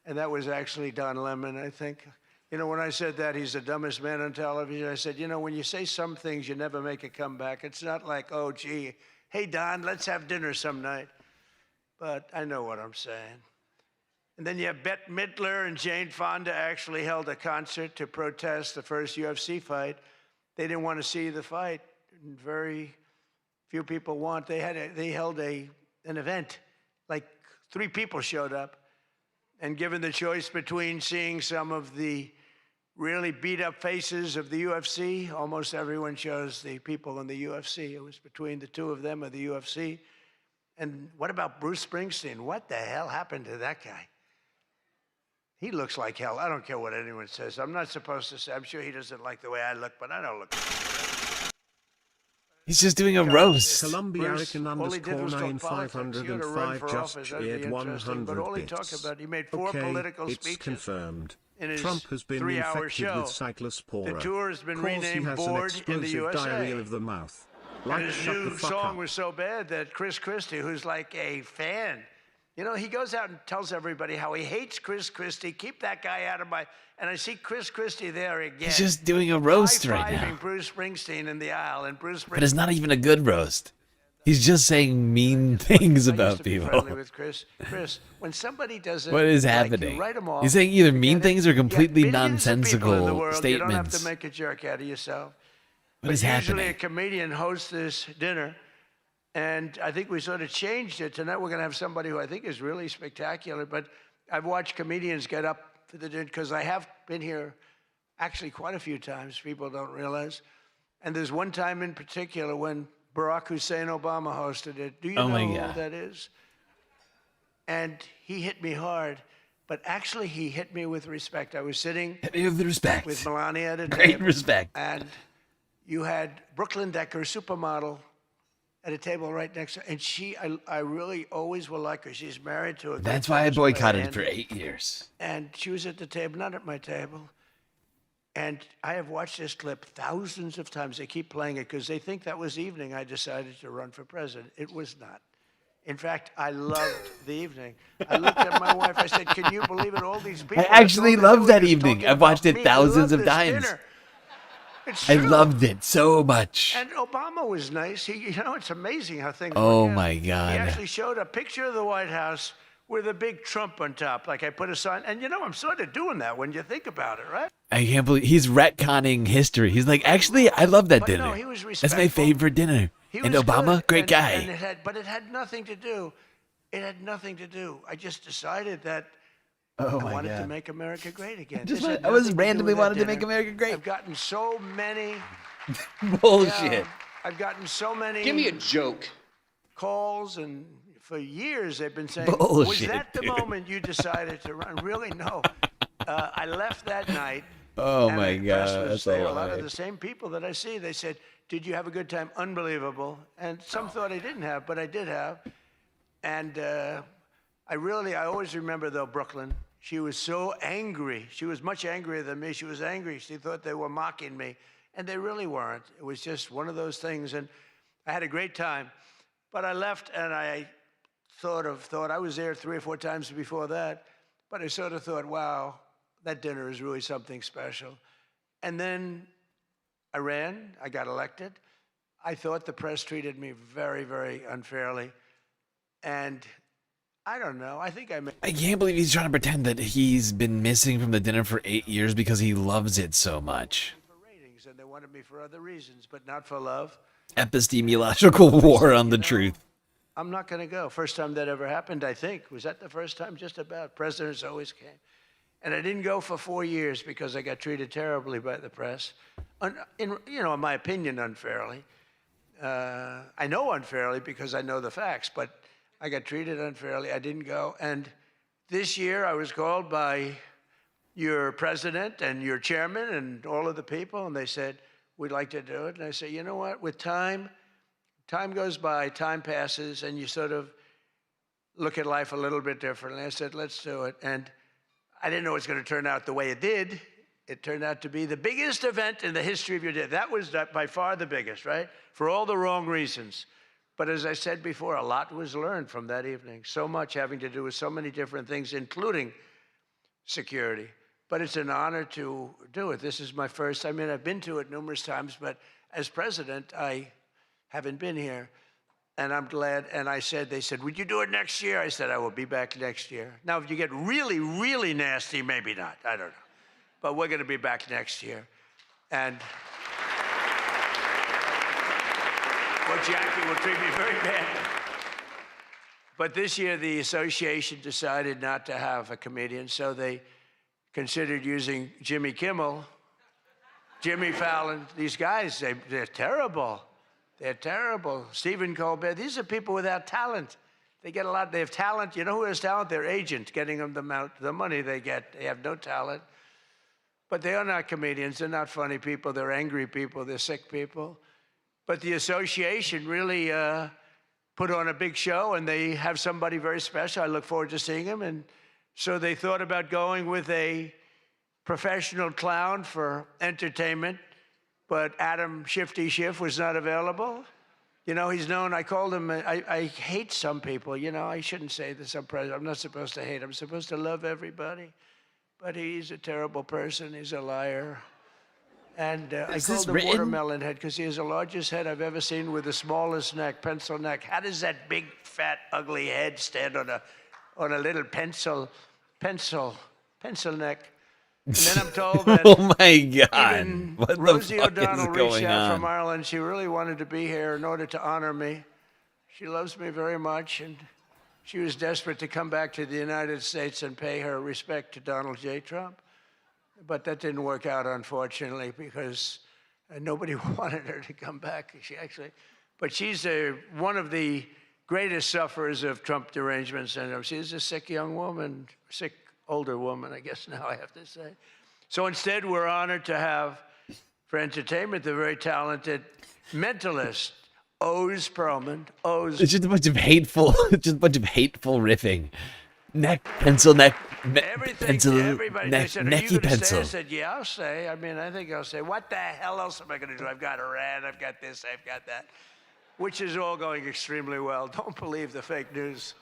Speaker 6: and that was actually Don Lemon, I think. You know, when I said that he's the dumbest man on television, I said, you know, when you say some things, you never make a comeback. It's not like, oh, gee, hey, Don, let's have dinner some night. But I know what I'm saying. And then you have Bette Midler and Jane Fonda actually held a concert to protest the first UFC fight. They didn't want to see the fight. Very few people want. They held an event. Like 3 people showed up. And given the choice between seeing some of the really beat up faces of the UFC, almost everyone chose the people in the UFC. It was between the 2 of them or the UFC. And what about Bruce Springsteen? What the hell happened to that guy? He looks like hell. I don't care what anyone says. I'm not supposed to say. I'm sure he doesn't like the way I look, but I don't look.
Speaker 1: He's just doing a roast.
Speaker 5: Columbiarican_9505 just shared 100
Speaker 6: But all he
Speaker 5: bits.
Speaker 6: talked about, he made 4
Speaker 5: Okay,
Speaker 6: political
Speaker 5: it's
Speaker 6: speeches
Speaker 5: confirmed.
Speaker 6: in his
Speaker 5: Trump has been
Speaker 6: 3-hour
Speaker 5: infected
Speaker 6: show.
Speaker 5: with cyclospora.
Speaker 6: The tour has been
Speaker 5: Calls he
Speaker 6: renamed
Speaker 5: has
Speaker 6: Bored
Speaker 5: an
Speaker 6: in the
Speaker 5: explosive
Speaker 6: USA.
Speaker 5: diarrhea of the mouth.
Speaker 6: And
Speaker 5: Like,
Speaker 6: his
Speaker 5: shut the
Speaker 6: new
Speaker 5: fuck
Speaker 6: song
Speaker 5: up.
Speaker 6: was so bad that Chris Christie, who's like a fan, you know, he goes out and tells everybody how he hates Chris Christie. Keep that guy out of my... And I see Chris Christie there again.
Speaker 1: He's just doing a roast right now.
Speaker 6: High-fiving Bruce Springsteen in the aisle, and Bruce Springsteen...
Speaker 1: But it's not even a good roast. He's just saying mean things about people.
Speaker 6: friendly with Chris. Chris, when somebody does it,
Speaker 1: What is
Speaker 6: like, you
Speaker 1: happening?
Speaker 6: write 'em off.
Speaker 1: He's saying either mean things or completely
Speaker 6: Billions of people in the
Speaker 1: nonsensical
Speaker 6: world, You don't have
Speaker 1: statements.
Speaker 6: to make a jerk out of yourself.
Speaker 1: What is
Speaker 6: Usually
Speaker 1: happening?
Speaker 6: a comedian hosts this dinner, and I think we sort of changed it. Tonight we're going to have somebody who I think is really spectacular, but I've watched comedians get up for the dinner because I have been here actually quite a few times. People don't realize. And there's one time in particular when Barack Hussein Obama hosted it. Do you
Speaker 1: Oh
Speaker 6: know
Speaker 1: my
Speaker 6: who
Speaker 1: God.
Speaker 6: that is? And he hit me hard. But actually, he hit me with respect. I was sitting
Speaker 1: Hit me with respect.
Speaker 6: with Melania at a
Speaker 1: Great
Speaker 6: table,
Speaker 1: respect.
Speaker 6: and you had Brooklyn Decker, supermodel, at a table right next to her. And I really always will like her. She's married to a
Speaker 1: That's
Speaker 6: great
Speaker 1: why I
Speaker 6: tennis player,
Speaker 1: boycotted for
Speaker 6: Andy.
Speaker 1: 8 years.
Speaker 6: And she was at the table, not at my table. And I have watched this clip thousands of times. They keep playing it because they think that was the evening I decided to run for president. It was not. In fact, I loved the evening. I looked at my wife. I said, "Can you believe it? All these people."
Speaker 1: I actually loved that evening. I've watched it thousands of times.
Speaker 6: Dinner. It's
Speaker 1: I
Speaker 6: true.
Speaker 1: loved it so much.
Speaker 6: And Obama was nice. It's amazing how things
Speaker 1: Oh
Speaker 6: work out.
Speaker 1: my
Speaker 6: He
Speaker 1: God.
Speaker 6: actually showed a picture of the White House with a big Trump on top. Like I put a sign. And I'm sort of doing that when you think about it, right?
Speaker 1: I can't believe he's retconning history. He's like, actually, I love that
Speaker 6: But
Speaker 1: dinner.
Speaker 6: no, he was
Speaker 1: That's my
Speaker 6: respectful.
Speaker 1: favorite dinner.
Speaker 6: He
Speaker 1: And
Speaker 6: was
Speaker 1: Obama,
Speaker 6: good.
Speaker 1: great
Speaker 6: And
Speaker 1: guy.
Speaker 6: but it had nothing to do. It had nothing to do. I just decided that
Speaker 1: Oh
Speaker 6: I
Speaker 1: my
Speaker 6: wanted to
Speaker 1: God.
Speaker 6: make America great again.
Speaker 1: Just
Speaker 6: This had
Speaker 1: I was
Speaker 6: nothing to do
Speaker 1: randomly
Speaker 6: with that
Speaker 1: wanted to make
Speaker 6: dinner.
Speaker 1: America great.
Speaker 6: I've gotten so many.
Speaker 1: Bullshit.
Speaker 6: Yeah, I've gotten so many.
Speaker 4: Give me a joke.
Speaker 6: Calls, and for years they've been saying,
Speaker 1: Bullshit,
Speaker 6: "Was that the
Speaker 1: dude.
Speaker 6: moment you decided to run?" Really, no. I left that night.
Speaker 1: Oh
Speaker 6: and
Speaker 1: my
Speaker 6: the press
Speaker 1: God,
Speaker 6: was
Speaker 1: that's
Speaker 6: there.
Speaker 1: a
Speaker 6: A lot of
Speaker 1: lie.
Speaker 6: the same people that I see, they said, "Did you have a good time?" Unbelievable. And some thought I didn't have, but I did have. And I always remember though, Brooklyn. She was so angry. She was much angrier than me. She was angry. She thought they were mocking me. And they really weren't. It was just one of those things. And I had a great time. But I left and I thought I was there 3 or 4 times before that. But I sort of thought, wow, that dinner is really something special. And then I ran. I got elected. I thought the press treated me very, very unfairly. And I don't know. I think
Speaker 1: I can't believe he's trying to pretend that he's been missing from the dinner for 8 years because he loves it so much.
Speaker 6: ratings, and they wanted me for other reasons, but not for love.
Speaker 1: Epistemological war on the truth.
Speaker 6: I'm not going to go. First time that ever happened, I think. Was that the first time? Just about. Presidents always came. And I didn't go for 4 years because I got treated terribly by the press. In my opinion, unfairly. I know unfairly because I know the facts, but I got treated unfairly. I didn't go. And this year I was called by your president and your chairman and all of the people, and they said, we'd like to do it. And I said, you know what? With time goes by, time passes, and you sort of look at life a little bit differently. I said, let's do it. And I didn't know it was going to turn out the way it did. It turned out to be the biggest event in the history of your day. That was by far the biggest, right? For all the wrong reasons. But as I said before, a lot was learned from that evening. So much having to do with so many different things, including security. But it's an honor to do it. This is my first. I mean, I've been to it numerous times, but as president, I haven't been here. And I'm glad. And they said, would you do it next year? I said, I will be back next year. Now, if you get really, really nasty, maybe not. I don't know. But we're going to be back next year. And Jackie will treat me very bad. But this year, the association decided not to have a comedian, so they considered using Jimmy Kimmel, Jimmy Fallon. These guys, they're terrible. They're terrible. Stephen Colbert. These are people without talent. They get a lot. They have talent. You know who has talent? Their agent, getting them the money they get. They have no talent. But they are not comedians. They're not funny people. They're angry people. They're sick people. But the association really put on a big show, and they have somebody very special. I look forward to seeing him. And so they thought about going with a professional clown for entertainment, but Adam Shifty Schiff was not available. You know, he's known, I called him, I hate some people. You know, I shouldn't say this. I'm not supposed to hate. I'm supposed to love everybody. But he's a terrible person. He's a liar. And I called him Watermelon Head because he has the largest head I've ever seen with the smallest neck, pencil neck. How does that big, fat, ugly head stand on a little pencil neck? And then I'm told that
Speaker 1: oh my God,
Speaker 6: even
Speaker 1: what
Speaker 6: Rosie
Speaker 1: the fuck
Speaker 6: O'Donnell
Speaker 1: is
Speaker 6: reached
Speaker 1: going
Speaker 6: out
Speaker 1: on?
Speaker 6: from Ireland. She really wanted to be here in order to honor me. She loves me very much, and she was desperate to come back to the United States and pay her respect to Donald J. Trump. But that didn't work out, unfortunately, because nobody wanted her to come back. But she's one of the greatest sufferers of Trump derangements, and she's a sick young woman, sick older woman, I guess now I have to say. So instead, we're honored to have, for entertainment, the very talented mentalist, Oz Perlman. Oz.
Speaker 1: It's just a bunch of hateful, riffing. Neck, pencil, neck, pencil,
Speaker 6: Everybody,
Speaker 1: neck,
Speaker 6: they said, are you
Speaker 1: necky
Speaker 6: going to
Speaker 1: pencil.
Speaker 6: stay? I said, yeah, I'll stay. I mean, I think I'll stay. What the hell else am I going to do? I've got Iran, I've got this, I've got that, which is all going extremely well. Don't believe the fake news.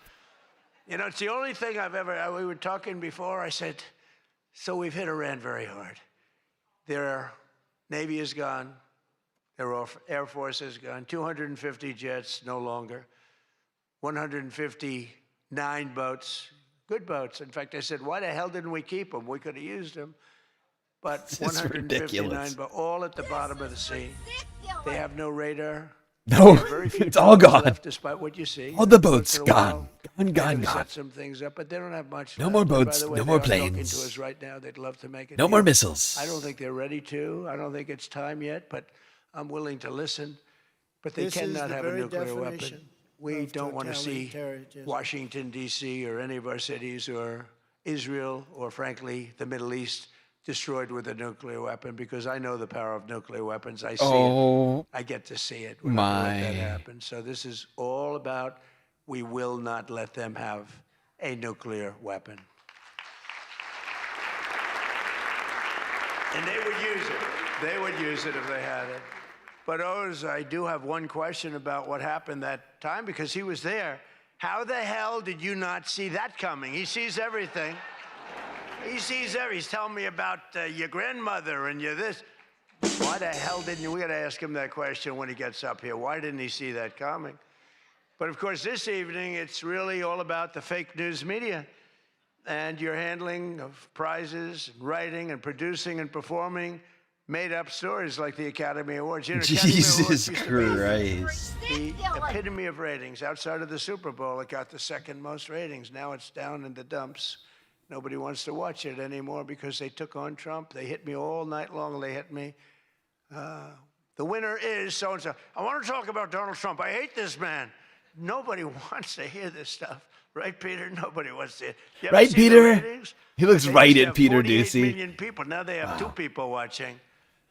Speaker 6: You know, it's the only thing I've ever, we were talking before, I said, so we've hit Iran very hard. Their Navy is gone. Their Air Force is gone. 250 jets, no longer. 159 boats, good boats. In fact, I said, why the hell didn't we keep them? We could have used them. But
Speaker 1: This is
Speaker 6: 159,
Speaker 1: ridiculous.
Speaker 6: but all at the bottom of the sea. They have no radar.
Speaker 1: No,
Speaker 6: Very few
Speaker 1: it's all
Speaker 6: boats
Speaker 1: gone.
Speaker 6: left, despite what you see.
Speaker 1: All the
Speaker 6: Once
Speaker 1: boats
Speaker 6: in a
Speaker 1: gone.
Speaker 6: while,
Speaker 1: Gone,
Speaker 6: they
Speaker 1: gone,
Speaker 6: can
Speaker 1: gone.
Speaker 6: set some things up, but they don't have much
Speaker 1: No
Speaker 6: left.
Speaker 1: more
Speaker 6: And by
Speaker 1: boats,
Speaker 6: the way,
Speaker 1: no
Speaker 6: they
Speaker 1: more
Speaker 6: are talking
Speaker 1: planes.
Speaker 6: to us right now. They'd love to make it.
Speaker 1: No more missiles.
Speaker 6: I don't think they're ready to. I don't think it's time yet, but I'm willing to listen. But they
Speaker 4: This is
Speaker 6: cannot
Speaker 4: the
Speaker 6: have a
Speaker 4: very
Speaker 6: nuclear weapon.
Speaker 4: definition
Speaker 6: We
Speaker 4: of
Speaker 6: don't want to see
Speaker 4: totalitarianism.
Speaker 6: Washington, D.C., or any of our cities, or Israel, or frankly, the Middle East, destroyed with a nuclear weapon, because I know the power of nuclear weapons. I see it. I get to see it when I let that happen. So this is all about, we will not let them have a nuclear weapon. And they would use it. They would use it if they had it. But Oz, I do have one question about what happened that time, because he was there. How the hell did you not see that coming? He sees everything. He sees everything. He's telling me about your grandmother and your this. Why the hell didn't you? We got to ask him that question when he gets up here. Why didn't he see that coming? But of course, this evening, it's really all about the fake news media and your handling of prizes, and writing and producing and performing made-up stories like the Academy Awards. You know,
Speaker 1: Jesus
Speaker 6: Academy Awards used to be
Speaker 1: Christ.
Speaker 6: the epitome of ratings. Outside of the Super Bowl, it got the second most ratings. Now it's down in the dumps. Nobody wants to watch it anymore because they took on Trump. They hit me all night long. They hit me. The winner is so-and-so. I want to talk about Donald Trump. I hate this man. Nobody wants to hear this stuff. Right, Peter? Nobody wants to. You ever
Speaker 1: Right,
Speaker 6: see the
Speaker 1: Peter?
Speaker 6: ratings?
Speaker 1: He looks
Speaker 6: They
Speaker 1: right
Speaker 6: used to
Speaker 1: at
Speaker 6: have
Speaker 1: Peter
Speaker 6: 48
Speaker 1: Ducey.
Speaker 6: million people. Now they have 2 people watching.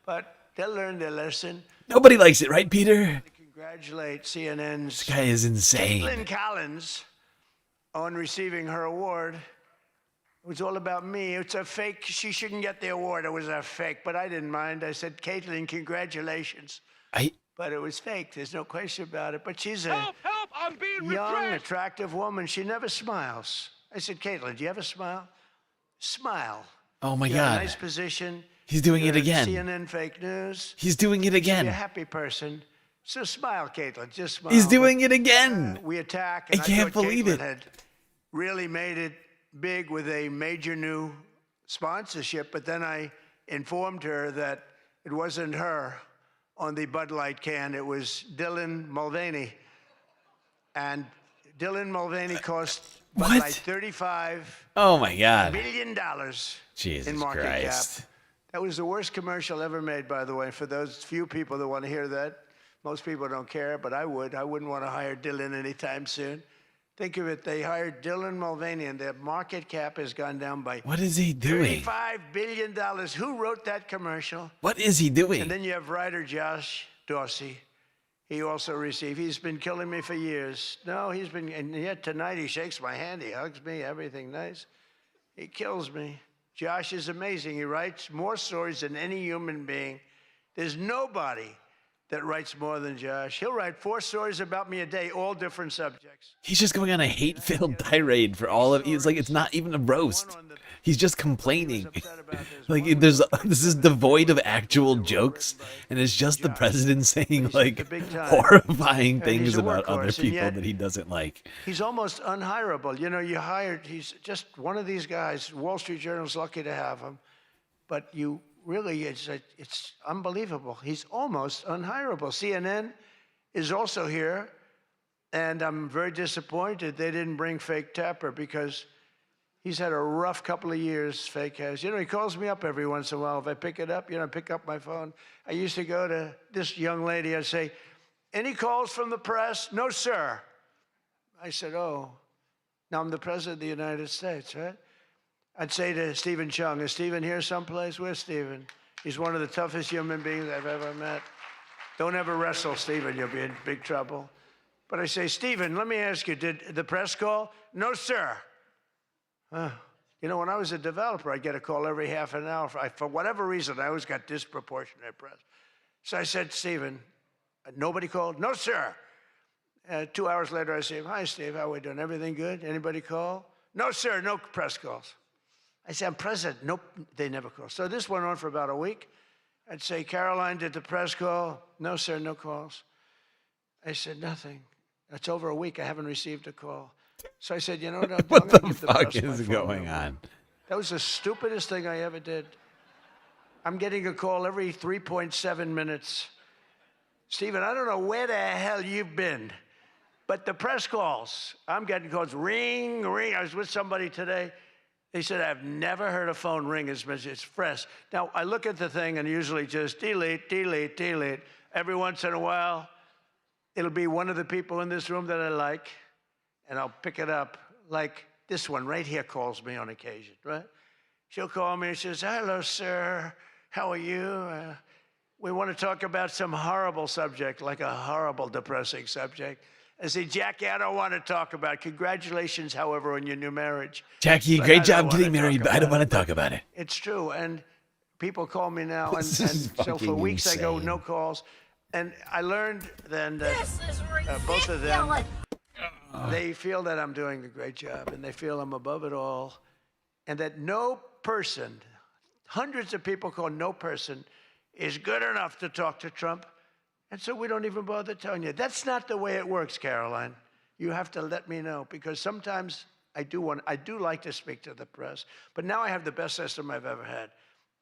Speaker 6: But they'll learn their lesson.
Speaker 1: Nobody likes it, right, Peter?
Speaker 6: Congratulate CNN's
Speaker 1: This guy is insane.
Speaker 6: Caitlin Collins on receiving her award. It was all about me. It's a fake. She shouldn't get the award. It was a fake, but I didn't mind. I said, Caitlin, congratulations. But it was fake. There's no question about it. But she's a
Speaker 21: Help! I'm being
Speaker 6: young,
Speaker 21: repressed.
Speaker 6: attractive woman. She never smiles. I said, Caitlin, do you ever smile? Smile.
Speaker 1: Oh my
Speaker 6: You have a
Speaker 1: God.
Speaker 6: nice position.
Speaker 1: He's doing
Speaker 6: You're
Speaker 1: it again.
Speaker 6: CNN fake news.
Speaker 1: He's doing it
Speaker 6: You're
Speaker 1: again.
Speaker 6: a happy person. So smile, Caitlin. Just smile.
Speaker 1: He's doing it again.
Speaker 6: We attack.
Speaker 1: I
Speaker 6: And
Speaker 1: can't
Speaker 6: thought
Speaker 1: believe
Speaker 6: Caitlin
Speaker 1: it.
Speaker 6: had really made it big with a major new sponsorship, but then I informed her that it wasn't her on the Bud Light can. It was Dylan Mulvaney. And Dylan Mulvaney cost Bud
Speaker 1: What?
Speaker 6: Light $35
Speaker 1: Oh my God.
Speaker 6: million
Speaker 1: Jesus
Speaker 6: in market
Speaker 1: Christ.
Speaker 6: cap. That was the worst commercial ever made, by the way. For those few people that want to hear that, most people don't care, but I would. I wouldn't want to hire Dylan anytime soon. Think of it. They hired Dylan Mulvaney, and their market cap has gone down by
Speaker 1: What is he doing?
Speaker 6: $35 billion. Who wrote that commercial?
Speaker 1: What is he doing?
Speaker 6: And then you have writer Josh Dorsey. He also received. He's been killing me for years. No, he's been, and yet tonight he shakes my hand. He hugs me. Everything nice. He kills me. Josh is amazing. He writes more stories than any human being. There's nobody that writes more than Josh. He'll write 4 stories about me a day, all different subjects.
Speaker 1: He's just going on a hate-filled tirade for all of. He's like, it's not even a roast. He's just complaining. Like, this is devoid of actual jokes, and it's just the president saying like horrifying things about other people that he doesn't like.
Speaker 6: He's almost unhireable. You know, he's just one of these guys. Wall Street Journal's lucky to have him, but you really, it's unbelievable. He's almost unhireable. CNN is also here, and I'm very disappointed they didn't bring Fake Tapper, because he's had a rough couple of years, Fake has. You know, he calls me up every once in a while. If I pick it up, I pick up my phone. I used to go to this young lady. I'd say, any calls from the press? No, sir. I said, oh, now I'm the president of the United States, right? I'd say to Stephen Chung, is Stephen here someplace? Where's Stephen? He's one of the toughest human beings I've ever met. Don't ever wrestle Stephen, you'll be in big trouble. But I say, Stephen, let me ask you, did the press call? No, sir. You know, when I was a developer, I'd get a call every half an hour. For whatever reason, I always got disproportionate press. So I said, Stephen, nobody called? No, sir. 2 hours later, I say, hi, Steve, how are we doing? Everything good? Anybody call? No, sir, no press calls. I say, I'm president. Nope, they never call. So this went on for about a week. I'd say, Caroline, did the press call? No, sir, no calls. I said, nothing. It's over a week. I haven't received a call. So I said, you know what?
Speaker 1: What the fuck is going on?
Speaker 6: That was the stupidest thing I ever did. I'm getting a call every 3.7 minutes. Stephen, I don't know where the hell you've been, but the press calls, I'm getting calls, ring, ring. I was with somebody today. They said, I've never heard a phone ring as much as fresh. Now, I look at the thing and usually just delete, delete, delete. Every once in a while, it'll be one of the people in this room that I like, and I'll pick it up. Like this one right here calls me on occasion, right? She'll call me and she says, hello, sir. How are you? We want to talk about some horrible subject, like a horrible, depressing subject. I say, Jackie, I don't want to talk about it. Congratulations, however, on your new marriage.
Speaker 1: Jackie,
Speaker 6: But
Speaker 1: great
Speaker 6: I
Speaker 1: job
Speaker 6: don't
Speaker 1: getting
Speaker 6: wanna
Speaker 1: married,
Speaker 6: talk
Speaker 1: but I don't
Speaker 6: about
Speaker 1: want to talk about it.
Speaker 6: It's true, and people call me now, and
Speaker 1: This is
Speaker 6: so for
Speaker 1: fucking
Speaker 6: weeks I go,
Speaker 1: insane.
Speaker 6: no calls. And I learned then that
Speaker 16: This is
Speaker 6: both of them,
Speaker 16: ridiculous.
Speaker 6: they feel that I'm doing a great job, and they feel I'm above it all, and that no person, hundreds of people call no person, is good enough to talk to Trump. And so we don't even bother telling you. That's not the way it works, Caroline. You have to let me know, because sometimes I do like to speak to the press, but now I have the best system I've ever had.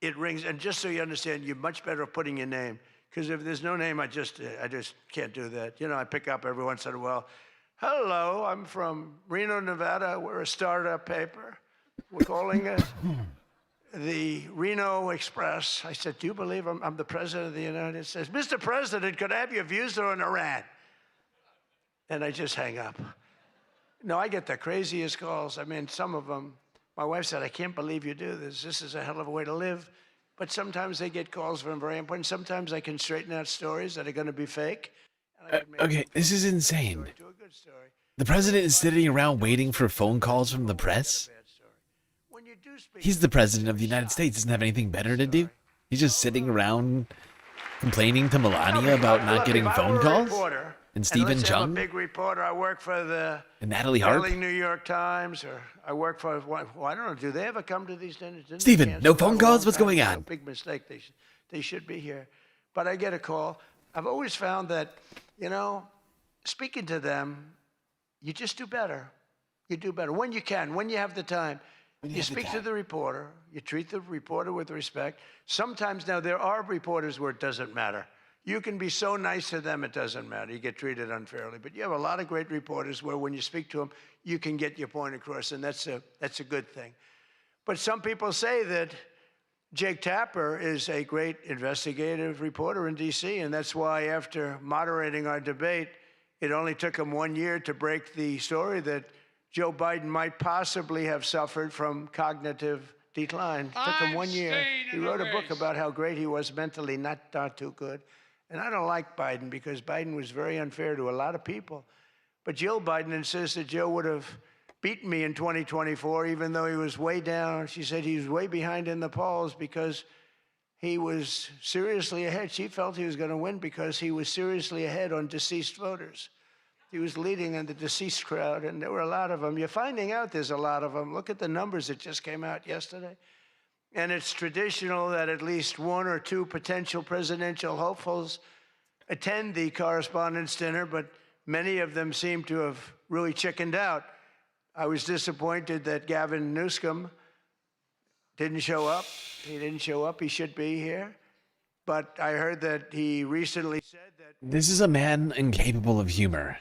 Speaker 6: It rings, and just so you understand, you're much better at putting your name, because if there's no name, I just can't do that. You know, I pick up every once in a while. Hello, I'm from Reno, Nevada. We're a startup paper. We're calling it the Reno Express. I said, do you believe I'm the president of the United States? Mr. President, could I have your views on Iran? And I just hang up. No, I get the craziest calls. I mean, some of them, my wife said, I can't believe you do this. This is a hell of a way to live. But sometimes they get calls from very important. Sometimes I can straighten out stories that are going to be fake.
Speaker 1: Okay, this is insane. The president is sitting around waiting for phone calls from the press? He's the president of the United States. Doesn't have anything better to do? He's just sitting around complaining to Melania about not getting phone calls? And Stephen Chung?
Speaker 6: I'm a big reporter. I work for the
Speaker 1: And Natalie Harp?
Speaker 6: New York Times, or I work for, well, I don't know, do they ever come to these dinners? Didn't they
Speaker 1: Stephen,
Speaker 6: cancel
Speaker 1: no
Speaker 6: for a
Speaker 1: phone
Speaker 6: long
Speaker 1: calls? What's
Speaker 6: time
Speaker 1: going
Speaker 6: ago?
Speaker 1: on?
Speaker 6: Big mistake. They should be here. But I get a call. I've always found that, you know, speaking to them, you just do better. You do better when you can, when you have the time. You speak to the reporter. You treat the reporter with respect. Sometimes now there are reporters where it doesn't matter. You can be so nice to them, it doesn't matter. You get treated unfairly. But you have a lot of great reporters where when you speak to them, you can get your point across, and that's a good thing. But some people say that Jake Tapper is a great investigative reporter in D.C., and that's why after moderating our debate, it only took him 1 year to break the story that Joe Biden might possibly have suffered from cognitive decline. It took him 1 year. He wrote a book about how great he was mentally, not too good. And I don't like Biden because Biden was very unfair to a lot of people. But Jill Biden insists that Joe would have beaten me in 2024, even though he was way down. She said he was way behind in the polls because he was seriously ahead. She felt he was going to win because he was seriously ahead on deceased voters. He was leading in the deceased crowd, and there were a lot of them. You're finding out there's a lot of them. Look at the numbers that just came out yesterday. And it's traditional that at least one or two potential presidential hopefuls attend the Correspondents' dinner, but many of them seem to have really chickened out. I was disappointed that Gavin Newsom didn't show up. He didn't show up. He should be here. But I heard that he recently said that...
Speaker 1: This is a man incapable of humor.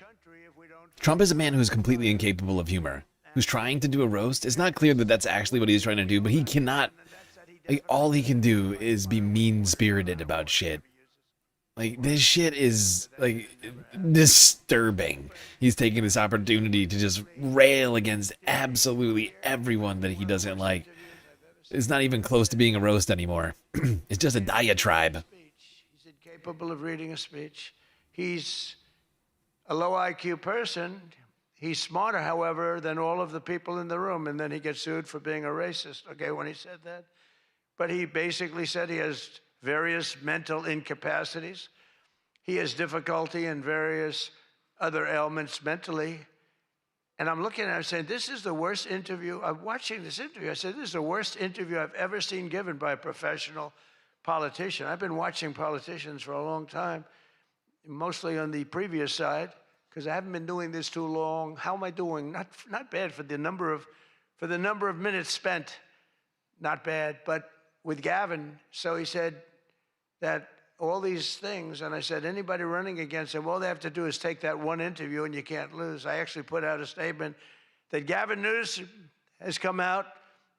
Speaker 1: Trump is a man who's completely incapable of humor, who's trying to do a roast. It's not clear that that's actually what he's trying to do, but he cannot... Like, all he can do is be mean-spirited about shit. Like, this shit is, like, disturbing. He's taking this opportunity to just rail against absolutely everyone that he doesn't like. It's not even close to being a roast anymore. It's just a diatribe.
Speaker 6: He's incapable of reading a speech. He's a low IQ person. He's smarter, however, than all of the people in the room. And then he gets sued for being a racist, okay, when he said that. But he basically said he has various mental incapacities. He has difficulty in various other ailments mentally. And I'm looking at him saying, this is the worst interview. I'm watching this interview. I said, this is the worst interview I've ever seen given by a professional politician. I've been watching politicians for a long time, mostly on the previous side, because I haven't been doing this too long. How am I doing? Not bad for the number of minutes spent. Not bad. But with Gavin, so he said that all these things, and I said, anybody running against him, all they have to do is take that one interview and you can't lose. I actually put out a statement that Gavin Newsom has come out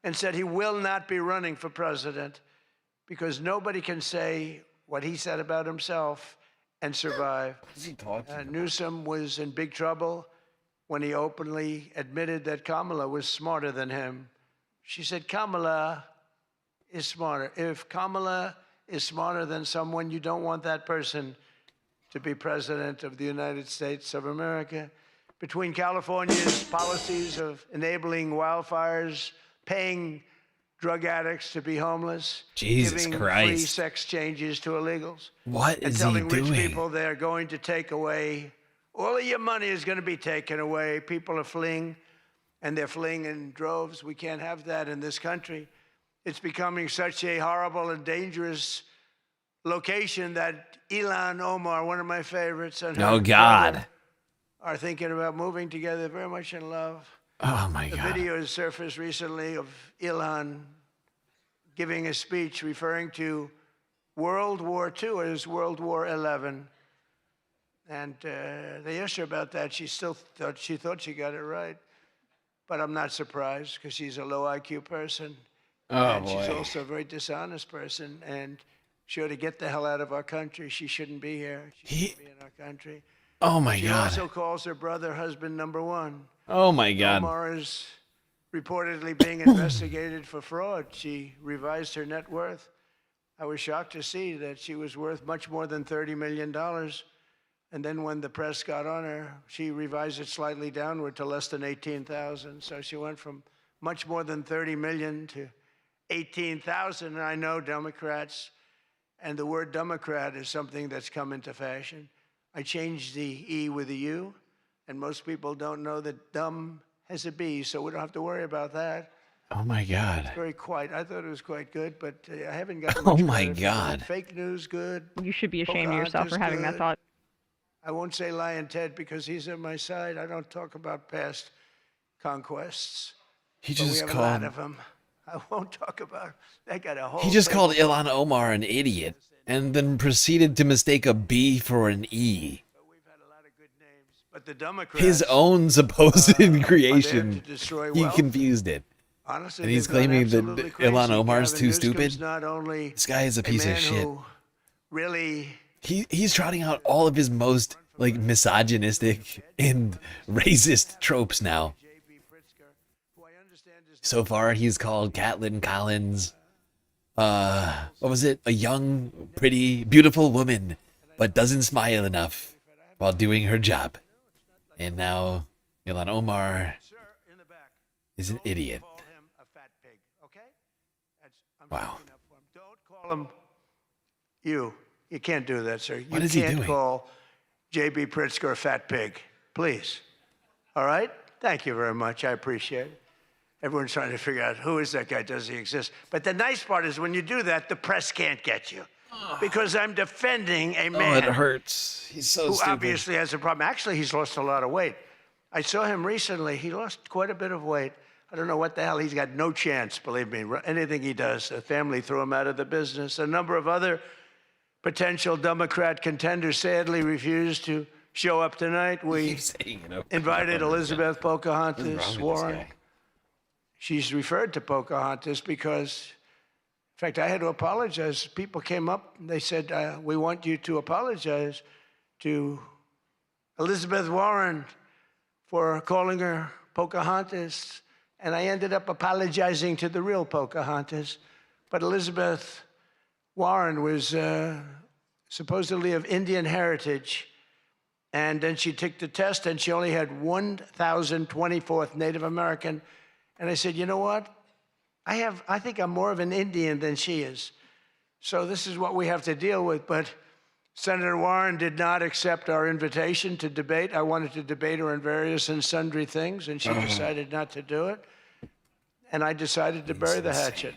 Speaker 6: and said he will not be running for president because nobody can say what he said about himself and survive.
Speaker 1: What is he talking about?
Speaker 6: Newsom was in big trouble when he openly admitted that Kamala was smarter than him. She said, Kamala is smarter. If Kamala is smarter than someone, you don't want that person to be president of the United States of America. Between California's policies of enabling wildfires, paying drug addicts to be homeless,
Speaker 1: Jesus
Speaker 6: giving
Speaker 1: Christ.
Speaker 6: free sex changes to illegals,
Speaker 1: What
Speaker 6: and
Speaker 1: is he
Speaker 6: telling
Speaker 1: doing?
Speaker 6: rich people they're going to take away, all of your money is going to be taken away. People are fleeing, and they're fleeing in droves. We can't have that in this country. It's becoming such a horrible and dangerous location that Ilhan Omar, one of my favorites, and her
Speaker 1: Oh, God.
Speaker 6: brother are thinking about moving together, very much in love.
Speaker 1: Oh, my
Speaker 6: The
Speaker 1: God.
Speaker 6: video has surfaced recently of Ilhan giving a speech referring to World War II as World War XI. And they asked her about that. She still thought she got it right. But I'm not surprised because she's a low IQ person.
Speaker 1: Oh,
Speaker 6: and she's
Speaker 1: boy.
Speaker 6: also a very dishonest person. And she ought to get the hell out of our country. She shouldn't be here. She shouldn't be in our country.
Speaker 1: Oh, my
Speaker 6: She
Speaker 1: God.
Speaker 6: also calls her brother husband number one.
Speaker 1: Oh, my God.
Speaker 6: Omar is reportedly being investigated for fraud. She revised her net worth. I was shocked to see that she was worth much more than $30 million. And then when the press got on her, she revised it slightly downward to less than 18,000. So she went from much more than 30 million to 18,000. And I know Democrats, and the word Democrat is something that's come into fashion. I changed the E with a U, and most people don't know that dumb has a B, so we don't have to worry about that.
Speaker 1: Oh, my God.
Speaker 6: It's very quiet. I thought it was quite good, but I haven't gotten
Speaker 1: Oh,
Speaker 6: much
Speaker 1: my
Speaker 6: credit for
Speaker 1: God.
Speaker 6: that. Fake news, good.
Speaker 4: You should be ashamed of yourself for having that
Speaker 6: Pocahontas,
Speaker 4: thought.
Speaker 6: I won't say Lion Ted because he's on my side. I don't talk about past conquests.
Speaker 1: He
Speaker 6: but we
Speaker 1: just
Speaker 6: have
Speaker 1: called-
Speaker 6: a lot of them. I won't talk about them. They got a whole.
Speaker 1: He just
Speaker 6: thing.
Speaker 1: called Ilhan Omar an idiot and then proceeded to mistake a B for an E.
Speaker 6: But the Democrats,
Speaker 1: His own supposed creation.
Speaker 6: destroy
Speaker 1: He
Speaker 6: wealth.
Speaker 1: confused it.
Speaker 6: Honestly,
Speaker 1: And he's
Speaker 6: they've gone
Speaker 1: claiming that
Speaker 6: absolutely crazy.
Speaker 1: Ilhan Omar's
Speaker 6: Gavin
Speaker 1: too
Speaker 6: Newsom's
Speaker 1: stupid.
Speaker 6: Not only
Speaker 1: This guy is a piece of
Speaker 6: man
Speaker 1: shit.
Speaker 6: who really.
Speaker 1: He's trotting out all of his most like misogynistic and racist tropes now. So far, he's called Caitlin Collins. What was it? A young, pretty, beautiful woman, but doesn't smile enough while doing her job. And now, Ilhan Omar is an idiot. Wow.
Speaker 6: Call him you. You can't do that, sir.
Speaker 1: What
Speaker 6: You
Speaker 1: is he
Speaker 6: can't
Speaker 1: doing?
Speaker 6: call J.B. Pritzker a fat pig. Please. All right? Thank you very much. I appreciate it. Everyone's trying to figure out who is that guy? Does he exist? But the nice part is when you do that, the press can't get you. Because I'm defending a man
Speaker 1: Oh, it hurts. He's so
Speaker 6: who
Speaker 1: stupid.
Speaker 6: obviously has a problem. Actually, he's lost a lot of weight. I saw him recently. He lost quite a bit of weight. I don't know what the hell. He's got no chance, believe me. Anything he does, the family threw him out of the business. A number of other potential Democrat contenders sadly refused to show up tonight. We invited Elizabeth Pocahontas Warren. She's referred to Pocahontas because, in fact, I had to apologize. People came up and they said, we want you to apologize to Elizabeth Warren for calling her Pocahontas And I ended up apologizing to the real Pocahontas. But Elizabeth Warren was supposedly of Indian heritage. And then she took the test, and she only had 1,024th Native American. And I said, you know what? I think I'm more of an Indian than she is. So this is what we have to deal with. But Senator Warren did not accept our invitation to debate. I wanted to debate her on various and sundry things, and she decided not to do it. And I decided to bury the hatchet.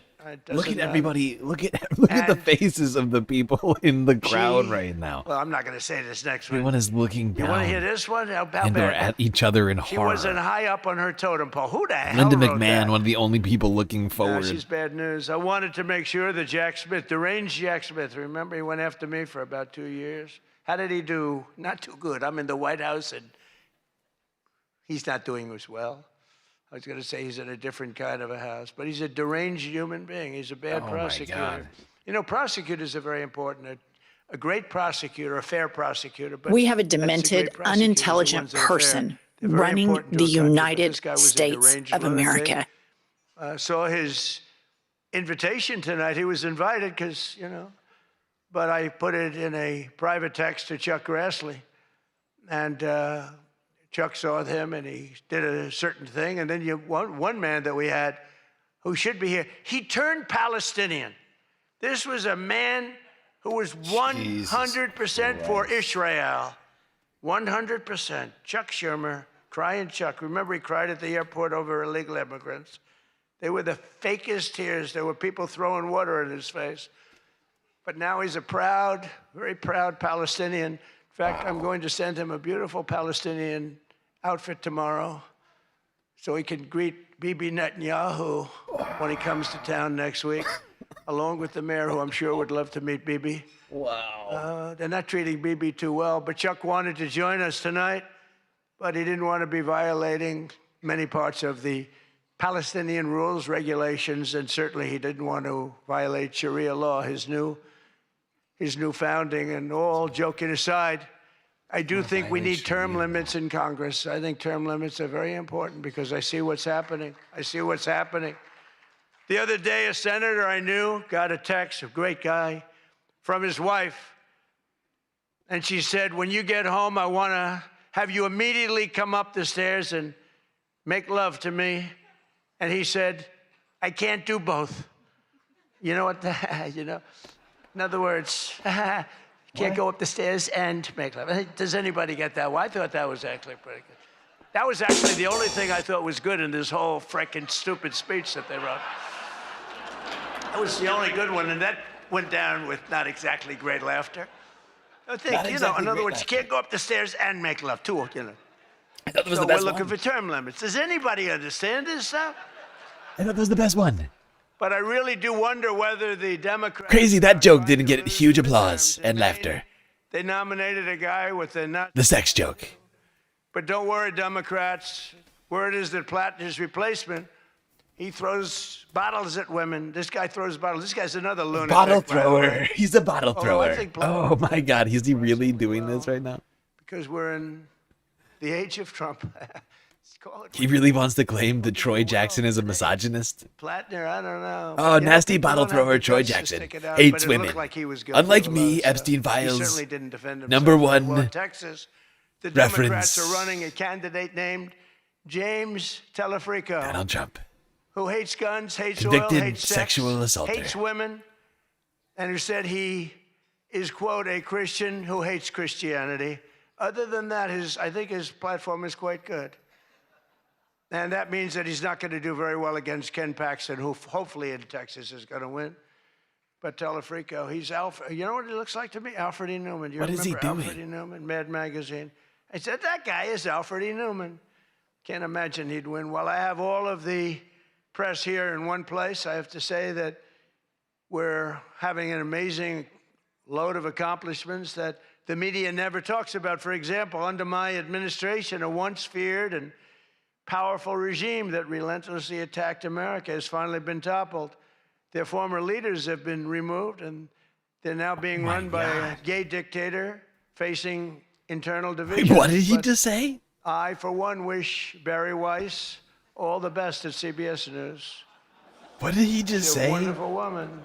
Speaker 1: Look at everybody. Look at the faces of the people in the crowd right now.
Speaker 6: Well, I'm not going to say this next one.
Speaker 1: Everyone is looking down.
Speaker 6: You want to hear this one? How
Speaker 1: and
Speaker 6: bad?
Speaker 1: or at each other in
Speaker 6: She
Speaker 1: horror.
Speaker 6: wasn't high up on her totem pole. Who the hell
Speaker 1: Linda
Speaker 6: wrote
Speaker 1: McMahon,
Speaker 6: that?
Speaker 1: one of the only people looking forward.
Speaker 6: She's bad news. I wanted to make sure that Jack Smith, deranged Jack Smith, remember he went after me for about 2 years? How did he do? Not too good. I'm in the White House, and he's not doing as well. I was going to say he's in a different kind of a house, but he's a deranged human being. He's a bad prosecutor.
Speaker 1: My God.
Speaker 6: You know, prosecutors are very important. A great prosecutor, a fair prosecutor. But
Speaker 14: We have a
Speaker 6: that's the
Speaker 14: demented,
Speaker 6: great prosecutors, the
Speaker 14: unintelligent
Speaker 6: ones that are fair.
Speaker 14: person
Speaker 6: They're very
Speaker 14: running
Speaker 6: important to
Speaker 14: the
Speaker 6: a country, but
Speaker 14: United
Speaker 6: this guy was a
Speaker 14: States
Speaker 6: deranged
Speaker 14: of
Speaker 6: lunatic.
Speaker 14: America.
Speaker 6: Saw his invitation tonight. He was invited because, you know, but I put it in a private text to Chuck Grassley. And Chuck saw him, and he did a certain thing. And then one man that we had who should be here, he turned Palestinian. This was a man who was 100% for Israel. 100%. Chuck Schumer, crying Chuck. Remember, he cried at the airport over illegal immigrants. They were the fakest tears. There were people throwing water in his face. But now he's a proud, very proud Palestinian. In fact, I'm going to send him a beautiful Palestinian outfit tomorrow so he can greet Bibi Netanyahu when he comes to town next week, along with the mayor, who I'm sure would love to meet Bibi.
Speaker 1: Wow.
Speaker 6: They're not treating Bibi too well, but Chuck wanted to join us tonight, but he didn't want to be violating many parts of the Palestinian rules, regulations, and certainly he didn't want to violate Sharia law, his new founding. And all joking aside, I do think we need term limits in Congress. I think term limits are very important because I see what's happening. I see what's happening. The other day, a senator I knew got a text, a great guy, from his wife. And she said, when you get home, I want to have you immediately come up the stairs and make love to me. And he said, I can't do both. You know what? You know, in other words, can't go up the stairs and make love. Does anybody get that? Well, I thought that was actually pretty good. That was actually the only thing I thought was good in this whole frickin' stupid speech that they wrote. That was the only good one, and that went down with not exactly great laughter. I think, you know, in other words, you can't go up the stairs and make love, too, you know.
Speaker 1: I thought that was
Speaker 6: So
Speaker 1: the best
Speaker 6: we're looking
Speaker 1: one.
Speaker 6: for term limits. Does anybody understand this stuff?
Speaker 1: I thought that was the best one.
Speaker 6: But I really do wonder whether the Democrats...
Speaker 1: Crazy that joke didn't get huge applause and laughter.
Speaker 6: They nominated a guy with a nut...
Speaker 1: The sex joke.
Speaker 6: But don't worry, Democrats. Word is that Platt, his replacement, he throws bottles at women. This guy throws bottles. This guy's another lunatic.
Speaker 1: Bottle
Speaker 6: by the way.
Speaker 1: thrower. He's a bottle
Speaker 6: Although
Speaker 1: thrower.
Speaker 6: I think Platt-
Speaker 1: Oh my God, is he really doing this right now?
Speaker 6: Because we're in the age of Trump.
Speaker 1: He really wants to claim that Troy Jackson is a misogynist?
Speaker 6: Plattner, I don't know.
Speaker 1: Oh,
Speaker 6: You know,
Speaker 1: nasty
Speaker 6: people
Speaker 1: bottle
Speaker 6: don't have
Speaker 1: thrower
Speaker 6: the
Speaker 1: Troy
Speaker 6: guts to
Speaker 1: Jackson.
Speaker 6: stick it out,
Speaker 1: Hates
Speaker 6: but it looked
Speaker 1: women.
Speaker 6: like he was guilty
Speaker 1: Unlike
Speaker 6: of a
Speaker 1: me,
Speaker 6: lot,
Speaker 1: Epstein
Speaker 6: He
Speaker 1: Files.
Speaker 6: certainly didn't defend himself.
Speaker 1: Number
Speaker 6: Well, in
Speaker 1: one
Speaker 6: Texas, the
Speaker 1: reference.
Speaker 6: Democrats are running a candidate named James Telefrico.
Speaker 1: Donald Trump.
Speaker 6: Who hates guns, hates
Speaker 1: Convicted
Speaker 6: oil, hates sex,
Speaker 1: sexual assaulter.
Speaker 6: hates women, and who said he is, quote, a Christian who hates Christianity. Other than that, I think his platform is quite good. And that means that he's not going to do very well against Ken Paxton, who hopefully in Texas is going to win. But Telefrico, he's Alfred. You know what he looks like to me? Alfred E. Newman. You
Speaker 1: What is he
Speaker 6: remember Alfred
Speaker 1: doing?
Speaker 6: E. Newman, Mad Magazine? I said, that guy is Alfred E. Newman. Can't imagine he'd win. Well, I have all of the press here in one place. I have to say that we're having an amazing load of accomplishments that the media never talks about. For example, under my administration, a once feared and powerful regime that relentlessly attacked America has finally been toppled. Their former leaders have been removed, and they're now being run by a gay dictator facing internal divisions.
Speaker 1: Wait, what did he
Speaker 6: But
Speaker 1: just say?
Speaker 6: I, for one, wish Barry Weiss all the best at CBS News.
Speaker 1: What did he just
Speaker 6: She's
Speaker 1: say?
Speaker 6: a wonderful woman.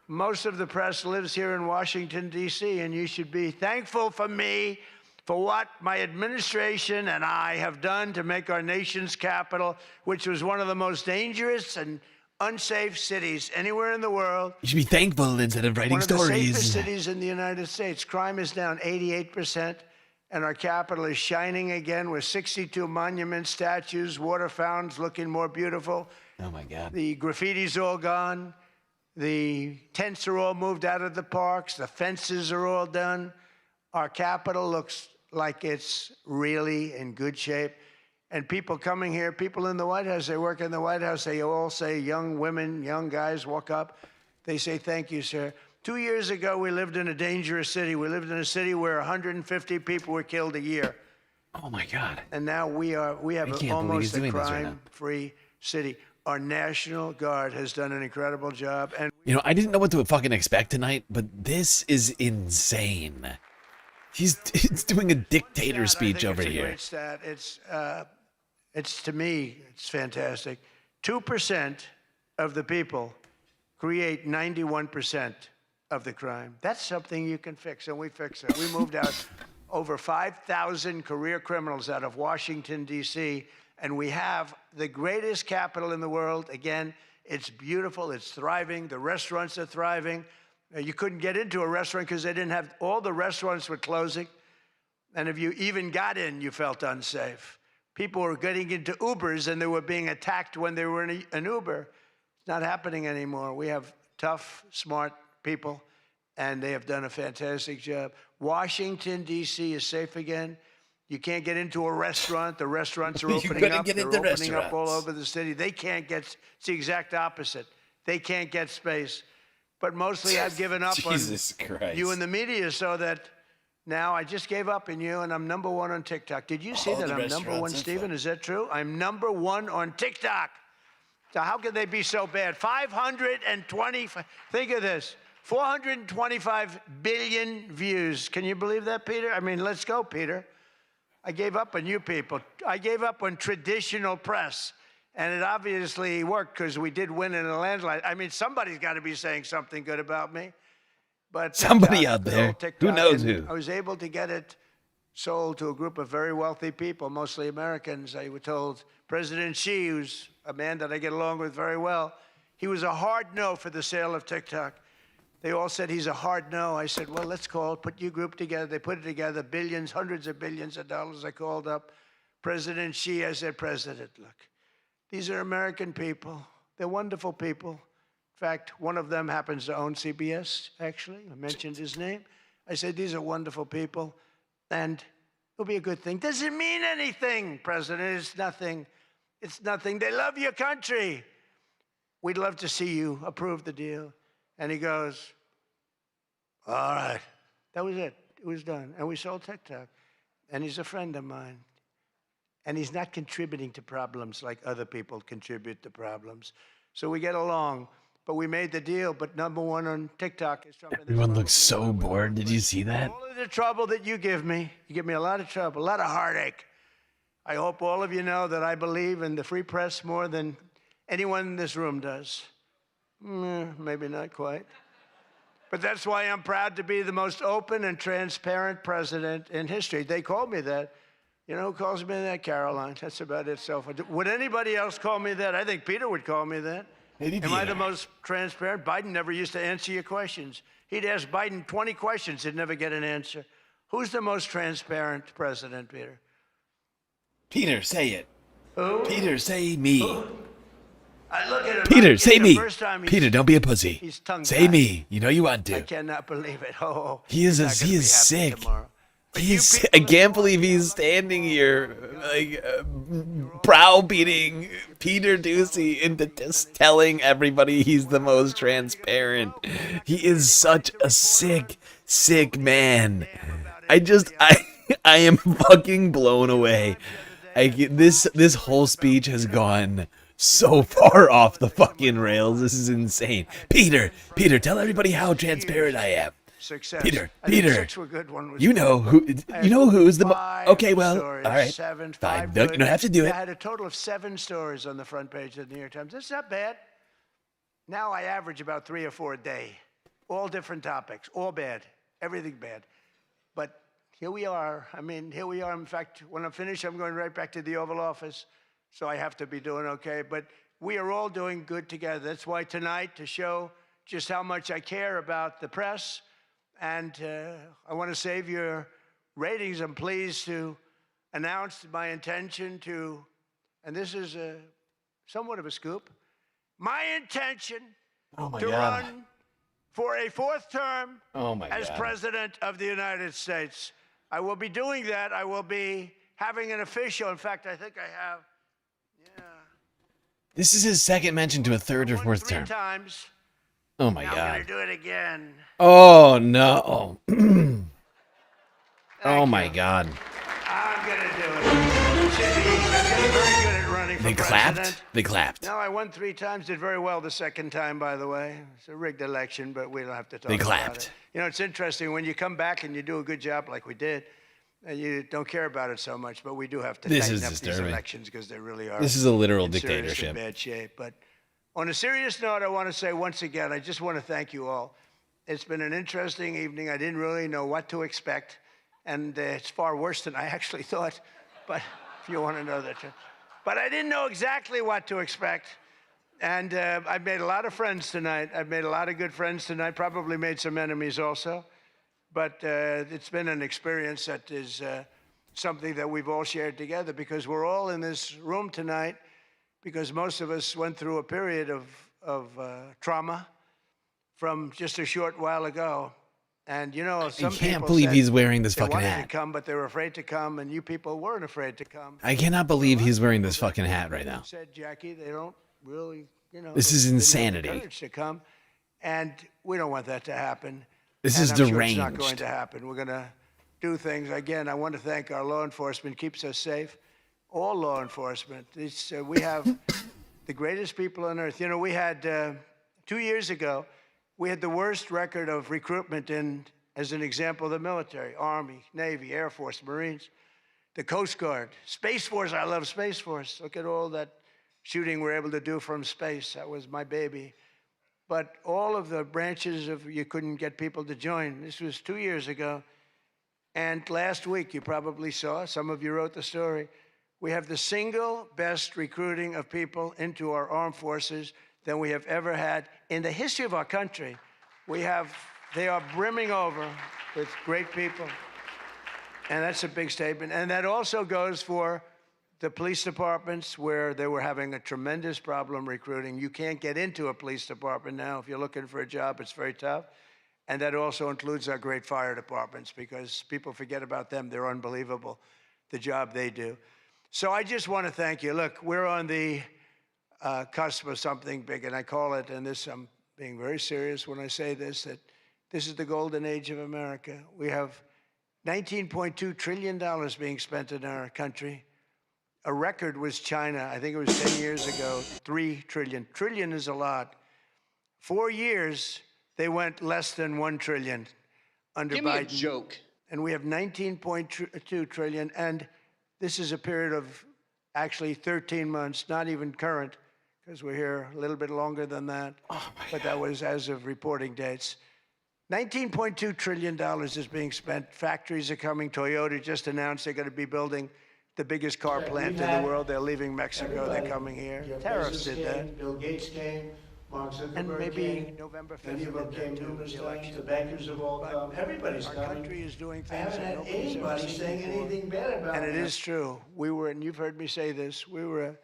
Speaker 6: Most of the press lives here in Washington, D.C., and you should be thankful for me for what my administration and I have done to make our nation's capital, which was one of the most dangerous and unsafe cities anywhere in the world.
Speaker 1: You should be thankful instead of writing
Speaker 6: One of the safest
Speaker 1: stories.
Speaker 6: cities in the United States. Crime is down 88%, and our capital is shining again with 62 monuments, statues, water fountains looking more beautiful.
Speaker 1: Oh, my God.
Speaker 6: The graffiti's all gone. The tents are all moved out of the parks. The fences are all done. Our capital looks like it's really in good shape. And people coming here, people in the White House, they work in the White House, they all say, young women, young guys walk up. They say, thank you, sir. 2 years ago, we lived in a dangerous city. We lived in a city where 150 people were killed a year.
Speaker 1: Oh, my God.
Speaker 6: And now we have almost a crime-free city. Our National Guard has done an incredible job. And
Speaker 1: You know, I didn't know what to fucking expect tonight, but this is insane. He's doing a dictator speech over
Speaker 6: it's a
Speaker 1: here.
Speaker 6: great stat. It's to me, it's fantastic. 2% of the people create 91% of the crime. That's something you can fix, and we fix it. We moved out over 5,000 career criminals out of Washington, D.C., and we have the greatest capital in the world. Again, it's beautiful, it's thriving, the restaurants are thriving. You couldn't get into a restaurant because they didn't have, all the restaurants were closing. And if you even got in, you felt unsafe. People were getting into Ubers and they were being attacked when they were in an Uber. It's not happening anymore. We have tough, smart people, and they have done a fantastic job. Washington, D.C. is safe again. You can't get into a restaurant. The restaurants are opening up. They're opening up all over the city. They can't get, it's the exact opposite. They can't get space. But mostly I've given up on you in the media so that now I just gave up on you and I'm #1 on TikTok. Did you see that I'm #1, Stephen? Is that true? I'm #1 on TikTok. So how can they be so bad? 520, think of this, 425 billion views. Can you believe that, Peter? I mean, let's go, Peter. I gave up on you people. I gave up on traditional press. And it obviously worked because we did win in a landslide. I mean, somebody's got to be saying something good about me. But
Speaker 1: somebody out there, who knows who?
Speaker 6: I was able to get it sold to a group of very wealthy people, mostly Americans. I was told President Xi, who's a man that I get along with very well, he was a hard no for the sale of TikTok. They all said he's a hard no. I said, well, let's call it, put your group together. They put it together, billions, hundreds of billions of dollars. I called up President Xi. I said, President, look, these are American people. They're wonderful people. In fact, one of them happens to own CBS, actually. I mentioned his name. I said, these are wonderful people, and it'll be a good thing. Does it mean anything, President? It's nothing. It's nothing. They love your country. We'd love to see you approve the deal. And he goes, all right. That was it. It was done. And we sold TikTok. And he's a friend of mine. And he's not contributing to problems like other people contribute to problems. So we get along. But we made the deal. But #1 on TikTok is Trump.
Speaker 1: Everyone looks so bored. Did you see that?
Speaker 6: All of the trouble that you give me a lot of trouble, a lot of heartache. I hope all of you know that I believe in the free press more than anyone in this room does. Maybe not quite. But that's why I'm proud to be the most open and transparent president in history. They called me that. You know who calls me that? Caroline. That's about it so far. Would anybody else call me that? I think Peter would call me that.
Speaker 1: Maybe
Speaker 6: Am I the most transparent? Biden never used to answer your questions. He'd ask Biden 20 questions. He'd never get an answer. Who's the most transparent president, Peter?
Speaker 1: Peter, say it.
Speaker 6: Who?
Speaker 1: Peter, say me.
Speaker 6: Who? I look at him.
Speaker 1: Peter, say me.
Speaker 6: Peter,
Speaker 1: Peter, don't be a pussy. Say me. You know you want to.
Speaker 6: I cannot believe it. Oh,
Speaker 1: he is sick. I can't believe he's standing here like browbeating Peter Ducey into just telling everybody he's the most transparent. He is such a sick man. I am fucking blown away. This whole speech has gone so far off the fucking rails. This is insane. Peter, tell everybody how transparent I am.
Speaker 6: success.
Speaker 1: Peter,
Speaker 6: I think
Speaker 1: Peter,
Speaker 6: 6 were good. One was
Speaker 1: you know who?
Speaker 6: I
Speaker 1: You know who's the?
Speaker 6: five
Speaker 1: Okay, well,
Speaker 6: stories,
Speaker 1: all right,
Speaker 6: seven,
Speaker 1: fine.
Speaker 6: five
Speaker 1: No, you
Speaker 6: good.
Speaker 1: don't have to do
Speaker 6: Yeah,
Speaker 1: it.
Speaker 6: I had a total of 7 stories on the front page of the New York Times. That's not bad. Now I average about 3 or 4 a day, all different topics, all bad, everything bad. But here we are. I mean, here we are. In fact, when I'm finished, I'm going right back to the Oval Office, so I have to be doing okay. But we are all doing good together. That's why tonight, to show just how much I care about the press, and I want to save your ratings, I'm pleased to announce my intention to, and this is somewhat of a scoop, my intention to run for a 4th term as President of the United States. I will be doing that. I will be having an official, in fact, I think I have,
Speaker 1: This is his second mention to a 3rd or 4th
Speaker 6: 3
Speaker 1: term.
Speaker 6: times.
Speaker 1: Oh my
Speaker 6: Now I'm
Speaker 1: God.
Speaker 6: going to do it again.
Speaker 1: Oh no. Oh my God.
Speaker 6: I'm going to do it. I'm getting very good at running for
Speaker 1: They
Speaker 6: president.
Speaker 1: clapped. They clapped.
Speaker 6: No, I won 3 times. Did very well the second time, by the way. It's a rigged election, but we don't have to talk
Speaker 1: They
Speaker 6: about
Speaker 1: clapped.
Speaker 6: it. You know, it's interesting when you come back and you do a good job like we did. And you don't care about it so much, but we do have to
Speaker 1: This
Speaker 6: tighten
Speaker 1: is
Speaker 6: up these
Speaker 1: disturbing.
Speaker 6: elections because they really are.
Speaker 1: This is a literal
Speaker 6: in serious and
Speaker 1: dictatorship.
Speaker 6: bad shape. But on a serious note, I want to say once again, I just want to thank you all. It's been an interesting evening. I didn't really know what to expect, and it's far worse than I actually thought. But if you want to know that, but I didn't know exactly what to expect. And I've made a lot of friends tonight. I've made a lot of good friends tonight. Probably made some enemies also. But it's been an experience that is something that we've all shared together because we're all in this room tonight because most of us went through a period of trauma from just a short while ago. And, you know, some
Speaker 1: I can't
Speaker 6: people
Speaker 1: believe
Speaker 6: said
Speaker 1: he's wearing this
Speaker 6: they
Speaker 1: fucking
Speaker 6: wanted
Speaker 1: hat.
Speaker 6: to come, but they were afraid to come, and you people weren't afraid to come.
Speaker 1: I cannot believe he's wearing this fucking hat right now.
Speaker 6: Said, Jackie, they don't really, you know.
Speaker 1: This is
Speaker 6: they didn't have the
Speaker 1: insanity.
Speaker 6: courage to come, and we don't want that to happen.
Speaker 1: This
Speaker 6: And
Speaker 1: is
Speaker 6: I'm sure it's
Speaker 1: deranged.
Speaker 6: not going to happen. We're going to do things. Again, I want to thank our law enforcement, keeps us safe. All law enforcement. We have the greatest people on earth. You know, we had 2 years ago, we had the worst record of recruitment in, as an example, the military, Army, Navy, Air Force, Marines, the Coast Guard, Space Force. I love Space Force. Look at all that shooting we're able to do from space. That was my baby. But all of the branches of, you couldn't get people to join. This was 2 years ago. And last week, you probably saw, some of you wrote the story, we have the single best recruiting of people into our armed forces than we have ever had in the history of our country. They are brimming over with great people. And that's a big statement. And that also goes for the police departments where they were having a tremendous problem recruiting. You can't get into a police department now. If you're looking for a job, it's very tough. And that also includes our great fire departments because people forget about them. They're unbelievable, the job they do. So I just want to thank you. Look, we're on the cusp of something big, and I call it, and this, I'm being very serious when I say this, that this is the golden age of America. We have $19.2 trillion being spent in our country. A record was China, I think it was 10 years ago, 3 trillion. Trillion is a lot. 4 years, they went less than 1 trillion under Biden.
Speaker 14: Give me a joke.
Speaker 6: And we have 19.2 trillion, and this is a period of actually 13 months, not even current, because we're here a little bit longer than that. But that was as of reporting dates. $19.2 trillion is being spent. Factories are coming. Toyota just announced they're going to be building the biggest car plant in the world. They're leaving Mexico. They're coming here. Tariffs did that.
Speaker 15: Bill Gates came. Mark Zuckerberg
Speaker 6: And maybe
Speaker 15: came.
Speaker 6: November 5th.
Speaker 15: Many of them came numerous times. The bankers have all come. Everybody's
Speaker 6: Our
Speaker 15: coming.
Speaker 6: country is doing
Speaker 15: I
Speaker 6: things
Speaker 15: haven't
Speaker 6: that
Speaker 15: had
Speaker 6: nobody's ever
Speaker 15: anybody
Speaker 6: seen
Speaker 15: saying
Speaker 6: before.
Speaker 15: anything bad about
Speaker 6: And
Speaker 15: it.
Speaker 6: it is true. We were, and you've heard me say this, we were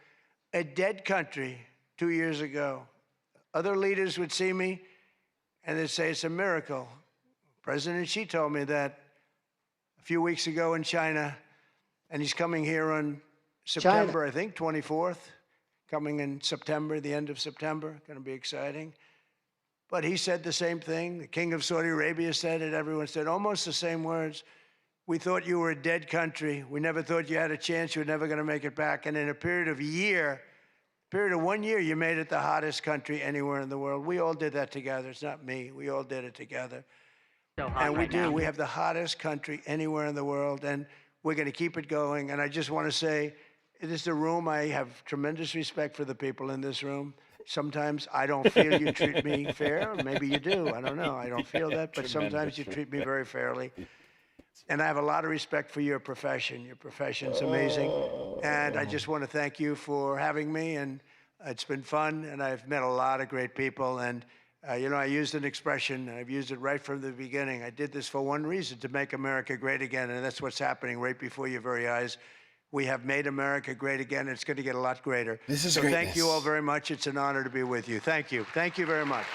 Speaker 6: a dead country 2 years ago. Other leaders would see me and they'd say it's a miracle. President Xi told me that a few weeks ago in China, and he's coming here on September, I think, 24th, coming in September, the end of September, going to be exciting. But he said the same thing. The king of Saudi Arabia said it. Everyone said almost the same words. We thought you were a dead country. We never thought you had a chance. You were never going to make it back. And in a period of 1 year, you made it the hottest country anywhere in the world. We all did that together. It's not me. We all did it together. And we do. We have the hottest country anywhere in the world, and we're going to keep it going. And I just want to say, it is a room. I have tremendous respect for the people in this room. Sometimes I don't feel you treat me fair. Or maybe you do. I don't know. I don't feel that. But sometimes you treat me very fairly. And I have a lot of respect for your profession. Your profession's amazing. And I just want to thank you for having me. And it's been fun. And I've met a lot of great people. And, you know, I used an expression, and I've used it right from the beginning. I did this for one reason, to make America great again. And that's what's happening right before your very eyes. We have made America great again. And it's going to get a lot greater.
Speaker 1: This is
Speaker 6: so
Speaker 1: greatness.
Speaker 6: Thank you all very much. It's an honor to be with you. Thank you. Thank you very much.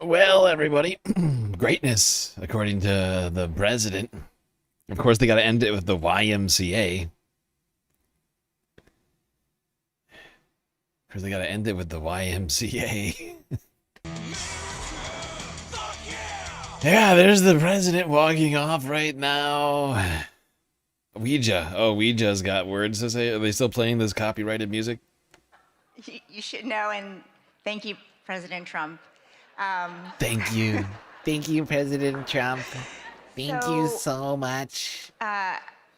Speaker 1: Well, everybody, greatness, according to the president. Of course, they got to end it with the YMCA. Because they got to end it with the YMCA. Yeah, there's the president walking off right now. Ouija. Oh, Ouija's got words to say. Are they still playing this copyrighted music?
Speaker 8: You should know, and thank you, President Trump.
Speaker 1: Thank you. Thank you, President Trump. Thank you so much.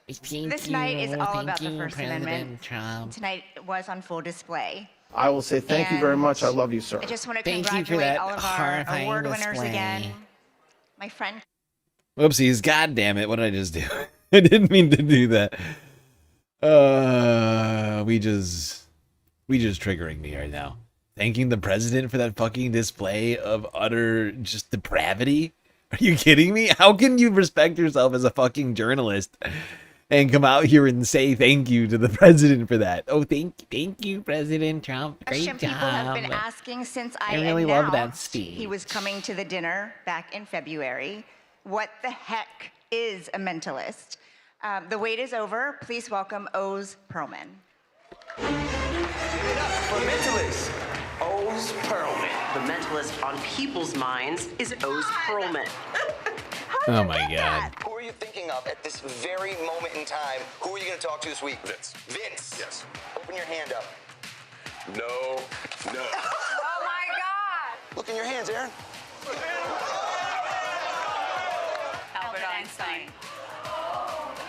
Speaker 8: This night is all about the First Amendment.
Speaker 1: Trump.
Speaker 8: Tonight was on full display.
Speaker 14: I will say thank you very much. I love you, sir.
Speaker 8: I just want to
Speaker 1: Thank you for
Speaker 8: congratulate
Speaker 1: that
Speaker 8: all of our
Speaker 1: horrifying
Speaker 8: award winners
Speaker 1: display.
Speaker 8: again. My friend.
Speaker 1: Whoopsies. God damn it. What did I just do? I didn't mean to do that. Ouija's triggering me right now. Thanking the president for that fucking display of utter just depravity? Are you kidding me? How can you respect yourself as a fucking journalist and come out here and say thank you to the president for that? Oh, thank you, President Trump. Great job.
Speaker 8: People have been asking since I
Speaker 1: really love that
Speaker 8: announced
Speaker 1: speech.
Speaker 8: he was coming to the dinner back in February. What the heck is a mentalist? The wait is over. Please welcome Oz Perlman.
Speaker 19: Give it up for mentalist Oz Perlman. The mentalist on people's minds is Oz Perlman.
Speaker 1: Oh my God.
Speaker 23: Who are you thinking of at this very moment in time? Who are you going to talk to this week? Vince. Vince. Yes. Open your hand up. No.
Speaker 19: Oh my God.
Speaker 23: Look in your hands, Aaron.
Speaker 19: Albert Einstein.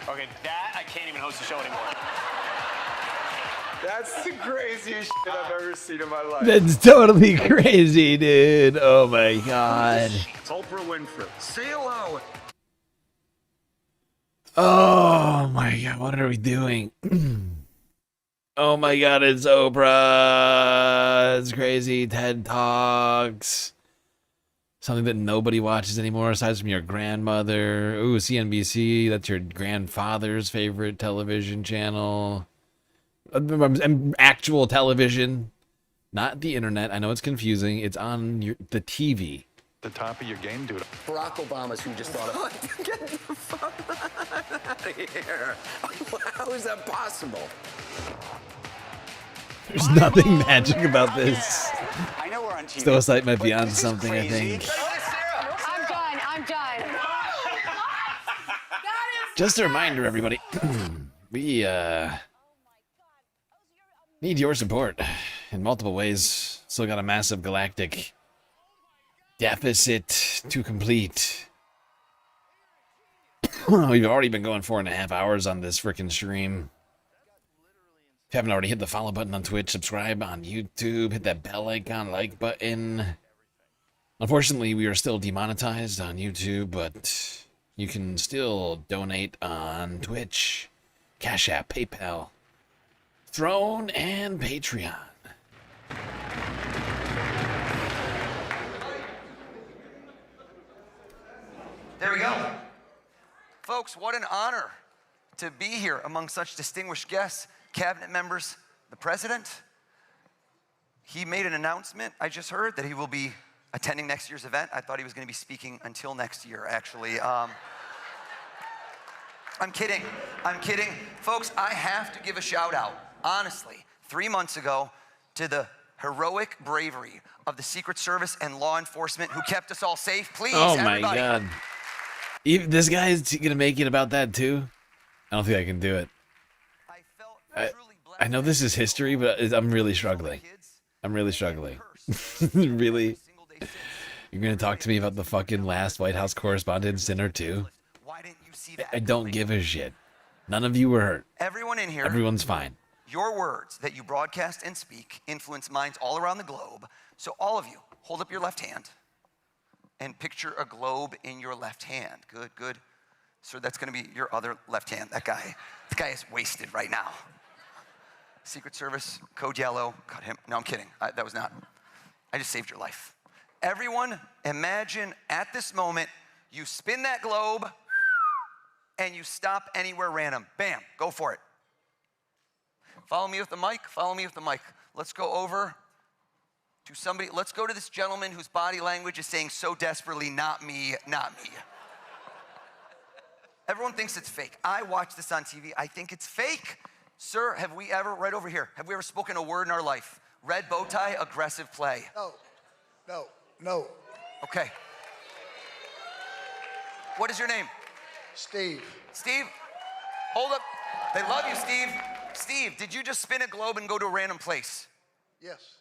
Speaker 19: Okay, that I can't even host the show anymore.
Speaker 14: That's the craziest shit I've ever seen in my life.
Speaker 1: That's totally crazy, dude. Oh my God.
Speaker 14: It's Oprah Winfrey. Say hello.
Speaker 1: Oh my God. What are we doing? Oh my God. It's Oprah. It's crazy. TED Talks. Something that nobody watches anymore aside from your grandmother. Ooh, CNBC. That's your grandfather's favorite television channel. Actual television, not the internet. I know it's confusing. It's on the TV.
Speaker 24: The top of your game, dude.
Speaker 23: Barack Obama's who just thought of. Get the fuck out of here. How is that possible?
Speaker 1: There's nothing magic about this.
Speaker 23: I know we're on TV.
Speaker 1: Stowsite might be on something, I think.
Speaker 16: I'm done.
Speaker 1: Just a reminder, everybody. We need your support in multiple ways. Still got a massive galactic deficit to complete. We've already been going 4.5 hours on this freaking stream. If you haven't already, hit the follow button on Twitch, subscribe on YouTube, hit that bell icon, like button. Unfortunately, we are still demonetized on YouTube, but you can still donate on Twitch, Cash App, PayPal, Throne, and Patreon.
Speaker 23: There we go. Folks, what an honor to be here among such distinguished guests, cabinet members, the president. He made an announcement, I just heard, that he will be attending next year's event. I thought he was going to be speaking until next year, actually. I'm kidding. I'm kidding. Folks, I have to give a shout out, honestly, 3 months ago to the heroic bravery of the Secret Service and law enforcement who kept us all safe. Please, everybody.
Speaker 1: My God. Even this guy is going to make it about that too? I don't think I can do it.
Speaker 23: I felt truly blessed
Speaker 1: I know this is history, but I'm really struggling. I'm really struggling. Really? You're gonna talk to me about the fucking last White House Correspondents dinner too? I don't give a shit. None of you were hurt.
Speaker 23: Everyone in here,
Speaker 1: Everyone's fine.
Speaker 23: your words that you broadcast and speak influence minds all around the globe. So all of you, hold up your left hand and picture a globe in your left hand. Good, good. So that's gonna be your other left hand. That guy is wasted right now. Secret Service, code yellow, cut him. No, I'm kidding. That was not. I just saved your life. Everyone, imagine at this moment, you spin that globe and you stop anywhere random. Bam, go for it. Follow me with the mic, follow me with the mic. Let's go over to somebody. Let's go to this gentleman whose body language is saying so desperately, not me, not me. Everyone thinks it's fake. I watch this on TV. I think it's fake. Sir, have we ever, right over here, have we ever spoken a word in our life? Red bow tie, aggressive play.
Speaker 13: No.
Speaker 23: Okay. What is your name?
Speaker 13: Steve.
Speaker 23: Steve, hold up. They love you, Steve. Steve, did you just spin a globe and go to a random place?
Speaker 13: Yes.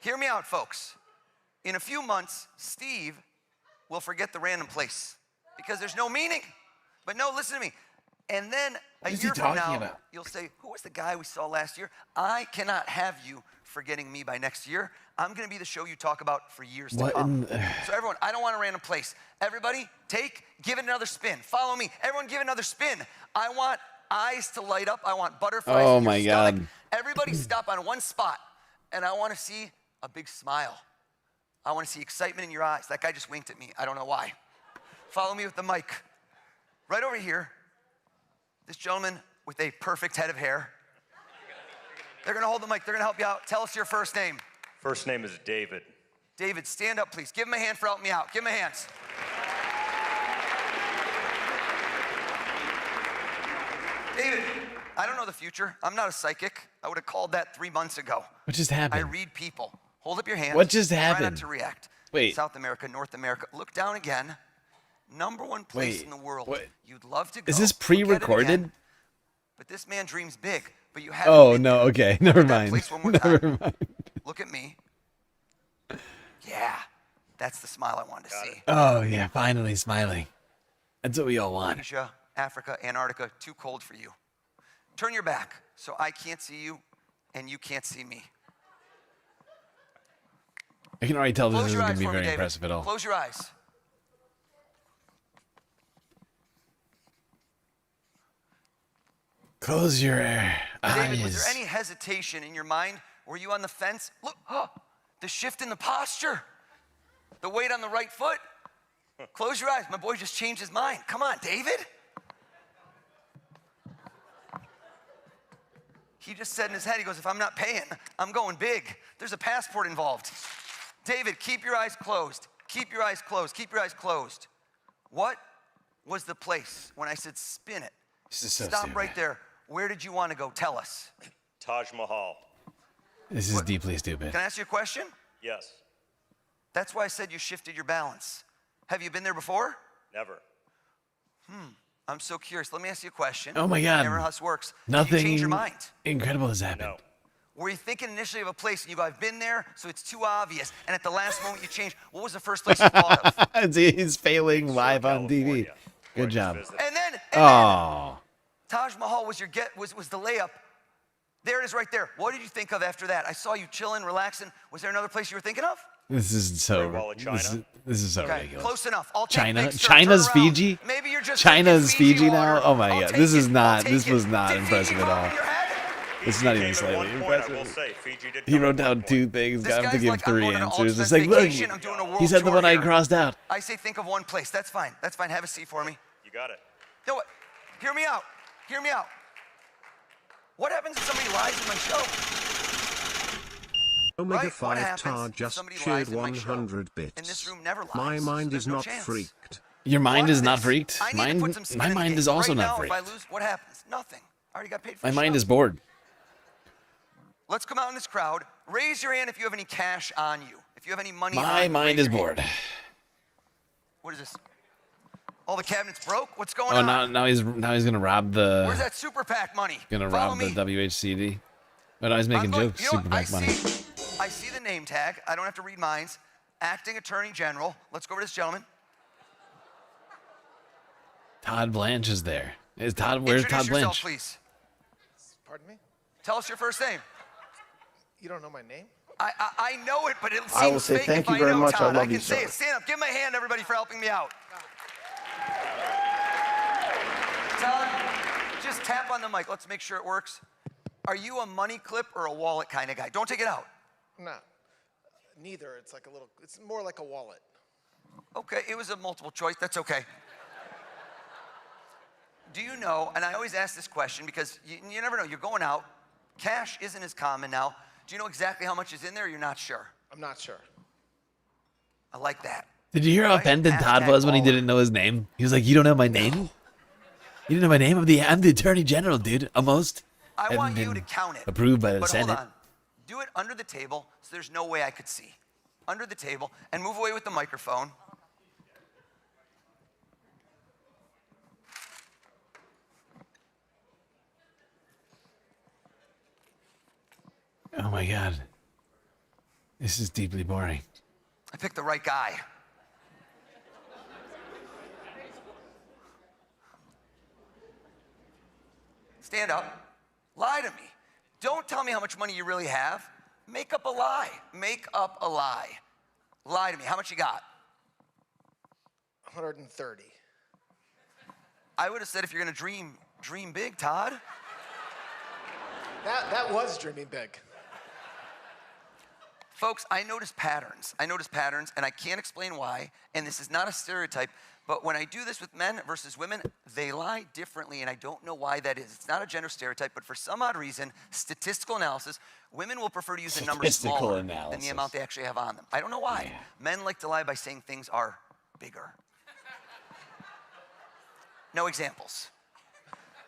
Speaker 23: Hear me out, folks. In a few months, Steve will forget the random place because there's no meaning. But no, listen to me. And then a year from now, you'll say, who was the guy we saw last year? I cannot have you forgetting me by next year. I'm going to be the show you talk about for years to come. So everyone, I don't want a random place. Everybody, give it another spin. Follow me. Everyone, give it another spin. I want eyes to light up. I want butterflies in your stomach. Everybody stop on one spot, and I want to see a big smile. I want to see excitement in your eyes. That guy just winked at me. I don't know why. Follow me with the mic. Right over here, this gentleman with a perfect head of hair. They're going to hold the mic. They're going to help you out. Tell us your first name.
Speaker 17: First name is David.
Speaker 23: David, stand up, please. Give him a hand for helping me out. Give him a hand. David, I don't know the future. I'm not a psychic. I would have called that 3 months ago.
Speaker 1: What just happened?
Speaker 23: I read people. Hold up your hand.
Speaker 1: What just
Speaker 23: Try
Speaker 1: happened?
Speaker 23: not to react.
Speaker 1: Wait.
Speaker 23: South America, North America. Look down again. Number one place in the world. You'd love to go.
Speaker 1: Is this pre-recorded?
Speaker 23: But this man dreams big. But you have.
Speaker 1: Oh no. Okay. Never mind. Never mind.
Speaker 23: Look at me. Yeah, that's the smile I wanted to see.
Speaker 1: Oh yeah, finally smiling. That's what we all want.
Speaker 23: Asia, Africa, Antarctica, too cold for you. Turn your back so I can't see you and you can't see me.
Speaker 1: I can already tell this
Speaker 23: Close
Speaker 1: isn't
Speaker 23: your
Speaker 1: going to
Speaker 23: eyes
Speaker 1: be
Speaker 23: for me,
Speaker 1: very
Speaker 23: David.
Speaker 1: impressive at all.
Speaker 23: Close your eyes.
Speaker 1: Close your
Speaker 23: David, was
Speaker 1: eyes.
Speaker 23: there any hesitation in your mind? Were you on the fence? Look, the shift in the posture, the weight on the right foot. Close your eyes. My boy just changed his mind. Come on, David. He just said in his head, he goes, if I'm not paying, I'm going big. There's a passport involved. David, keep your eyes closed. Keep your eyes closed. Keep your eyes closed. What was the place when I said spin it?
Speaker 1: This is so
Speaker 23: Stop
Speaker 1: stupid.
Speaker 23: right there. Where did you want to go? Tell us.
Speaker 17: Taj Mahal.
Speaker 1: This is deeply stupid.
Speaker 23: Can I ask you a question?
Speaker 17: Yes.
Speaker 23: That's why I said you shifted your balance. Have you been there before?
Speaker 17: Never.
Speaker 23: I'm so curious. Let me ask you a question.
Speaker 1: Oh my God.
Speaker 23: Never how this works. Did
Speaker 1: Nothing
Speaker 23: you change your mind?
Speaker 1: incredible has happened.
Speaker 17: No.
Speaker 23: Were you thinking initially of a place and you go, I've been there, so it's too obvious, and at the last moment you changed? What was the first place you thought of?
Speaker 1: He's failing live on TV. Good job.
Speaker 23: And then
Speaker 1: Oh.
Speaker 23: Taj Mahal was was the layup. There it is right there. What did you think of after that? I saw you chilling, relaxing. Was there another place you were thinking of?
Speaker 1: This is so.
Speaker 17: Wall of China.
Speaker 1: This is so
Speaker 23: Okay,
Speaker 1: ridiculous.
Speaker 23: close enough. I'll take
Speaker 1: China.
Speaker 23: big, sir.
Speaker 1: China's
Speaker 23: Turn around.
Speaker 1: Fiji.
Speaker 23: Maybe you're just
Speaker 1: China's
Speaker 23: drinking
Speaker 1: Fiji
Speaker 23: water.
Speaker 1: now. Oh my
Speaker 23: I'll
Speaker 1: God.
Speaker 23: take
Speaker 1: This is
Speaker 23: it.
Speaker 1: not.
Speaker 23: I'll
Speaker 1: This
Speaker 23: take
Speaker 1: was
Speaker 23: it.
Speaker 1: not
Speaker 23: Did
Speaker 1: impressive
Speaker 23: Fiji
Speaker 1: at
Speaker 23: come
Speaker 1: all.
Speaker 23: in your head?
Speaker 1: This is not even
Speaker 17: Came at
Speaker 1: slightly
Speaker 17: one point, I will
Speaker 1: impressive.
Speaker 17: say, Fiji did
Speaker 1: He
Speaker 17: come
Speaker 1: wrote
Speaker 17: at
Speaker 1: down
Speaker 17: one
Speaker 1: two
Speaker 17: point.
Speaker 1: things.
Speaker 23: This
Speaker 1: Got him to
Speaker 23: guy's
Speaker 1: give
Speaker 23: like, I'm
Speaker 1: 3
Speaker 23: going on an
Speaker 1: answers. It's
Speaker 23: all-expense
Speaker 1: like, look.
Speaker 23: vacation. I'm doing a world
Speaker 1: He said the
Speaker 23: tour
Speaker 1: one I
Speaker 23: here.
Speaker 1: crossed out.
Speaker 23: I say think of one place. That's fine. That's fine. Have a seat for me.
Speaker 17: You got it.
Speaker 23: You know what? Hear me out. Hear me out. What happens if somebody lies in my show?
Speaker 5: Omega
Speaker 23: Right?
Speaker 5: 5
Speaker 23: happens
Speaker 5: Tar
Speaker 23: if
Speaker 5: just
Speaker 23: somebody
Speaker 5: cheered
Speaker 23: lies in my show?
Speaker 5: 100
Speaker 23: And
Speaker 5: bits.
Speaker 23: this room never lies.
Speaker 5: My mind
Speaker 23: so
Speaker 5: is
Speaker 23: there's no
Speaker 5: not
Speaker 23: chance.
Speaker 5: freaked.
Speaker 1: Your mind
Speaker 23: Watch
Speaker 1: is not
Speaker 23: this.
Speaker 1: freaked.
Speaker 23: I need to put some
Speaker 1: Mine.
Speaker 23: skin
Speaker 1: My
Speaker 23: in the
Speaker 1: mind
Speaker 23: game.
Speaker 1: is also
Speaker 23: right
Speaker 1: not
Speaker 23: now,
Speaker 1: freaked.
Speaker 23: If I lose, what happens? Nothing. I already got paid for
Speaker 1: My
Speaker 23: the
Speaker 1: mind
Speaker 23: show.
Speaker 1: is bored.
Speaker 23: Let's come out in this crowd. Raise your hand if you have any cash on you. If you have any money
Speaker 1: My
Speaker 23: on you,
Speaker 1: mind
Speaker 23: raise
Speaker 1: is
Speaker 23: your hand.
Speaker 1: bored.
Speaker 23: What is this? All the cabinets broke? What's going
Speaker 1: Oh,
Speaker 23: on?
Speaker 1: now he's gonna rob the.
Speaker 23: Where's that super PAC money?
Speaker 1: Gonna
Speaker 23: Follow
Speaker 1: rob
Speaker 23: me.
Speaker 1: the WHCD. But I was making jokes.
Speaker 23: You know
Speaker 1: Super
Speaker 23: what?
Speaker 1: PAC money.
Speaker 23: I see the name tag. I don't have to read minds. Acting Attorney General. Let's go over to this gentleman.
Speaker 1: Todd Blanche is there. Is Todd? Where's
Speaker 23: Introduce
Speaker 1: Todd
Speaker 23: yourself,
Speaker 1: Blanche?
Speaker 23: please.
Speaker 13: Pardon me?
Speaker 23: Tell us your first name.
Speaker 13: You don't know my name?
Speaker 23: I know it, but it seems
Speaker 14: I will say
Speaker 23: fake
Speaker 14: thank
Speaker 23: if
Speaker 14: you very
Speaker 23: I know
Speaker 14: much. I
Speaker 23: Todd.
Speaker 14: love
Speaker 23: I can
Speaker 14: you,
Speaker 23: say
Speaker 14: sir.
Speaker 23: it. Stand up. Give my hand, everybody, for helping me out. Todd, just tap on the mic. Let's make sure it works. Are you a money clip or a wallet kind of guy? Don't take it out.
Speaker 13: No. Neither. It's like a little, it's more like a wallet.
Speaker 23: Okay, it was a multiple choice. That's okay. Do you know, and I always ask this question because you never know, you're going out, cash isn't as common now. Do you know exactly how much is in there or you're not sure?
Speaker 13: I'm not sure.
Speaker 23: I like that.
Speaker 1: Did you hear how offended Todd was when he didn't know his name? He was like, "You don't know my name? You didn't know my name? I'm the Attorney General, dude. Almost.
Speaker 23: I want you
Speaker 1: been
Speaker 23: to count it.
Speaker 1: Approved by the
Speaker 23: But
Speaker 1: Senate."
Speaker 23: hold on. Do it under the table so there's no way I could see. Under the table and move away with the microphone.
Speaker 1: Oh my God. This is deeply boring.
Speaker 23: I picked the right guy. Stand up. Lie to me. Don't tell me how much money you really have. Make up a lie. Make up a lie. Lie to me. How much you got?
Speaker 13: 130.
Speaker 23: I would have said if you're gonna dream big, Todd.
Speaker 13: That was dreaming big.
Speaker 23: Folks, I notice patterns. And I can't explain why, and this is not a stereotype, but when I do this with men versus women, they lie differently, and I don't know why that is. It's not a gender stereotype, but for some odd reason, statistical analysis, women will prefer to use a number smaller than the amount they actually have on them. I don't know why. Men like to lie by saying things are bigger. No examples.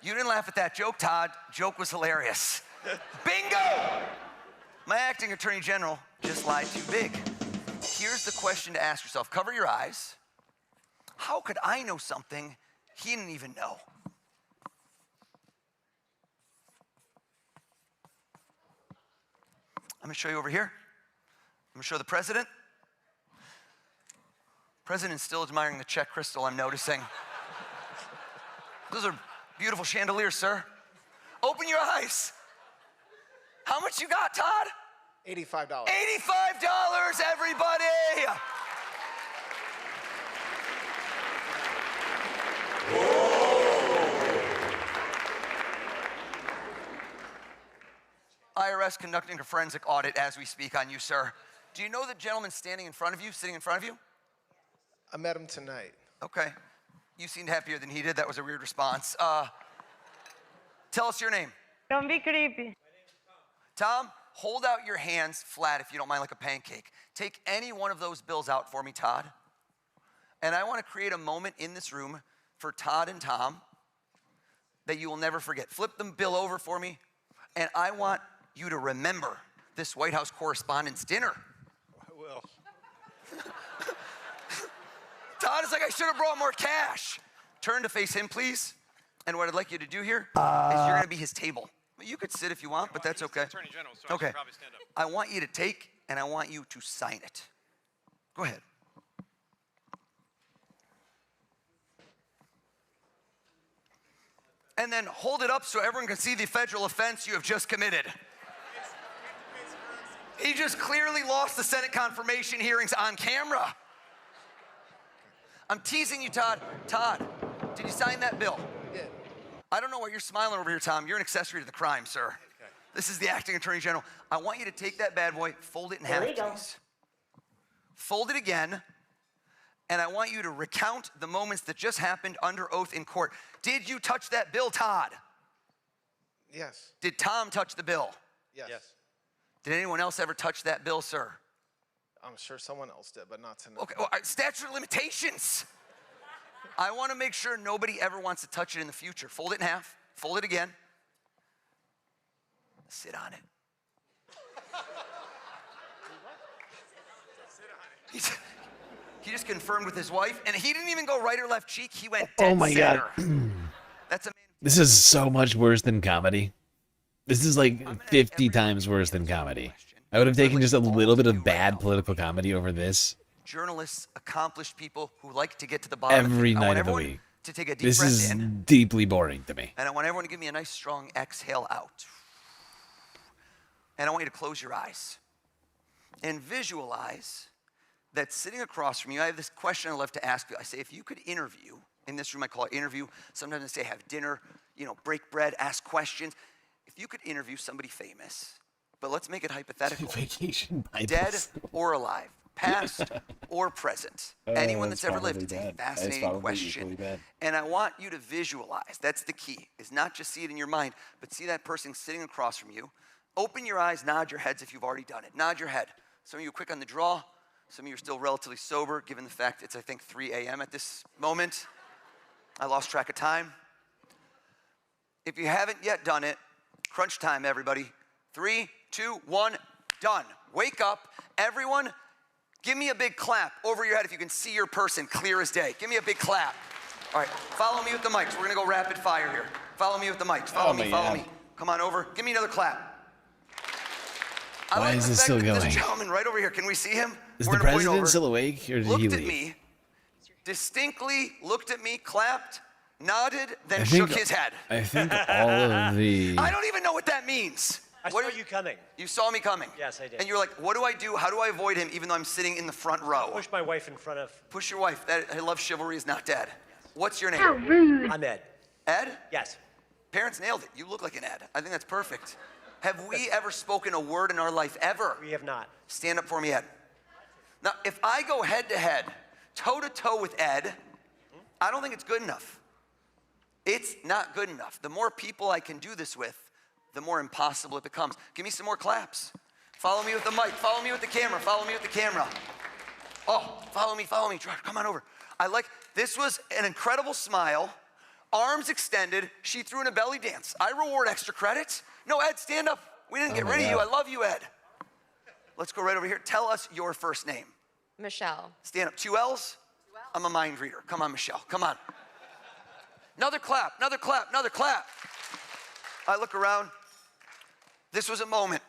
Speaker 23: You didn't laugh at that joke, Todd. Joke was hilarious. Bingo! My acting attorney general just lied too big. Here's the question to ask yourself. Cover your eyes. How could I know something he didn't even know? I'm gonna show you over here. I'm gonna show the president. President's still admiring the Czech crystal, I'm noticing. Those are beautiful chandeliers, sir. Open your eyes. How much you got, Todd?
Speaker 13: $85.
Speaker 23: $85, everybody! IRS conducting a forensic audit as we speak on you, sir. Do you know the gentleman standing in front of you, sitting in front of you?
Speaker 13: I met him tonight.
Speaker 23: Okay. You seemed happier than he did. That was a weird response. Tell us your name.
Speaker 4: Don't be creepy.
Speaker 23: Tom, hold out your hands flat if you don't mind, like a pancake. Take any one of those bills out for me, Todd. And I want to create a moment in this room for Todd and Tom that you will never forget. Flip the bill over for me, and I want you to remember this White House Correspondents' dinner.
Speaker 13: I will.
Speaker 23: Todd is like, I should have brought more cash. Turn to face him, please. And what I'd like you to do here is you're going to be his table. You could sit if you want, but that's okay.
Speaker 12: Attorney General, so
Speaker 23: okay.
Speaker 12: I should probably stand up.
Speaker 23: I want you to take, and I want you to sign it. Go ahead. And then hold it up so everyone can see the federal offense you have just committed. He just clearly lost the Senate confirmation hearings on camera. I'm teasing you, Todd. Todd, did you sign that bill?
Speaker 13: I did.
Speaker 23: I don't know why you're smiling over here, Tom. You're an accessory to the crime, sir. Okay. This is the acting attorney general. I want you to take that bad boy, fold it in half, please. Fold it again, and I want you to recount the moments that just happened under oath in court. Did you touch that bill, Todd?
Speaker 13: Yes.
Speaker 23: Did Tom touch the bill?
Speaker 13: Yes.
Speaker 23: Did anyone else ever touch that bill, sir?
Speaker 13: I'm sure someone else did, but not tonight.
Speaker 23: Okay, well, statute of limitations. I want to make sure nobody ever wants to touch it in the future. Fold it in half. Fold it again. Sit on it. He just confirmed with his wife, and he didn't even go right or left cheek. He went dead
Speaker 1: Oh my
Speaker 23: center.
Speaker 1: God.
Speaker 23: That's a man.
Speaker 1: This is so much worse than comedy. This is like 50 times worse than comedy. I would have taken just a little bit of bad political comedy over this
Speaker 23: Journalists, accomplished people who like to get to the bottom.
Speaker 1: every
Speaker 23: I
Speaker 1: night
Speaker 23: want
Speaker 1: of the
Speaker 23: everyone
Speaker 1: week.
Speaker 23: to take a deep
Speaker 1: This
Speaker 23: breath
Speaker 1: is
Speaker 23: in,
Speaker 1: deeply boring to me.
Speaker 23: and I want everyone to give me a nice strong exhale out. And I want you to close your eyes and visualize that sitting across from you. I have this question I love to ask you. I say, if you could interview, in this room I call it interview, sometimes I say have dinner, break bread, ask questions. If you could interview somebody famous, but let's make it hypothetical.
Speaker 1: Vacation Bibles.
Speaker 23: Dead or alive, past or present. Anyone that's ever lived. It's a fascinating question. And I want you to visualize, that's the key, is not just see it in your mind, but see that person sitting across from you. Open your eyes, nod your heads if you've already done it. Nod your head. Some of you are quick on the draw. Some of you are still relatively sober, given the fact it's, I think, 3 a.m. at this moment. I lost track of time. If you haven't yet done it, crunch time, everybody. 3, 2, 1, done. Wake up. Everyone, give me a big clap over your head if you can see your person clear as day. Give me a big clap. All right, follow me with the mics. We're going to go rapid fire here. Follow me with the mics. Follow me. Come on over. Give me another clap.
Speaker 1: Why is this still going?
Speaker 23: This gentleman right over here, can we see him?
Speaker 1: Is the president still awake, or did he leave?
Speaker 23: Looked at me, distinctly looked at me, clapped, nodded, then shook his head.
Speaker 1: I think all of the...
Speaker 23: I don't even know what that means.
Speaker 12: I saw you coming.
Speaker 23: You saw me coming?
Speaker 12: Yes, I did.
Speaker 23: And you were like, what do I do? How do I avoid him even though I'm sitting in the front row?
Speaker 12: Push my wife in front of...
Speaker 23: Push your wife. I love chivalry is not dead. What's your name?
Speaker 12: How rude. I'm Ed.
Speaker 23: Ed?
Speaker 12: Yes.
Speaker 23: Parents nailed it. You look like an Ed. I think that's perfect. Have we ever spoken a word in our life, ever?
Speaker 12: We have not.
Speaker 23: Stand up for me, Ed. Now, if I go head-to-head, toe-to-toe with Ed, I don't think it's good enough. It's not good enough. The more people I can do this with, the more impossible it becomes. Give me some more claps. Follow me with the mic. Follow me with the camera. Follow me with the camera. Oh, follow me. Come on over. This was an incredible smile. Arms extended. She threw in a belly dance. I reward extra credits. No, Ed, stand up. We didn't get rid of you. I love you, Ed. Let's go right over here. Tell us your first name.
Speaker 18: Michelle.
Speaker 23: Stand up. 2 L's? I'm a mind reader. Come on, Michelle. Come on. Another clap. I look around. This was a moment.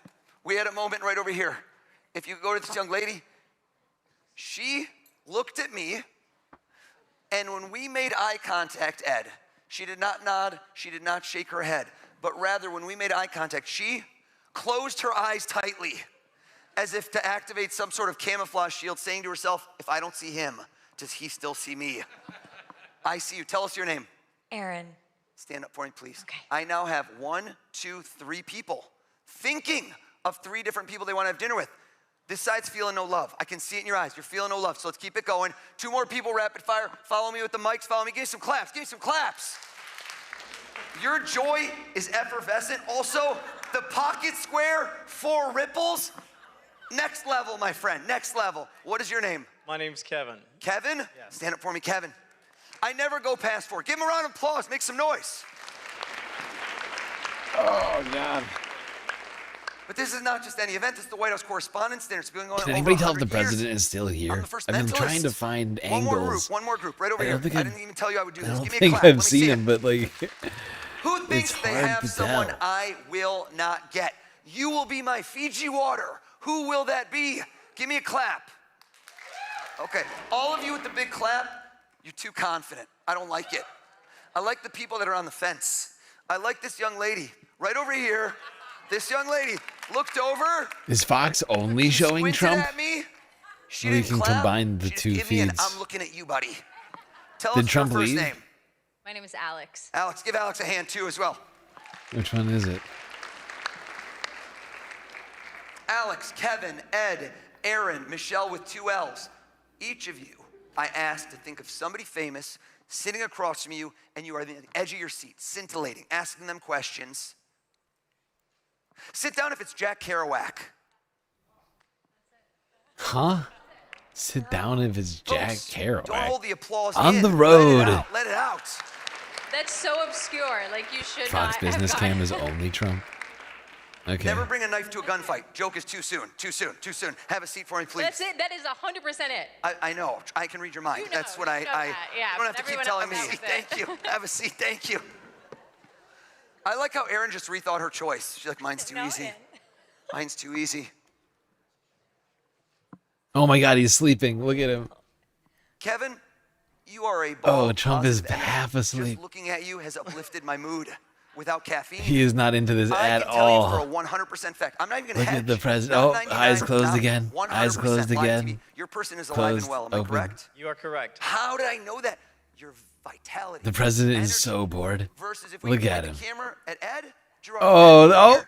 Speaker 23: We had a moment right over here. If you go to this young lady, she looked at me, and when we made eye contact, Ed, she did not nod, she did not shake her head, but rather when we made eye contact, she closed her eyes tightly as if to activate some sort of camouflage shield, saying to herself, if I don't see him, does he still see me? I see you. Tell us your name.
Speaker 18: Aaron.
Speaker 23: Stand up for me, please.
Speaker 18: Okay.
Speaker 23: I now have 1, 2, 3 people thinking of 3 different people they want to have dinner with. This side's feeling no love. I can see it in your eyes. You're feeling no love, so let's keep it going. 2 more people, rapid fire. Follow me with the mics. Follow me. Give me some claps. Your joy is effervescent. Also, the pocket square, 4 ripples. Next level, my friend. Next level. What is your name?
Speaker 22: My name's Kevin.
Speaker 23: Kevin?
Speaker 22: Yes.
Speaker 23: Stand up for me, Kevin. I never go past 4. Give him a round of applause. Make some noise.
Speaker 1: Oh, God.
Speaker 23: But this is not just any event. This is the White House Correspondents' Dinner. It's been going on
Speaker 1: Can
Speaker 23: over
Speaker 1: anybody tell if
Speaker 23: 100
Speaker 1: the president
Speaker 23: years.
Speaker 1: is still here?
Speaker 23: I'm the first
Speaker 1: I've been
Speaker 23: mentalist.
Speaker 1: trying to find angles.
Speaker 23: One more group, right over here. I didn't even tell you I would do this.
Speaker 1: I don't
Speaker 23: Give me a
Speaker 1: think
Speaker 23: clap. Let me
Speaker 1: I've
Speaker 23: see
Speaker 1: seen
Speaker 23: it.
Speaker 1: him, but like,
Speaker 23: Who thinks
Speaker 1: it's
Speaker 23: they
Speaker 1: hard
Speaker 23: have
Speaker 1: to
Speaker 23: someone
Speaker 1: tell.
Speaker 23: I will not get? You will be my Fiji water. Who will that be? Give me a clap. Okay, all of you with the big clap, you're too confident. I don't like it. I like the people that are on the fence. I like this young lady right over here. This young lady looked over.
Speaker 1: Is Fox only showing
Speaker 23: squinted
Speaker 1: Trump?
Speaker 23: at me. She
Speaker 1: Or you
Speaker 23: didn't
Speaker 1: can
Speaker 23: clap.
Speaker 1: combine the
Speaker 23: She just
Speaker 1: 2
Speaker 23: gave me an,
Speaker 1: feeds.
Speaker 23: I'm looking at you, buddy. Tell
Speaker 1: Did
Speaker 23: us
Speaker 1: Trump
Speaker 23: your first
Speaker 1: leave?
Speaker 23: name.
Speaker 18: My name is Alex.
Speaker 23: Alex, give Alex a hand too as well.
Speaker 1: Which one is it?
Speaker 23: Alex, Kevin, Ed, Aaron, Michelle with 2 L's. Each of you, I asked to think of somebody famous sitting across from you, and you are at the edge of your seat, scintillating, asking them questions. Sit down if it's Jack Kerouac.
Speaker 1: Huh? Sit down if it's Jack
Speaker 23: Folks,
Speaker 1: Kerouac.
Speaker 23: Don't hold the applause
Speaker 1: On
Speaker 23: in.
Speaker 1: the road.
Speaker 23: Let it out.
Speaker 18: That's so obscure. Like, you should
Speaker 1: Fox
Speaker 18: not
Speaker 1: Business
Speaker 18: have
Speaker 1: Cam
Speaker 18: gone.
Speaker 1: is only Trump. Okay.
Speaker 23: Never bring a knife to a gunfight. Joke is too soon. Have a seat for me, please.
Speaker 18: That's it. That is 100% it.
Speaker 23: I know. I can read your mind.
Speaker 18: You know,
Speaker 23: That's what
Speaker 18: you
Speaker 23: I
Speaker 18: know that. Yeah,
Speaker 23: you don't have
Speaker 18: but
Speaker 23: to keep
Speaker 18: everyone
Speaker 23: telling me.
Speaker 18: else knows it.
Speaker 23: Thank you. Have a seat. Thank you. I like how Erin just rethought her choice. She's like, mine's too easy. Mine's too easy.
Speaker 1: Oh my God, he's sleeping. Look at him.
Speaker 23: Kevin, you are a ball
Speaker 1: Oh,
Speaker 23: of
Speaker 1: Trump is
Speaker 23: positive energy.
Speaker 1: half asleep.
Speaker 23: Just looking at you has uplifted my mood. Without caffeine,
Speaker 1: He is not into this
Speaker 23: I
Speaker 1: at
Speaker 23: can tell you
Speaker 1: all.
Speaker 23: for a 100% fact. I'm not even going to
Speaker 1: Look at the president. Oh, eyes closed again. Eyes closed again.
Speaker 23: Your person is alive and well. Am I
Speaker 1: open.
Speaker 23: correct?
Speaker 12: You are correct.
Speaker 23: How did I know that? Your vitality.
Speaker 1: The president is so bored.
Speaker 23: Versus if we
Speaker 1: Look at
Speaker 23: the
Speaker 1: him.
Speaker 23: camera at Ed.
Speaker 1: Oh,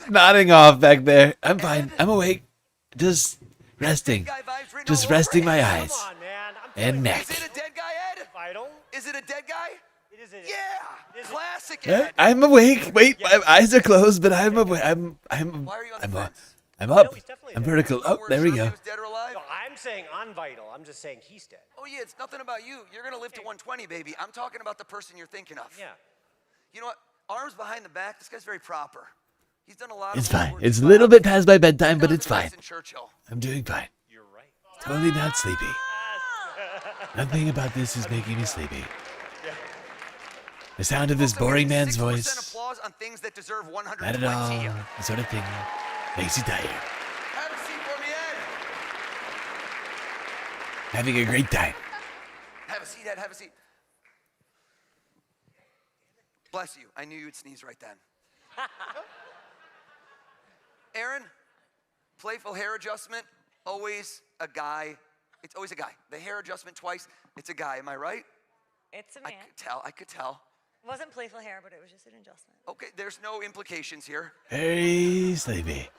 Speaker 1: nodding off back there. I'm fine. I'm awake. Just resting. Just resting my eyes.
Speaker 12: Come on, man.
Speaker 1: And neck.
Speaker 23: Is it a dead guy, Ed?
Speaker 12: Vital.
Speaker 23: Is it a dead guy?
Speaker 12: It is a
Speaker 23: Yeah. Classic
Speaker 1: Yeah,
Speaker 23: Ed.
Speaker 1: I'm awake. Wait, my eyes are closed, but I'm awake. I'm up. I'm vertical. Oh, there we go.
Speaker 23: Dead or alive?
Speaker 12: No, I'm saying I'm vital. I'm just saying he's dead.
Speaker 23: Oh yeah, it's nothing about you. You're gonna live to 120, baby. I'm talking about the person you're thinking of.
Speaker 12: Yeah.
Speaker 23: You know what? Arms behind the back. This guy's very proper. He's done a lot
Speaker 1: It's
Speaker 23: of World
Speaker 1: fine.
Speaker 23: War
Speaker 1: It's a
Speaker 23: II
Speaker 1: little
Speaker 23: violence.
Speaker 1: bit past my bedtime, but it's fine.
Speaker 23: Winston Churchill.
Speaker 1: I'm doing fine.
Speaker 12: You're right.
Speaker 1: Totally not sleepy. Nothing about this is making me sleepy. The sound of this boring man's
Speaker 23: 6%
Speaker 1: voice,
Speaker 23: applause on things that deserve 120.
Speaker 1: not at all the sort of thing makes you tired.
Speaker 23: Have a seat for me, Ed.
Speaker 1: Having a great time.
Speaker 23: Have a seat, Ed. Have a seat. Bless you. I knew you'd sneeze right then. Aaron, playful hair adjustment, always a guy. It's always a guy. The hair adjustment twice, it's a guy. Am I right?
Speaker 3: It's a man.
Speaker 23: I could tell.
Speaker 3: It wasn't playful hair, but it was just an adjustment.
Speaker 23: Okay, there's no implications here.
Speaker 1: Very sleepy.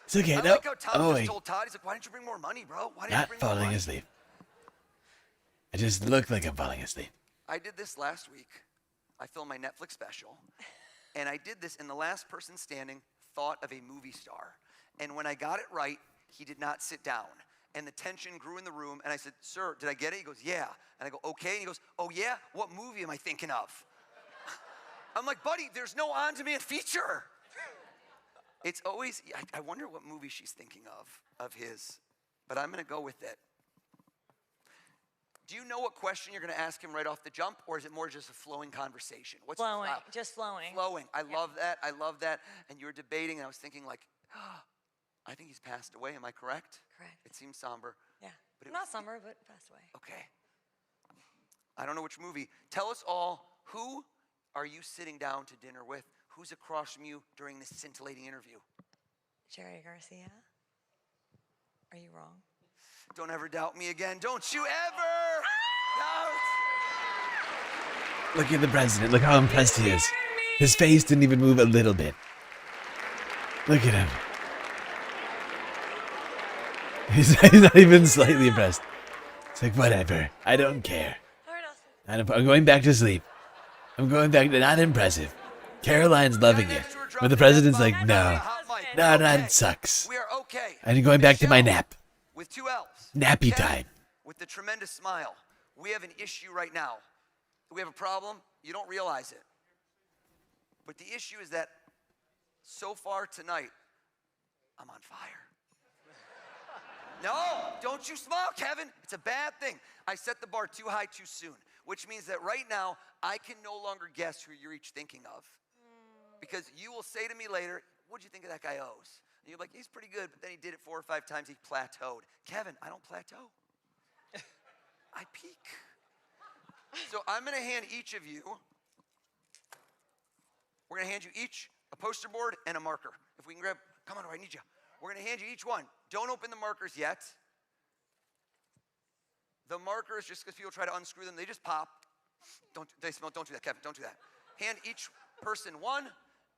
Speaker 1: It's okay.
Speaker 23: I
Speaker 1: No,
Speaker 23: like how Tom
Speaker 1: I'm
Speaker 23: just
Speaker 1: awake.
Speaker 23: told Todd, he's like, why didn't you bring more money, bro? Why didn't you
Speaker 1: Not
Speaker 23: bring more
Speaker 1: falling
Speaker 23: money?
Speaker 1: asleep. I just look like I'm falling asleep.
Speaker 23: I did this last week. I filmed my Netflix special. And I did this, and the last person standing thought of a movie star. And when I got it right, he did not sit down. And the tension grew in the room, and I said, sir, did I get it? He goes, yeah. And I go, okay. And he goes, oh yeah? What movie am I thinking of? I'm like, buddy, there's no on-demand feature. It's always, I wonder what movie she's thinking of his. But I'm going to go with it. Do you know what question you're going to ask him right off the jump, or is it more just a flowing conversation? What's
Speaker 3: Flowing,
Speaker 23: the
Speaker 3: just flowing.
Speaker 23: Flowing. I love that. I love that. And you were debating, and I was thinking like, I think he's passed away. Am I correct?
Speaker 3: Correct.
Speaker 23: It seems somber.
Speaker 3: Yeah.
Speaker 23: But it
Speaker 3: Not
Speaker 23: was-
Speaker 3: summer, but passed away.
Speaker 23: Okay. I don't know which movie. Tell us all, who are you sitting down to dinner with? Who's across from you during this scintillating interview?
Speaker 3: Jerry Garcia. Are you wrong?
Speaker 23: Don't ever doubt me again. Don't you ever doubt.
Speaker 1: Look at the president. Look how impressed he is. His face didn't even move a little bit. Look at him. He's not even slightly impressed. It's like, whatever. I don't care. I'm going back to sleep. I'm going back to not impressive. Caroline's loving it. But the president's like, no. No, it sucks.
Speaker 23: We are okay.
Speaker 1: I'm going back to my nap.
Speaker 23: With two L's.
Speaker 1: Nappy
Speaker 23: Kevin,
Speaker 1: time.
Speaker 23: With the tremendous smile. We have an issue right now. We have a problem. You don't realize it. But the issue is that so far tonight, I'm on fire. No, don't you smile, Kevin. It's a bad thing. I set the bar too high too soon, which means that right now, I can no longer guess who you're each thinking of. Because you will say to me later, what'd you think of that guy O's? And you're like, he's pretty good, but then he did it 4 or 5 times, he plateaued. Kevin, I don't plateau. I peak. So I'm gonna hand each of you, we're gonna hand you each a poster board and a marker. If we can grab, come on, I need you. We're gonna hand you each one. Don't open the markers yet. The markers, just because people try to unscrew them, they just pop. Don't do that, Kevin, don't do that. Hand each person one,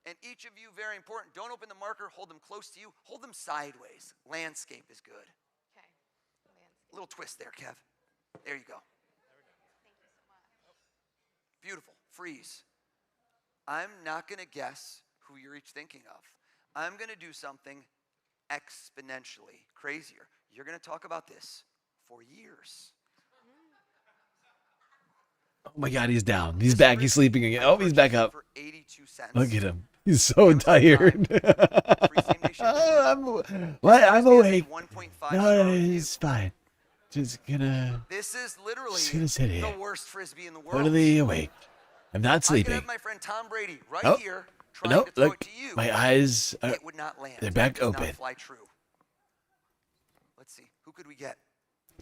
Speaker 23: and each of you, very important, don't open the marker, hold them close to you, hold them sideways. Landscape is good.
Speaker 18: Okay.
Speaker 23: A little twist there, Kev. There you go.
Speaker 18: Thank you so much.
Speaker 23: Beautiful. Freeze. I'm not going to guess who you're each thinking of. I'm going to do something exponentially crazier. You're going to talk about this for years.
Speaker 1: Oh my God, he's down. He's back. He's sleeping again. Oh, he's back up.
Speaker 23: For 82 cents.
Speaker 1: Look at him. He's so tired. I'm awake. No, he's fine. Just gonna.
Speaker 23: This is literally
Speaker 1: Just gonna sit here.
Speaker 23: the worst frisbee in the world.
Speaker 1: Totally awake. I'm not
Speaker 23: I could
Speaker 1: sleeping.
Speaker 23: have my friend Tom Brady right
Speaker 1: Oh.
Speaker 23: here trying
Speaker 1: No,
Speaker 23: to throw
Speaker 1: look,
Speaker 23: it to you,
Speaker 1: my eyes are,
Speaker 23: it would not land.
Speaker 1: they're back
Speaker 23: It does not
Speaker 1: open.
Speaker 23: fly true. Let's see. Who could we get?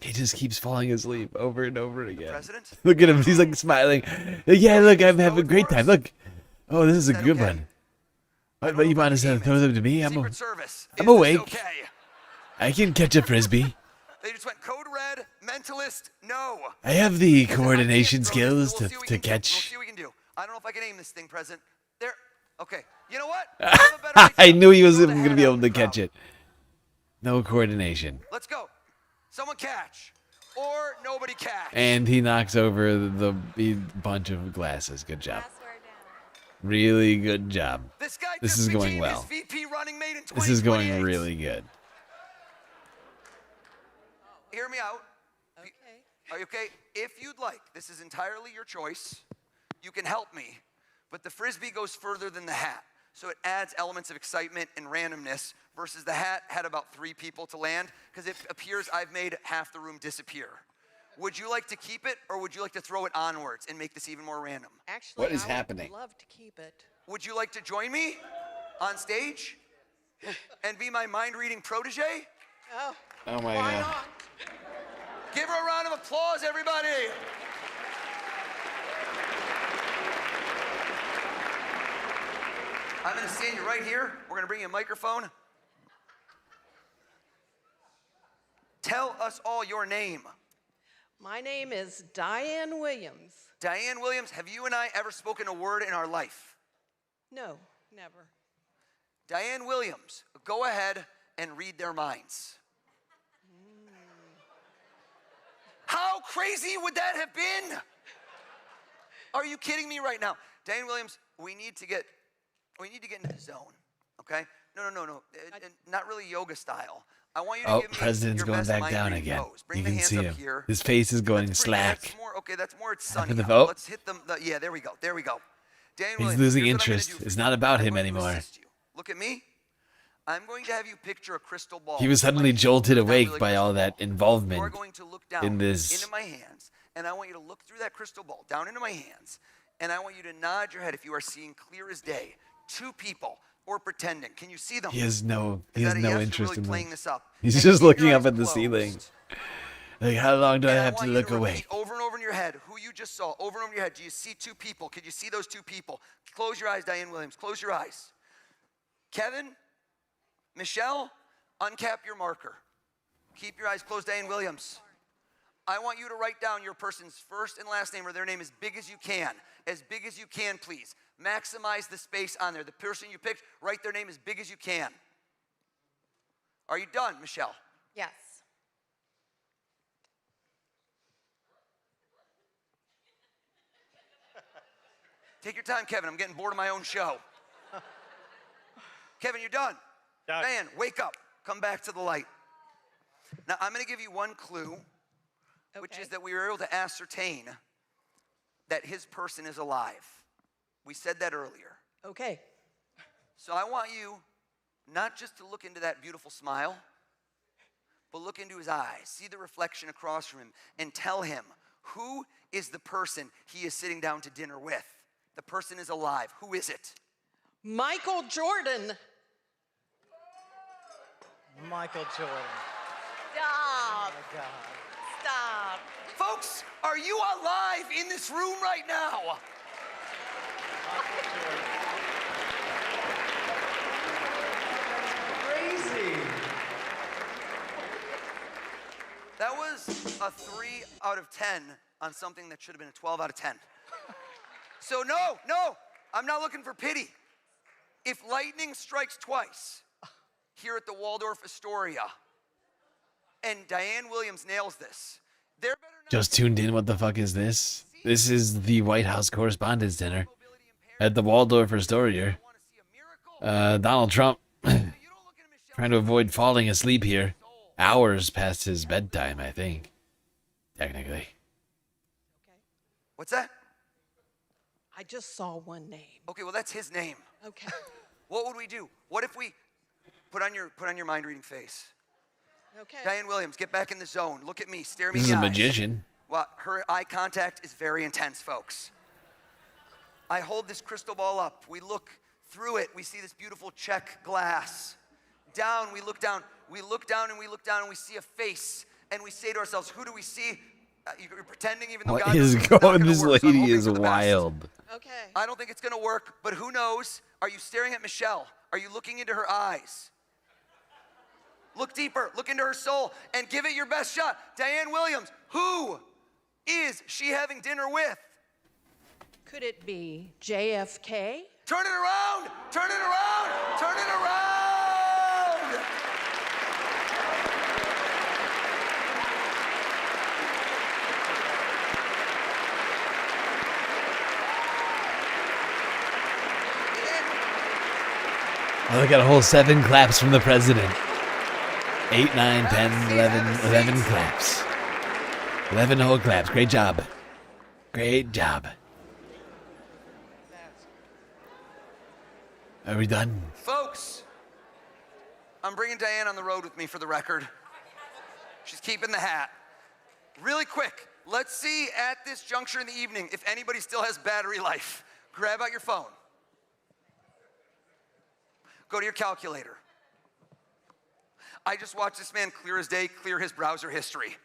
Speaker 1: He just keeps falling asleep over and over again.
Speaker 23: President?
Speaker 1: Look at him. He's like smiling. Yeah, look, I'm having a great time. Look. Oh, this is a good one. But you want to throw them to me?
Speaker 23: Secret Service.
Speaker 1: I'm
Speaker 23: Is this
Speaker 1: awake.
Speaker 23: okay?
Speaker 1: I can catch a frisbee.
Speaker 23: They just went code red, mentalist, no.
Speaker 1: I have the coordination skills to
Speaker 23: We'll
Speaker 1: catch.
Speaker 23: see what we can do. I don't know if I can aim this thing, President. There. Okay. You know what?
Speaker 1: I knew he was going to be able to catch it. No coordination.
Speaker 23: Let's go. Someone catch. Or nobody catch.
Speaker 1: And he knocks over the bunch of glasses. Good job. Really good job. This is going well. This is going really good.
Speaker 23: Hear me out. Okay. Are you okay? If you'd like, this is entirely your choice. You can help me. But the frisbee goes further than the hat. So it adds elements of excitement and randomness versus the hat had about 3 people to land because it appears I've made half the room disappear. Would you like to keep it or would you like to throw it onwards and make this even more random?
Speaker 9: Actually,
Speaker 1: What is
Speaker 9: I would
Speaker 1: happening?
Speaker 9: love to keep it.
Speaker 23: Would you like to join me on stage and be my mind-reading protege?
Speaker 9: Oh,
Speaker 1: Oh my
Speaker 9: why
Speaker 1: God.
Speaker 9: not?
Speaker 23: Give her a round of applause, everybody. I'm going to stand you right here. We're going to bring you a microphone. Tell us all your name.
Speaker 9: My name is Diane Williams.
Speaker 23: Diane Williams, have you and I ever spoken a word in our life?
Speaker 9: No, never.
Speaker 23: Diane Williams, go ahead and read their minds. How crazy would that have been? Are you kidding me right now? Diane Williams, we need to get into the zone, okay? No. Not really yoga style. I want you to
Speaker 1: Oh,
Speaker 23: give me
Speaker 1: President's
Speaker 23: your
Speaker 1: going
Speaker 23: best
Speaker 1: back
Speaker 23: mind
Speaker 1: down
Speaker 23: reading
Speaker 1: again.
Speaker 23: pose. Bring
Speaker 1: You
Speaker 23: the
Speaker 1: can
Speaker 23: hands
Speaker 1: see
Speaker 23: up
Speaker 1: him.
Speaker 23: here.
Speaker 1: His face is going slack.
Speaker 23: That's more, okay, that's more, it's
Speaker 1: Happened
Speaker 23: sunny
Speaker 1: to
Speaker 23: out.
Speaker 1: vote.
Speaker 23: Let's hit them. Yeah, there we go. There we go. Diane
Speaker 1: He's
Speaker 23: Williams,
Speaker 1: losing
Speaker 23: here's what I'm gonna
Speaker 1: interest.
Speaker 23: do for
Speaker 1: It's
Speaker 23: you.
Speaker 1: not about
Speaker 23: I'm
Speaker 1: him
Speaker 23: going to
Speaker 1: anymore.
Speaker 23: assist you. Look at me. I'm going to have you picture a crystal ball.
Speaker 1: He was suddenly jolted
Speaker 23: Not
Speaker 1: awake
Speaker 23: really
Speaker 1: by
Speaker 23: crystal
Speaker 1: all that
Speaker 23: ball. You are
Speaker 1: involvement
Speaker 23: going to look down
Speaker 1: in this.
Speaker 23: into my hands, and I want you to look through that crystal ball down into my hands, and I want you to nod your head if you are seeing clear as day 2 people or pretending. Can you see them?
Speaker 1: He has no
Speaker 23: Is that a yes? You're
Speaker 1: interest
Speaker 23: really
Speaker 1: in
Speaker 23: playing
Speaker 1: them.
Speaker 23: this up.
Speaker 1: He's
Speaker 23: And
Speaker 1: just
Speaker 23: keep your
Speaker 1: looking up
Speaker 23: eyes
Speaker 1: at the
Speaker 23: closed.
Speaker 1: ceiling. Like, how long do I
Speaker 23: And
Speaker 1: have to
Speaker 23: want you
Speaker 1: look
Speaker 23: repeat
Speaker 1: away?
Speaker 23: over and over in your head who you just saw. Over and over in your head. Do you see 2 people? Could you see those 2 people? Close your eyes, Diane Williams. Close your eyes. Kevin, Michelle, uncap your marker. Keep your eyes closed, Diane Williams. I want you to write down your person's first and last name or their name as big as you can. As big as you can, please. Maximize the space on there. The person you picked, write their name as big as you can. Are you done, Michelle?
Speaker 9: Yes.
Speaker 23: Take your time, Kevin. I'm getting bored of my own show. Kevin, you're done. Diane, wake up. Come back to the light. Now, I'm going to give you one clue, which is that we were able to ascertain that his person is alive. We said that earlier.
Speaker 9: Okay.
Speaker 23: So I want you not just to look into that beautiful smile, but look into his eyes. See the reflection across from him and tell him who is the person he is sitting down to dinner with. The person is alive. Who is it?
Speaker 9: Michael Jordan.
Speaker 12: Michael Jordan.
Speaker 9: Stop.
Speaker 12: Oh my God.
Speaker 9: Stop.
Speaker 23: Folks, are you alive in this room right now?
Speaker 12: Crazy.
Speaker 23: That was a 3 out of 10 on something that should have been a 12 out of 10. So no, I'm not looking for pity. If lightning strikes twice here at the Waldorf Astoria and Diane Williams nails this, there better not
Speaker 1: Just tuned in. What the fuck is this? This is the White House Correspondents' dinner at the Waldorf Astoria. Donald Trump trying to avoid falling asleep here. Hours past his bedtime, I think. Technically.
Speaker 23: What's that?
Speaker 9: I just saw one name.
Speaker 23: Okay, well that's his name.
Speaker 9: Okay.
Speaker 23: What would we do? What if we put on your mind reading face?
Speaker 9: Okay.
Speaker 23: Diane Williams, get back in the zone. Look at me. Stare me
Speaker 1: This
Speaker 23: in
Speaker 1: is
Speaker 23: the
Speaker 1: a
Speaker 23: eyes.
Speaker 1: magician.
Speaker 23: Well, her eye contact is very intense, folks. I hold this crystal ball up. We look Through it, we see this beautiful check glass. Down, we look down. We look down and we look down and we see a face. And we say to ourselves, who do we see? You're pretending even though
Speaker 1: What
Speaker 23: God
Speaker 1: is
Speaker 23: knows it's not
Speaker 1: going?
Speaker 23: gonna
Speaker 1: This
Speaker 23: work, so I'm
Speaker 1: lady
Speaker 23: hoping
Speaker 1: is
Speaker 23: for the best.
Speaker 1: wild.
Speaker 9: Okay.
Speaker 23: I don't think it's going to work, but who knows? Are you staring at Michelle? Are you looking into her eyes? Look deeper, look into her soul, and give it your best shot. Diane Williams, who is she having dinner with?
Speaker 9: Could it be JFK?
Speaker 23: Turn it around, turn it around, turn it around!
Speaker 1: Oh, they got a whole 7 claps from the president. 8, 9, 10, 11 claps. 11 whole claps. Great job. Great job. Are we done?
Speaker 23: Folks, I'm bringing Diane on the road with me for the record. She's keeping the hat. Really quick, let's see at this juncture in the evening if anybody still has battery life. Grab out your phone. Go to your calculator. I just watched this man clear as day, clear his browser history.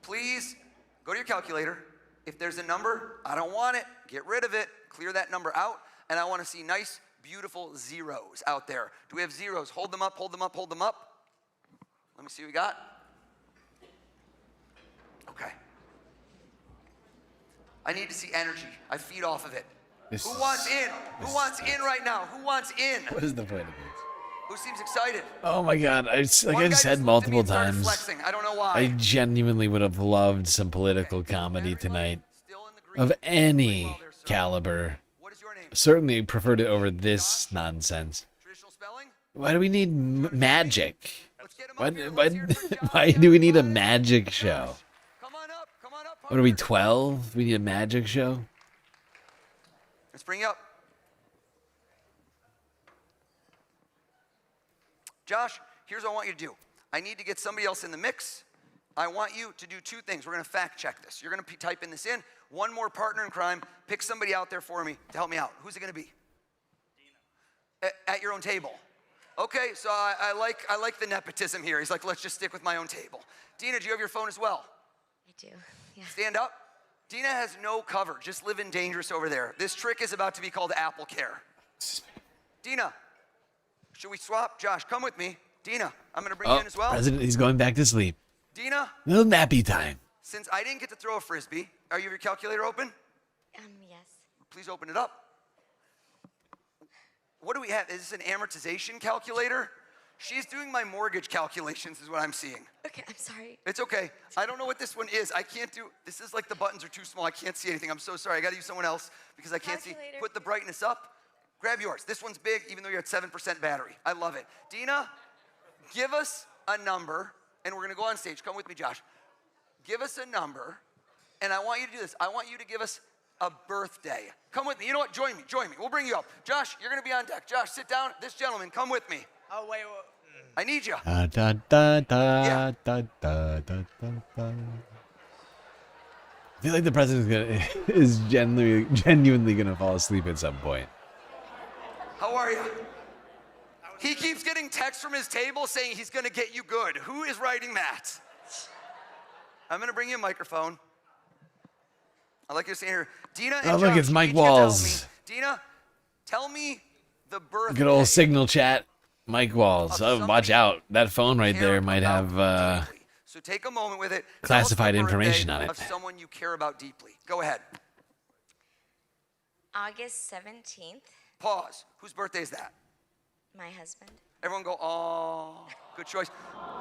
Speaker 23: Please, go to your calculator. If there's a number, I don't want it. Get rid of it. Clear that number out. And I want to see nice, beautiful zeros out there. Do we have zeros? Hold them up, hold them up, hold them up. Let me see what we got. Okay. I need to see energy. I feed off of it. Who wants in? Who wants in right now? Who wants in?
Speaker 1: What is the point of this?
Speaker 23: Who seems excited?
Speaker 1: Oh my god, I said multiple times.
Speaker 23: Flexing. I don't know why.
Speaker 1: I genuinely would have loved some political comedy tonight. Of any caliber. Certainly preferred it over this nonsense. Why do we need magic? Why do we need a magic show? What are we, 12? We need a magic show?
Speaker 23: Let's bring you up. Josh, here's what I want you to do. I need to get somebody else in the mix. I want you to do 2 things. We're going to fact check this. You're going to type in this in. One more partner in crime. Pick somebody out there for me to help me out. Who's it going to be? Dina. At your own table. Okay, so I like the nepotism here. He's like, let's just stick with my own table. Dina, do you have your phone as well?
Speaker 3: I do, yeah.
Speaker 23: Stand up. Dina has no cover, just living dangerous over there. This trick is about to be called Apple Care. Dina, should we swap? Josh, come with me. Dina, I'm gonna bring you in as well.
Speaker 1: President, he's going back to sleep.
Speaker 23: Dina?
Speaker 1: Little nappy time.
Speaker 23: Since I didn't get to throw a Frisbee, are you have your calculator open?
Speaker 3: Yes.
Speaker 23: Please open it up. What do we have? Is this an amortization calculator? She's doing my mortgage calculations is what I'm seeing.
Speaker 3: Okay, I'm sorry.
Speaker 23: It's okay. I don't know what this one is. I can't do, this is like the buttons are too small. I can't see anything. I'm so sorry. I gotta use someone else because I can't see. Put the brightness up. Grab yours. This one's big even though you're at 7% battery. I love it. Dina, give us a number and we're gonna go on stage. Come with me, Josh. Give us a number and I want you to do this. I want you to give us a birthday. Come with me. You know what? Join me. Join me. We'll bring you up. Josh, you're gonna be on deck. Josh, sit down. This gentleman, come with me.
Speaker 12: Oh, wait.
Speaker 23: I need you.
Speaker 1: Da, da, da, da, da, da, da, da. I feel like the president is genuinely gonna fall asleep at some point.
Speaker 23: How are you? He keeps getting texts from his table saying he's gonna get you good. Who is writing that? I'm gonna bring you a microphone. I like you saying here, Dina and
Speaker 1: Oh, look,
Speaker 23: Josh,
Speaker 1: it's Mike
Speaker 23: each tell
Speaker 1: Walls.
Speaker 23: me- Dina, tell me the birthday.
Speaker 1: Good old signal chat. Mike Walls. Oh, watch out. That phone right there might have
Speaker 23: So take a moment with it.
Speaker 1: classified
Speaker 23: Tell us the
Speaker 1: information
Speaker 23: birthday
Speaker 1: on it.
Speaker 23: Of someone you care about deeply. Go ahead.
Speaker 3: August 17th,
Speaker 23: Pause. Whose birthday is that?
Speaker 3: my husband.
Speaker 23: Everyone go, oh, good choice.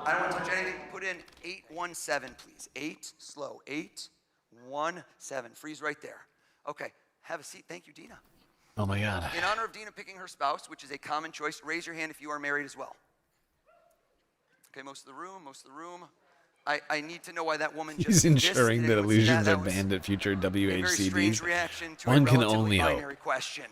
Speaker 23: I don't want to touch anything. Put in 817, please. 8, slow. 817. Freeze right there. Okay, have a seat. Thank you, Dina.
Speaker 1: Oh my God.
Speaker 23: In honor of Dina picking her spouse, which is a common choice, raise your hand if you are married as well. Okay, most of the room. I need to know why that woman just
Speaker 1: He's
Speaker 23: did this.
Speaker 1: ensuring
Speaker 23: Did
Speaker 1: that
Speaker 23: anyone see
Speaker 1: illusions are
Speaker 23: was
Speaker 1: banned at future
Speaker 23: a very strange
Speaker 1: WHCDs.
Speaker 23: reaction to
Speaker 1: One
Speaker 23: a
Speaker 1: can
Speaker 23: relatively
Speaker 1: only hope.
Speaker 23: binary question.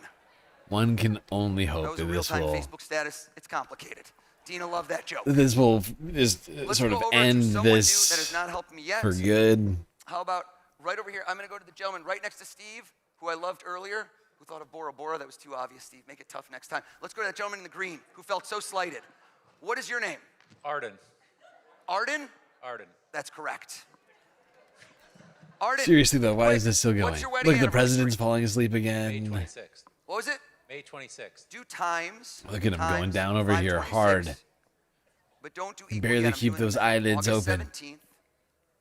Speaker 1: One can only hope
Speaker 23: Those
Speaker 1: that
Speaker 23: are
Speaker 1: this
Speaker 23: real-time
Speaker 1: will
Speaker 23: Facebook status. It's complicated. Dina loved that joke.
Speaker 1: just
Speaker 23: Let's
Speaker 1: sort
Speaker 23: go
Speaker 1: of
Speaker 23: over to
Speaker 1: end
Speaker 23: someone new that
Speaker 1: this
Speaker 23: has not helped me yet.
Speaker 1: for good.
Speaker 23: How about right over here? I'm going to go to the gentleman right next to Steve, who I loved earlier, who thought of Bora Bora. That was too obvious, Steve. Make it tough next time. Let's go to that gentleman in the green who felt so slighted. What is your name?
Speaker 7: Arden.
Speaker 23: Arden?
Speaker 7: Arden.
Speaker 23: That's correct. Arden.
Speaker 1: Seriously though, why is this still going?
Speaker 23: What's your wedding
Speaker 1: Look, the
Speaker 23: anniversary?
Speaker 1: president's falling asleep again.
Speaker 7: May 26th.
Speaker 23: What was it?
Speaker 7: May 26th.
Speaker 23: Do times.
Speaker 1: Look at him going
Speaker 23: times
Speaker 1: down over here
Speaker 23: 526.
Speaker 1: hard.
Speaker 23: But don't do
Speaker 1: Can
Speaker 23: equal
Speaker 1: barely
Speaker 23: yet. I'm
Speaker 1: keep
Speaker 23: doing
Speaker 1: those
Speaker 23: it.
Speaker 1: eyelids
Speaker 23: August
Speaker 1: open.
Speaker 23: 17th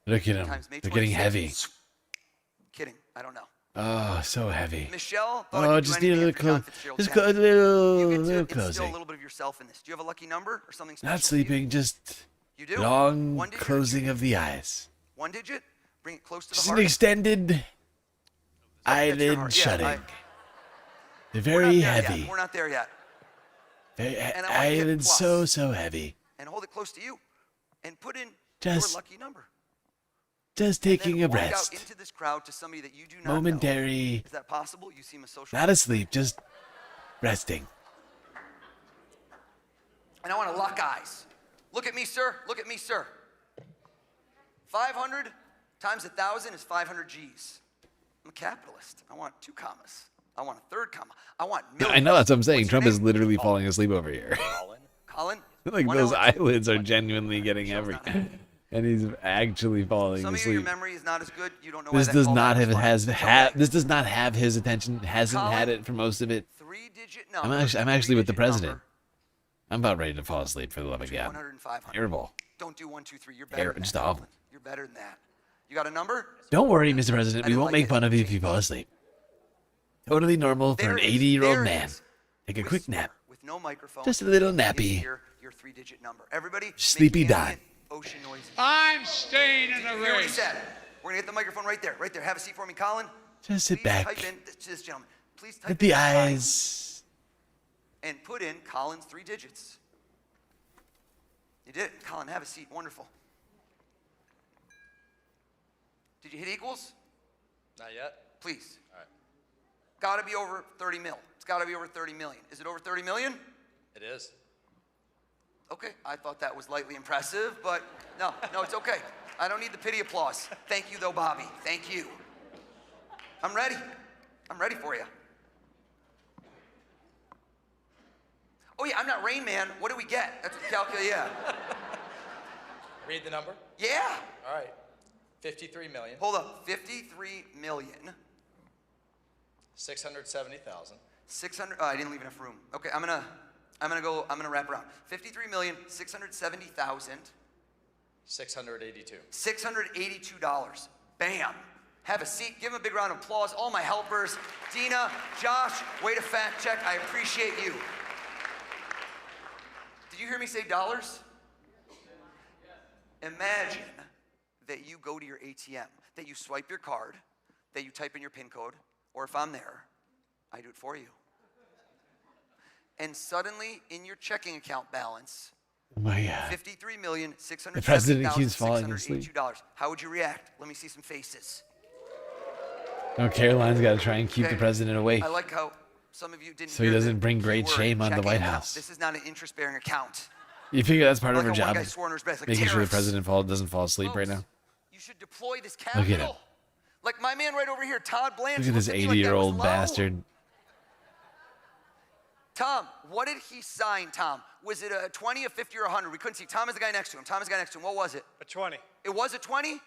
Speaker 1: Look at him.
Speaker 23: times May
Speaker 1: They're getting
Speaker 23: 26th.
Speaker 1: heavy.
Speaker 23: Kidding. I don't know.
Speaker 1: Oh, so heavy.
Speaker 23: Michelle. thought I
Speaker 1: Oh,
Speaker 23: could do
Speaker 1: just need a
Speaker 23: anything
Speaker 1: little
Speaker 23: for John
Speaker 1: close.
Speaker 23: Fitzgerald's
Speaker 1: Just go a
Speaker 23: family.
Speaker 1: little,
Speaker 23: You get to
Speaker 1: little
Speaker 23: instill
Speaker 1: closing.
Speaker 23: a little bit of yourself in this. Do you have a lucky number or something special?
Speaker 1: Not sleeping, just
Speaker 23: You do?
Speaker 1: long
Speaker 23: One digit?
Speaker 1: closing of the eyes.
Speaker 23: One digit? Bring it close to the
Speaker 1: Just
Speaker 23: heart.
Speaker 1: an extended eyelid
Speaker 23: heart. Yeah,
Speaker 1: shutting. They're
Speaker 23: We're not
Speaker 1: very
Speaker 23: there yet.
Speaker 1: heavy.
Speaker 23: We're not there yet.
Speaker 1: Very,
Speaker 23: And I want you to hit
Speaker 1: eyelids
Speaker 23: plus.
Speaker 1: so heavy.
Speaker 23: And hold it close to you. And put in
Speaker 1: Just-
Speaker 23: your lucky number.
Speaker 1: Just
Speaker 23: And
Speaker 1: taking
Speaker 23: then
Speaker 1: a
Speaker 23: walk
Speaker 1: rest.
Speaker 23: out into this crowd to somebody that you do not know.
Speaker 1: Momentary.
Speaker 23: Is that possible? You seem a social.
Speaker 1: Not asleep, just resting.
Speaker 23: And I want to lock eyes. Look at me, sir. Look at me, sir. 500 times 1,000 is 500 G's. I'm a capitalist. I want 2 commas. I want a third comma. I want millions.
Speaker 1: I know, that's what I'm saying.
Speaker 23: What's your
Speaker 1: Trump is
Speaker 23: name?
Speaker 1: literally falling asleep over here.
Speaker 23: Colin?
Speaker 1: Like
Speaker 23: One
Speaker 1: those
Speaker 23: L.
Speaker 1: eyelids are genuinely getting heavy. And he's actually falling
Speaker 23: Some of you, your
Speaker 1: asleep.
Speaker 23: memory is not as good. You don't know
Speaker 1: This
Speaker 23: why
Speaker 1: does
Speaker 23: all
Speaker 1: not
Speaker 23: that
Speaker 1: have
Speaker 23: was fun.
Speaker 1: this does not have his attention. Hasn't had it for most of it.
Speaker 23: 3-digit
Speaker 1: I'm
Speaker 23: number.
Speaker 1: actually with the
Speaker 23: 3-digit
Speaker 1: president.
Speaker 23: number.
Speaker 1: I'm about ready to fall asleep for the love of
Speaker 23: Between
Speaker 1: God.
Speaker 23: 100 and 500.
Speaker 1: Terrible.
Speaker 23: Don't do 1, 2, 3. You're better than
Speaker 1: Just
Speaker 23: that.
Speaker 1: awful.
Speaker 23: You're better than that. You got a number?
Speaker 1: Don't worry, Mr. President.
Speaker 23: I
Speaker 1: We
Speaker 23: didn't
Speaker 1: won't
Speaker 23: like
Speaker 1: make
Speaker 23: it.
Speaker 1: fun of you if you fall asleep. Totally normal for
Speaker 23: There
Speaker 1: an
Speaker 23: it is.
Speaker 1: 80-year-old
Speaker 23: There it
Speaker 1: man.
Speaker 23: is.
Speaker 1: Take a quick nap.
Speaker 23: With no microphone.
Speaker 1: Just a little
Speaker 23: you can
Speaker 1: nappy.
Speaker 23: hear your 3-digit number. Everybody,
Speaker 1: Sleepy
Speaker 23: make
Speaker 1: Don.
Speaker 23: ambient ocean noises.
Speaker 21: I'm staying in
Speaker 23: Did
Speaker 21: the
Speaker 23: you hear what he
Speaker 21: race.
Speaker 23: said? We're gonna get the microphone right there. Right there. Have a seat for me, Colin.
Speaker 1: Just sit
Speaker 23: Please
Speaker 1: back.
Speaker 23: type in this gentleman. Please type
Speaker 1: At
Speaker 23: in
Speaker 1: the
Speaker 23: this sign
Speaker 1: eyes.
Speaker 23: and put in Colin's 3 digits. You did it. Colin, have a seat. Wonderful. Did you hit equals?
Speaker 7: Not yet.
Speaker 23: Please.
Speaker 7: All right.
Speaker 23: Gotta be over 30 mil. It's gotta be over 30 million. Is it over 30 million?
Speaker 7: It is.
Speaker 23: Okay, I thought that was lightly impressive, but no, it's okay. I don't need the pity applause. Thank you though, Bobby. Thank you. I'm ready. I'm ready for you. Oh yeah, I'm not Rain Man. What do we get? That's what calculate, yeah.
Speaker 7: Read the number.
Speaker 23: Yeah.
Speaker 7: All right. 53 million.
Speaker 23: Hold up, 53 million.
Speaker 7: 670,000.
Speaker 23: 600, oh, I didn't leave enough room. Okay, I'm gonna wrap around. 53,670,000.
Speaker 7: 682.
Speaker 23: $682. Bam. Have a seat. Give them a big round of applause. All my helpers. Dina, Josh, way to fact check. I appreciate you. Did you hear me say dollars? Imagine that you go to your ATM, that you swipe your card, that you type in your PIN code, or if I'm there, I do it for you. And suddenly, in your checking account balance,
Speaker 1: Oh my God.
Speaker 23: $53,670,682.
Speaker 1: The president keeps falling asleep.
Speaker 23: How would you react? Let me see some faces.
Speaker 1: Oh, Caroline's got to try and keep the president awake
Speaker 23: I like how some of you didn't
Speaker 1: so he
Speaker 23: hear
Speaker 1: doesn't
Speaker 23: the
Speaker 1: bring great
Speaker 23: keyword
Speaker 1: shame on the
Speaker 23: checking
Speaker 1: White
Speaker 23: account.
Speaker 1: House.
Speaker 23: This is not an interest-bearing account.
Speaker 1: You figure that's part
Speaker 23: I
Speaker 1: of her
Speaker 23: like how one
Speaker 1: job,
Speaker 23: guy swore under his breath, like,
Speaker 1: making sure the
Speaker 23: "Tariffs."
Speaker 1: president doesn't fall asleep right now.
Speaker 23: You should deploy this
Speaker 1: Look at him.
Speaker 23: capital. Like my man right over here, Todd Blanche.
Speaker 1: Look at this
Speaker 23: looked me like that was
Speaker 1: 80-year-old
Speaker 23: low.
Speaker 1: bastard.
Speaker 23: Tom, what did he sign, Tom? Was it a 20, a 50, or 100? We couldn't see. Tom is the guy next to him. Tom is the guy next to him. What was it?
Speaker 13: A 20.
Speaker 23: It was a 20?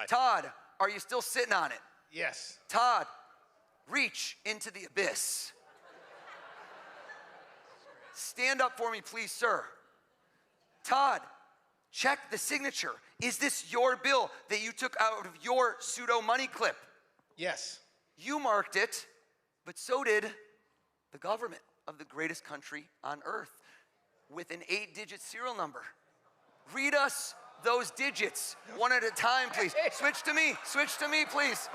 Speaker 23: Todd, are you still sitting on it?
Speaker 13: Yes.
Speaker 23: Todd, reach into the abyss. Stand up for me, please, sir. Todd, check the signature. Is this your bill that you took out of your pseudo money clip?
Speaker 13: Yes.
Speaker 23: You marked it, but so did the government of the greatest country on earth with an 8-digit serial number. Read us those digits one at a time, please. Switch to me, please.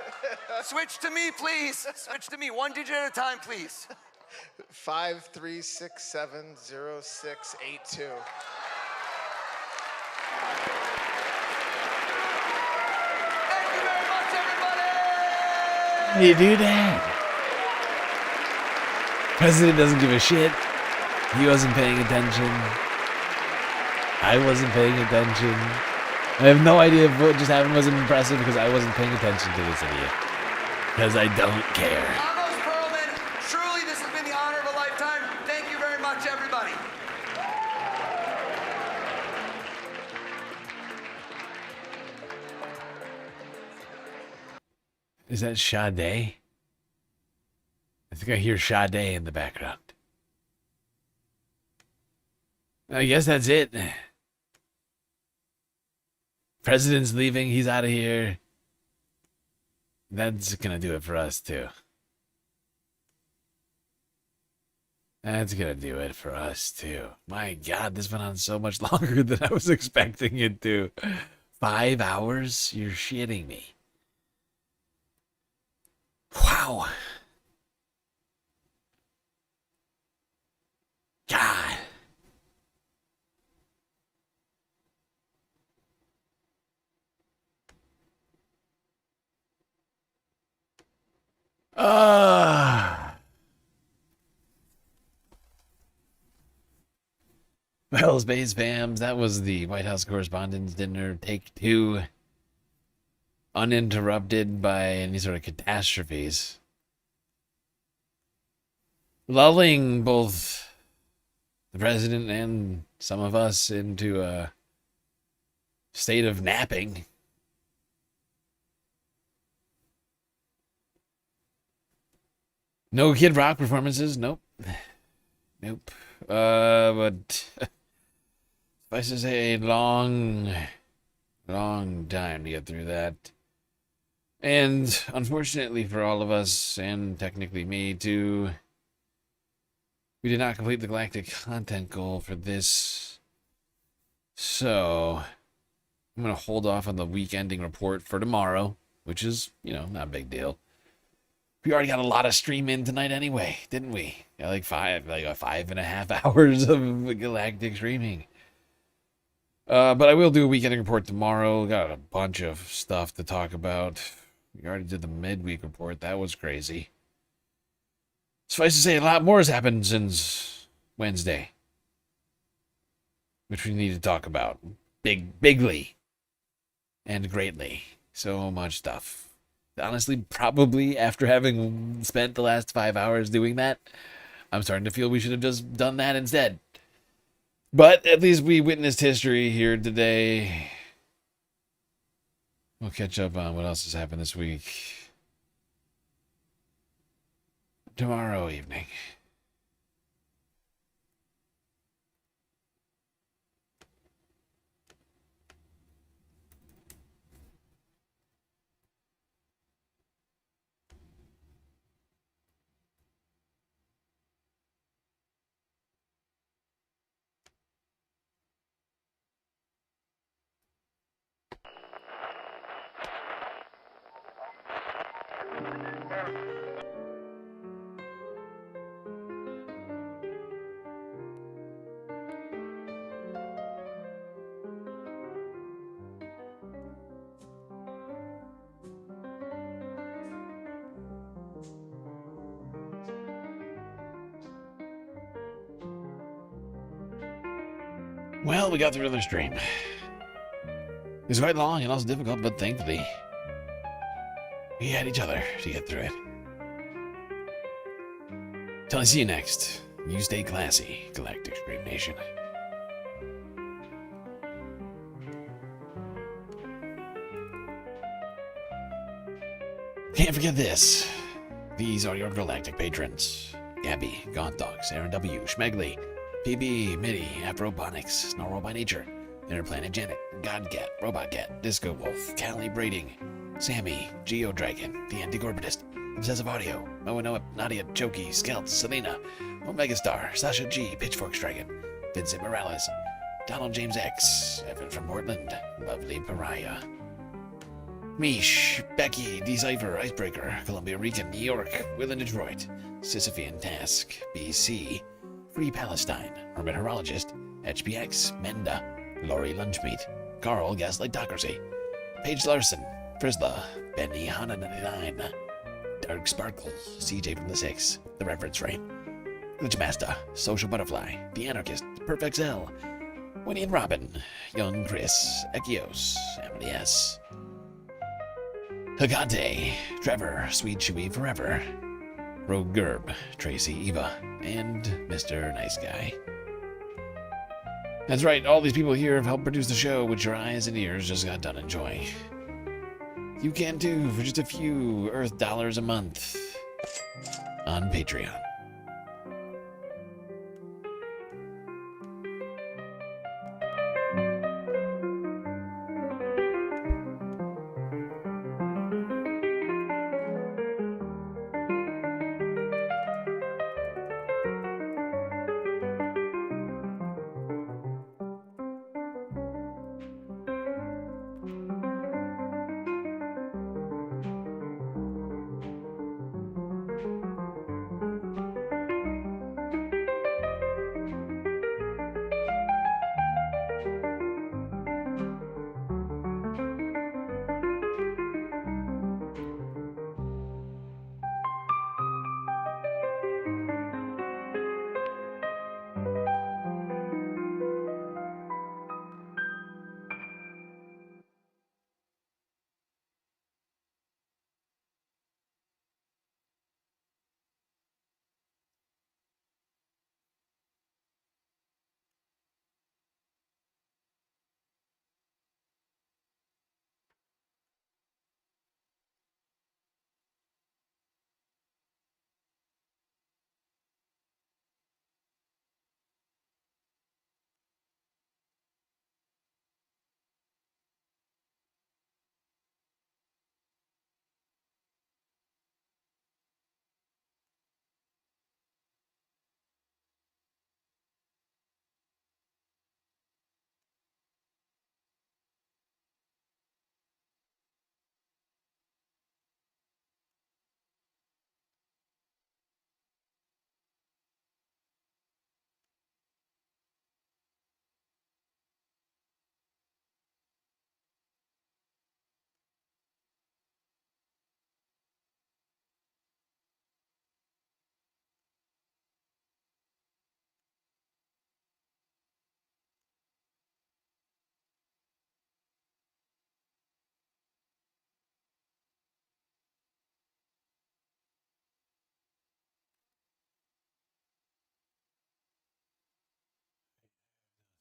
Speaker 23: Switch to me, please. Switch to me, 1 digit at a time, please.
Speaker 13: 5367062.
Speaker 23: Thank you very much, everybody.
Speaker 1: How do you do that? President doesn't give a shit. He wasn't paying attention. I wasn't paying attention. I have no idea if what just happened wasn't impressive because I wasn't paying attention to this idiot. Because I don't care. Is that Sade? I think I hear Sade in the background. I guess that's it. President's leaving. He's out of here. That's going to do it for us, too. That's going to do it for us, too. My God, this went on so much longer than I was expecting it to. 5 hours? You're shitting me. Wow. God. Well, Space Fams, that was the White House Correspondents' Dinner, take 2. Uninterrupted by any sort of catastrophes. Lulling both the president and some of us into a state of napping. No Kid Rock performances? Nope. Nope. But suffice to say, a long time to get through that. And unfortunately for all of us, and technically me too, we did not complete the galactic content goal for this. So I'm going to hold off on the week-ending report for tomorrow, which is, not a big deal. We already got a lot of stream in tonight anyway, didn't we? Got like 5.5 hours of galactic streaming. But I will do a weekending report tomorrow. Got a bunch of stuff to talk about. We already did the midweek report. That was crazy. Suffice to say, a lot more has happened since Wednesday, which we need to talk about bigly and greatly. So much stuff. Honestly, probably after having spent the last 5 hours doing that, I'm starting to feel we should have just done that instead. But at least we witnessed history here today. We'll catch up on what else has happened this week tomorrow evening. Well, we got through the stream. It was quite long and also difficult, but thankfully, we had each other to get through it. Till I see you next, you stay classy, Galactic Stream Nation. Can't forget this. These are your galactic patrons. Gabby, Gaunt Dogs, Aaron W., Schmegley, PB, Mitty, Afrobonics, Snarl by Nature, Interplanet Janet, Godcat, Robot Cat, Disco Wolf, Callie Braiding, Sammy, Geo Dragon, The Anti-Orbitist, Obsessive Audio, Moa Nadia, Choki, Skelt, Selena, Omegastar, Sasha G, Pitchforks Dragon, Vincent Morales, Donald James X, Evan from Portland, Lovely Pariah, Mish, Becky, Decipher, Icebreaker, Columbia Rican, New York, Will in Detroit, Sisyphean Task, BC, Free Palestine, Hermit Horologist, HPX, Menda, Lori Lunchmeat, Carl Gaslightocracy, Paige Larson, Frisla, Benny Hanna 99, Dark Sparkle, CJ from the 6, The Reference Frame, Glitchmaster, Social Butterfly, The Anarchist, Perfect Cell, Winnie and Robin, Young Chris, Echios, Emily S, Hagante, Trevor, Sweet Chewy Forever, Rogue Gerb, Tracy Eva, and Mr. Nice Guy. That's right, all these people here have helped produce the show, which your eyes and ears just got done enjoying. you can too for just a few Earth dollars a month on Patreon.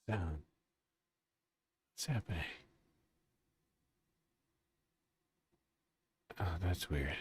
Speaker 1: Down. What's happening? Oh, that's weird.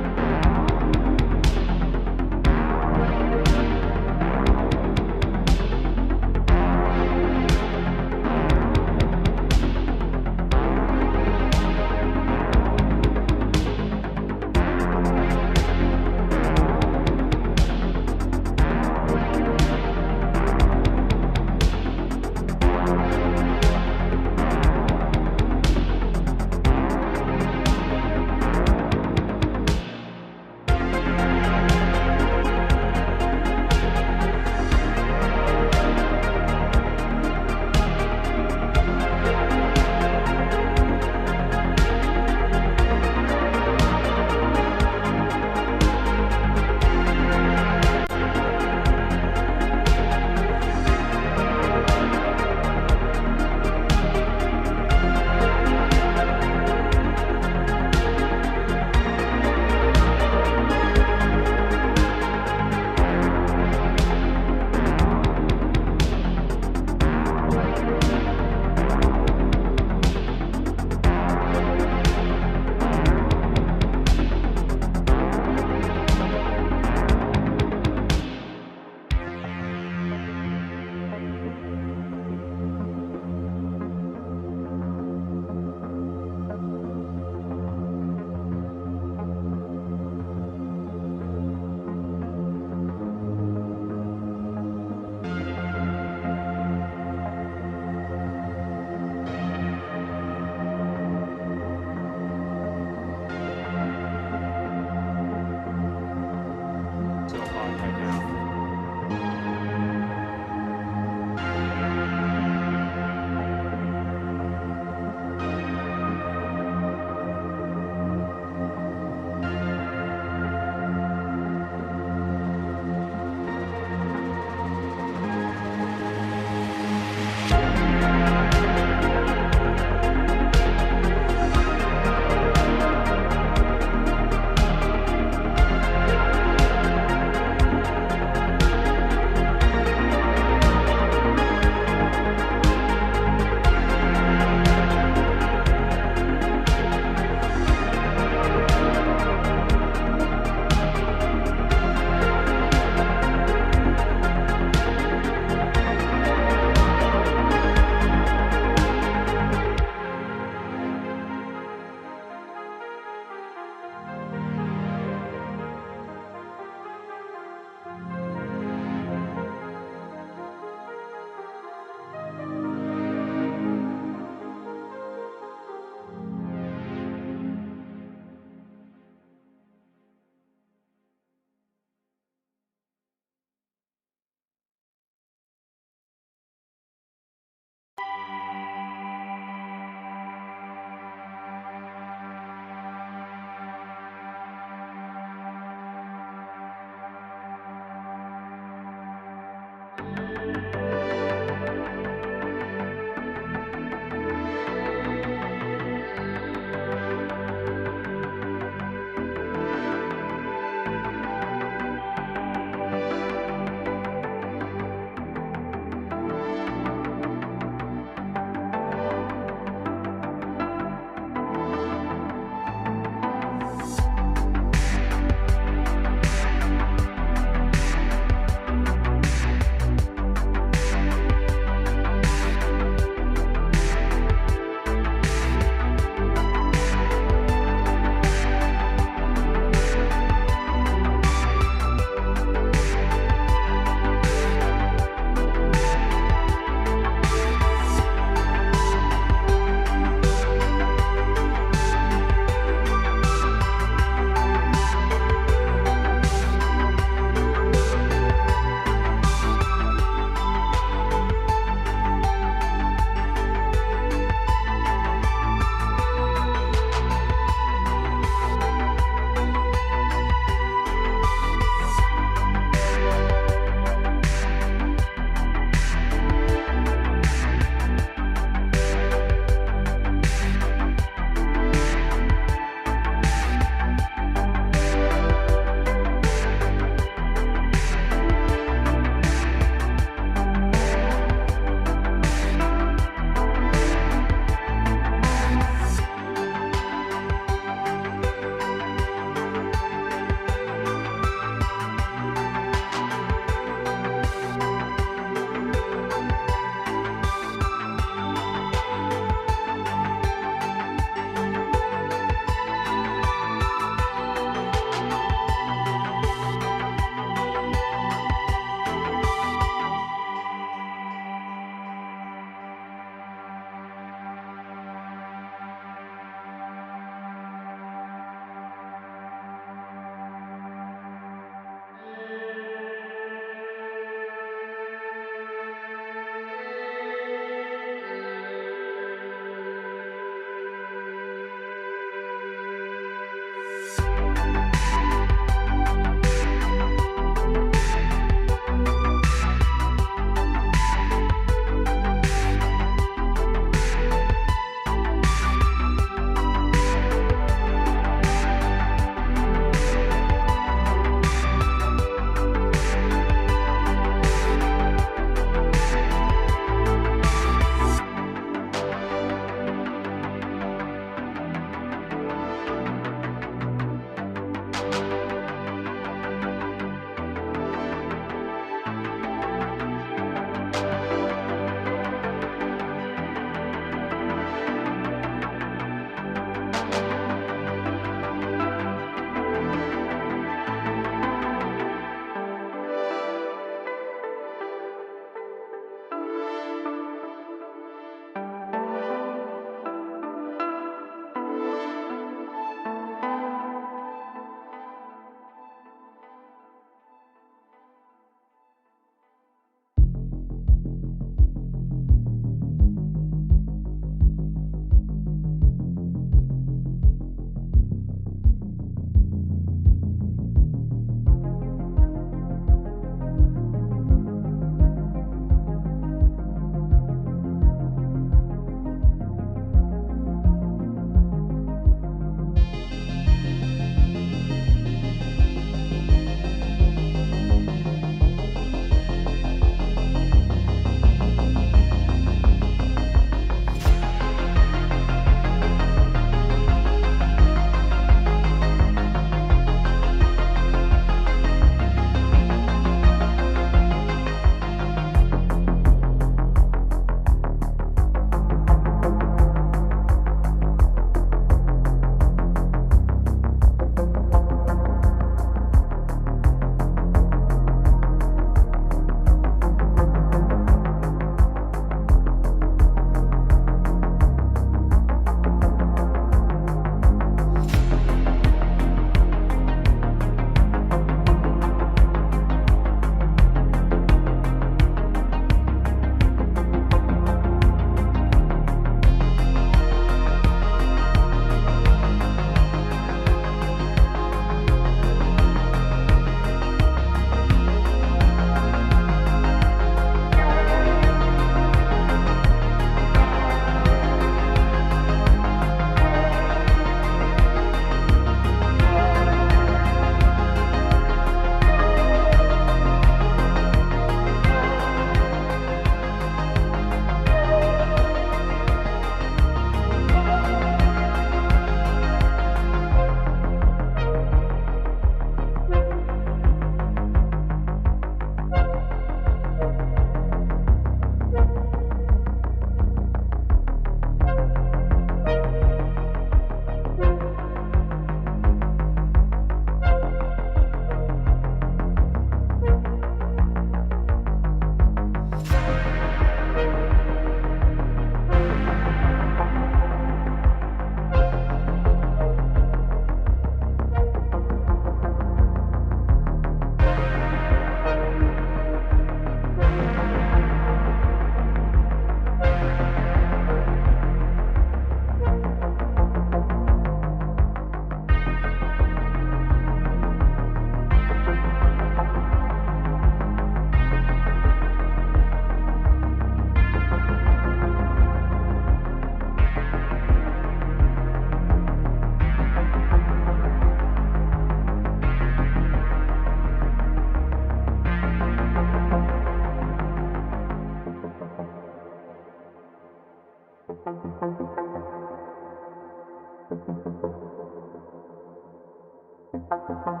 Speaker 11: Bye.